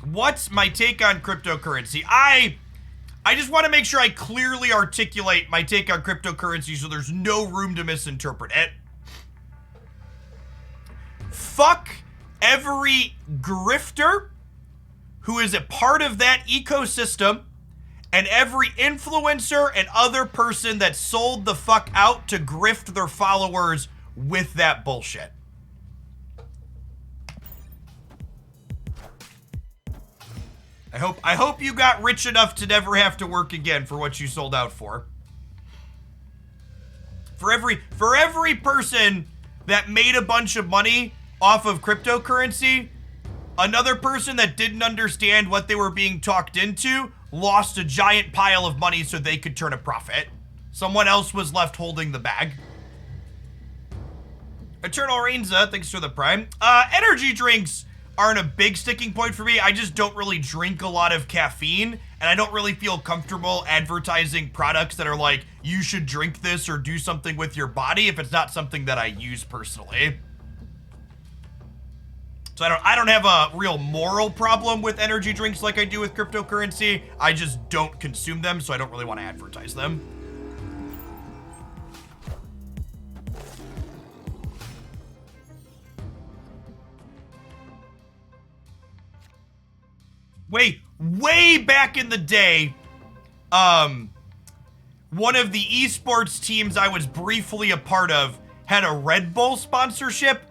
What's my take on cryptocurrency? I just want to make sure I clearly articulate my take on cryptocurrency so there's no room to misinterpret it. Fuck every grifter who is a part of that ecosystem and every influencer and other person that sold the fuck out to grift their followers with that bullshit. I hope you got rich enough to never have to work again for what you sold out for. For every person that made a bunch of money off of cryptocurrency, another person that didn't understand what they were being talked into lost a giant pile of money so they could turn a profit. Someone else was left holding the bag. Eternal Rainza, thanks for the prime. Energy drinks aren't a big sticking point for me. I just don't really drink a lot of caffeine, and I don't really feel comfortable advertising products that are like, you should drink this or do something with your body if it's not something that I use personally. So I don't have a real moral problem with energy drinks like I do with cryptocurrency. I just don't consume them, so I don't really want to advertise them. Way back in the day, one of the esports teams I was briefly a part of had a Red Bull sponsorship.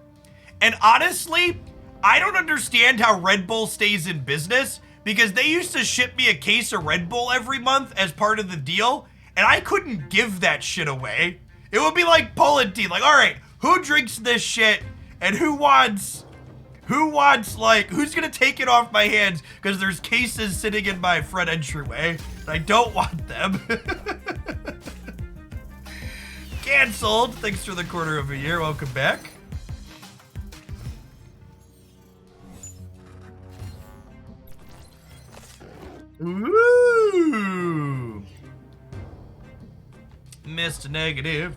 And honestly, I don't understand how Red Bull stays in business, because they used to ship me a case of Red Bull every month as part of the deal. and I couldn't give that shit away. It would be like pulling teeth. Like, all right, who drinks this shit and who wants like, who's gonna take it off my hands? Because there's cases sitting in my front entryway and I don't want them. Cancelled. Thanks for the quarter of a year. Welcome back. Ooh. Missed negative.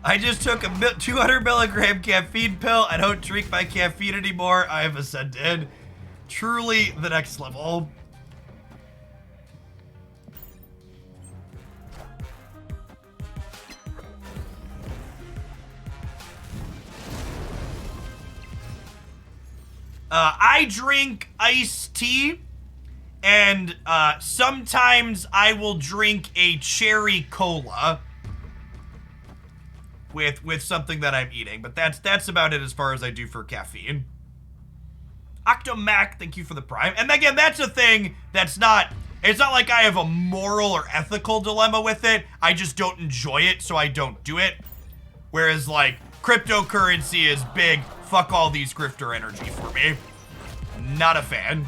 I just took a 200 milligram caffeine pill. I don't drink my caffeine anymore. I have ascended. Truly the next level. I drink iced tea, and sometimes I will drink a cherry cola with something that I'm eating, but that's about it as far as I do for caffeine. Octomac, thank you for the prime. And again, that's a thing that's not, it's not like I have a moral or ethical dilemma with it. I just don't enjoy it, so I don't do it. Whereas like cryptocurrency is big, fuck all these grifter energy for me. Not a fan.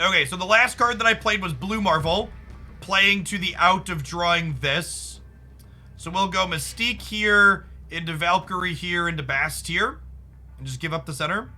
Okay, so the last card that I played was Blue Marvel, playing to the out of drawing this. So we'll go Mystique here, into Valkyrie here, into Bast here, and just give up the center.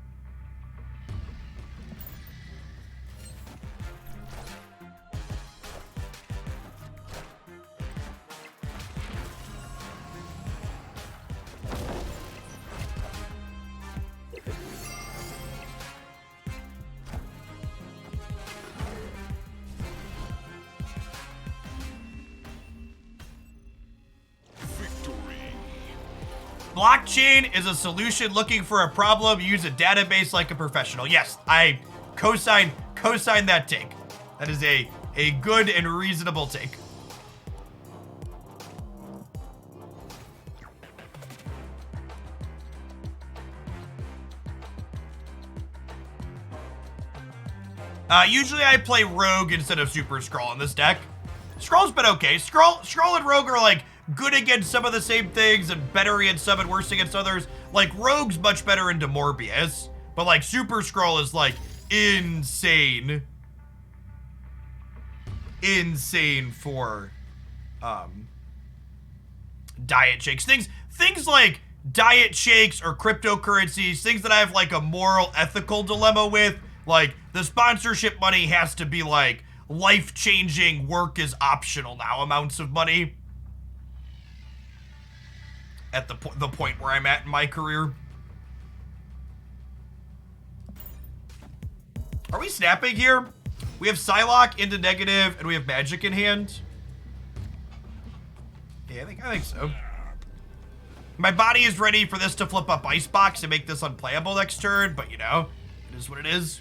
Blockchain is a solution looking for a problem. Use a database like a professional. Yes, I co-sign that take. That is a good and reasonable take. Usually I play Rogue instead of Super Skrull in this deck. Skrull's been okay. Skrull and Rogue are like good against some of the same things and better against some and worse against others. Like Rogue's much better into Morbius, but like Super Skrull is like insane for diet shakes. Things like diet shakes or cryptocurrencies, things that I have like a moral ethical dilemma with. Like the sponsorship money has to be like life-changing, work is optional now amounts of money. At the point where I'm at in my career. Are we snapping here? We have Psylocke into negative, and we have Magic in hand. Yeah, I think so. My body is ready for this to flip up Icebox and make this unplayable next turn, but you know, it is what it is.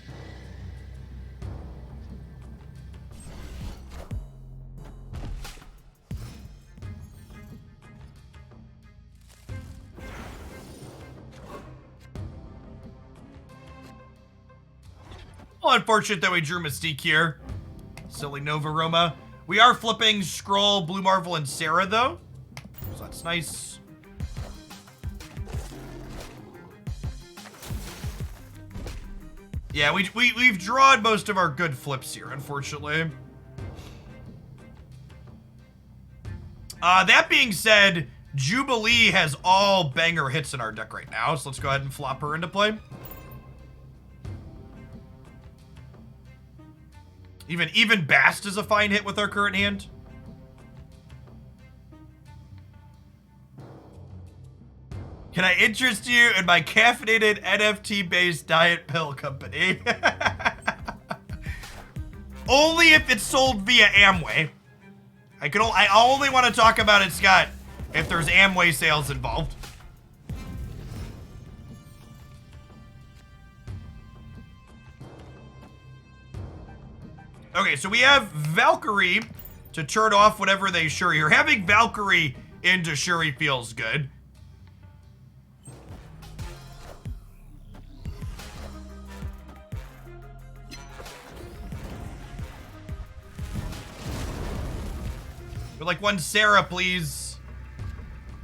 Well, unfortunate that we drew Mystique here. Silly Nova Roma. We are flipping Skrull, Blue Marvel, and Sarah, though. So that's nice. Yeah, we've drawn most of our good flips here, unfortunately. That being said, Jubilee has all banger hits in our deck right now, so let's go ahead and flop her into play. Even Bast is a fine hit with our current hand. Can I interest you in my caffeinated NFT-based diet pill company? Only if it's sold via Amway. I only want to talk about it, Scott, if there's Amway sales involved. Okay, so we have Valkyrie to turn off whenever they Shuri. Or having Valkyrie into Shuri feels good. We'd like one Sarah, please.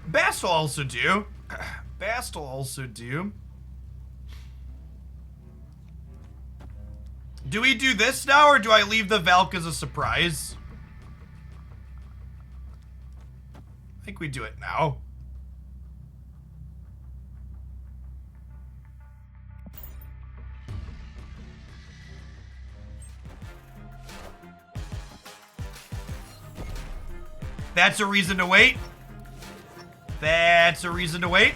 Bast will also do. Bast will also do. Do we do this now, or do I leave the Valk as a surprise? I think we do it now. That's a reason to wait. That's a reason to wait.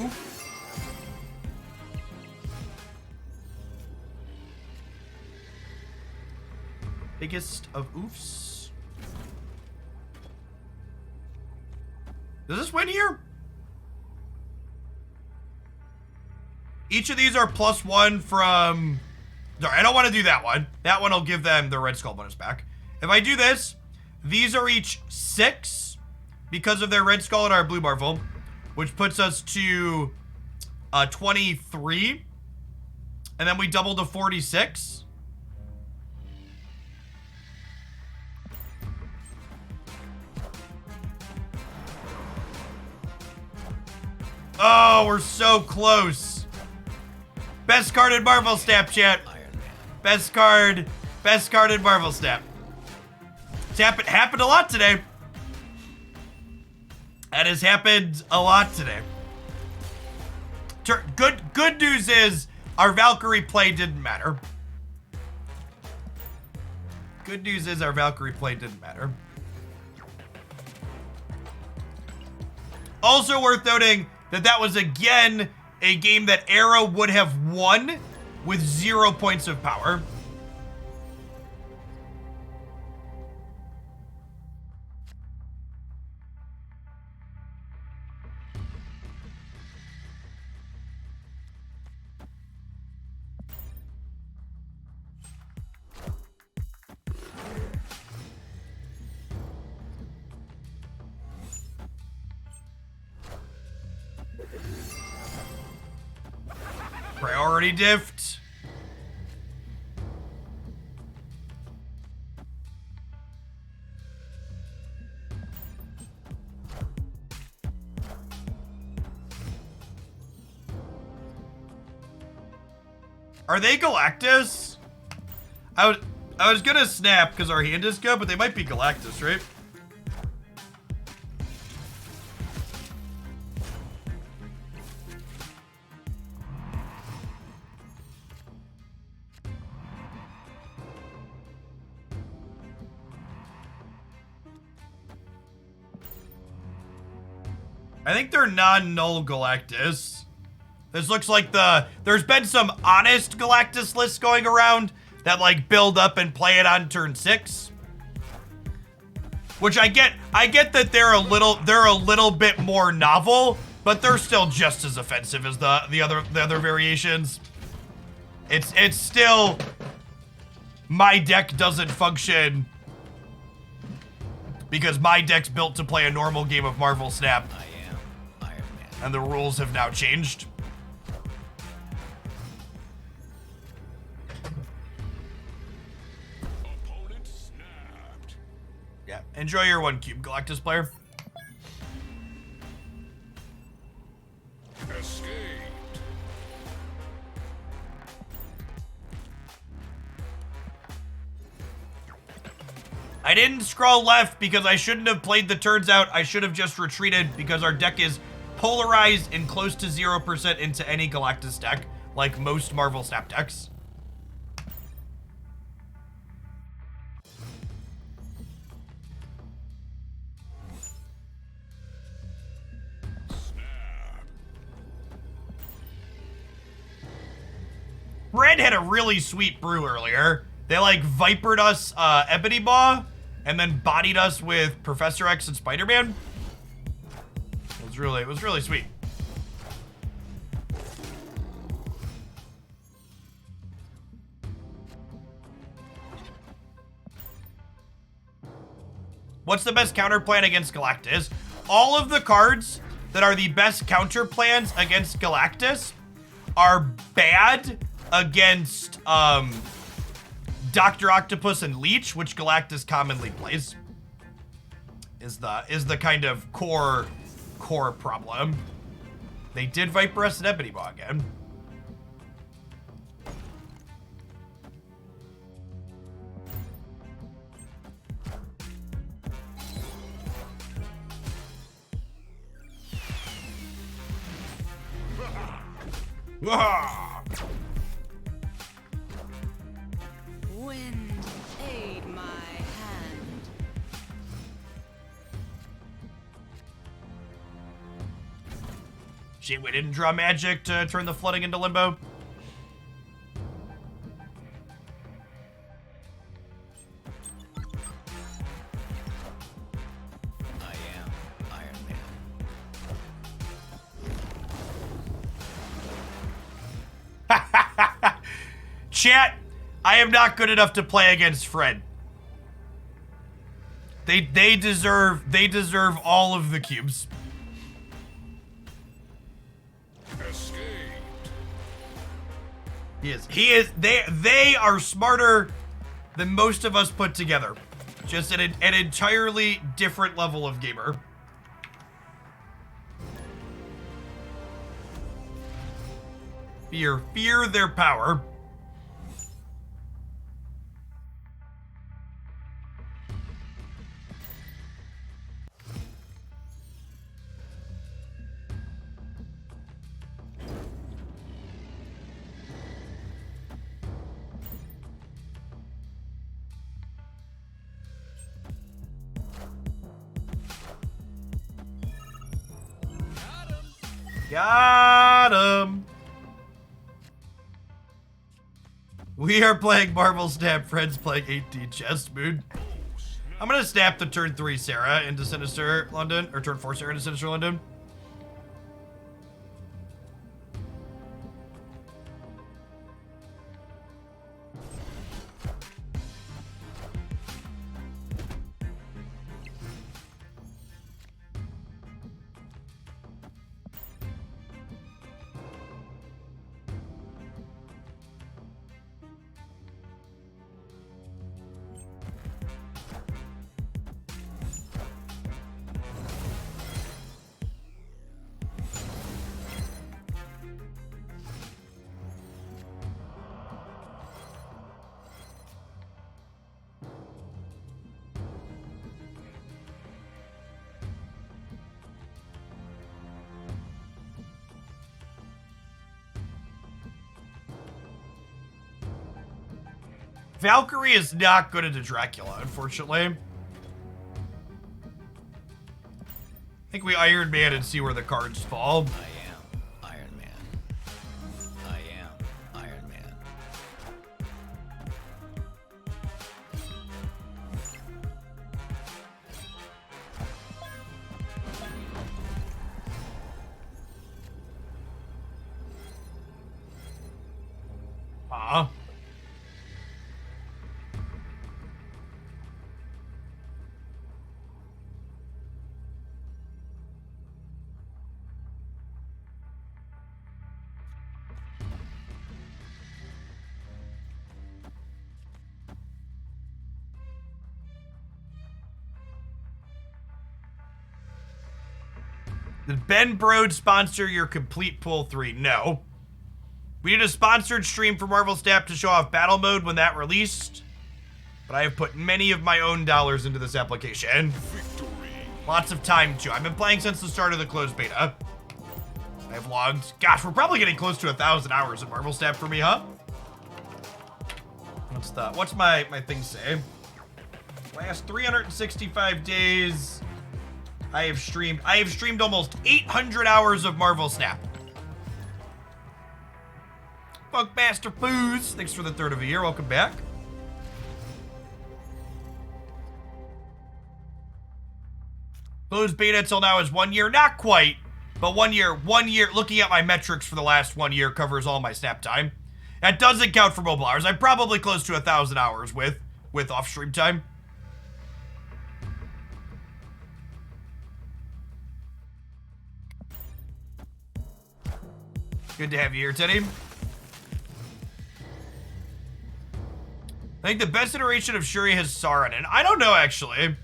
Oof. Biggest of oofs. Does this win here? Each of these are +1 from... Sorry, I don't want to do that one. That one will give them the Red Skull bonus back. If I do this, these are each 6 because of their Red Skull and our Blue Marvel, which puts us to 23. And then we double to 46. Oh, we're so close. Best card in Marvel Snap, chat. Best card in Marvel Snap. It's happened a lot today. That has happened a lot today. Good news is our Valkyrie play didn't matter. Good news is our Valkyrie play didn't matter. Also worth noting that that was again a game that Arrow would have won with 0 points of power. Priority diffed. Are they Galactus? I was gonna snap because our hand is good, but they might be Galactus, right? I think they're non-null Galactus. This looks like there's been some honest Galactus lists going around that like build up and play it on turn 6. Which I get that they're a little bit more novel, but they're still just as offensive as the other variations. It's still, my deck doesn't function because my deck's built to play a normal game of Marvel Snap. And the rules have now changed. Opponent snapped. Yeah, enjoy your 1 cube, Galactus player. Escaped. I didn't scroll left because I shouldn't have played the turns out. I should have just retreated because our deck is polarized and close to 0% into any Galactus deck, like most Marvel Snap decks. Red had a really sweet brew earlier. They like vipered us Ebony Maw and then bodied us with Professor X and Spider-Man. It was really sweet. What's the best counter plan against Galactus? All of the cards that are the best counter plans against Galactus are bad against Dr. Octopus and Leech, which Galactus commonly plays. Is the kind of core problem. They did Viper S and Ebony Maw again. Wind, aid my hand. Shit, we didn't draw magic to turn the flooding into limbo. I am Iron Man. Chat, I am not good enough to play against Fred. They deserve all of the cubes. Escaped. They are smarter than most of us put together. Just at an entirely different level of gamer. Fear their power. Got him. We are playing Marvel Snap. Fred's playing 18 Chess Moon. I'm gonna snap the turn 3 Sarah into Sinister London, or turn 4 Sarah into Sinister London. Valkyrie is not good into Dracula, unfortunately. I think we Iron Man and see where the cards fall. I am Iron Man. I am Iron Man. Did Ben Brode sponsor your complete pull 3? No. We did a sponsored stream for Marvel Snap to show off battle mode when that released. But I have put many of my own dollars into this application. Victory. Lots of time too. I've been playing since the start of the closed beta. I've logged, gosh, we're probably getting close to 1,000 hours in Marvel Snap for me, huh? What's my thing say? Last 365 days, I have streamed almost 800 hours of Marvel Snap. Funkmaster Foos, thanks for the 3rd of a year. Welcome back. Closed beta till now is 1 year, not quite, but 1 year. Looking at my metrics for the last 1 year covers all my Snap time. That doesn't count for mobile hours. I'm probably close to 1,000 hours with off-stream time. Good to have you here, Teddy. I think the best iteration of Shuri has Sauron, and I don't know, actually.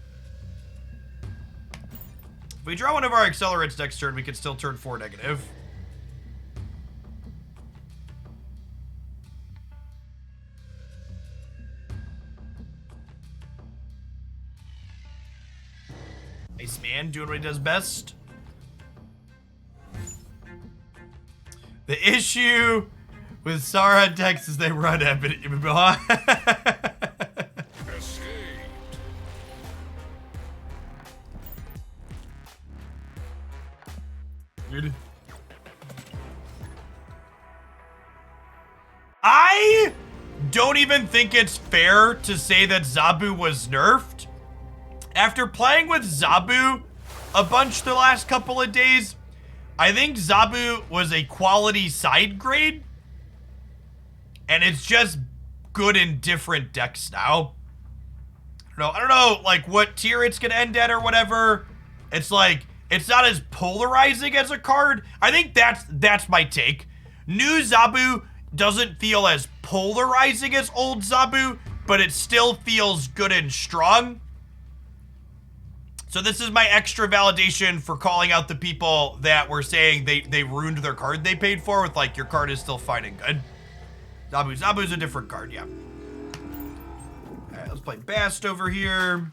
If we draw one of our accelerates next turn, we can still turn 4 negative. Iceman doing what he does best. The issue with Sauron decks is they run Ebony. Escaped. Dude. I don't even think it's fair to say that Zabu was nerfed. After playing with Zabu a bunch the last couple of days, I think Zabu was a quality side grade. And it's just good in different decks now. I don't know, like, what tier it's gonna end at or whatever. It's like, it's not as polarizing as a card. I think that's my take. New Zabu doesn't feel as polarizing as old Zabu, but it still feels good and strong. So this is my extra validation for calling out the people that were saying they ruined their card they paid for with, like, your card is still fine and good. Zabu's a different card, yeah. Alright, let's play Bast over here.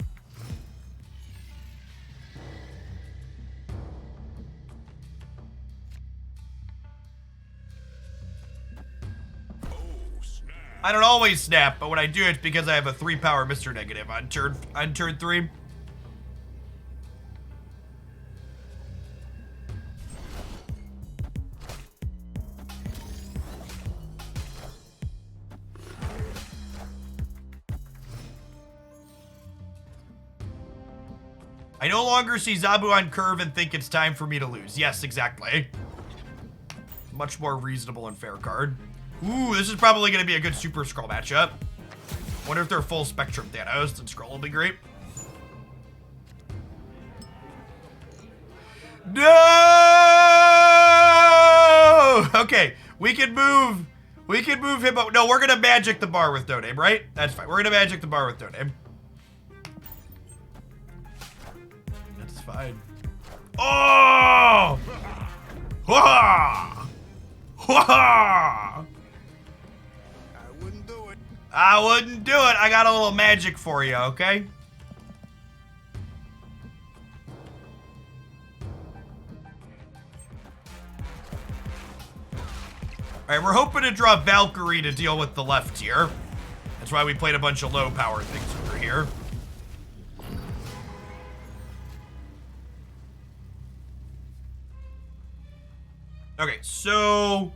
Oh, snap. I don't always snap, but when I do, it's because I have a 3-power Mr. Negative on turn 3. I no longer see Zabu on curve and think it's time for me to lose. Yes, exactly. Much more reasonable and fair card. Ooh, this is probably going to be a good Super Skrull matchup. Wonder if they're full Spectrum Thanos, then Skrull will be great. No! Okay, we can move him up. No, we're going to magic the bar with No Name, right? That's fine. We're going to magic the bar with No Name. Fine. Oh! Wah! Wah! I wouldn't do it. I wouldn't do it. I got a little magic for you, okay? Alright, we're hoping to draw Valkyrie to deal with the left tier. That's why we played a bunch of low power things over here. Okay, so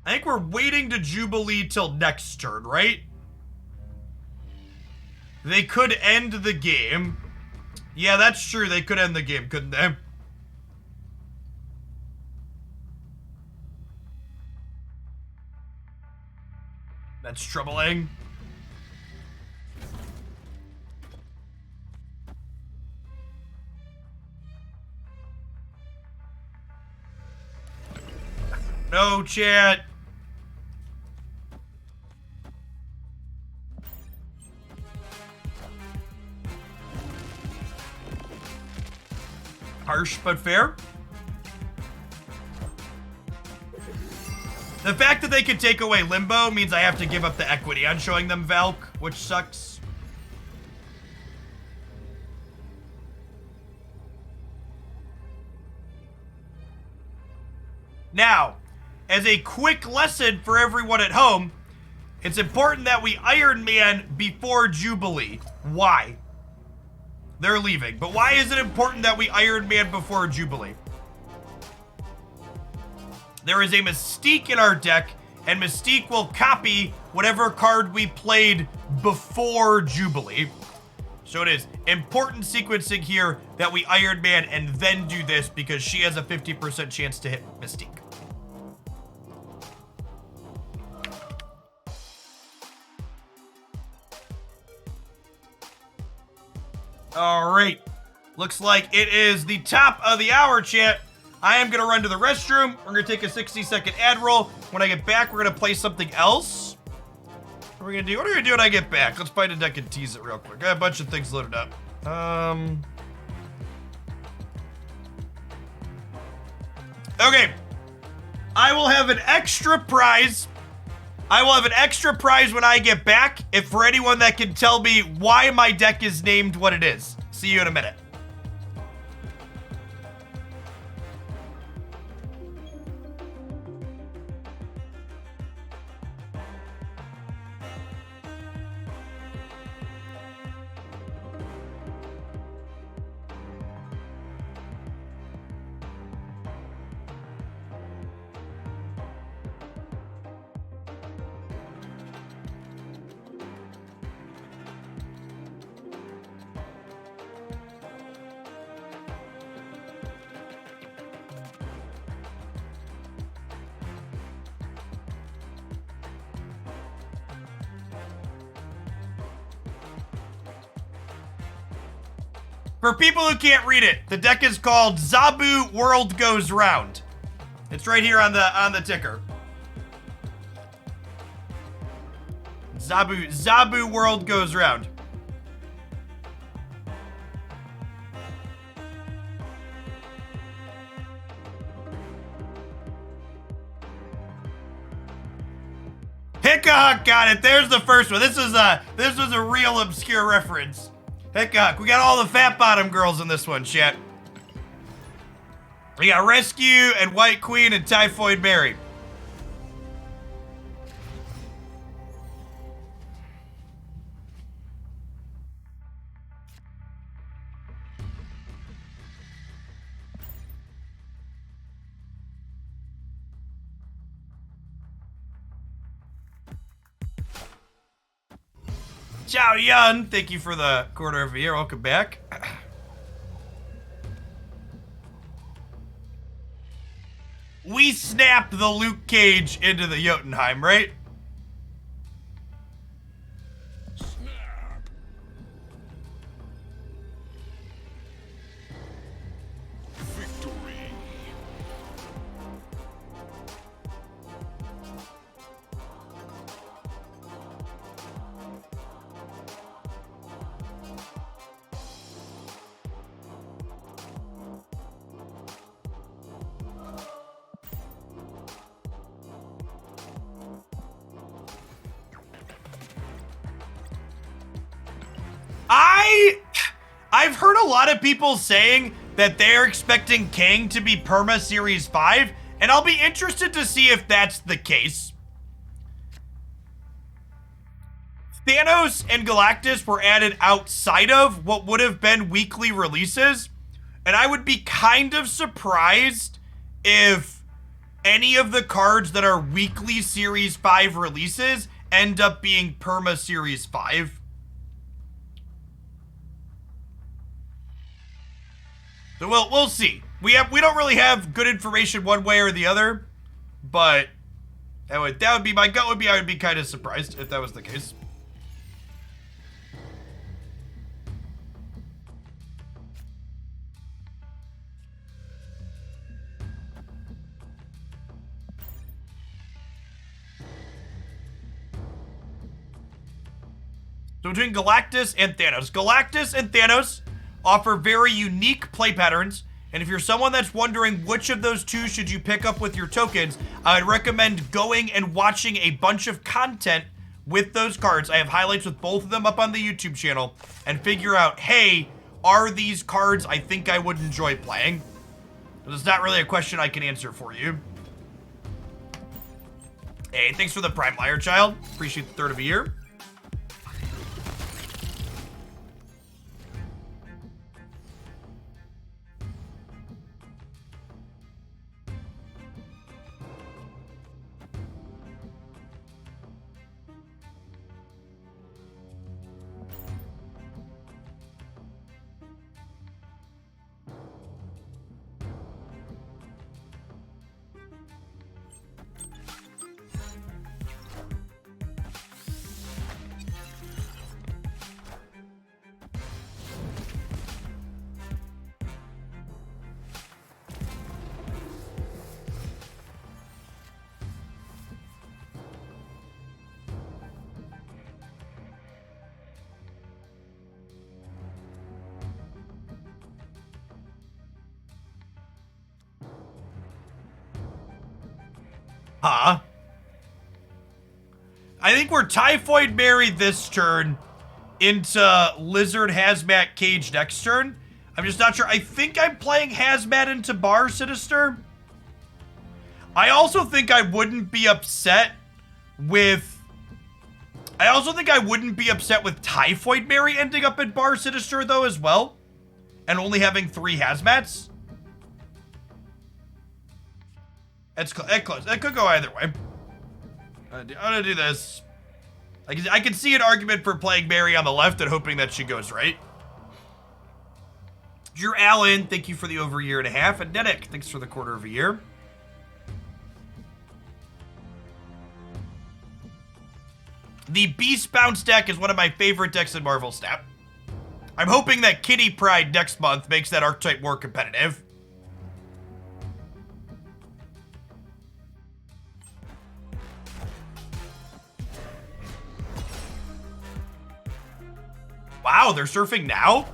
I think we're waiting to Jubilee till next turn, right? They could end the game. Yeah, that's true. They could end the game, couldn't they? That's troubling. No, chat. Harsh but fair. The fact that they can take away Limbo means I have to give up the equity on showing them Valk, which sucks. Now, as a quick lesson for everyone at home, it's important that we Iron Man before Jubilee. Why? They're leaving. But why is it important that we Iron Man before Jubilee? There is a Mystique in our deck, and Mystique will copy whatever card we played before Jubilee. So it is important sequencing here that we Iron Man and then do this because she has a 50% chance to hit Mystique. All right. Looks like it is the top of the hour, chat. I am going to run to the restroom. We're going to take a 60-second ad roll. When I get back, we're going to play something else. What are we going to do? What are we going to do when I get back? Let's find a deck and tease it real quick. I got a bunch of things loaded up. Okay. I will have an extra prize. I will have an extra prize when I get back, if for anyone that can tell me why my deck is named what it is. See you in a minute. For people who can't read it, the deck is called Zabu World Goes Round. It's right here on the ticker. Zabu World Goes Round. Hickok got it. There's the first one. This was a real obscure reference. Hickok, we got all the fat bottom girls in this one, chat. We got Rescue and White Queen and Typhoid Mary. Chow Yun, thank you for the quarter of a year. Welcome back. We snapped the Luke Cage into the Jotunheim, right? Snap. Victory. I've heard a lot of people saying that they're expecting Kang to be Perma Series 5, and I'll be interested to see if that's the case. Thanos and Galactus were added outside of what would have been weekly releases, and I would be kind of surprised if any of the cards that are weekly Series 5 releases end up being Perma Series 5. So we'll see. We don't really have good information one way or the other, but that would be my gut would be I would be kind of surprised if that was the case. So between Galactus and Thanos offer very unique play patterns, and if you're someone that's wondering which of those two should you pick up with your tokens, I would recommend going and watching a bunch of content with those cards. I have highlights with both of them up on the YouTube channel, and figure out, hey, are these cards I think I would enjoy playing? It's not really a question I can answer for you. Hey, thanks for the Prime Liar Child. Appreciate the third of a year. Huh? I think we're Typhoid Mary this turn into Lizard Hazmat Cage next turn. I'm just not sure. I think I'm playing Hazmat into Bar Sinister. I also think I wouldn't be upset with... I also think I wouldn't be upset with Typhoid Mary ending up in Bar Sinister, though, as well. And only having 3 Hazmats. It's close. It could go either way. I'm gonna do this. I can see an argument for playing Mary on the left and hoping that she goes right. Drew Allen, thank you for the over a year and a half. And Dedic, thanks for the quarter of a year. The Beast Bounce deck is one of my favorite decks in Marvel Snap. I'm hoping that Kitty Pride next month makes that archetype more competitive. Wow, they're surfing now?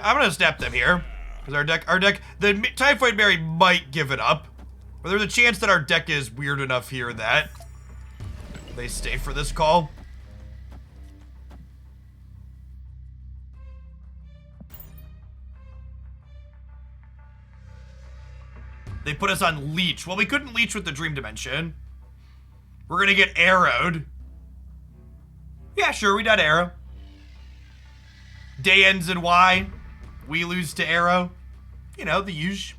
I'm gonna snap them here. Because our deck, the Typhoid Mary might give it up. But there's a chance that our deck is weird enough here that they stay for this call. They put us on Leech. Well, we couldn't Leech with the Dream Dimension. We're gonna get arrowed. Yeah, sure, we got arrow. Day ends in Y. We lose to arrow. You know, the usual.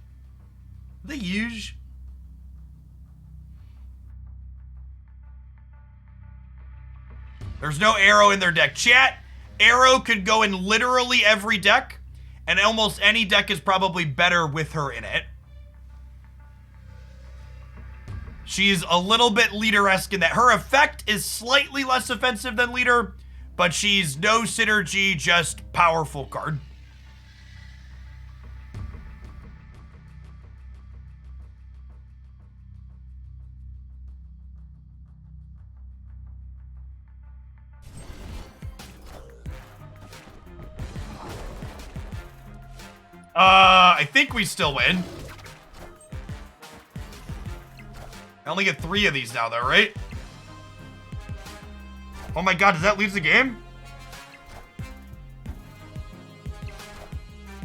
The usual. There's no arrow in their deck. Chat, arrow could go in literally every deck, and almost any deck is probably better with her in it. She's a little bit leader-esque in that her effect is slightly less offensive than leader, but she's no synergy, just powerful card. I think we still win. I only get 3 of these now, though, right? Oh my god, does that lose the game?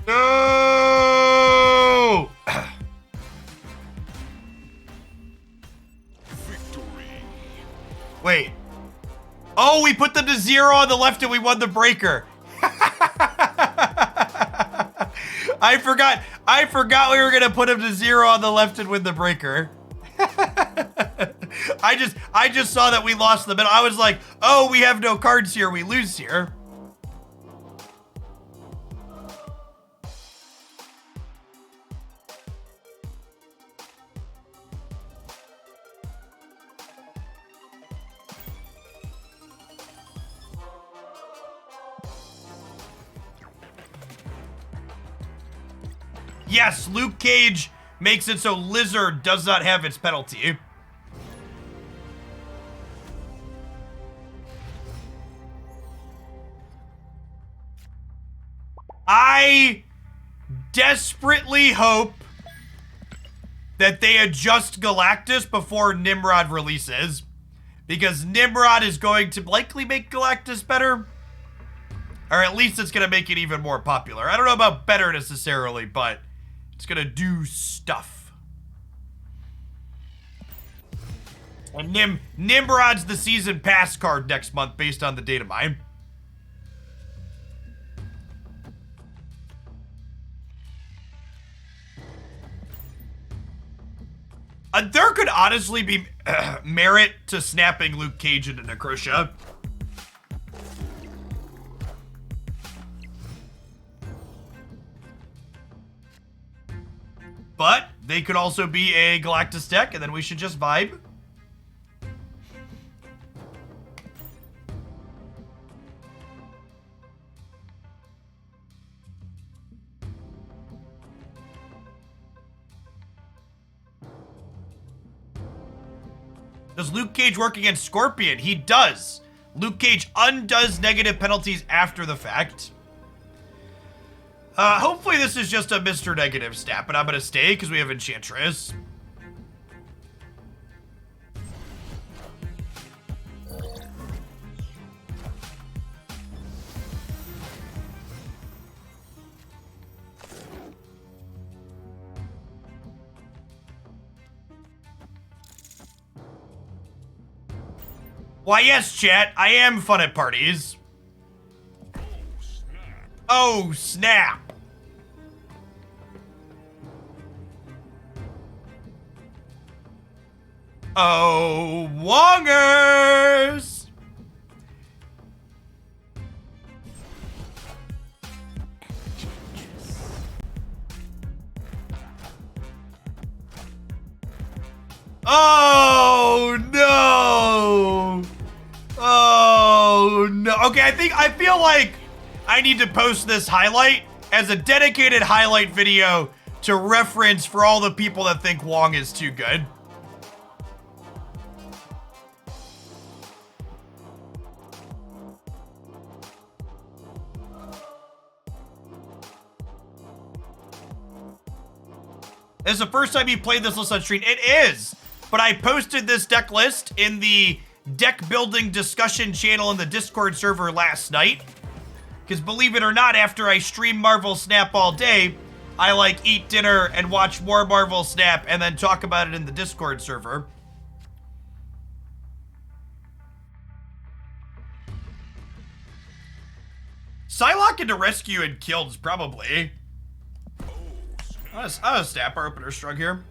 No! Victory. Wait. Oh, we put them to 0 on the left and we won the breaker. I forgot we were gonna put him to 0 on the left and win the breaker. I just saw that we lost the middle. I was like, oh, we have no cards here. We lose here. Yes, Luke Cage makes it so Lizard does not have its penalty. I desperately hope that they adjust Galactus before Nimrod releases, because Nimrod is going to likely make Galactus better, or at least it's going to make it even more popular. I don't know about better necessarily, but it's going to do stuff. And Nimrod's the season pass card next month based on the data mine. There could honestly be merit to snapping Luke Cage into Necrotia. But they could also be a Galactus deck, and then we should just vibe. Does Luke Cage work against Scorpion? He does. Luke Cage undoes negative penalties after the fact. Hopefully this is just a Mr. Negative stat, but I'm gonna stay because we have Enchantress. Why, yes, chat, I am fun at parties. Oh, snap. Oh, wongers. Oh, no. Oh, no. Okay, I feel like I need to post this highlight as a dedicated highlight video to reference for all the people that think Wong is too good. This is the first time you played this list on stream. It is, but I posted this deck list in the deck building discussion channel in the Discord server last night. Because believe it or not, after I stream Marvel Snap all day, I like eat dinner and watch more Marvel Snap and then talk about it in the Discord server. Psylocke into rescue and kills, probably. I'll snap our opener strug here.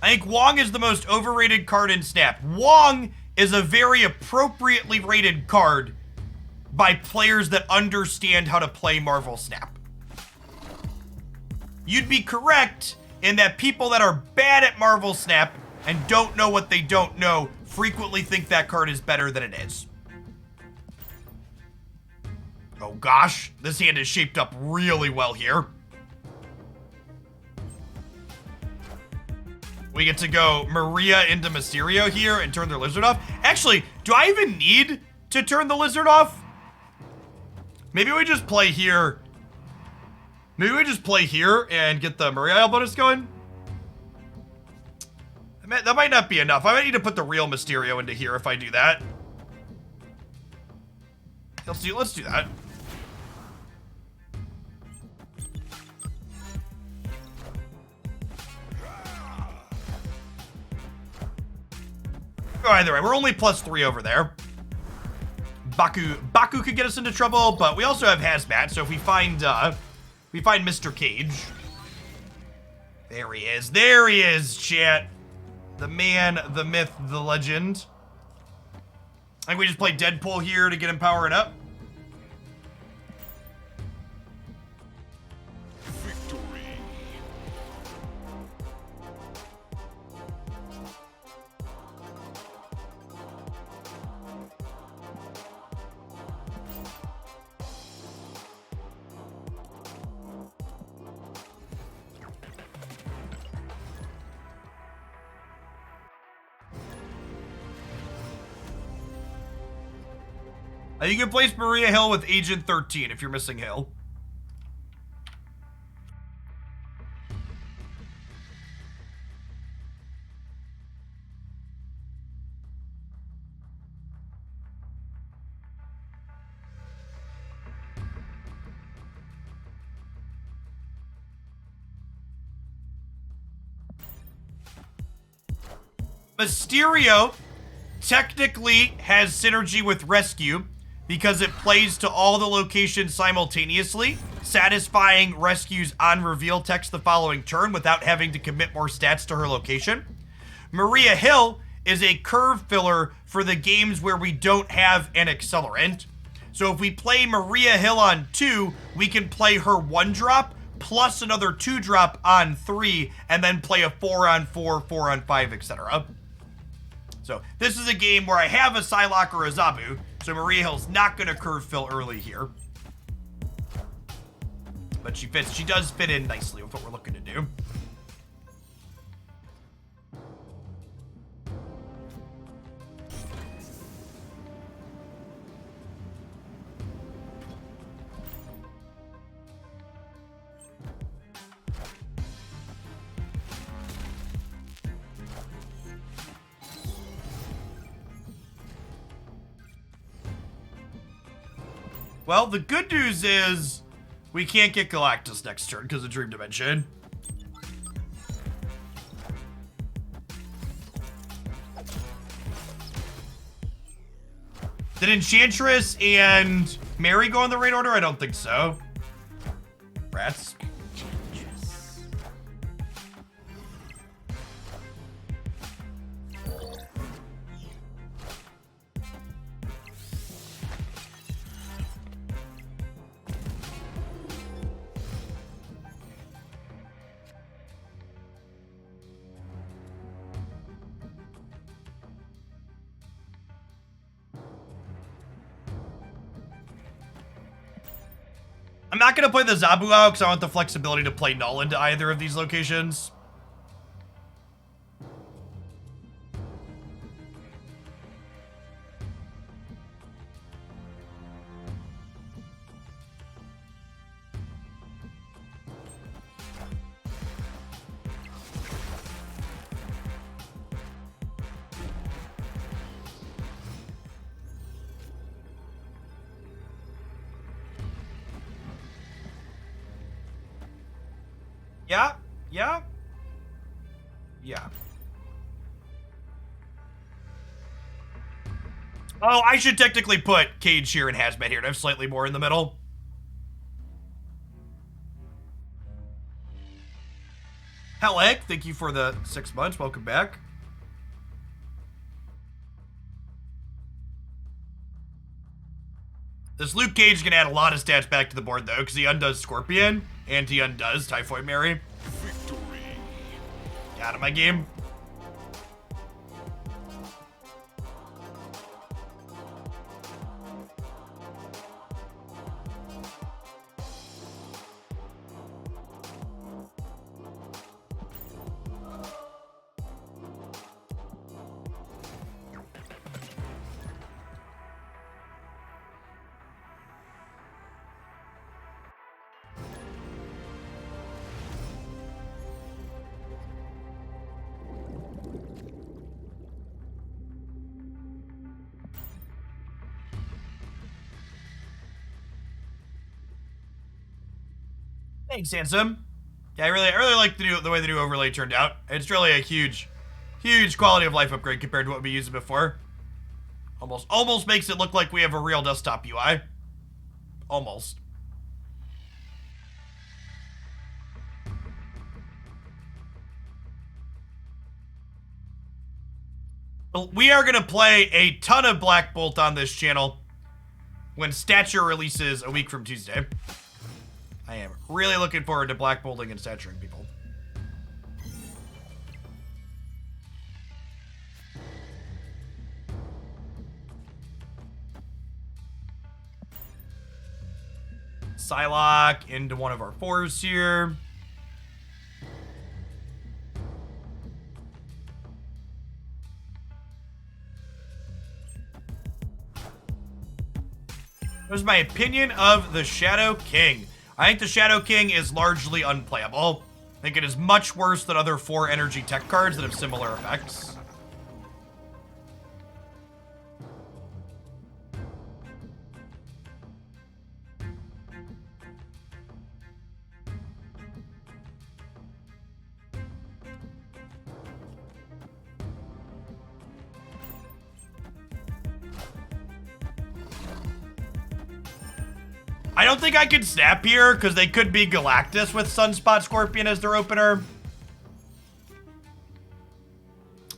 I think Wong is the most overrated card in Snap. Wong is a very appropriately rated card by players that understand how to play Marvel Snap. You'd be correct in that people that are bad at Marvel Snap and don't know what they don't know frequently think that card is better than it is. Oh gosh, this hand is shaped up really well here. We get to go Maria into Mysterio here and turn their Lizard off. Actually, do I even need to turn the Lizard off? Maybe we just play here. Maybe we just play here and get the Maria bonus going. That might not be enough. I might need to put the real Mysterio into here if I do that. Let's do that. Oh, either way, we're only +3 over there. Baku could get us into trouble, but we also have Hazmat, so if we find Mr. Cage. There he is. There he is, chat. The man, the myth, the legend. I think we just play Deadpool here to get him powering up. Victory. You can place Maria Hill with Agent 13 if you're missing Hill. Mysterio technically has synergy with Rescue because it plays to all the locations simultaneously, satisfying Rescue's on-reveal text the following turn without having to commit more stats to her location. Maria Hill is a curve filler for the games where we don't have an accelerant. So if we play Maria Hill on 2, we can play her 1-drop, plus another 2-drop on 3, and then play a 4-on-4, 4-on-5, etc. So this is a game where I have a Psylocke or a Zabu, so Maria Hill's not going to curve fill early here. But she does fit in nicely with what we're looking to do. Well, the good news is we can't get Galactus next turn because of Dream Dimension. Did Enchantress and Mary go in the right order? I don't think so. Rats. I'm not going to play the Zabu out because I want the flexibility to play Null into either of these locations. Yeah. Oh, I should technically put Cage here and Hazmat here to have slightly more in the middle. Helek, thank you for the 6 months. Welcome back. This Luke Cage is going to add a lot of stats back to the board, though, because he undoes Scorpion, and he undoes Typhoid Mary. Victory. Get out of my game. Thanks, Handsome. Yeah, I really like the way the new overlay turned out. It's really a huge quality of life upgrade compared to what we used before. Almost makes it look like we have a real desktop UI. Almost. We are going to play a ton of Black Bolt on this channel when Stature releases a week from Tuesday. I am really looking forward to Black Bolting and Staturing people. Psylocke into one of our 4s here. There's my opinion of the Shadow King. I think the Shadow King is largely unplayable. I think it is much worse than other 4 energy tech cards that have similar effects. I don't think I can snap here, because they could be Galactus with Sunspot Scorpion as their opener.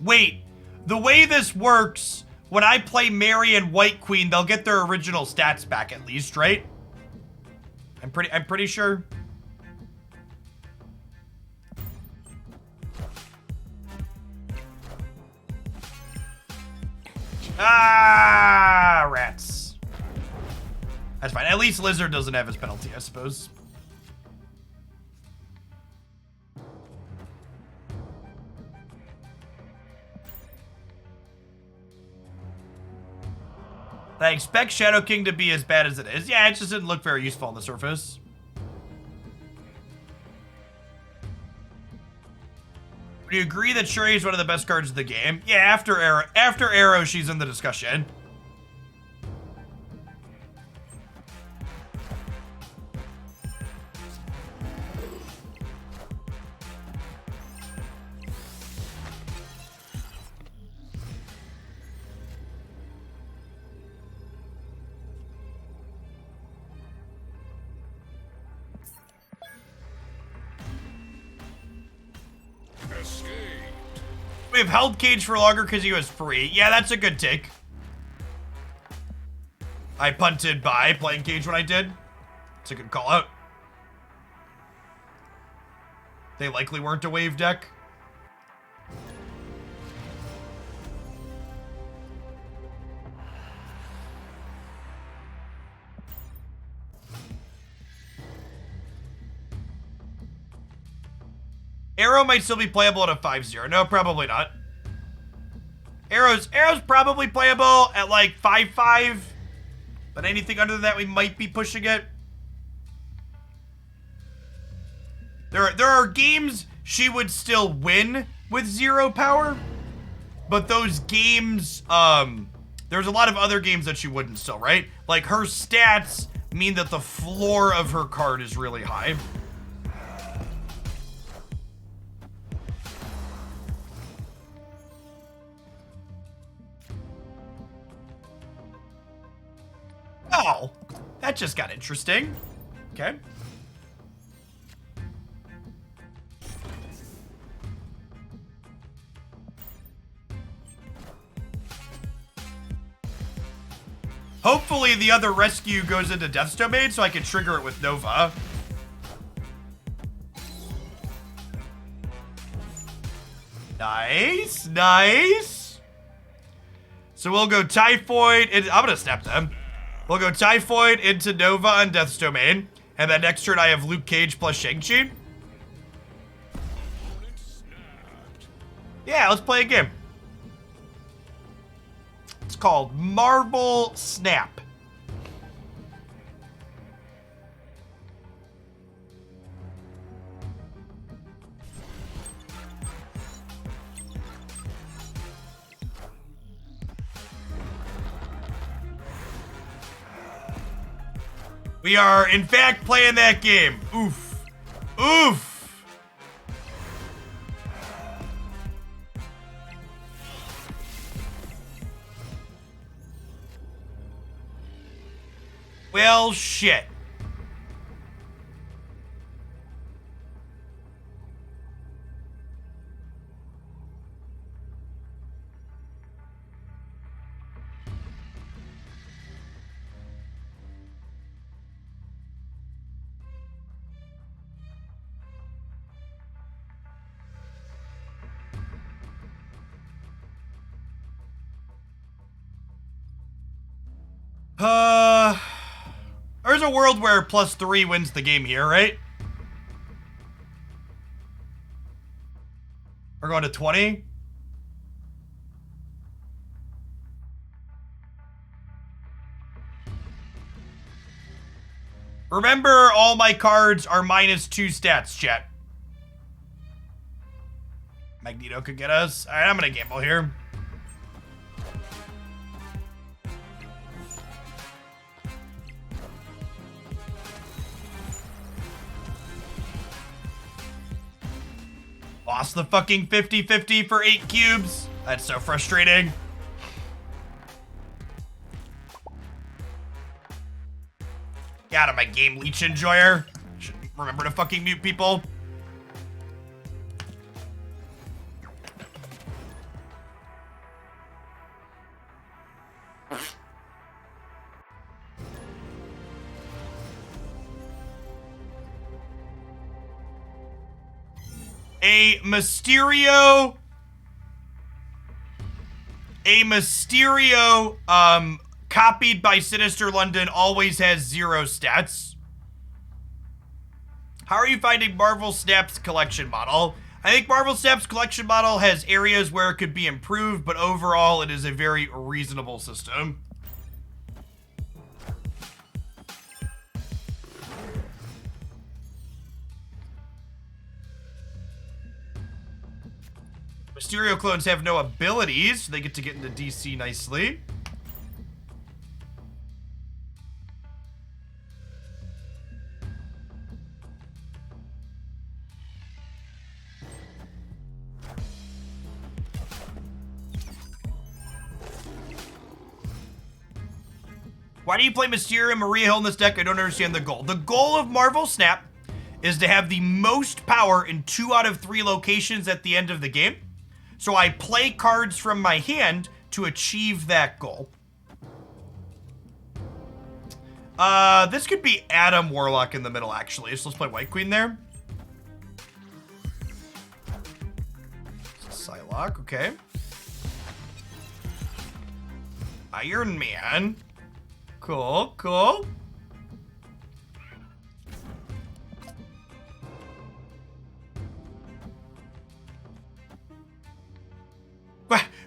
Wait, the way this works, when I play Mary and White Queen, they'll get their original stats back at least, right? I'm pretty sure. Ah, rats. That's fine. At least Lizard doesn't have his penalty, I suppose. I expect Shadow King to be as bad as it is. Yeah, it just didn't look very useful on the surface. Would you agree that Shuri is one of the best cards of the game? Yeah, after Arrow, she's in the discussion. Escape. We've held Cage for longer because he was free. Yeah, that's a good take. I punted by playing Cage when I did. It's a good call out. They likely weren't a wave deck. Arrow might still be playable at a 5-0. No, probably not. Arrow's probably playable at like 5-5. But anything under that, we might be pushing it. There are games she would still win with 0 power. But those games, there's a lot of other games that she wouldn't still, right? Like her stats mean that the floor of her card is really high. Oh, that just got interesting. Okay. Hopefully the other rescue goes into Death's Domain so I can trigger it with Nova. Nice, nice. So we'll go Typhoid. I'm gonna snap them. We'll go Typhoid into Nova on Death's Domain. And then next turn I have Luke Cage plus Shang-Chi. Yeah, let's play a game. It's called Marble Snap. We are, in fact, playing that game. Oof. Oof. Well, shit. There's a world where +3 wins the game here, right? We're going to 20. Remember, all my cards are -2 stats, chat. Magneto could get us. All right, I'm gonna gamble here. Lost the fucking 50-50 for 8 cubes. That's so frustrating. Get out of my game, Leech Enjoyer. Should remember to fucking mute people. A Mysterio A Mysterio copied by Sinister London always has 0 stats. How are you finding Marvel Snap's collection model? I think Marvel Snap's collection model has areas where it could be improved, but overall it is a very reasonable system. Mysterio clones have no abilities, so they get to get into DC nicely. Why do you play Mysterio and Maria Hill in this deck? I don't understand the goal. The goal of Marvel Snap is to have the most power in 2 out of 3 locations at the end of the game. So I play cards from my hand to achieve that goal. This could be Adam Warlock in the middle, actually. So let's play White Queen there. Psylocke, okay. Iron Man. Cool, cool.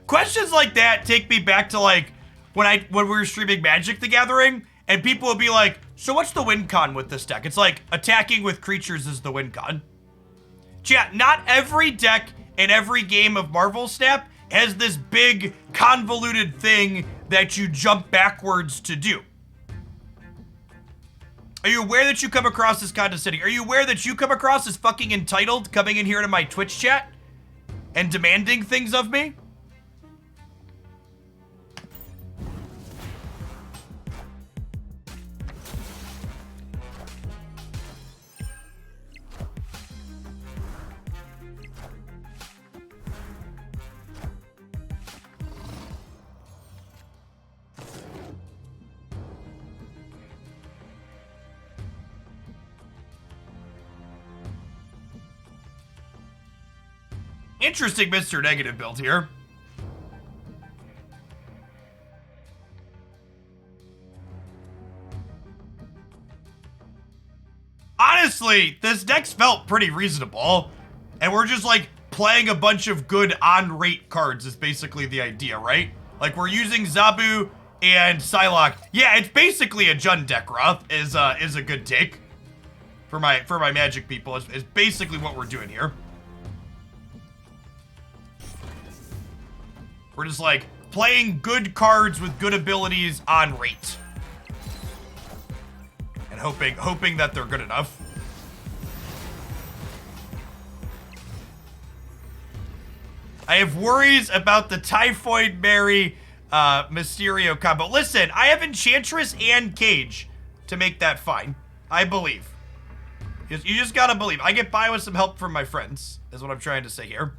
Questions like that take me back to like when we were streaming Magic the Gathering, and people would be like, so what's the win con with this deck? It's like attacking with creatures is the win con. Chat, not every deck in every game of Marvel Snap has this big convoluted thing that you jump backwards to do. Are you aware that you come across as condescending? Are you aware that you come across as fucking entitled coming in here to my Twitch chat and demanding things of me? Interesting Mr. Negative build here. Honestly, this deck's felt pretty reasonable. And we're just like playing a bunch of good on-rate cards is basically the idea, right? Like we're using Zabu and Psylocke. Yeah, it's basically a Jund deck, Roth, is a good take. For my Magic people, is basically what we're doing here. We're just like playing good cards with good abilities on rate. And hoping that they're good enough. I have worries about the Typhoid Mary Mysterio combo. Listen, I have Enchantress and Cage to make that fine. I believe. You just gotta believe. I get by with some help from my friends, is what I'm trying to say here.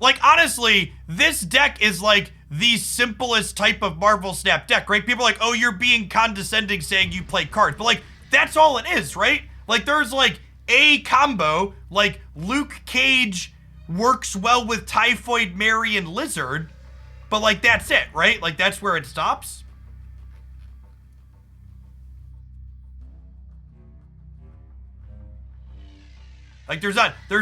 Like, honestly, this deck is like the simplest type of Marvel Snap deck, right? People are like, oh, you're being condescending saying you play cards. But like, that's all it is, right? Like, there's like a combo, like Luke Cage works well with Typhoid Mary and Lizard, but like, that's it, right? Like, that's where it stops. Like, there's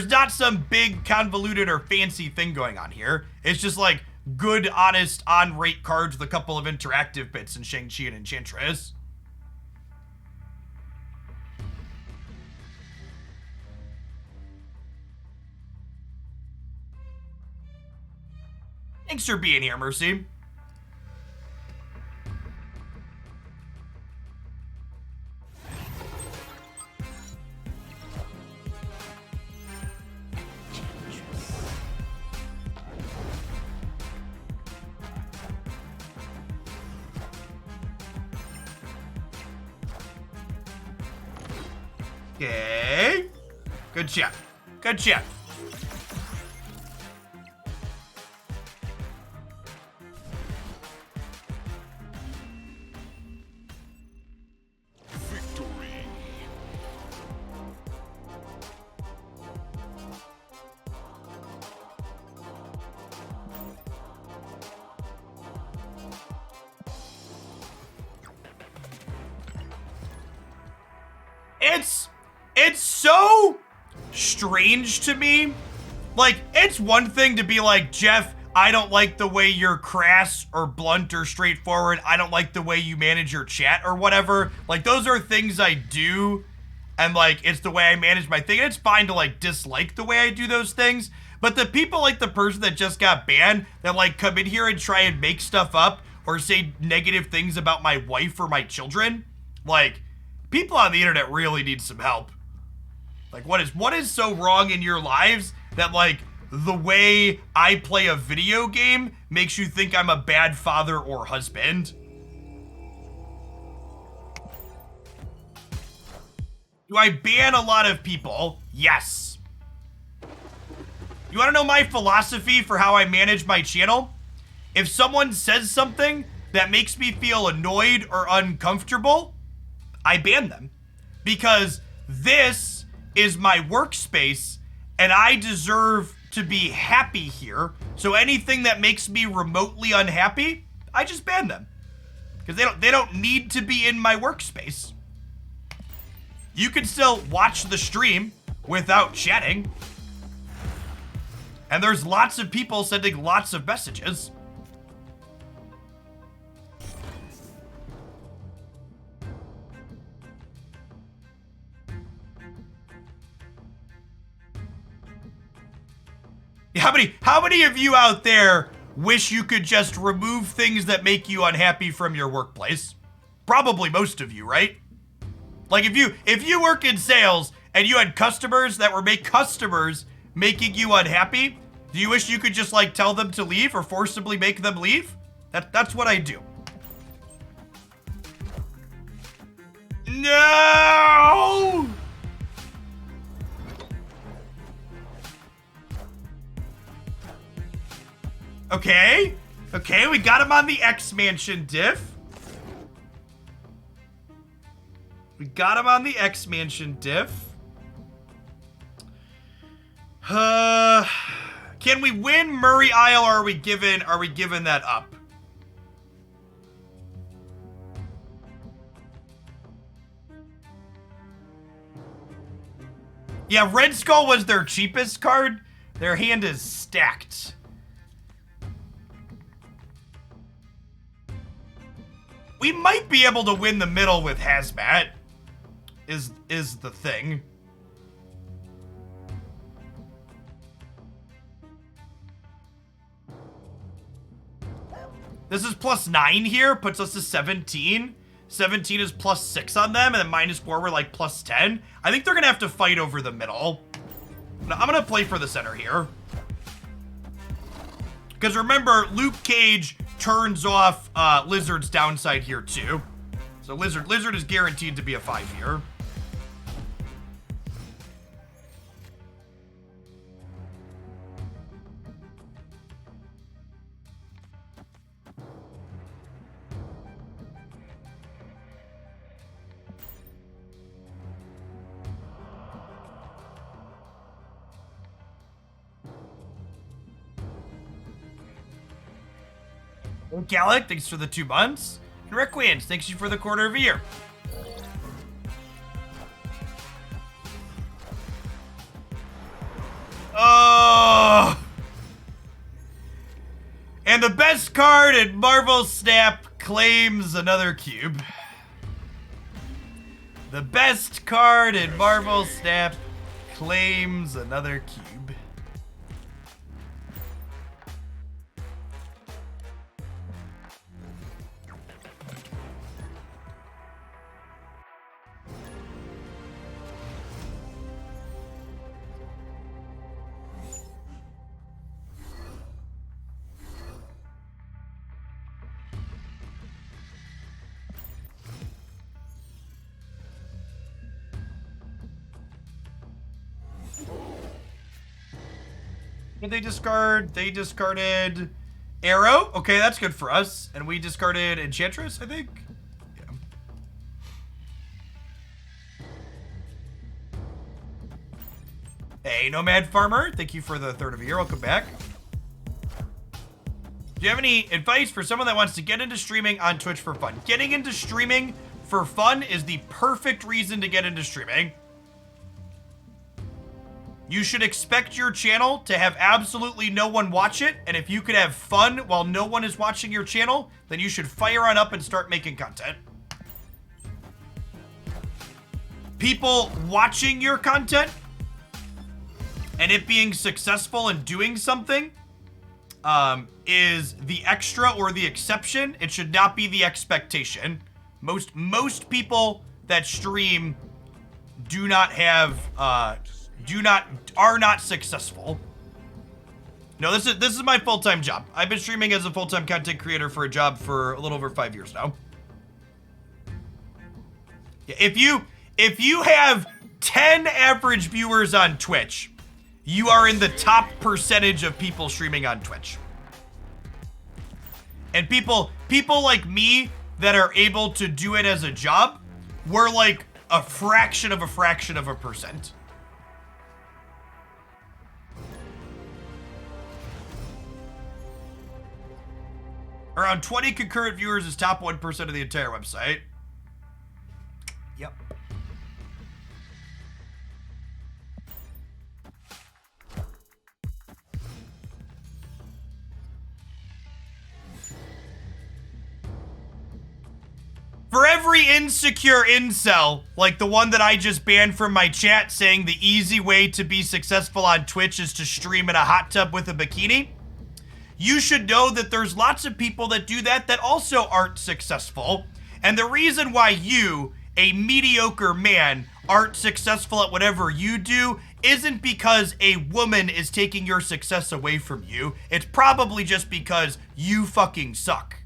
not some big convoluted or fancy thing going on here. It's just like good, honest, on-rate cards with a couple of interactive bits in Shang-Chi and Enchantress. Thanks for being here, Mercy. Okay. Good shot. Good shot. Victory. it's so strange to me. Like, it's one thing to be like, Jeff, I don't like the way you're crass or blunt or straightforward. I don't like the way you manage your chat or whatever. Like, those are things I do, and like, it's the way I manage my thing. And it's fine to like dislike the way I do those things. But the people like the person that just got banned that like come in here and try and make stuff up or say negative things about my wife or my children, like, people on the internet really need some help. Like, what is so wrong in your lives that like the way I play a video game makes you think I'm a bad father or husband? Do I ban a lot of people? Yes. You want to know my philosophy for how I manage my channel? If someone says something that makes me feel annoyed or uncomfortable, I ban them. Because this is my workspace and I deserve to be happy here. So anything that makes me remotely unhappy, I just ban them. Because they don't need to be in my workspace. You can still watch the stream without chatting. And there's lots of people sending lots of messages. How many of you out there wish you could just remove things that make you unhappy from your workplace? Probably most of you, right? Like if you work in sales and you had customers that were customers making you unhappy, do you wish you could just like tell them to leave or forcibly make them leave? That's what I do. No! Okay, we got him on the X-Mansion diff. Can we win Murray Isle, or are we giving that up? Yeah, Red Skull was their cheapest card. Their hand is stacked. We might be able to win the middle with Hazmat, is the thing. This is +9 here, puts us to 17. 17 is +6 on them, and then -4 we're like +10. I think they're gonna have to fight over the middle. I'm gonna play for the center here. Because remember, Luke Cage turns off Lizard's downside here too. So Lizard is guaranteed to be a 5 here. Gallic, thanks for the 2 months. And Requians, thanks you for the quarter of a year. Oh! And the best card in Marvel Snap claims another cube. The best card in Marvel Snap claims another cube. What did they discard? They discarded Arrow. Okay, that's good for us. And we discarded Enchantress, I think. Yeah. Hey, Nomad Farmer. Thank you for the 3rd of a year. Welcome back. Do you have any advice for someone that wants to get into streaming on Twitch for fun? Getting into streaming for fun is the perfect reason to get into streaming. You should expect your channel to have absolutely no one watch it, and if you could have fun while no one is watching your channel, then you should fire on up and start making content. People watching your content and it being successful and doing something is the extra or the exception. It should not be the expectation. Most people that stream do not have are not successful. No, this is my full-time job. I've been streaming as a full-time content creator for a job for a little over 5 years now. Yeah, if you have 10 average viewers on Twitch, you are in the top percentage of people streaming on Twitch. And people like me that are able to do it as a job, we're like a fraction of a percent. Around 20 concurrent viewers is top 1% of the entire website. Yep. For every insecure incel, like the one that I just banned from my chat saying the easy way to be successful on Twitch is to stream in a hot tub with a bikini, you should know that there's lots of people that do that that also aren't successful. And the reason why you, a mediocre man, aren't successful at whatever you do isn't because a woman is taking your success away from you. It's probably just because you fucking suck.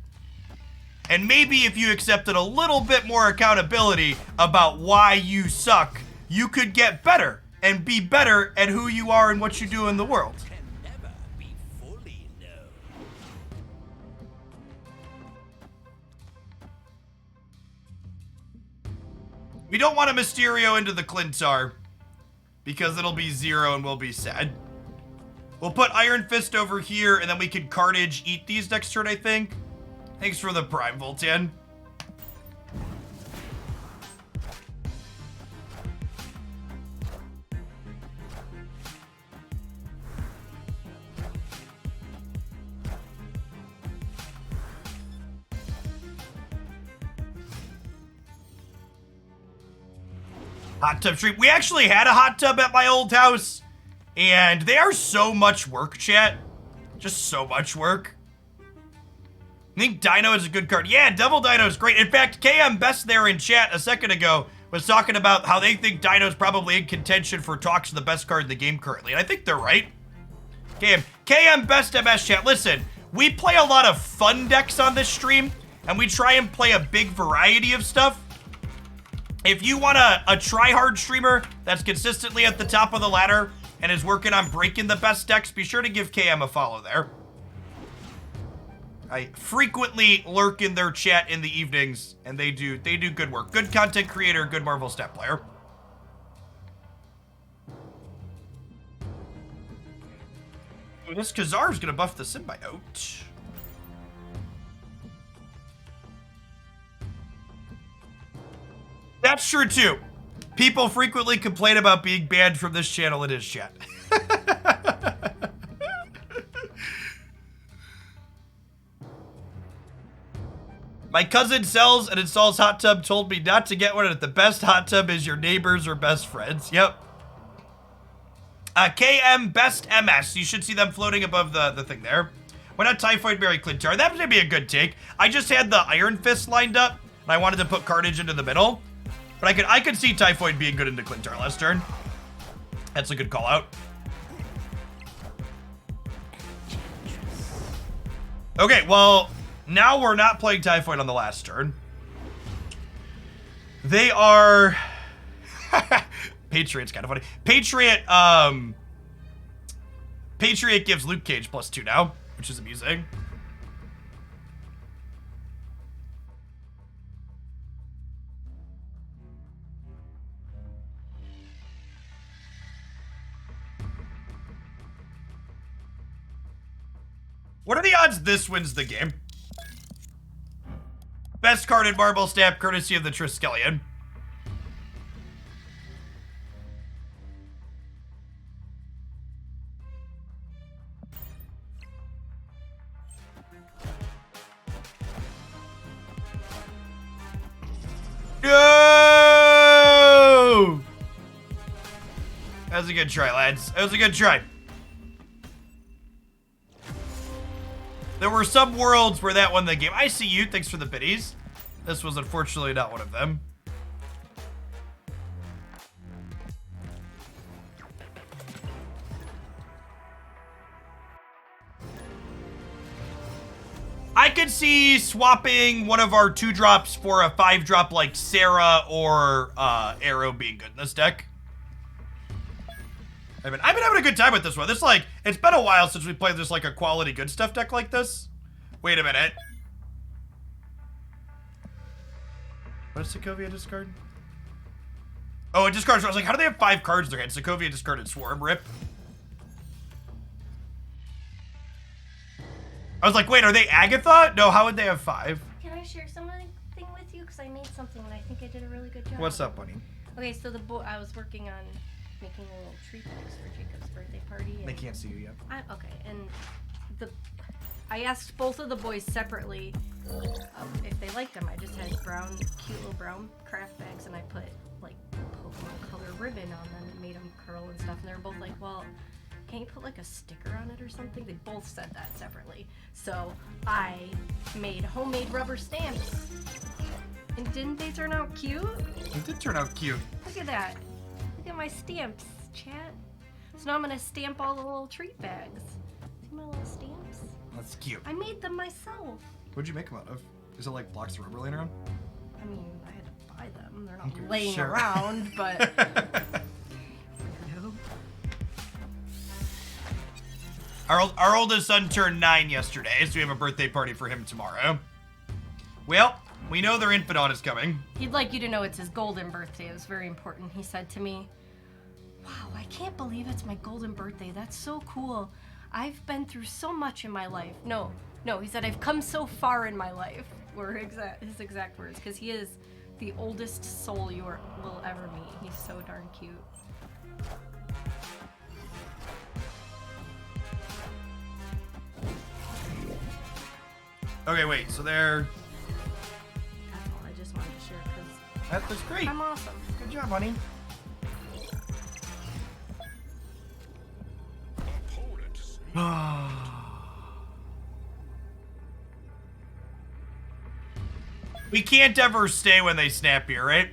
And maybe if you accepted a little bit more accountability about why you suck, you could get better and be better at who you are and what you do in the world. Can never be fully known. We don't want a Mysterio into the Clintar because it'll be 0 and we'll be sad. We'll put Iron Fist over here and then we can Carnage eat these next turn, I think. Thanks for the Prime, Voltan. Hot tub stream. We actually had a hot tub at my old house, and they are so much work, chat. Just so much work. I think Dino is a good card. Yeah, Devil Dino is great. In fact, KM Best there in chat a second ago was talking about how they think Dino's probably in contention for talks of the best card in the game currently. And I think they're right. KM Best MS chat. Listen, we play a lot of fun decks on this stream, and we try and play a big variety of stuff. If you want a try-hard streamer that's consistently at the top of the ladder and is working on breaking the best decks, be sure to give KM a follow there. I frequently lurk in their chat in the evenings, and they do good work. Good content creator, good Marvel stat player. Ooh, this Khazar is gonna buff the symbiote. That's true too. People frequently complain about being banned from this channel in his chat. My cousin sells and installs hot tub, told me not to get one, and the best hot tub is your neighbors or best friends. Yep. KM Best MS. You should see them floating above the thing there. Why not Typhoid Berry Clintar? That would be a good take. I just had the Iron Fist lined up, and I wanted to put Carnage into the middle. But I could see Typhoid being good into Clintar last turn. That's a good call out. Okay, well, now we're not playing Typhoid on the last turn. They are... Patriot's kind of funny. Patriot gives Luke Cage +2 now, which is amusing. What are the odds this wins the game? Best card in Marble Snap, courtesy of the Triskelion. No! That was a good try, lads. That was a good try. There were some worlds where that won the game. I see you. Thanks for the biddies. This was unfortunately not one of them. I could see swapping one of our 2-drops for a 5-drop like Sarah or Arrow being good in this deck. I've been having a good time with this one. It's been a while since we played this like a quality good stuff deck like this. Wait a minute. What does Sokovia discard? Oh, it discards. I was like, how do they have 5 cards in their hand? Sokovia discarded Swarm. Rip. I was like, wait, are they Agatha? No, how would they have 5? Can I share something with you? Because I made something and I think I did a really good job. What's up, bunny? Okay, so I was working on making a little tree box for Jacob's birthday party. They can't see you yet. Okay, and I asked both of the boys separately if they liked them. I just had cute little brown craft bags, and I put like Pokemon color ribbon on them and made them curl and stuff. And they were both like, well, can't you put like a sticker on it or something? They both said that separately. So I made homemade rubber stamps. And didn't they turn out cute? It did turn out cute. Look at that. Look at my stamps, chat. So now I'm gonna stamp all the little treat bags. See my little stamps? That's cute. I made them myself. What'd you make them out of? Is it like blocks of rubber laying around? I mean, I had to buy them. They're not Okay, laying sure. around, but... Our oldest son turned 9 yesterday, so we have a birthday party for him tomorrow. Well, we know their Infidon is coming. He'd like you to know it's his golden birthday. It was very important. He said to me, wow, I can't believe it's my golden birthday. That's so cool. I've been through so much in my life. No, he said, I've come so far in my life, were his exact words, because he is the oldest soul you will ever meet. He's so darn cute. Okay, wait, so they're... That's all I just wanted to share, because That's great. I'm awesome. Good job, honey. Opponent We can't ever stay when they snap here, right?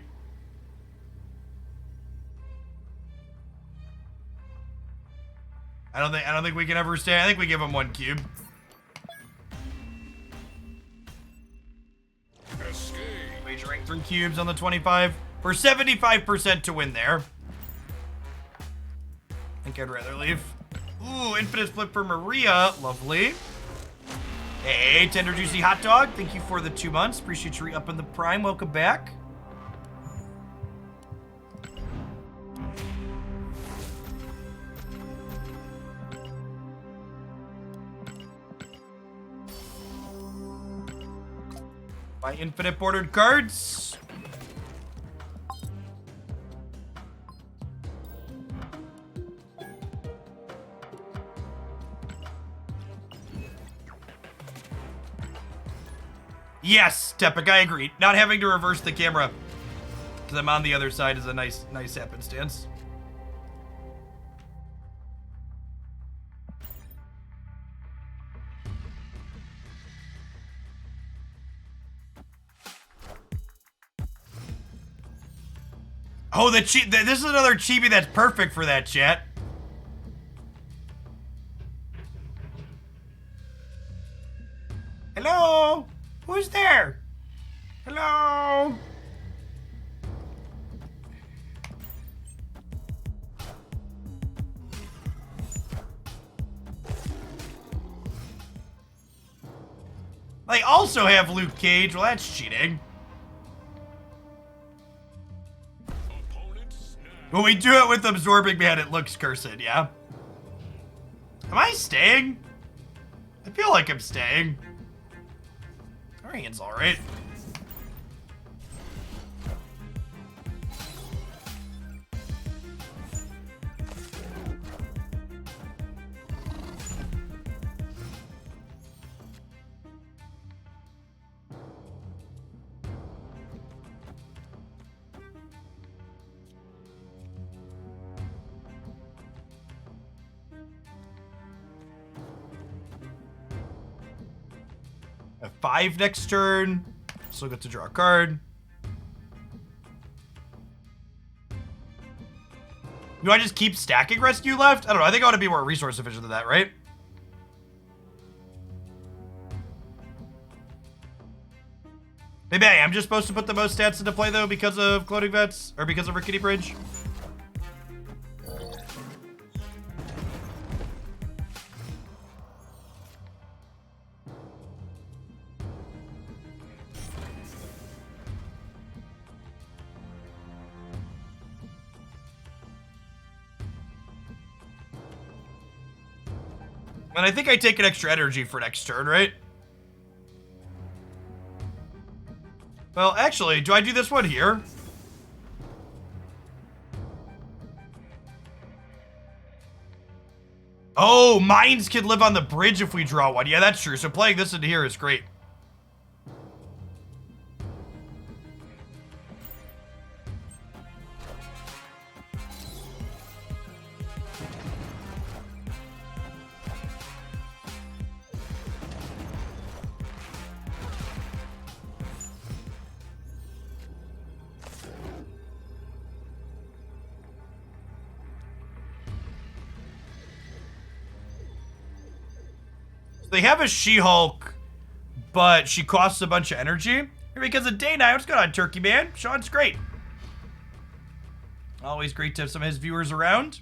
I don't think we can ever stay. I think we give them 1 cube. escape. Wagering 3 cubes on the 25 for 75% to win there. I think I'd rather leave. Ooh, infinite split for Maria. Lovely. Hey, Tender Juicy Hot Dog. Thank you for the 2 months. Appreciate you re-upping the Prime. Welcome back. My infinite bordered cards. Yes, Tepic, I agree. Not having to reverse the camera because I'm on the other side is a nice happenstance. Oh, this is another chibi that's perfect for that, chat. Hello? Who's there? Hello? They also have Luke Cage. Well, that's cheating. Opponent snap. When we do it with Absorbing Man, it looks cursed, yeah? Am I staying? I feel like I'm staying. Arian's alright. 5 next turn. Still get to draw a card. Do I just keep stacking rescue left? I don't know. I think I want to be more resource efficient than that, right? Maybe I am just supposed to put the most stats into play, though, because of Cloning Vets? Or because of Rickety Bridge? And I think I take an extra energy for next turn, right? Well, actually, do I do this one here? Oh, mines can live on the bridge if we draw one. Yeah, that's true. So playing this in here is great. They have a She-Hulk, but she costs a bunch of energy. Because of Day Night, what's going on, Turkey Man? Sean's great. Always great to have some of his viewers around.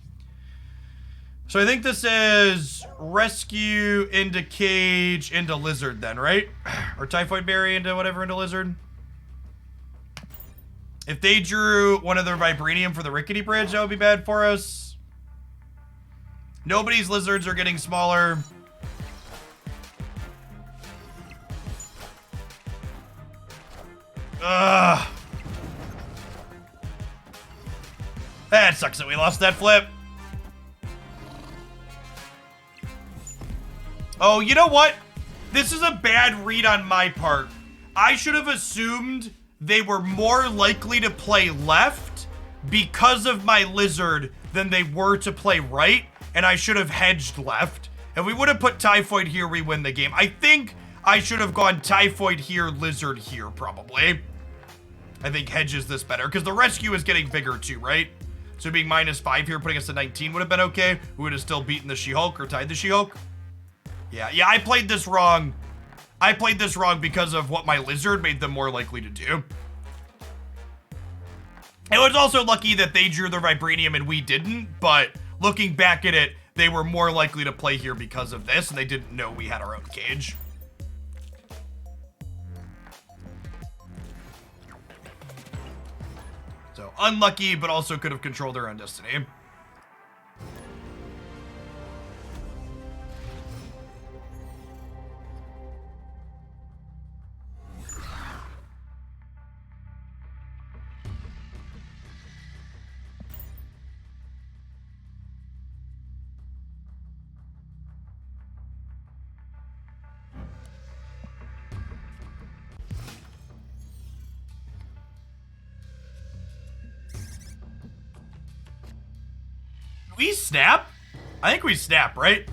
So I think this is Rescue into Cage into Lizard then, right? Or Typhoid Berry into whatever into Lizard. If they drew one of their Vibranium for the Rickety Bridge, that would be bad for us. Nobody's Lizards are getting smaller. Ugh. That sucks that we lost that flip. Oh, you know what? This is a bad read on my part. I should have assumed they were more likely to play left because of my Lizard than they were to play right, and I should have hedged left. If we would have put Typhoid here, we win the game. I think I should have gone Typhoid here, Lizard here, probably. I think hedges this better, because the rescue is getting bigger too, right? So being -5 here, putting us at 19 would have been okay. We would have still beaten the She-Hulk or tied the She-Hulk. Yeah, I played this wrong. I played this wrong because of what my Lizard made them more likely to do. It was also lucky that they drew their Vibranium and we didn't, but looking back at it, they were more likely to play here because of this, and they didn't know we had our own cage. So unlucky, but also could have controlled their own destiny. We snap? I think we snap, right?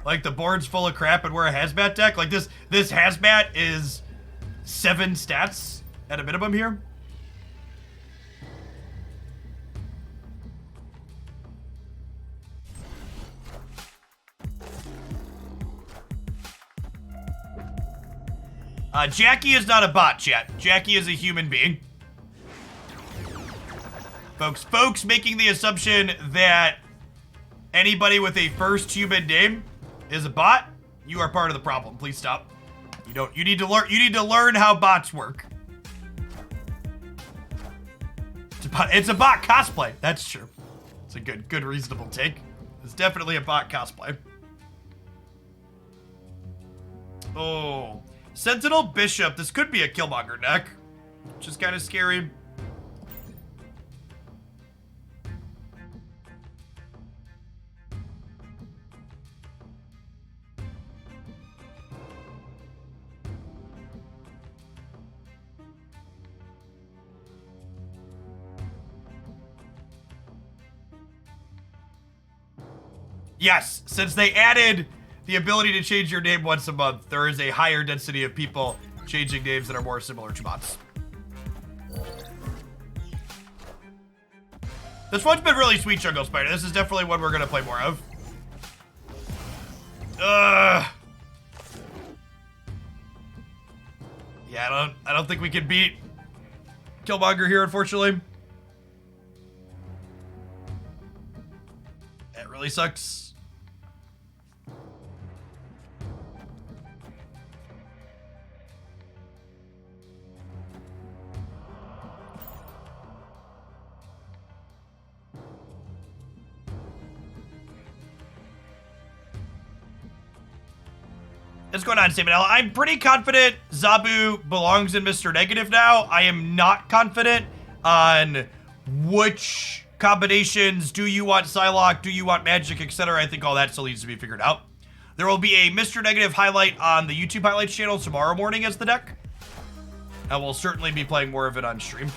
Like the board's full of crap and we're a hazmat deck. Like this hazmat is 7 stats at a minimum here. Jackie is not a bot, chat. Jackie is a human being. Folks making the assumption that anybody with a first human name is a bot, you are part of the problem. Please stop. You need to learn how bots work. It's a bot cosplay. That's true. It's a good reasonable take. It's definitely a bot cosplay. Oh, Sentinel Bishop. This could be a Killmonger deck, which is kind of scary. Yes, since they added the ability to change your name once a month. There is a higher density of people changing names that are more similar to bots. This one's been really sweet, Jungle Spider. This is definitely one we're gonna play more of. Yeah, I don't think we can beat Killmonger here, unfortunately. That really sucks. What's going on, Samanel? I'm pretty confident Zabu belongs in Mr. Negative now. I am not confident on which combinations. Do you want Psylocke? Do you want magic, etc.? I think all that still needs to be figured out. There will be a Mr. Negative highlight on the YouTube highlights channel tomorrow morning as the deck. And we'll certainly be playing more of it on stream.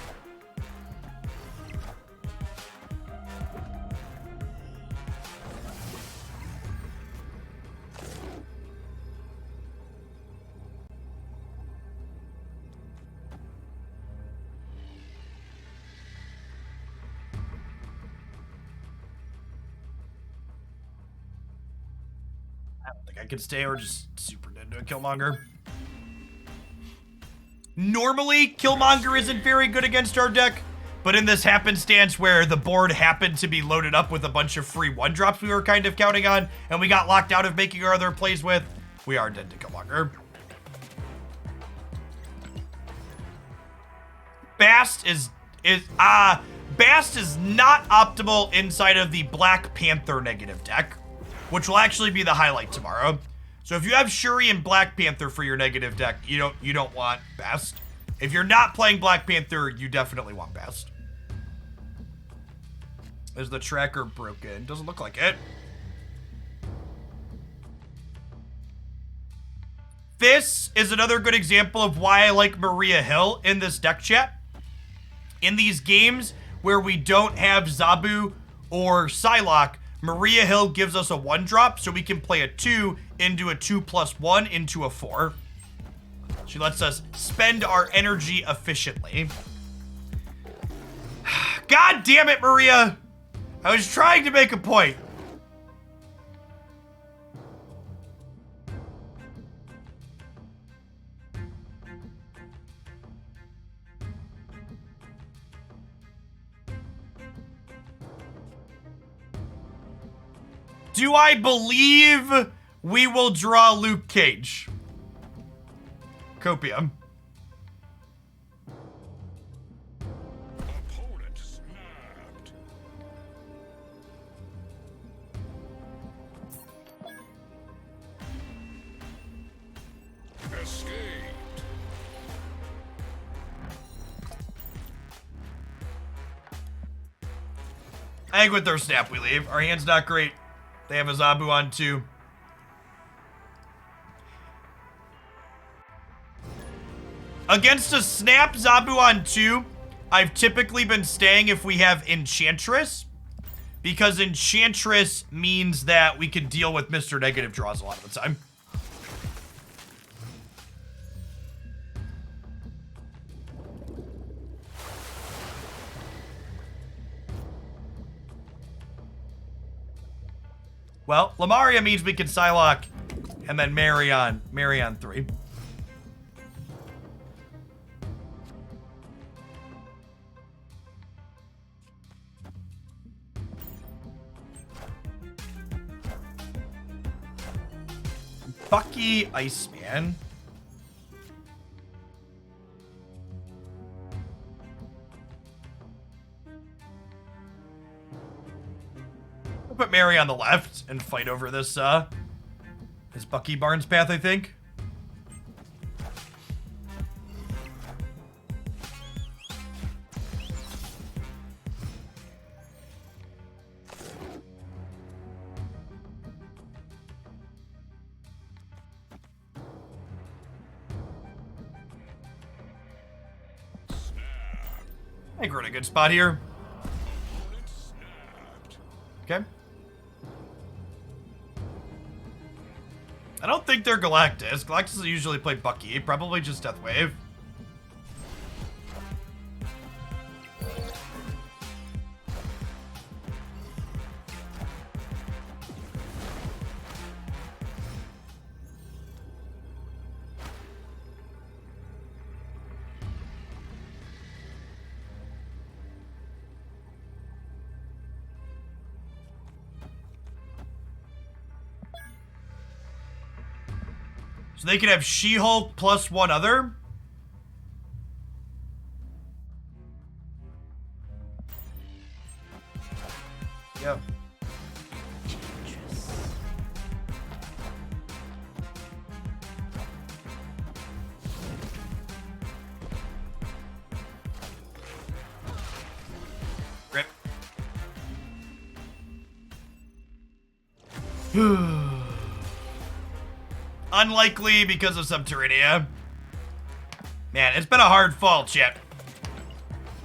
I could stay or just super into a Killmonger. Normally, Killmonger isn't very good against our deck, but in this happenstance where the board happened to be loaded up with a bunch of free one-drops we were kind of counting on, and we got locked out of making our other plays with, we are dead to Killmonger. Bast is not optimal inside of the Black Panther negative deck, which will actually be the highlight tomorrow. So if you have Shuri and Black Panther for your negative deck, you don't want Bast. If you're not playing Black Panther, you definitely want Bast. Is the tracker broken? Doesn't look like it. This is another good example of why I like Maria Hill in this deck chat. In these games where we don't have Zabu or Psylocke, Maria Hill gives us a 1-drop, so we can play a 2 into a 2+1 into a 4. She lets us spend our energy efficiently. God damn it, Maria! I was trying to make a point. Do I believe we will draw Luke Cage? Copium. Opponent snapped. Escaped. I think with their snap we leave. Our hand's not great. They have a Zabu on 2. Against a snap Zabu on 2, I've typically been staying if we have Enchantress, because Enchantress means that we can deal with Mr. Negative draws a lot of the time. Well, Lamaria means we can Psylocke and then marry on 3. Bucky Iceman. We'll put Mary on the left and fight over this Bucky Barnes path, I think. I think we're in a good spot here. Opponent snapped. Okay. I don't think they're Galactus. Galactus usually play Bucky. Probably just Deathwave. So they can have She-Hulk plus one other? Yep. Rip. Unlikely because of Subterranea. Man, it's been a hard fall, chat.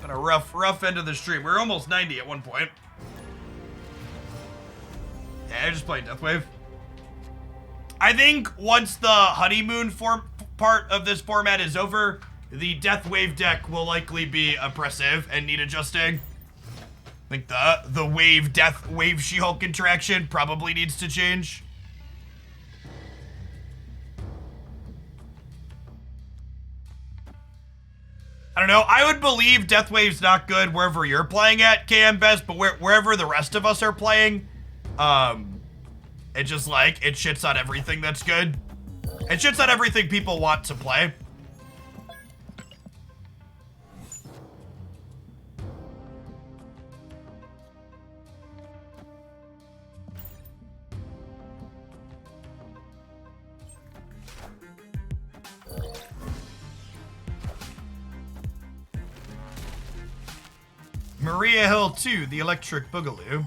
Been a rough end of the stream. We were almost 90 at one point. Yeah, I just played Deathwave. I think once the honeymoon part of this format is over, the Deathwave deck will likely be oppressive and need adjusting. I think the wave She-Hulk interaction probably needs to change. I don't know. I would believe Deathwave's not good wherever you're playing at, KM Best, but wherever the rest of us are playing, it just like, it shits on everything that's good. It shits on everything people want to play. Maria Hill 2, the Electric Boogaloo.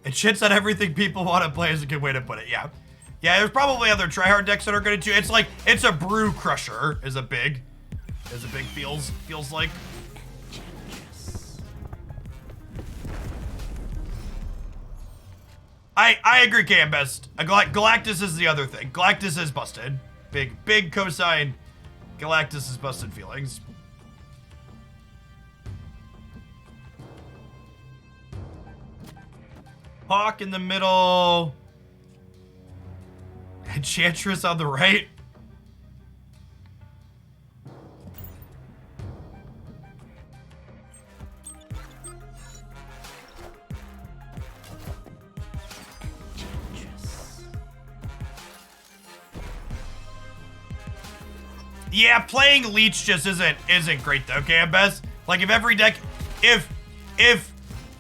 It shits on everything people want to play is a good way to put it, yeah. Yeah, there's probably other tryhard decks that are gonna do. It's like, it's a Brew Crusher is a big feels like. I agree, KM Best. Galactus is the other thing. Galactus is busted. Big cosign. Galactus is busted feelings. Hawk in the middle. Enchantress on the right. Yeah, playing Leech just isn't great though, okay, Best? Like if every deck, if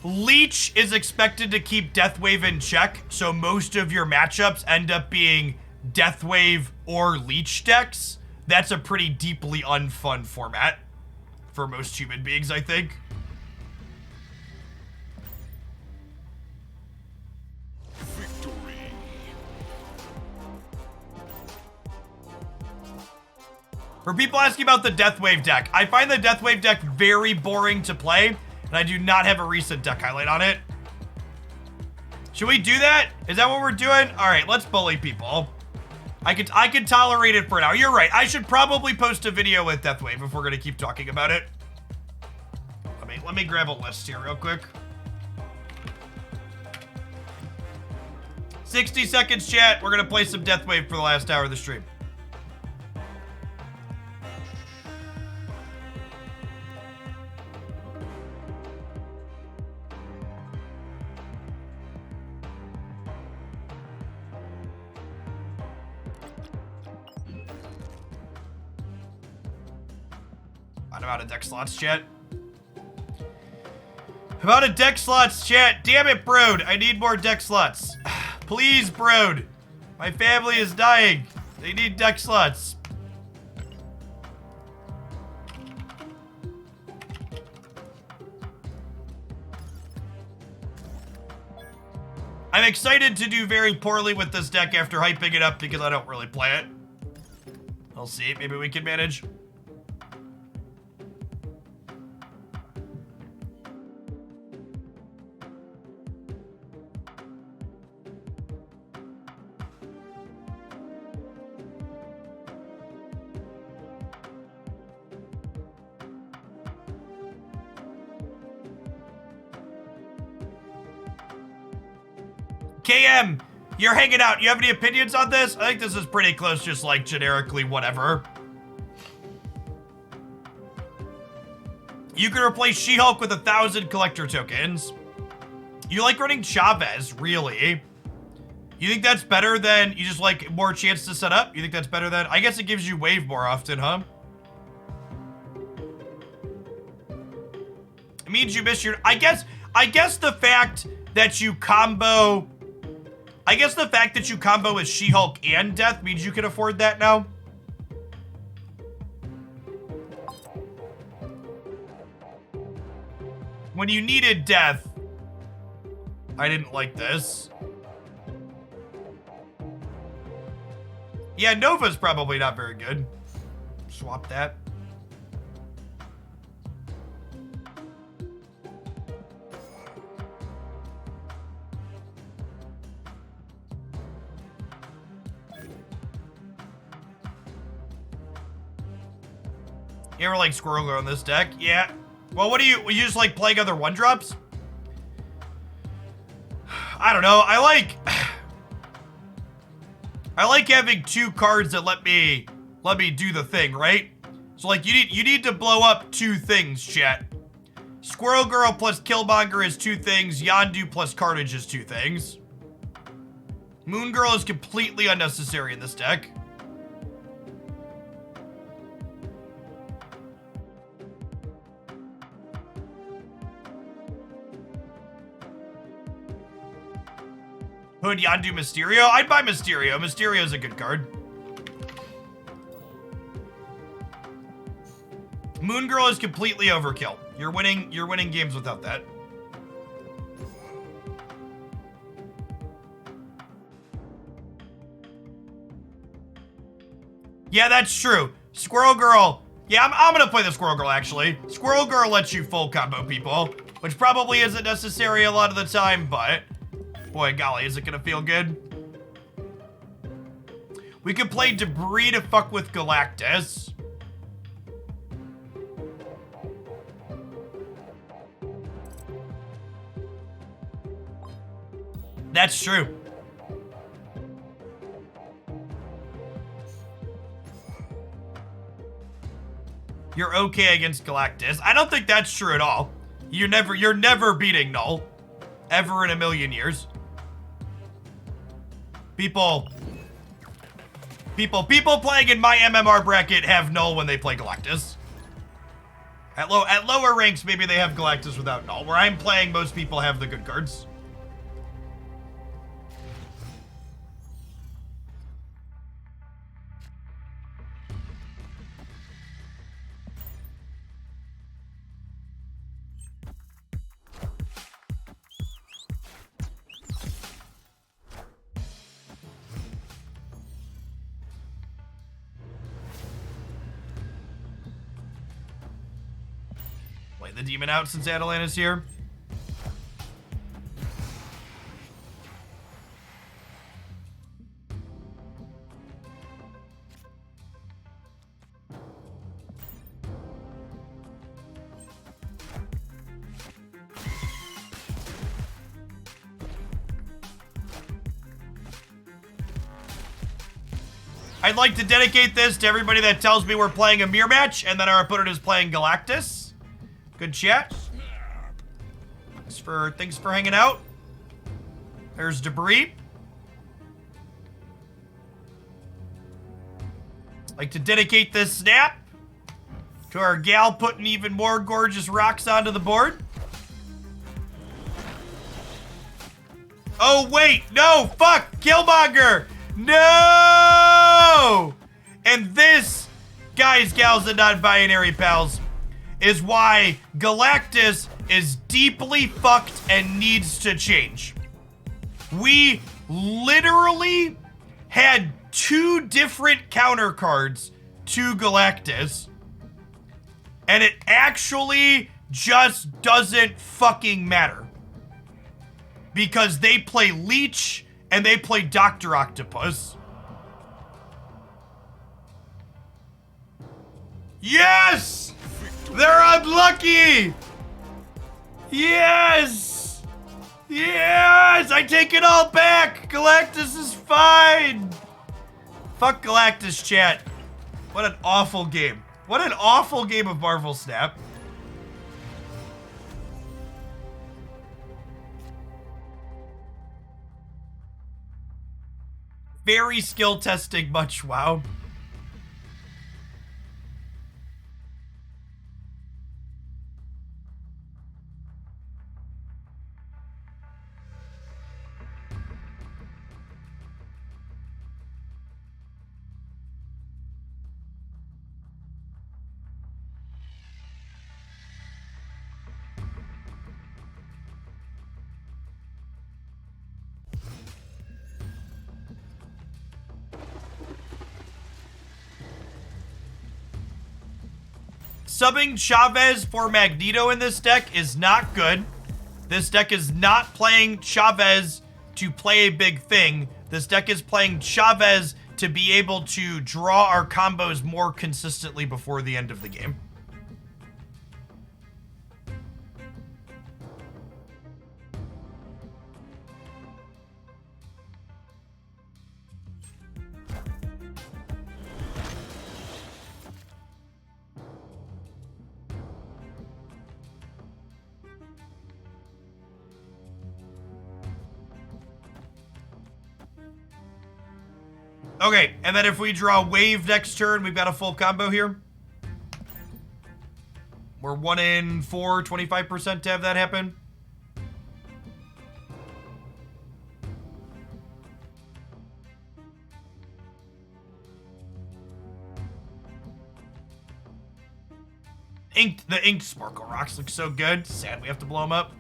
Leech is expected to keep Deathwave in check, so most of your matchups end up being Deathwave or Leech decks, that's a pretty deeply unfun format for most human beings, I think. For people asking about the Deathwave deck, I find the Deathwave deck very boring to play, and I do not have a recent deck highlight on it. Should we do that? Is that what we're doing? All right, let's bully people. I can tolerate it for now. You're right. I should probably post a video with Deathwave if we're gonna keep talking about it. Let me grab a list here real quick. 60 seconds, chat. We're gonna play some Deathwave for the last hour of the stream. I'm out of deck slots, chat. I'm out of deck slots, chat. Damn it, Brode. I need more deck slots. Please, Brode. My family is dying. They need deck slots. I'm excited to do very poorly with this deck after hyping it up because I don't really play it. We'll see. Maybe we can manage. KM, you're hanging out. You have any opinions on this? I think this is pretty close, just like generically whatever. You can replace She-Hulk with 1,000 collector tokens. You like running Chavez, really? You think that's better than, you just like more chance to set up? You think that's better than, I guess it gives you wave more often, huh? It means you miss your, I guess the fact that you combo, with She-Hulk and Death means you can afford that now. When you needed Death, I didn't like this. Yeah, Nova's probably not very good. Swap that. You ever like Squirrel Girl on this deck? Yeah. Well, what do you just like playing other 1-drops? I don't know. I like having 2 cards that let me do the thing, right? So like you need to blow up 2 things, chat. Squirrel Girl plus Killmonger is 2 things. Yondu plus Carnage is 2 things. Moon Girl is completely unnecessary in this deck. Hood, Yondu, Mysterio? I'd buy Mysterio. Mysterio's a good card. Moon Girl is completely overkill. You're winning games without that. Yeah, that's true. Squirrel Girl. Yeah, I'm gonna play the Squirrel Girl, actually. Squirrel Girl lets you full combo people, which probably isn't necessary a lot of the time, but boy, golly, is it gonna feel good? We could play Debris to fuck with Galactus. That's true. You're okay against Galactus. I don't think that's true at all. You're never beating Null. Ever in a million years. People playing in my MMR bracket have Null when they play Galactus. At lower ranks, maybe they have Galactus without Null. Where I'm playing, most people have the good cards. The demon out since Adelan is here. I'd like to dedicate this to everybody that tells me we're playing a mirror match and that our opponent is playing Galactus. Good chat. Thanks for hanging out. There's Debris. Like to dedicate this snap to our gal putting even more gorgeous rocks onto the board. Oh wait, no, fuck, Killmonger. No! And this, guys, gals, and non-binary pals, is why Galactus is deeply fucked and needs to change. We literally had 2 different counter cards to Galactus, and it actually just doesn't fucking matter. Because they play Leech and they play Dr. Octopus. Yes! They're unlucky! Yes! Yes, I take it all back. Galactus is fine. Fuck Galactus, chat. What an awful game. What an awful game of Marvel Snap. Very skill testing much, wow. Subbing Chavez for Magneto in this deck is not good. This deck is not playing Chavez to play a big thing. This deck is playing Chavez to be able to draw our combos more consistently before the end of the game. Okay, and then if we draw Wave next turn, we've got a full combo here. We're 1 in 4, 25% to have that happen. The inked Sparkle Rocks look so good. Sad we have to blow them up.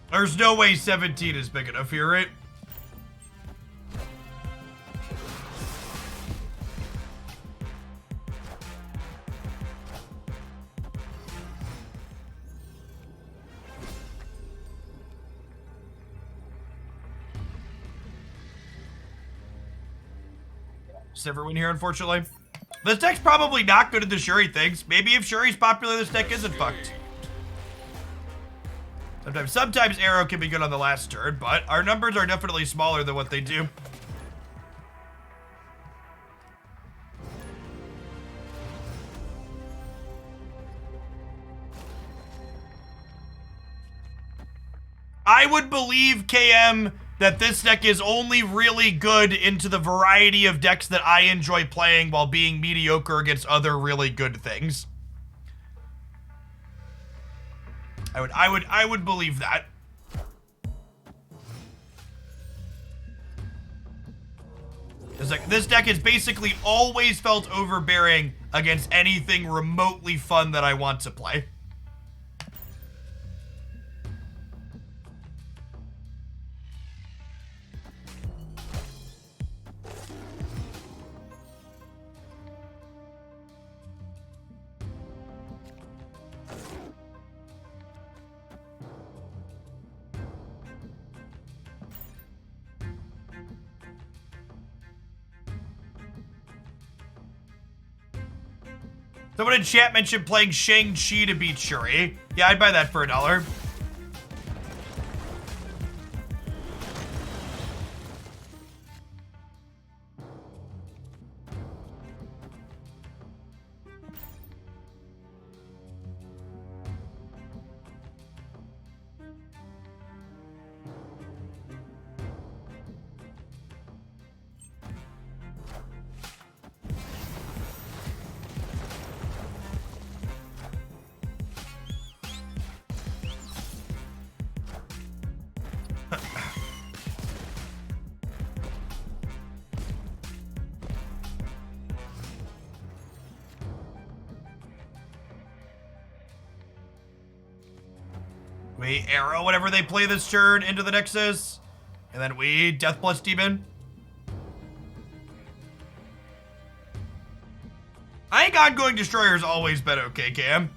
There's no way 17 is big enough here, right? Just never win here, unfortunately. This deck's probably not good at the Shuri things. Maybe if Shuri's popular, this deck isn't fucked. Sometimes Arrow can be good on the last turn, but our numbers are definitely smaller than what they do. I would believe, KM, that this deck is only really good into the variety of decks that I enjoy playing while being mediocre against other really good things. I would believe that. This deck has basically always felt overbearing against anything remotely fun that I want to play. Someone in chat mentioned playing Shang-Chi to beat Shuri. Yeah, I'd buy that for $1. We arrow whenever they play this turn into the Nexus. And then we Death plus Demon. I think Ongoing Destroyer's always been okay, Cam.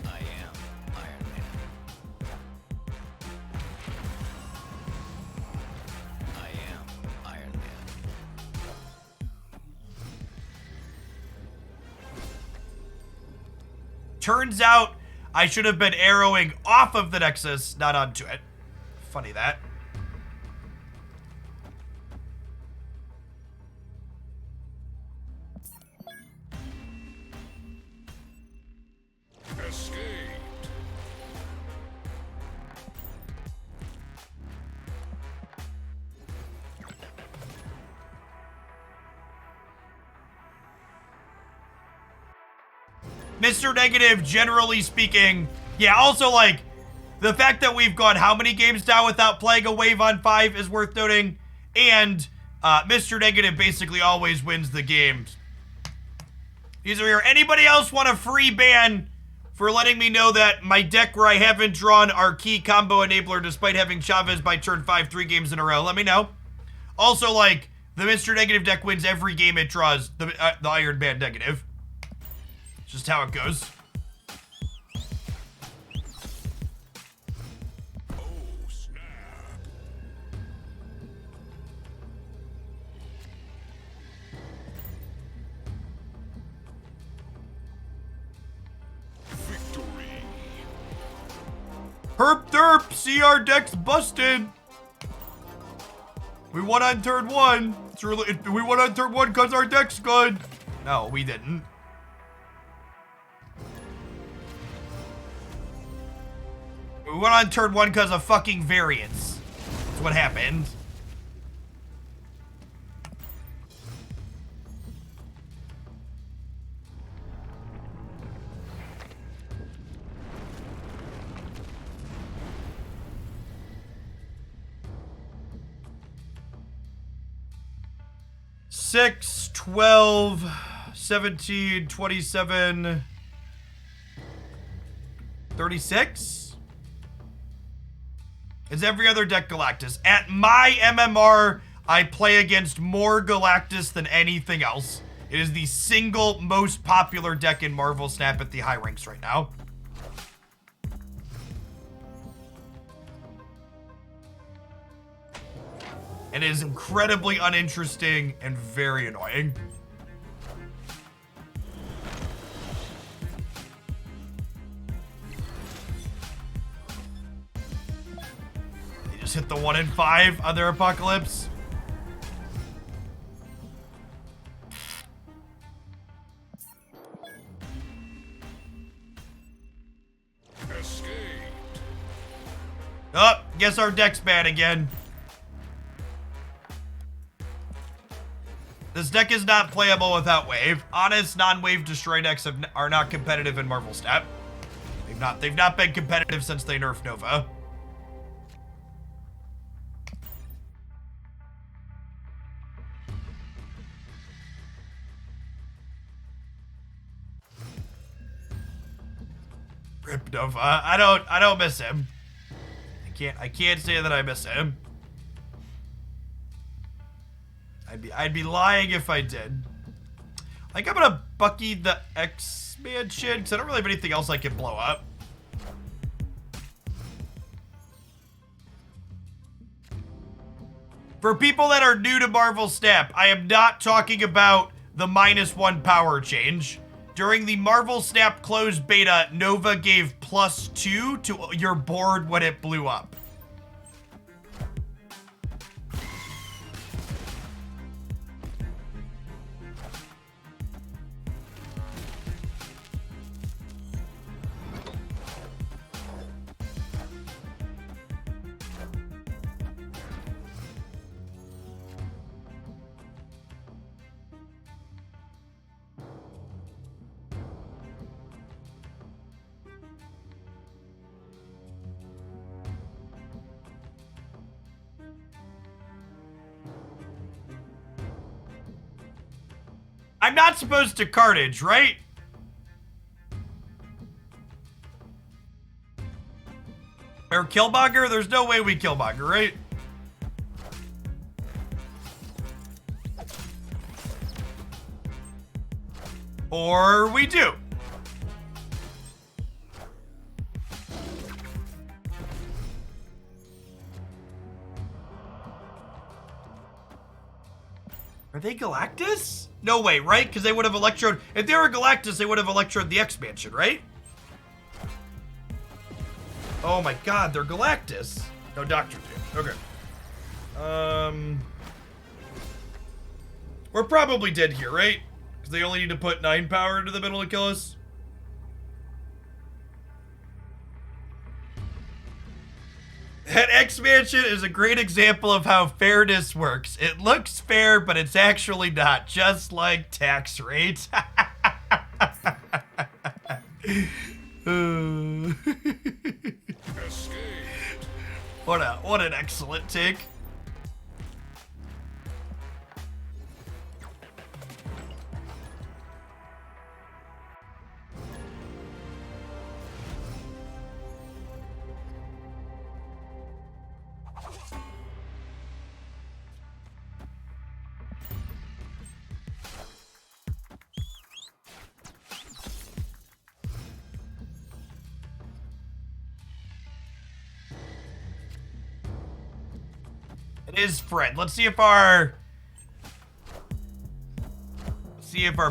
I am Iron Man. I am Iron Man. Turns out I should have been arrowing off of the Nexus, not onto it. Funny that. Escaped. Mr. Negative, generally speaking, yeah, also, like, the fact that we've gone how many games down without playing a wave on 5 is worth noting, and Mr. Negative basically always wins the games. These are here. Anybody else want a free ban for letting me know that my deck where I haven't drawn our key combo enabler despite having Chavez by turn 5 3 games in a row? Let me know. Also, like, the Mr. Negative deck wins every game it draws the Iron Man Negative. Just how it goes. Oh, snap. Victory. Herp derp, see our decks busted. We won on turn 1. It's really, we won on turn 1 because our deck's good. No, we didn't. We went on turn 1 because of fucking variance. That's what happened. Six, 12, 17, 27, 36? Is every other deck Galactus? At my MMR, I play against more Galactus than anything else. It is the single most popular deck in Marvel Snap at the high ranks right now. And it is incredibly uninteresting and very annoying. Just hit the 1 in 5 on their Apocalypse. Escaped. Oh, guess our deck's bad again. This deck is not playable without wave. Honest, non-wave destroy decks are not competitive in Marvel Snap. They've not been competitive since they nerfed Nova. Rip Nova. I don't miss him. I can't say that I miss him. I'd be lying if I did. Like, I'm gonna Bucky the X-Man shit, because I don't really have anything else I can blow up. For people that are new to Marvel Snap, I am not talking about the -1 power change. During the Marvel Snap closed beta, Nova gave +2 to your board when it blew up. I'm not supposed to cartage, right? Or Killmonger? There's no way we Killmonger, right? Or we do. Are they Galactus? No way, right? Because they would have electrode. If they were Galactus, they would have electrode the X-Mansion, right? Oh my god, they're Galactus. No, Dr. Doom. Okay. We're probably dead here, right? Because they only need to put 9 power into the middle to kill us. That X-Mansion is a great example of how fairness works. It looks fair, but it's actually not. Just like tax rates. What an excellent take. It is Fred. Let's see if our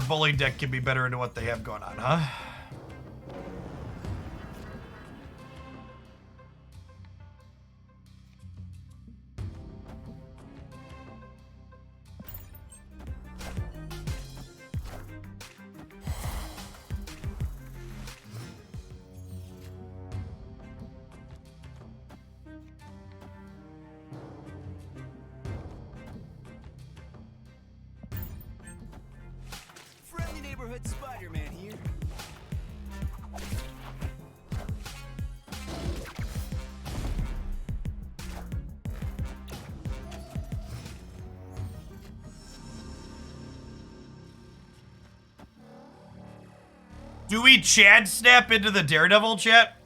bully deck can be better into what they have going on, huh? Friendly neighborhood Spider-Man here. Do we Chad snap into the Daredevil chat?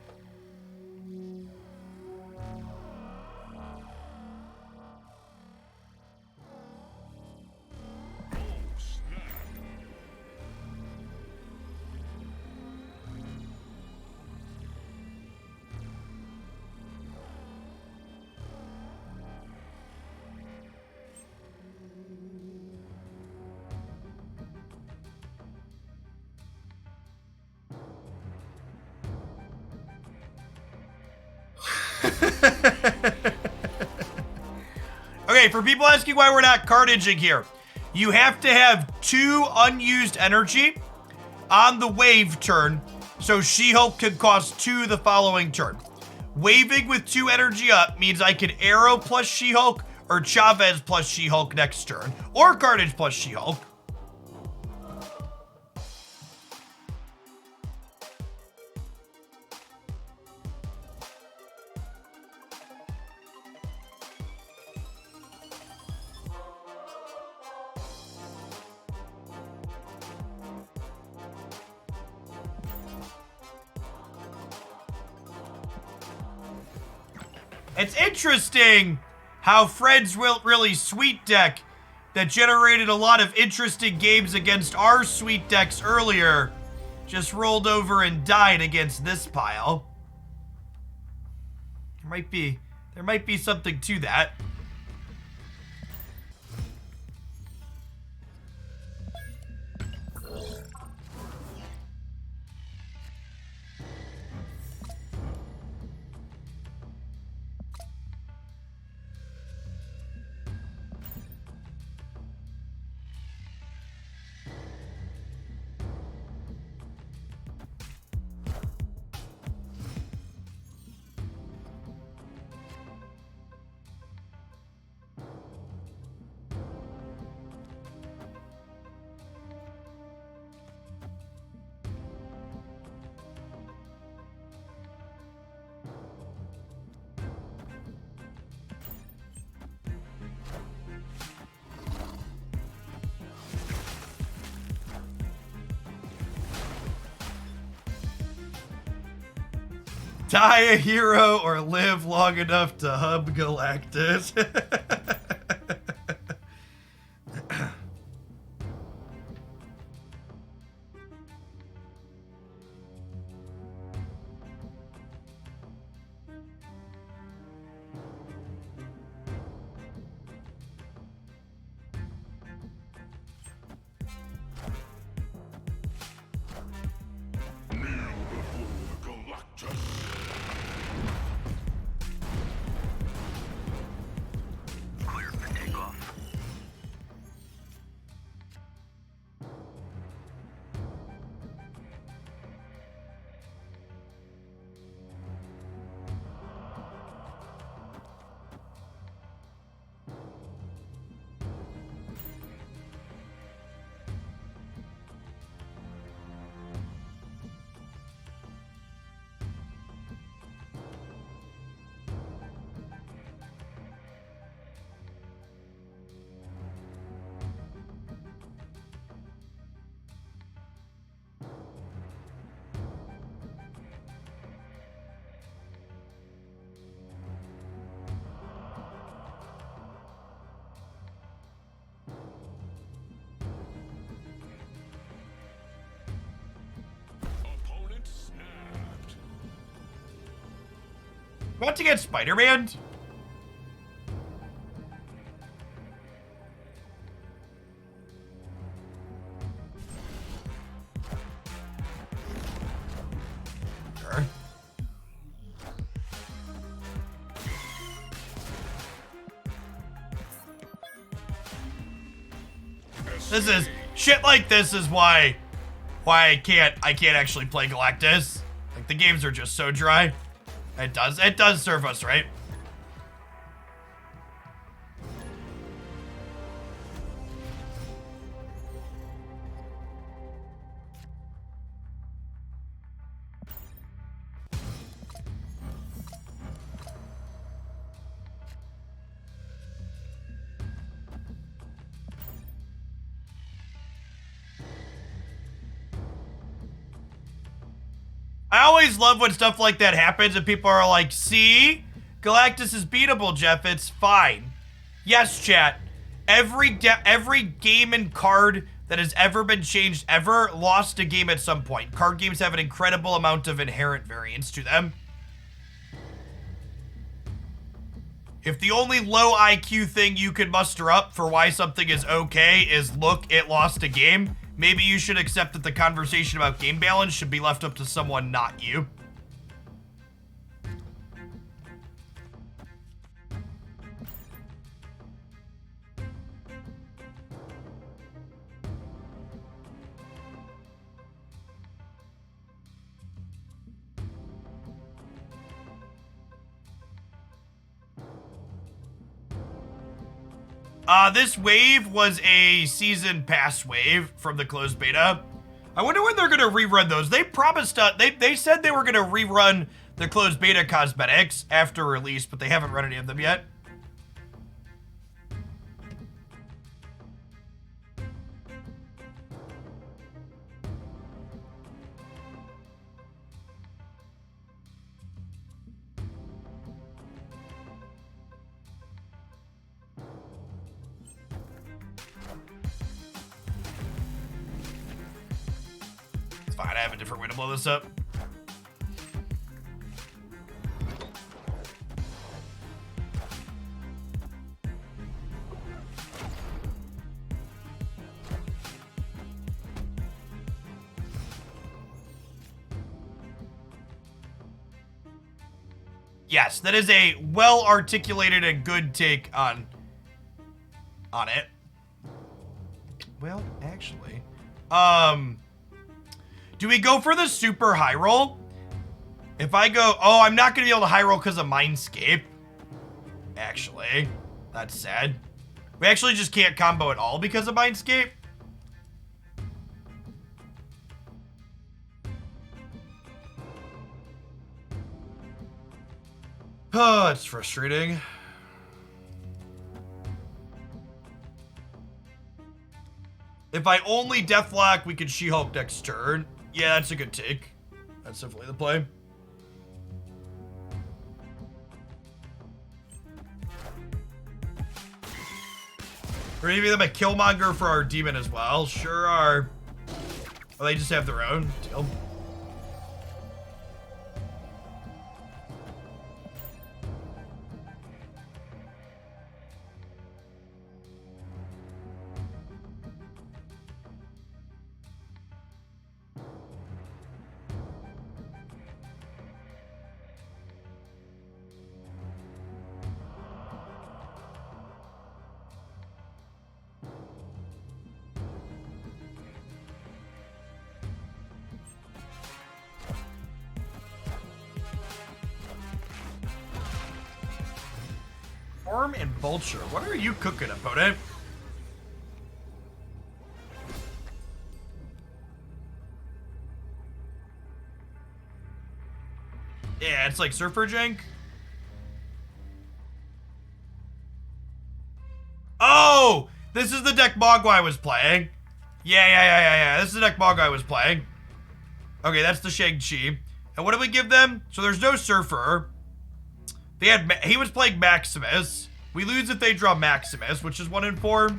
Okay, for people asking why we're not carnaging here, you have to have 2 unused energy on the wave turn, so She-Hulk can cost 2 the following turn. Waving with 2 energy up means I can Arrow plus She-Hulk or Chavez plus She-Hulk next turn, or Carnage plus She-Hulk. It's interesting how Fred's really sweet deck that generated a lot of interesting games against our sweet decks earlier just rolled over and died against this pile. There might be something to that. Die a hero or live long enough to hub Galactus. Opponent snapped. About to get Spider-Man? Sure. This is shit like this is why I can't actually play Galactus. Like the games are just so dry. It does serve us right. I always love when stuff like that happens and people are like, see? Galactus is beatable, Jeff. It's fine. Yes, chat. Every game and card that has ever been changed ever lost a game at some point. Card games have an incredible amount of inherent variance to them. If the only low IQ thing you can muster up for why something is okay is, look, it lost a game, maybe you should accept that the conversation about game balance should be left up to someone not you. This wave was a season pass wave from the closed beta. I wonder when they're gonna rerun those. They promised, they said they were gonna rerun the closed beta cosmetics after release, but they haven't run any of them yet. Fine, I have a different way to blow this up. Yes, that is a well-articulated and good take on it. Well, actually, do we go for the super high roll? If I go, oh, I'm not gonna be able to high roll because of Mindscape. Actually, that's sad. We actually just can't combo at all because of Mindscape. Oh, it's frustrating. If I only Deathlock, we could She-Hulk next turn. Yeah, that's a good take. That's definitely the play. We're giving them a Killmonger for our demon as well. Sure are. Or they just have their own deal. Orm and Vulture. What are you cooking, opponent? Yeah, it's like Surfer Jank. Oh! This is the deck Mogwai was playing. Yeah. This is the deck Mogwai was playing. Okay, that's the Shang-Chi. And what did we give them? So there's no Surfer. He was playing Maximus. We lose if they draw Maximus, which is 1 in 4.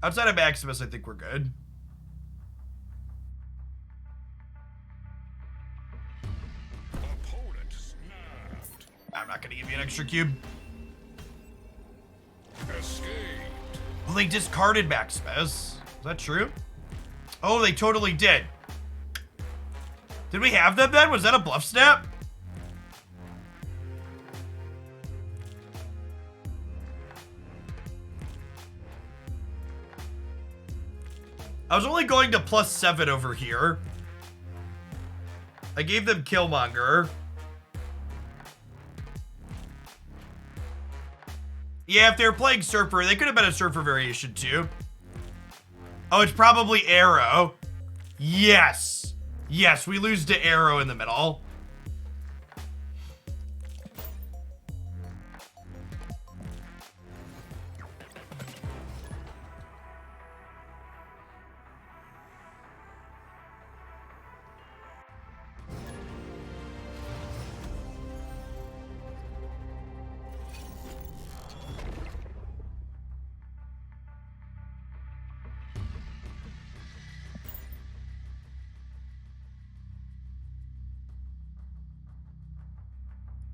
Outside of Maximus, I think we're good. Opponent snapped. I'm not gonna give you an extra cube. Escaped. Well, they discarded Maximus. Is that true? Oh, they totally did. Did we have them then? Was that a bluff snap? I was only going to +7 over here. I gave them Killmonger. Yeah, if they were playing Surfer, they could have been a Surfer variation too. Oh, it's probably Arrow. Yes. Yes, we lose to Arrow in the middle.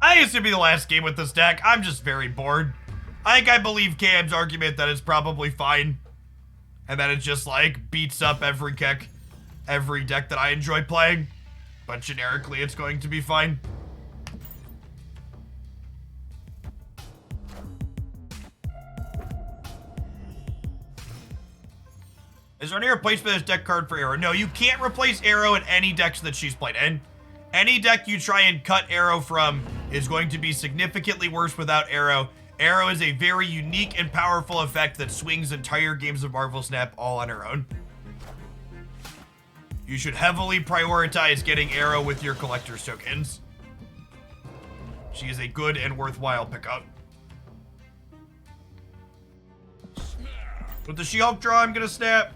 I think it's gonna be the last game with this deck. I'm just very bored. I believe Cam's argument that it's probably fine. And that it just, like, beats up every deck that I enjoy playing. But generically, it's going to be fine. Is there any replacement of this deck card for Arrow? No, you can't replace Arrow in any decks that she's played in. Any deck you try and cut Arrow from is going to be significantly worse without Arrow. Arrow is a very unique and powerful effect that swings entire games of Marvel Snap all on her own. You should heavily prioritize getting Arrow with your collector's tokens. She is a good and worthwhile pickup. With the She-Hulk draw, I'm gonna snap.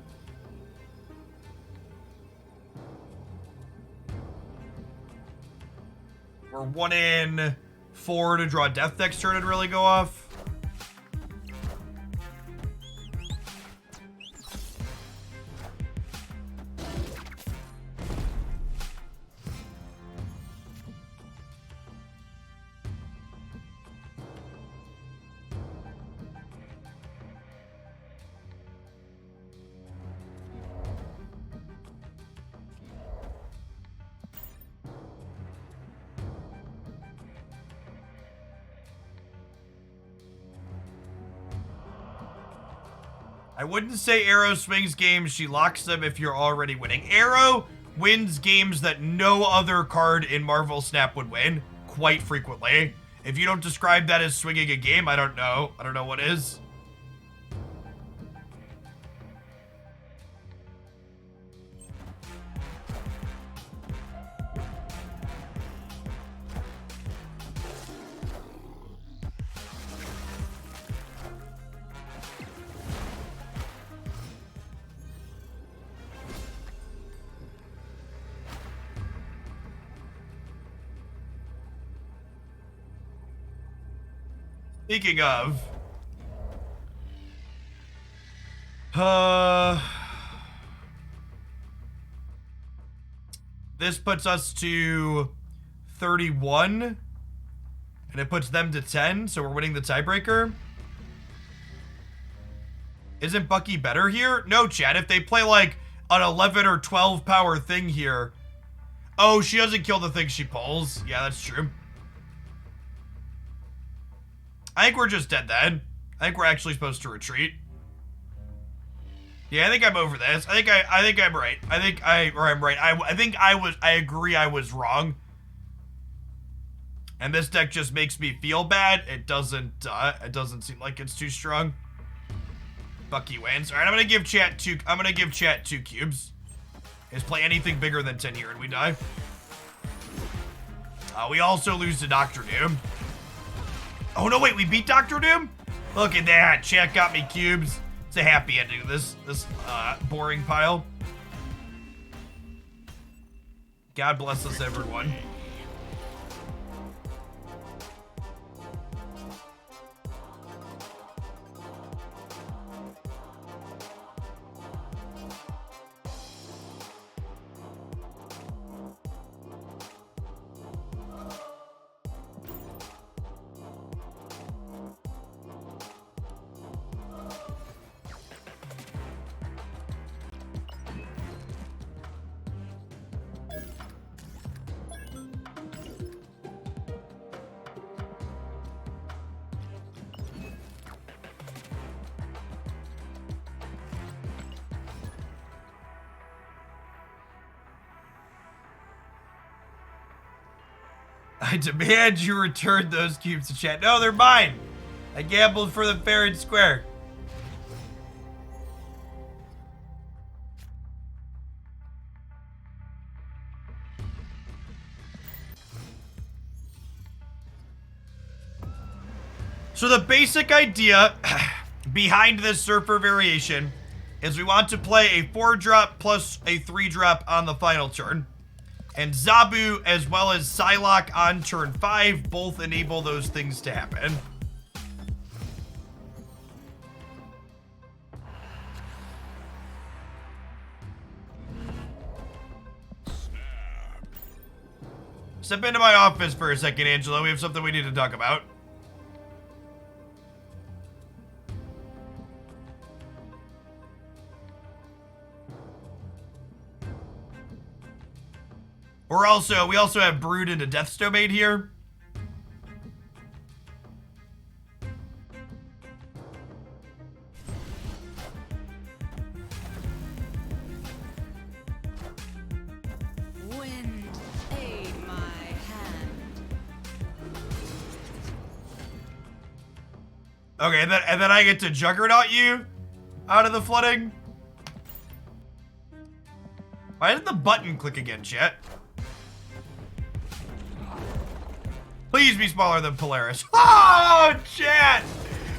We're 1 in 4 to draw Death next turn and really go off. I wouldn't say Arrow swings games, she locks them if you're already winning. Arrow wins games that no other card in Marvel Snap would win, quite frequently. If you don't describe that as swinging a game, I don't know. I don't know what is. Speaking of, this puts us to 31, and it puts them to 10, so we're winning the tiebreaker. Isn't Bucky better here? No, Chad, if they play like an 11 or 12 power thing here. Oh, she doesn't kill the thing she pulls. Yeah, that's true. I think we're just dead then. I think we're actually supposed to retreat. Yeah, I think I'm over this. I think I'm right. I'm right. I agree I was wrong. And this deck just makes me feel bad. It doesn't seem like it's too strong. Bucky wins. All right, I'm gonna give chat two cubes. Just play anything bigger than 10 here and we die. We also lose to Dr. Doom. Oh no, wait, we beat Dr. Doom? Look at that. Chat got me cubes. It's a happy ending to this boring pile. God bless us, everyone. I demand you return those cubes to chat. No, they're mine. I gambled for them fair and square. So the basic idea behind this Surfer variation is we want to play a 4-drop plus a 3-drop on the final turn. And Zabu, as well as Psylocke on turn 5, both enable those things to happen. Step into my office for a second, Angelo. We have something we need to talk about. We also have Brood into Death's Domain here. Wind, aid my hand. Okay, and then I get to Juggernaut you out of the flooding. Why did the button click again, chat? Please be smaller than Polaris. Oh, chat!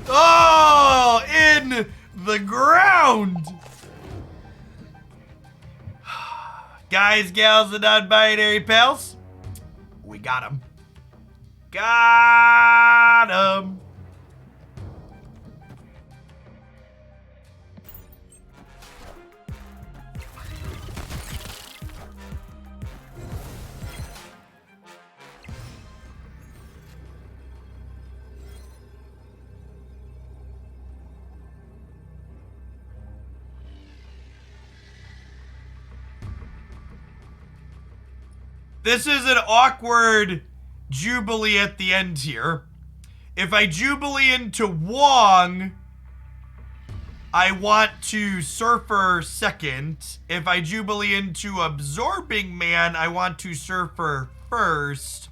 Oh, in the ground! Guys, gals, and non-binary pals, we got him. Got him. This is an awkward Jubilee at the end here. If I Jubilee into Wong, I want to Surfer second. If I Jubilee into Absorbing Man, I want to Surfer first.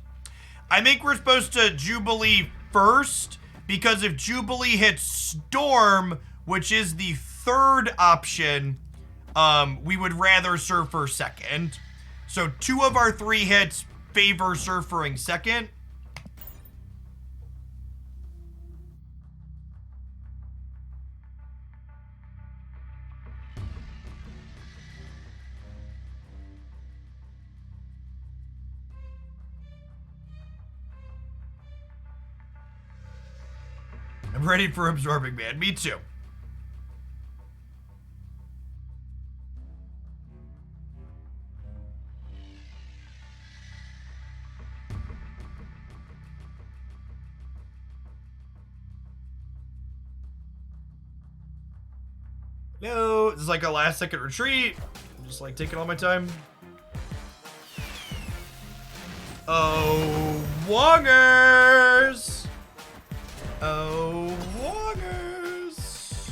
I think we're supposed to Jubilee first, because if Jubilee hits Storm, which is the third option, we would rather Surfer second. So 2 of our 3 hits favor Surfering second. I'm ready for Absorbing Man. Me too. No, this is like a last second retreat. I'm just like taking all my time. Oh, Wongers! Oh, Wongers!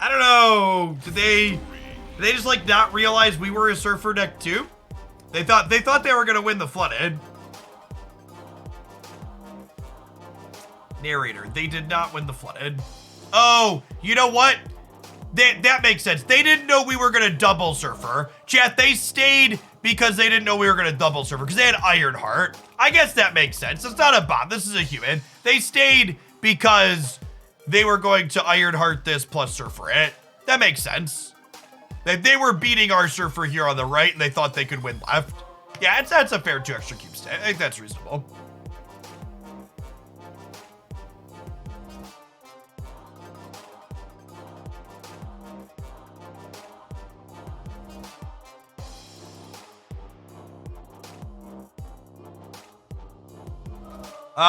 I don't know. Did they just like not realize we were a surfer deck too? They thought they were gonna win the flooded. Narrator, they did not win the flooded. Oh, you know what? That makes sense. They didn't know we were gonna double surfer. Chat, they stayed because they didn't know we were gonna double surfer because they had Ironheart. I guess that makes sense. It's not a bot. This is a human. They stayed because they were going to Ironheart this plus surfer it. That makes sense. They were beating our surfer here on the right and they thought they could win left. Yeah, that's a fair 2 extra cubes. I think that's reasonable.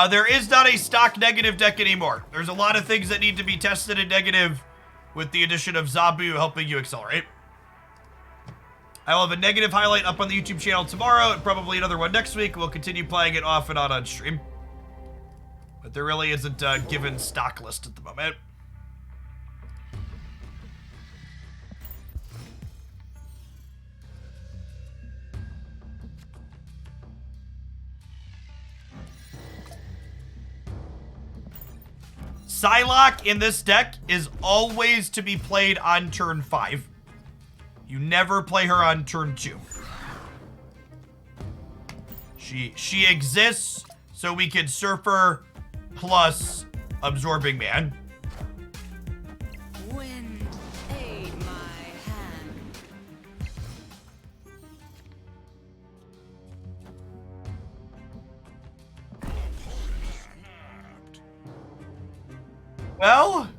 There is not a stock negative deck anymore. There's a lot of things that need to be tested in negative with the addition of Zabu helping you accelerate. I will have a negative highlight up on the YouTube channel tomorrow and probably another one next week. We'll continue playing it off and on stream. But there really isn't a given stock list at the moment. Psylocke in this deck is always to be played on turn 5. You never play her on turn 2. She exists so we can Surfer plus Absorbing Man. Wind, aid my hand. Well,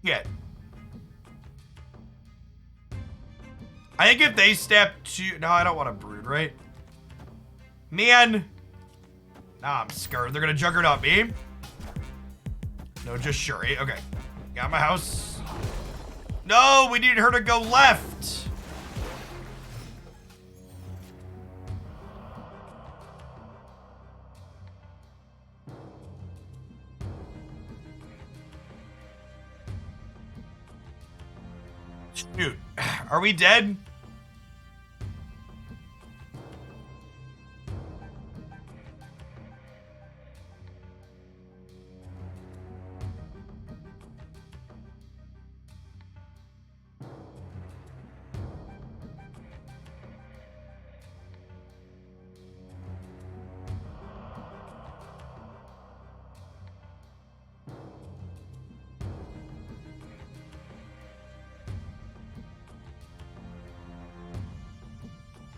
yeah. I think if they step to... No, I don't want to Brood, right? Man. Nah, I'm scared. They're going to Juggernaut me. No, just Shuri. Okay. Got my house. No, we need her to go left. Shoot. Are we dead?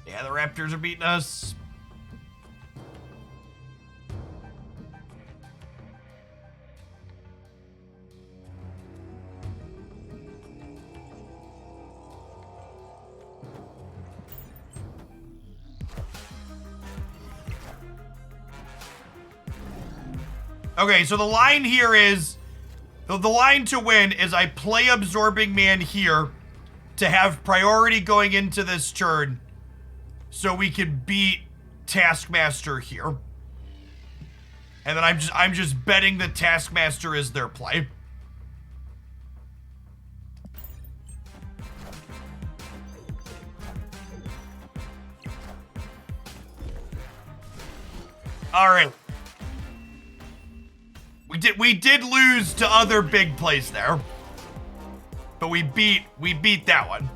Yeah, the Raptors are beating us. Okay, so the line here is... The line to win is I play Absorbing Man here to have priority going into this turn so we can beat Taskmaster here. And then I'm just betting that Taskmaster is their play. All right. We did lose to other big plays there. But we beat that one.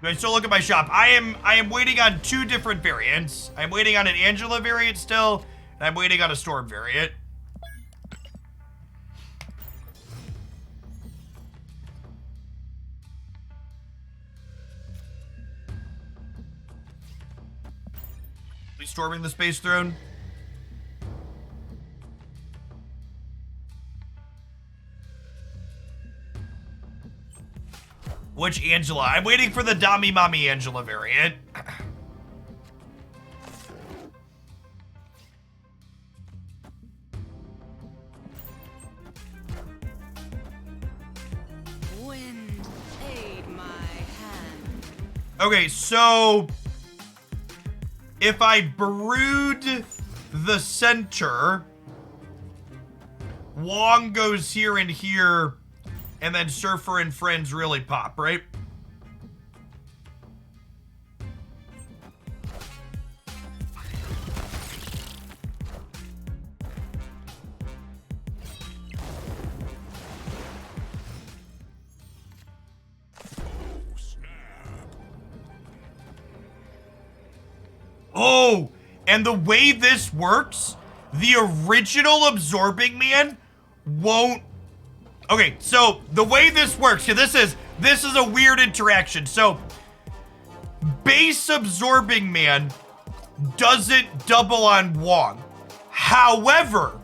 I still look at my shop. I am waiting on 2 different variants. I'm waiting on an Angela variant still, and I'm waiting on a Storm variant. We storming the Space Throne. Which Angela? I'm waiting for the Dami Mommy Angela variant. Wind, aid my hand. Okay, so if I brood the center, Wong goes here and here, and then Surfer and Friends really pop, right? Oh, and the way this works, the original Absorbing Man won't. Okay, so the way this works, yeah, this is a weird interaction. So, base Absorbing Man doesn't double on Wong. However,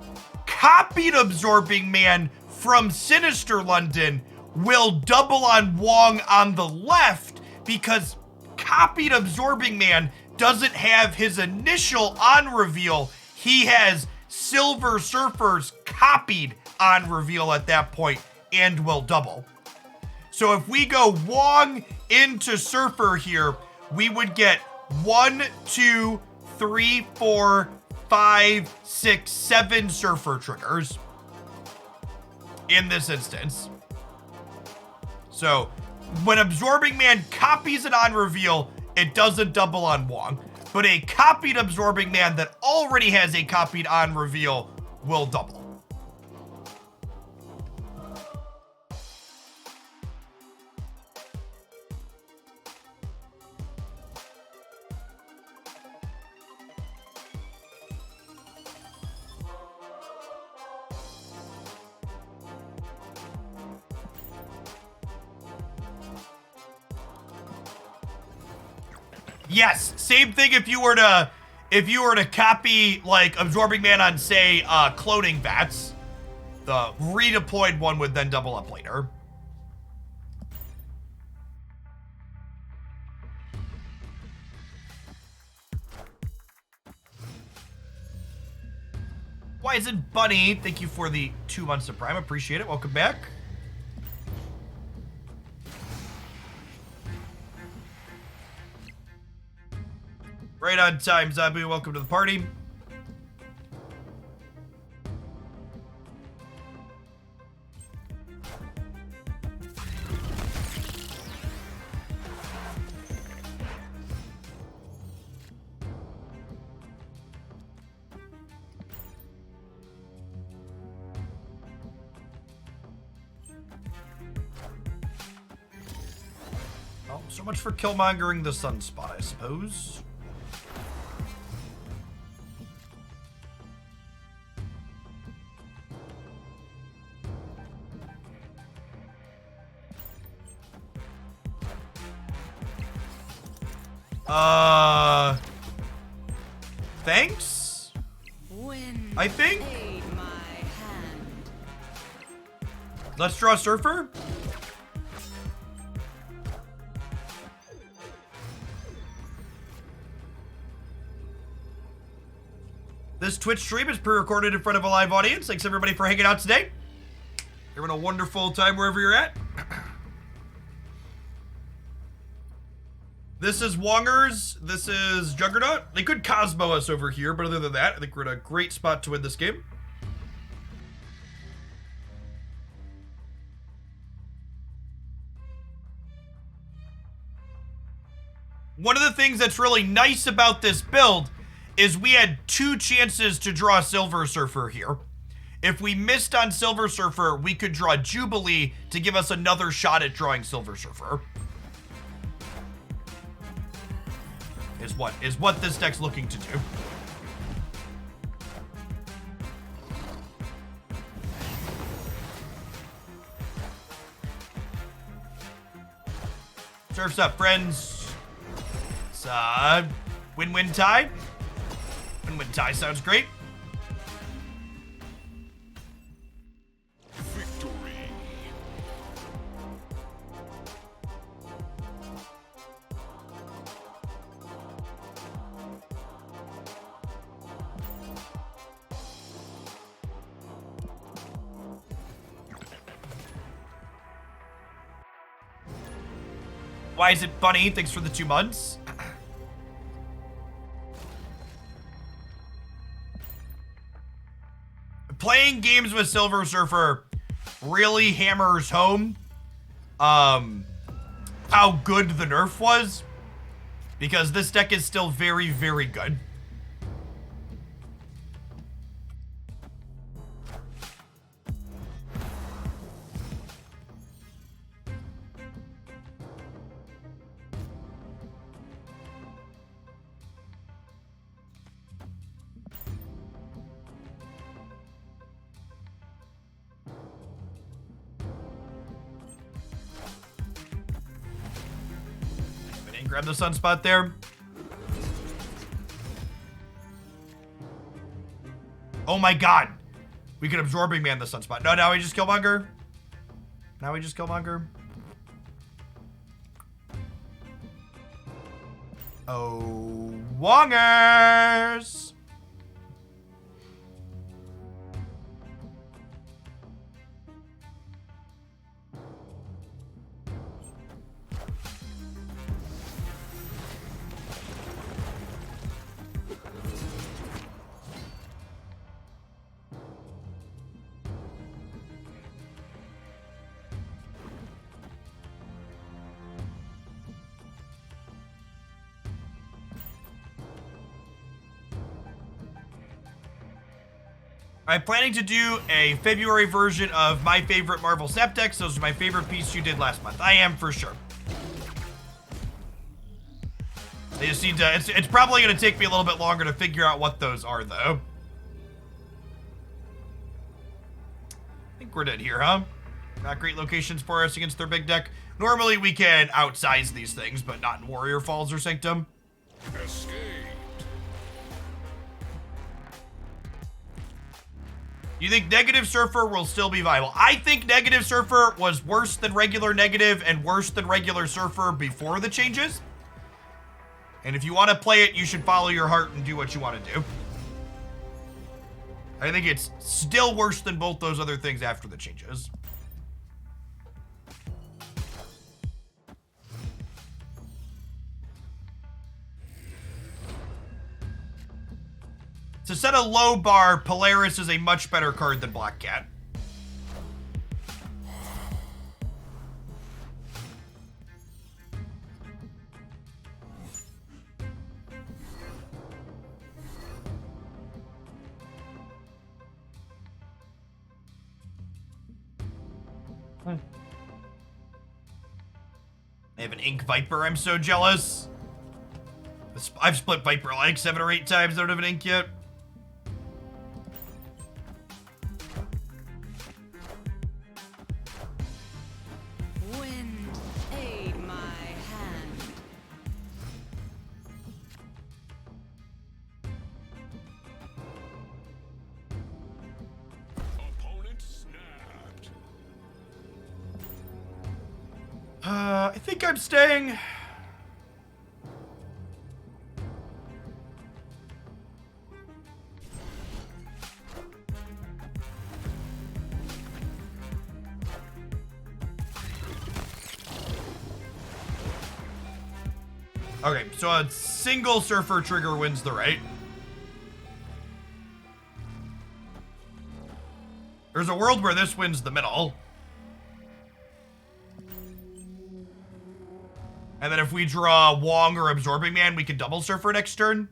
copied Absorbing Man from Sinister London will double on Wong on the left because copied Absorbing Man doesn't have his initial on reveal. He has Silver Surfer's copied on reveal at that point and will double. So if we go Wong into Surfer here, we would get 1, 2, 3, 4, 5, 6, 7 Surfer triggers in this instance. So when Absorbing Man copies it on reveal, it doesn't double on Wong. But a copied Absorbing Man that already has a copied on reveal will double. Yes, same thing if you were to copy like Absorbing Man on say cloning bats. The redeployed one would then double up later. Why isn't Bunny? Thank you for the 2 months of Prime. Appreciate it. Welcome back. Right on time, Zabu. Welcome to the party. Oh, so much for killmongering the Sunspot, I suppose. Thanks? Wind, I think? aid my hand. Let's draw Surfer. This Twitch stream is pre-recorded in front of a live audience. Thanks everybody for hanging out today. You're having a wonderful time wherever you're at. This is Wongers. This is Juggernaut. They could Cosmo us over here, but other than that, I think we're in a great spot to win this game. One of the things that's really nice about this build is we had 2 chances to draw Silver Surfer here. If we missed on Silver Surfer, we could draw Jubilee to give us another shot at drawing Silver Surfer. is what this deck's looking to do. Surf's up, friends. It's win-win tie. Win-win tie sounds great. Victory. Why is it funny? Thanks for the 2 months. Playing games with Silver Surfer really hammers home how good the nerf was, because this deck is still very, very good. Grab the sunspot there. Oh my god. We could Absorbing Man the sunspot. No, now we just Killmonger. Now we just Killmonger. Oh, Wongers. I'm planning to do a February version of my favorite Marvel Snap decks. Those are my favorite piece you did last month. I am for sure. They just need to, it's probably going to take me a little bit longer to figure out what those are, though. I think we're dead here, huh? Not great locations for us against their big deck. Normally we can outsize these things, but not in Warrior Falls or Sanctum. Escape. You think Negative Surfer will still be viable? I think Negative Surfer was worse than regular Negative and worse than regular Surfer before the changes. And if you want to play it, you should follow your heart and do what you want to do. I think it's still worse than both those other things after the changes. To set a low bar, Polaris is a much better card than Black Cat. I have an Ink Viper, I'm so jealous. I've split Viper like 7 or 8 times, don't have an Ink yet. Wind, aid my hand. Opponent snapped. I think I'm staying. Okay, so a single Surfer trigger wins the right. There's a world where this wins the middle. And then if we draw Wong or Absorbing Man, we can double Surfer next turn.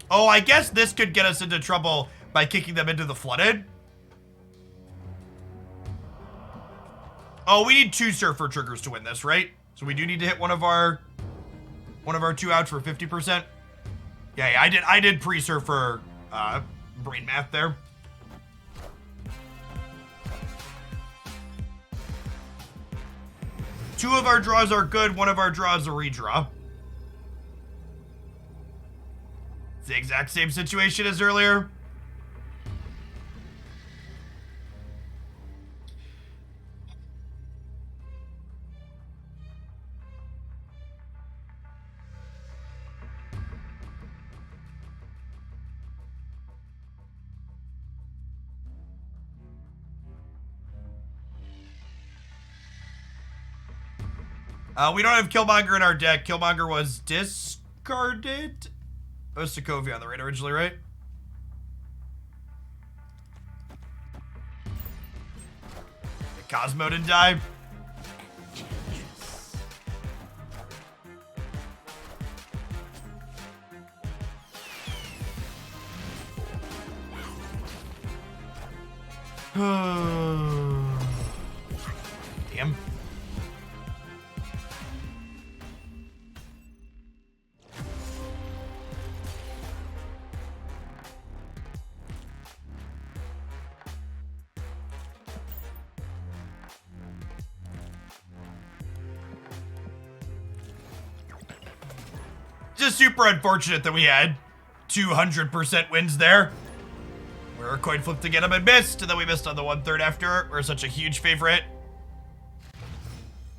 Oh, I guess this could get us into trouble by kicking them into the Flooded. Oh, we need 2 Surfer triggers to win this, right? So we do need to hit one of our One of our two outs for 50%. Yeah, I did pre-Surfer brain math there. Two of our draws are good, one of our draws a redraw. It's the exact same situation as earlier. We don't have Killmonger in our deck. Killmonger was discarded. It was Sokovia on the radar originally, right? Cosmo didn't die. Damn. Just super unfortunate that we had 200% wins there. We were a coin flip to get him and missed, and then we missed on the 1/3 after. We're such a huge favorite.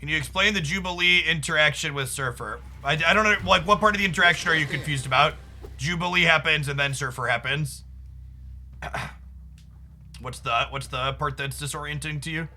Can you explain the Jubilee interaction with Surfer? I don't know, like, what part of the interaction are you confused about? Jubilee happens and then Surfer happens. What's the part that's disorienting to you?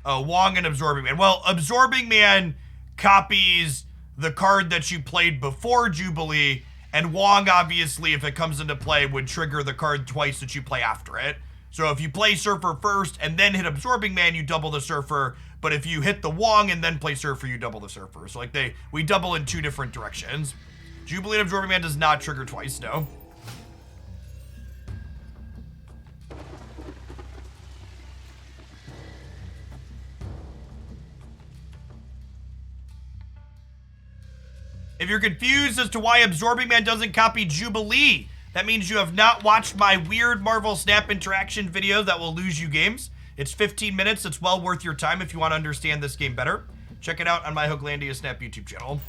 Oh, Wong and Absorbing Man. Well, Absorbing Man copies the card that you played before Jubilee, and Wong, obviously, if it comes into play, would trigger the card twice that you play after it. So if you play Surfer first and then hit Absorbing Man, you double the Surfer, but if you hit the Wong and then play Surfer, you double the Surfer. So like we double in two different directions. Jubilee and Absorbing Man does not trigger twice, no. If you're confused as to why Absorbing Man doesn't copy Jubilee, that means you have not watched my weird Marvel Snap interaction video that will lose you games. It's 15 minutes. It's well worth your time if you want to understand this game better. Check it out on my Hoaglandia Snap YouTube channel.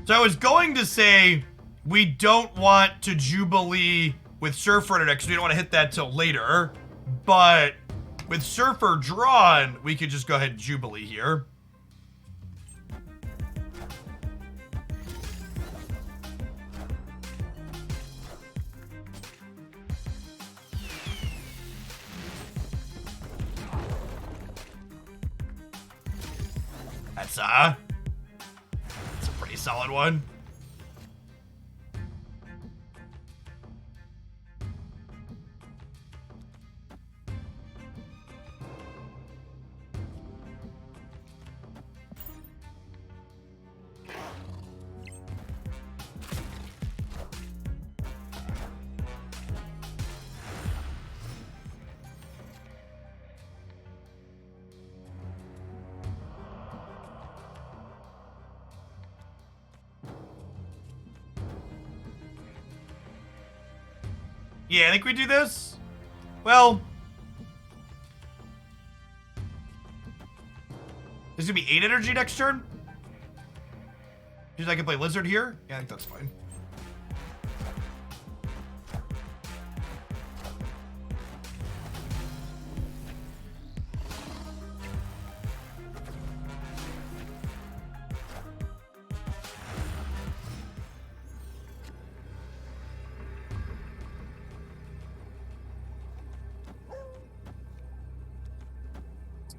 So I was going to say we don't want to Jubilee with Surfer because we don't want to hit that till later, but with Surfer drawn, we could just go ahead and Jubilee here. That's a pretty solid one. Yeah, I think we do this. Well, this is gonna be 8 energy next turn. Because I can play Lizard here. Yeah, I think that's fine.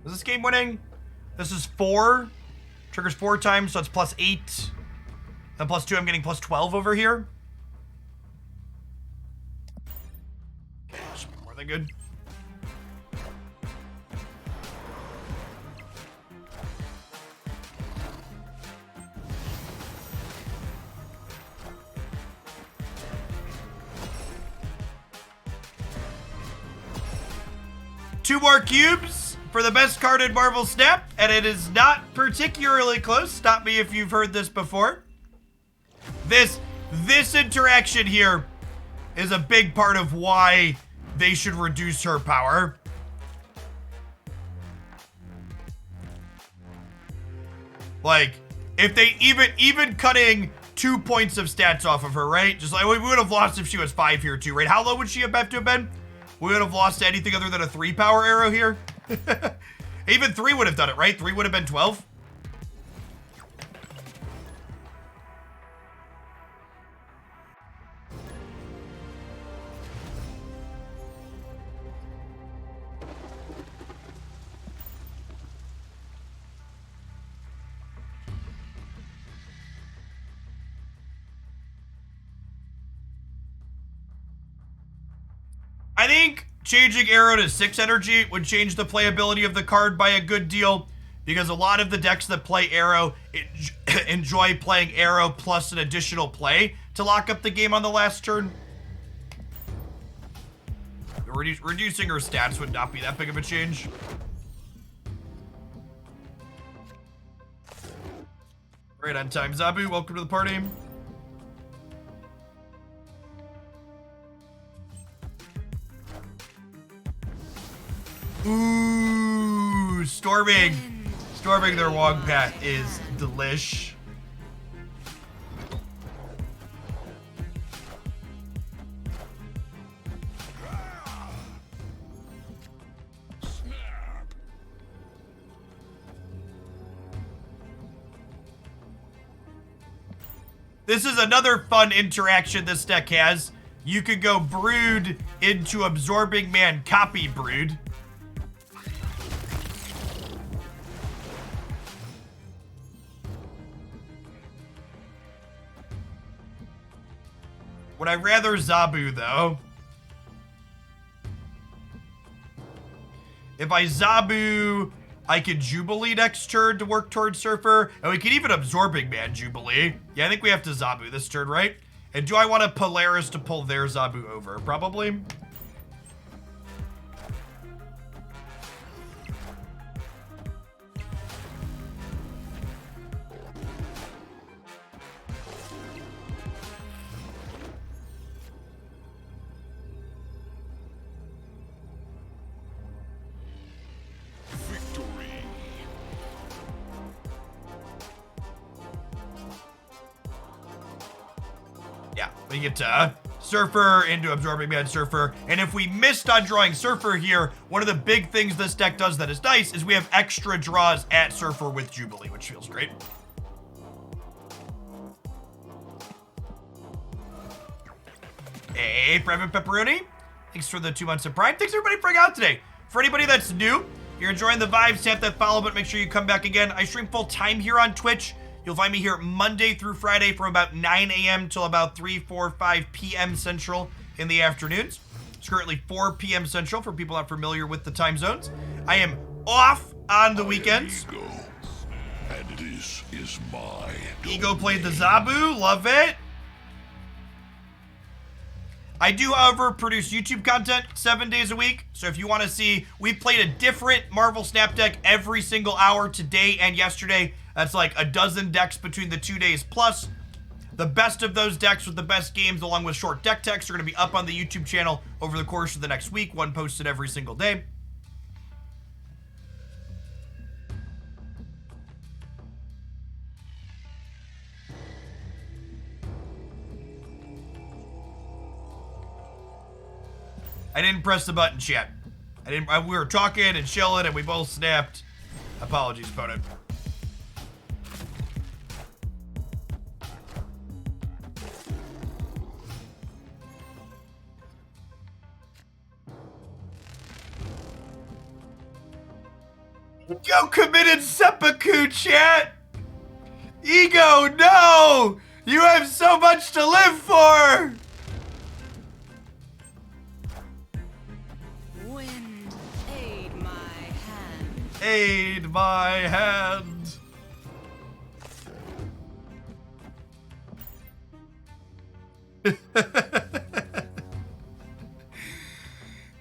Is this game winning? This is 4. Triggers 4 times, so it's +8. Then +2, I'm getting +12 over here. Should be more than good. 2 more cubes for the best card in Marvel Snap, and it is not particularly close. Stop me if you've heard this before. This interaction here is a big part of why they should reduce her power. Like, if they even cutting 2 points of stats off of her, right? Just like, we would have lost if she was 5 here too, right? How low would she have to have been? We would have lost to anything other than a 3 power arrow here. Even 3 would have done it, right? 3 would have been 12. I think changing Arrow to 6 energy would change the playability of the card by a good deal, because a lot of the decks that play Arrow enjoy playing Arrow plus an additional play to lock up the game on the last turn. Reducing her stats would not be that big of a change. Right on time, Zabu. Welcome to the party. Ooh, storming their Wong Path is delish. This is another fun interaction this deck has. You could go Brood into Absorbing Man copy Brood. Would I rather Zabu, though? If I Zabu, I could Jubilee next turn to work towards Surfer. And we could even Absorbing Man Jubilee. Yeah, I think we have to Zabu this turn, right? And do I want a Polaris to pull their Zabu over? Probably. Yeah, we get Surfer into Absorbing Man Surfer. And if we missed on drawing Surfer here, one of the big things this deck does that is nice is we have extra draws at Surfer with Jubilee, which feels great. Hey, Private Pepperoni. Thanks for the 2 months of Prime. Thanks everybody for hanging out today. For anybody that's new, if you're enjoying the vibes, tap that follow button. Make sure you come back again. I stream full time here on Twitch. You'll find me here Monday through Friday from about 9 a.m. till about 3, 4, 5 p.m. Central in the afternoons. It's currently 4 p.m. Central for people not familiar with the time zones. I am off on the weekends. Ego, and this is my Ego played the Zabu. Love it. I do, however, produce YouTube content 7 days a week. So if you want to see, we played a different Marvel Snap deck every single hour today and yesterday. That's like a dozen decks between the 2 days plus. The best of those decks with the best games along with short deck techs are going to be up on the YouTube channel over the course of the next week. One posted every single day. I didn't press the button, chat. We were talking and chilling and we both snapped. Apologies, opponent. Go committed seppuku, chat! Ego, no! You have so much to live for! Wind, aid my hand. Aid my hand.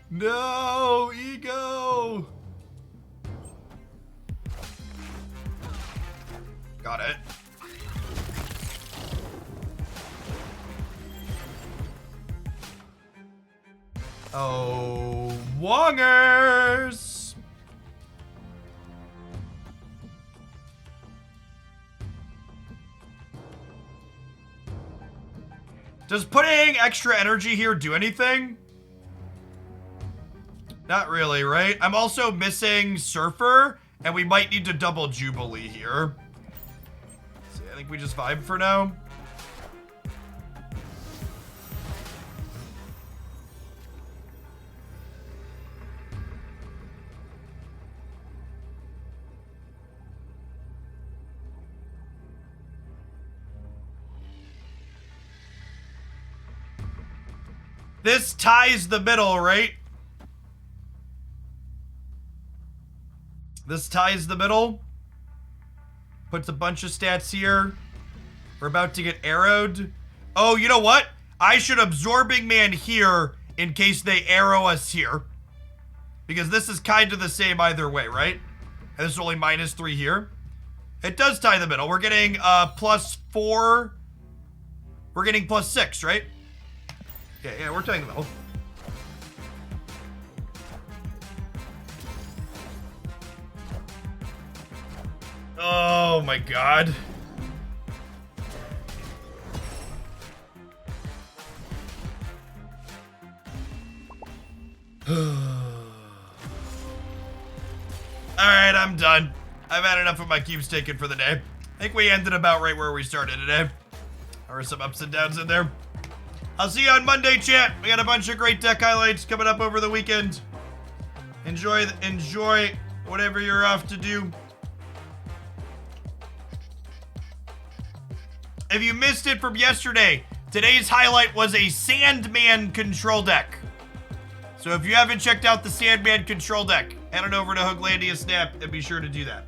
No, Ego. Oh, wongers! Does putting extra energy here do anything? Not really, right? I'm also missing Surfer, and we might need to double Jubilee here. So I think we just vibe for now. This ties the middle, right? This ties the middle. Puts a bunch of stats here. We're about to get arrowed. Oh, you know what? I should Absorbing Man here in case they arrow us here. Because this is kind of the same either way, right? And this is only -3 here. It does tie the middle. We're getting +4. We're getting +6, right? Yeah, we're tying the middle. Oh my god. Alright, I'm done. I've had enough of my cubes taken for the day. I think we ended about right where we started today. There were some ups and downs in there. I'll see you on Monday, chat. We got a bunch of great deck highlights coming up over the weekend. Enjoy whatever you're off to do. If you missed it from yesterday, today's highlight was a Sandman control deck. So if you haven't checked out the Sandman control deck, head on over to Hooglandia Snap and be sure to do that.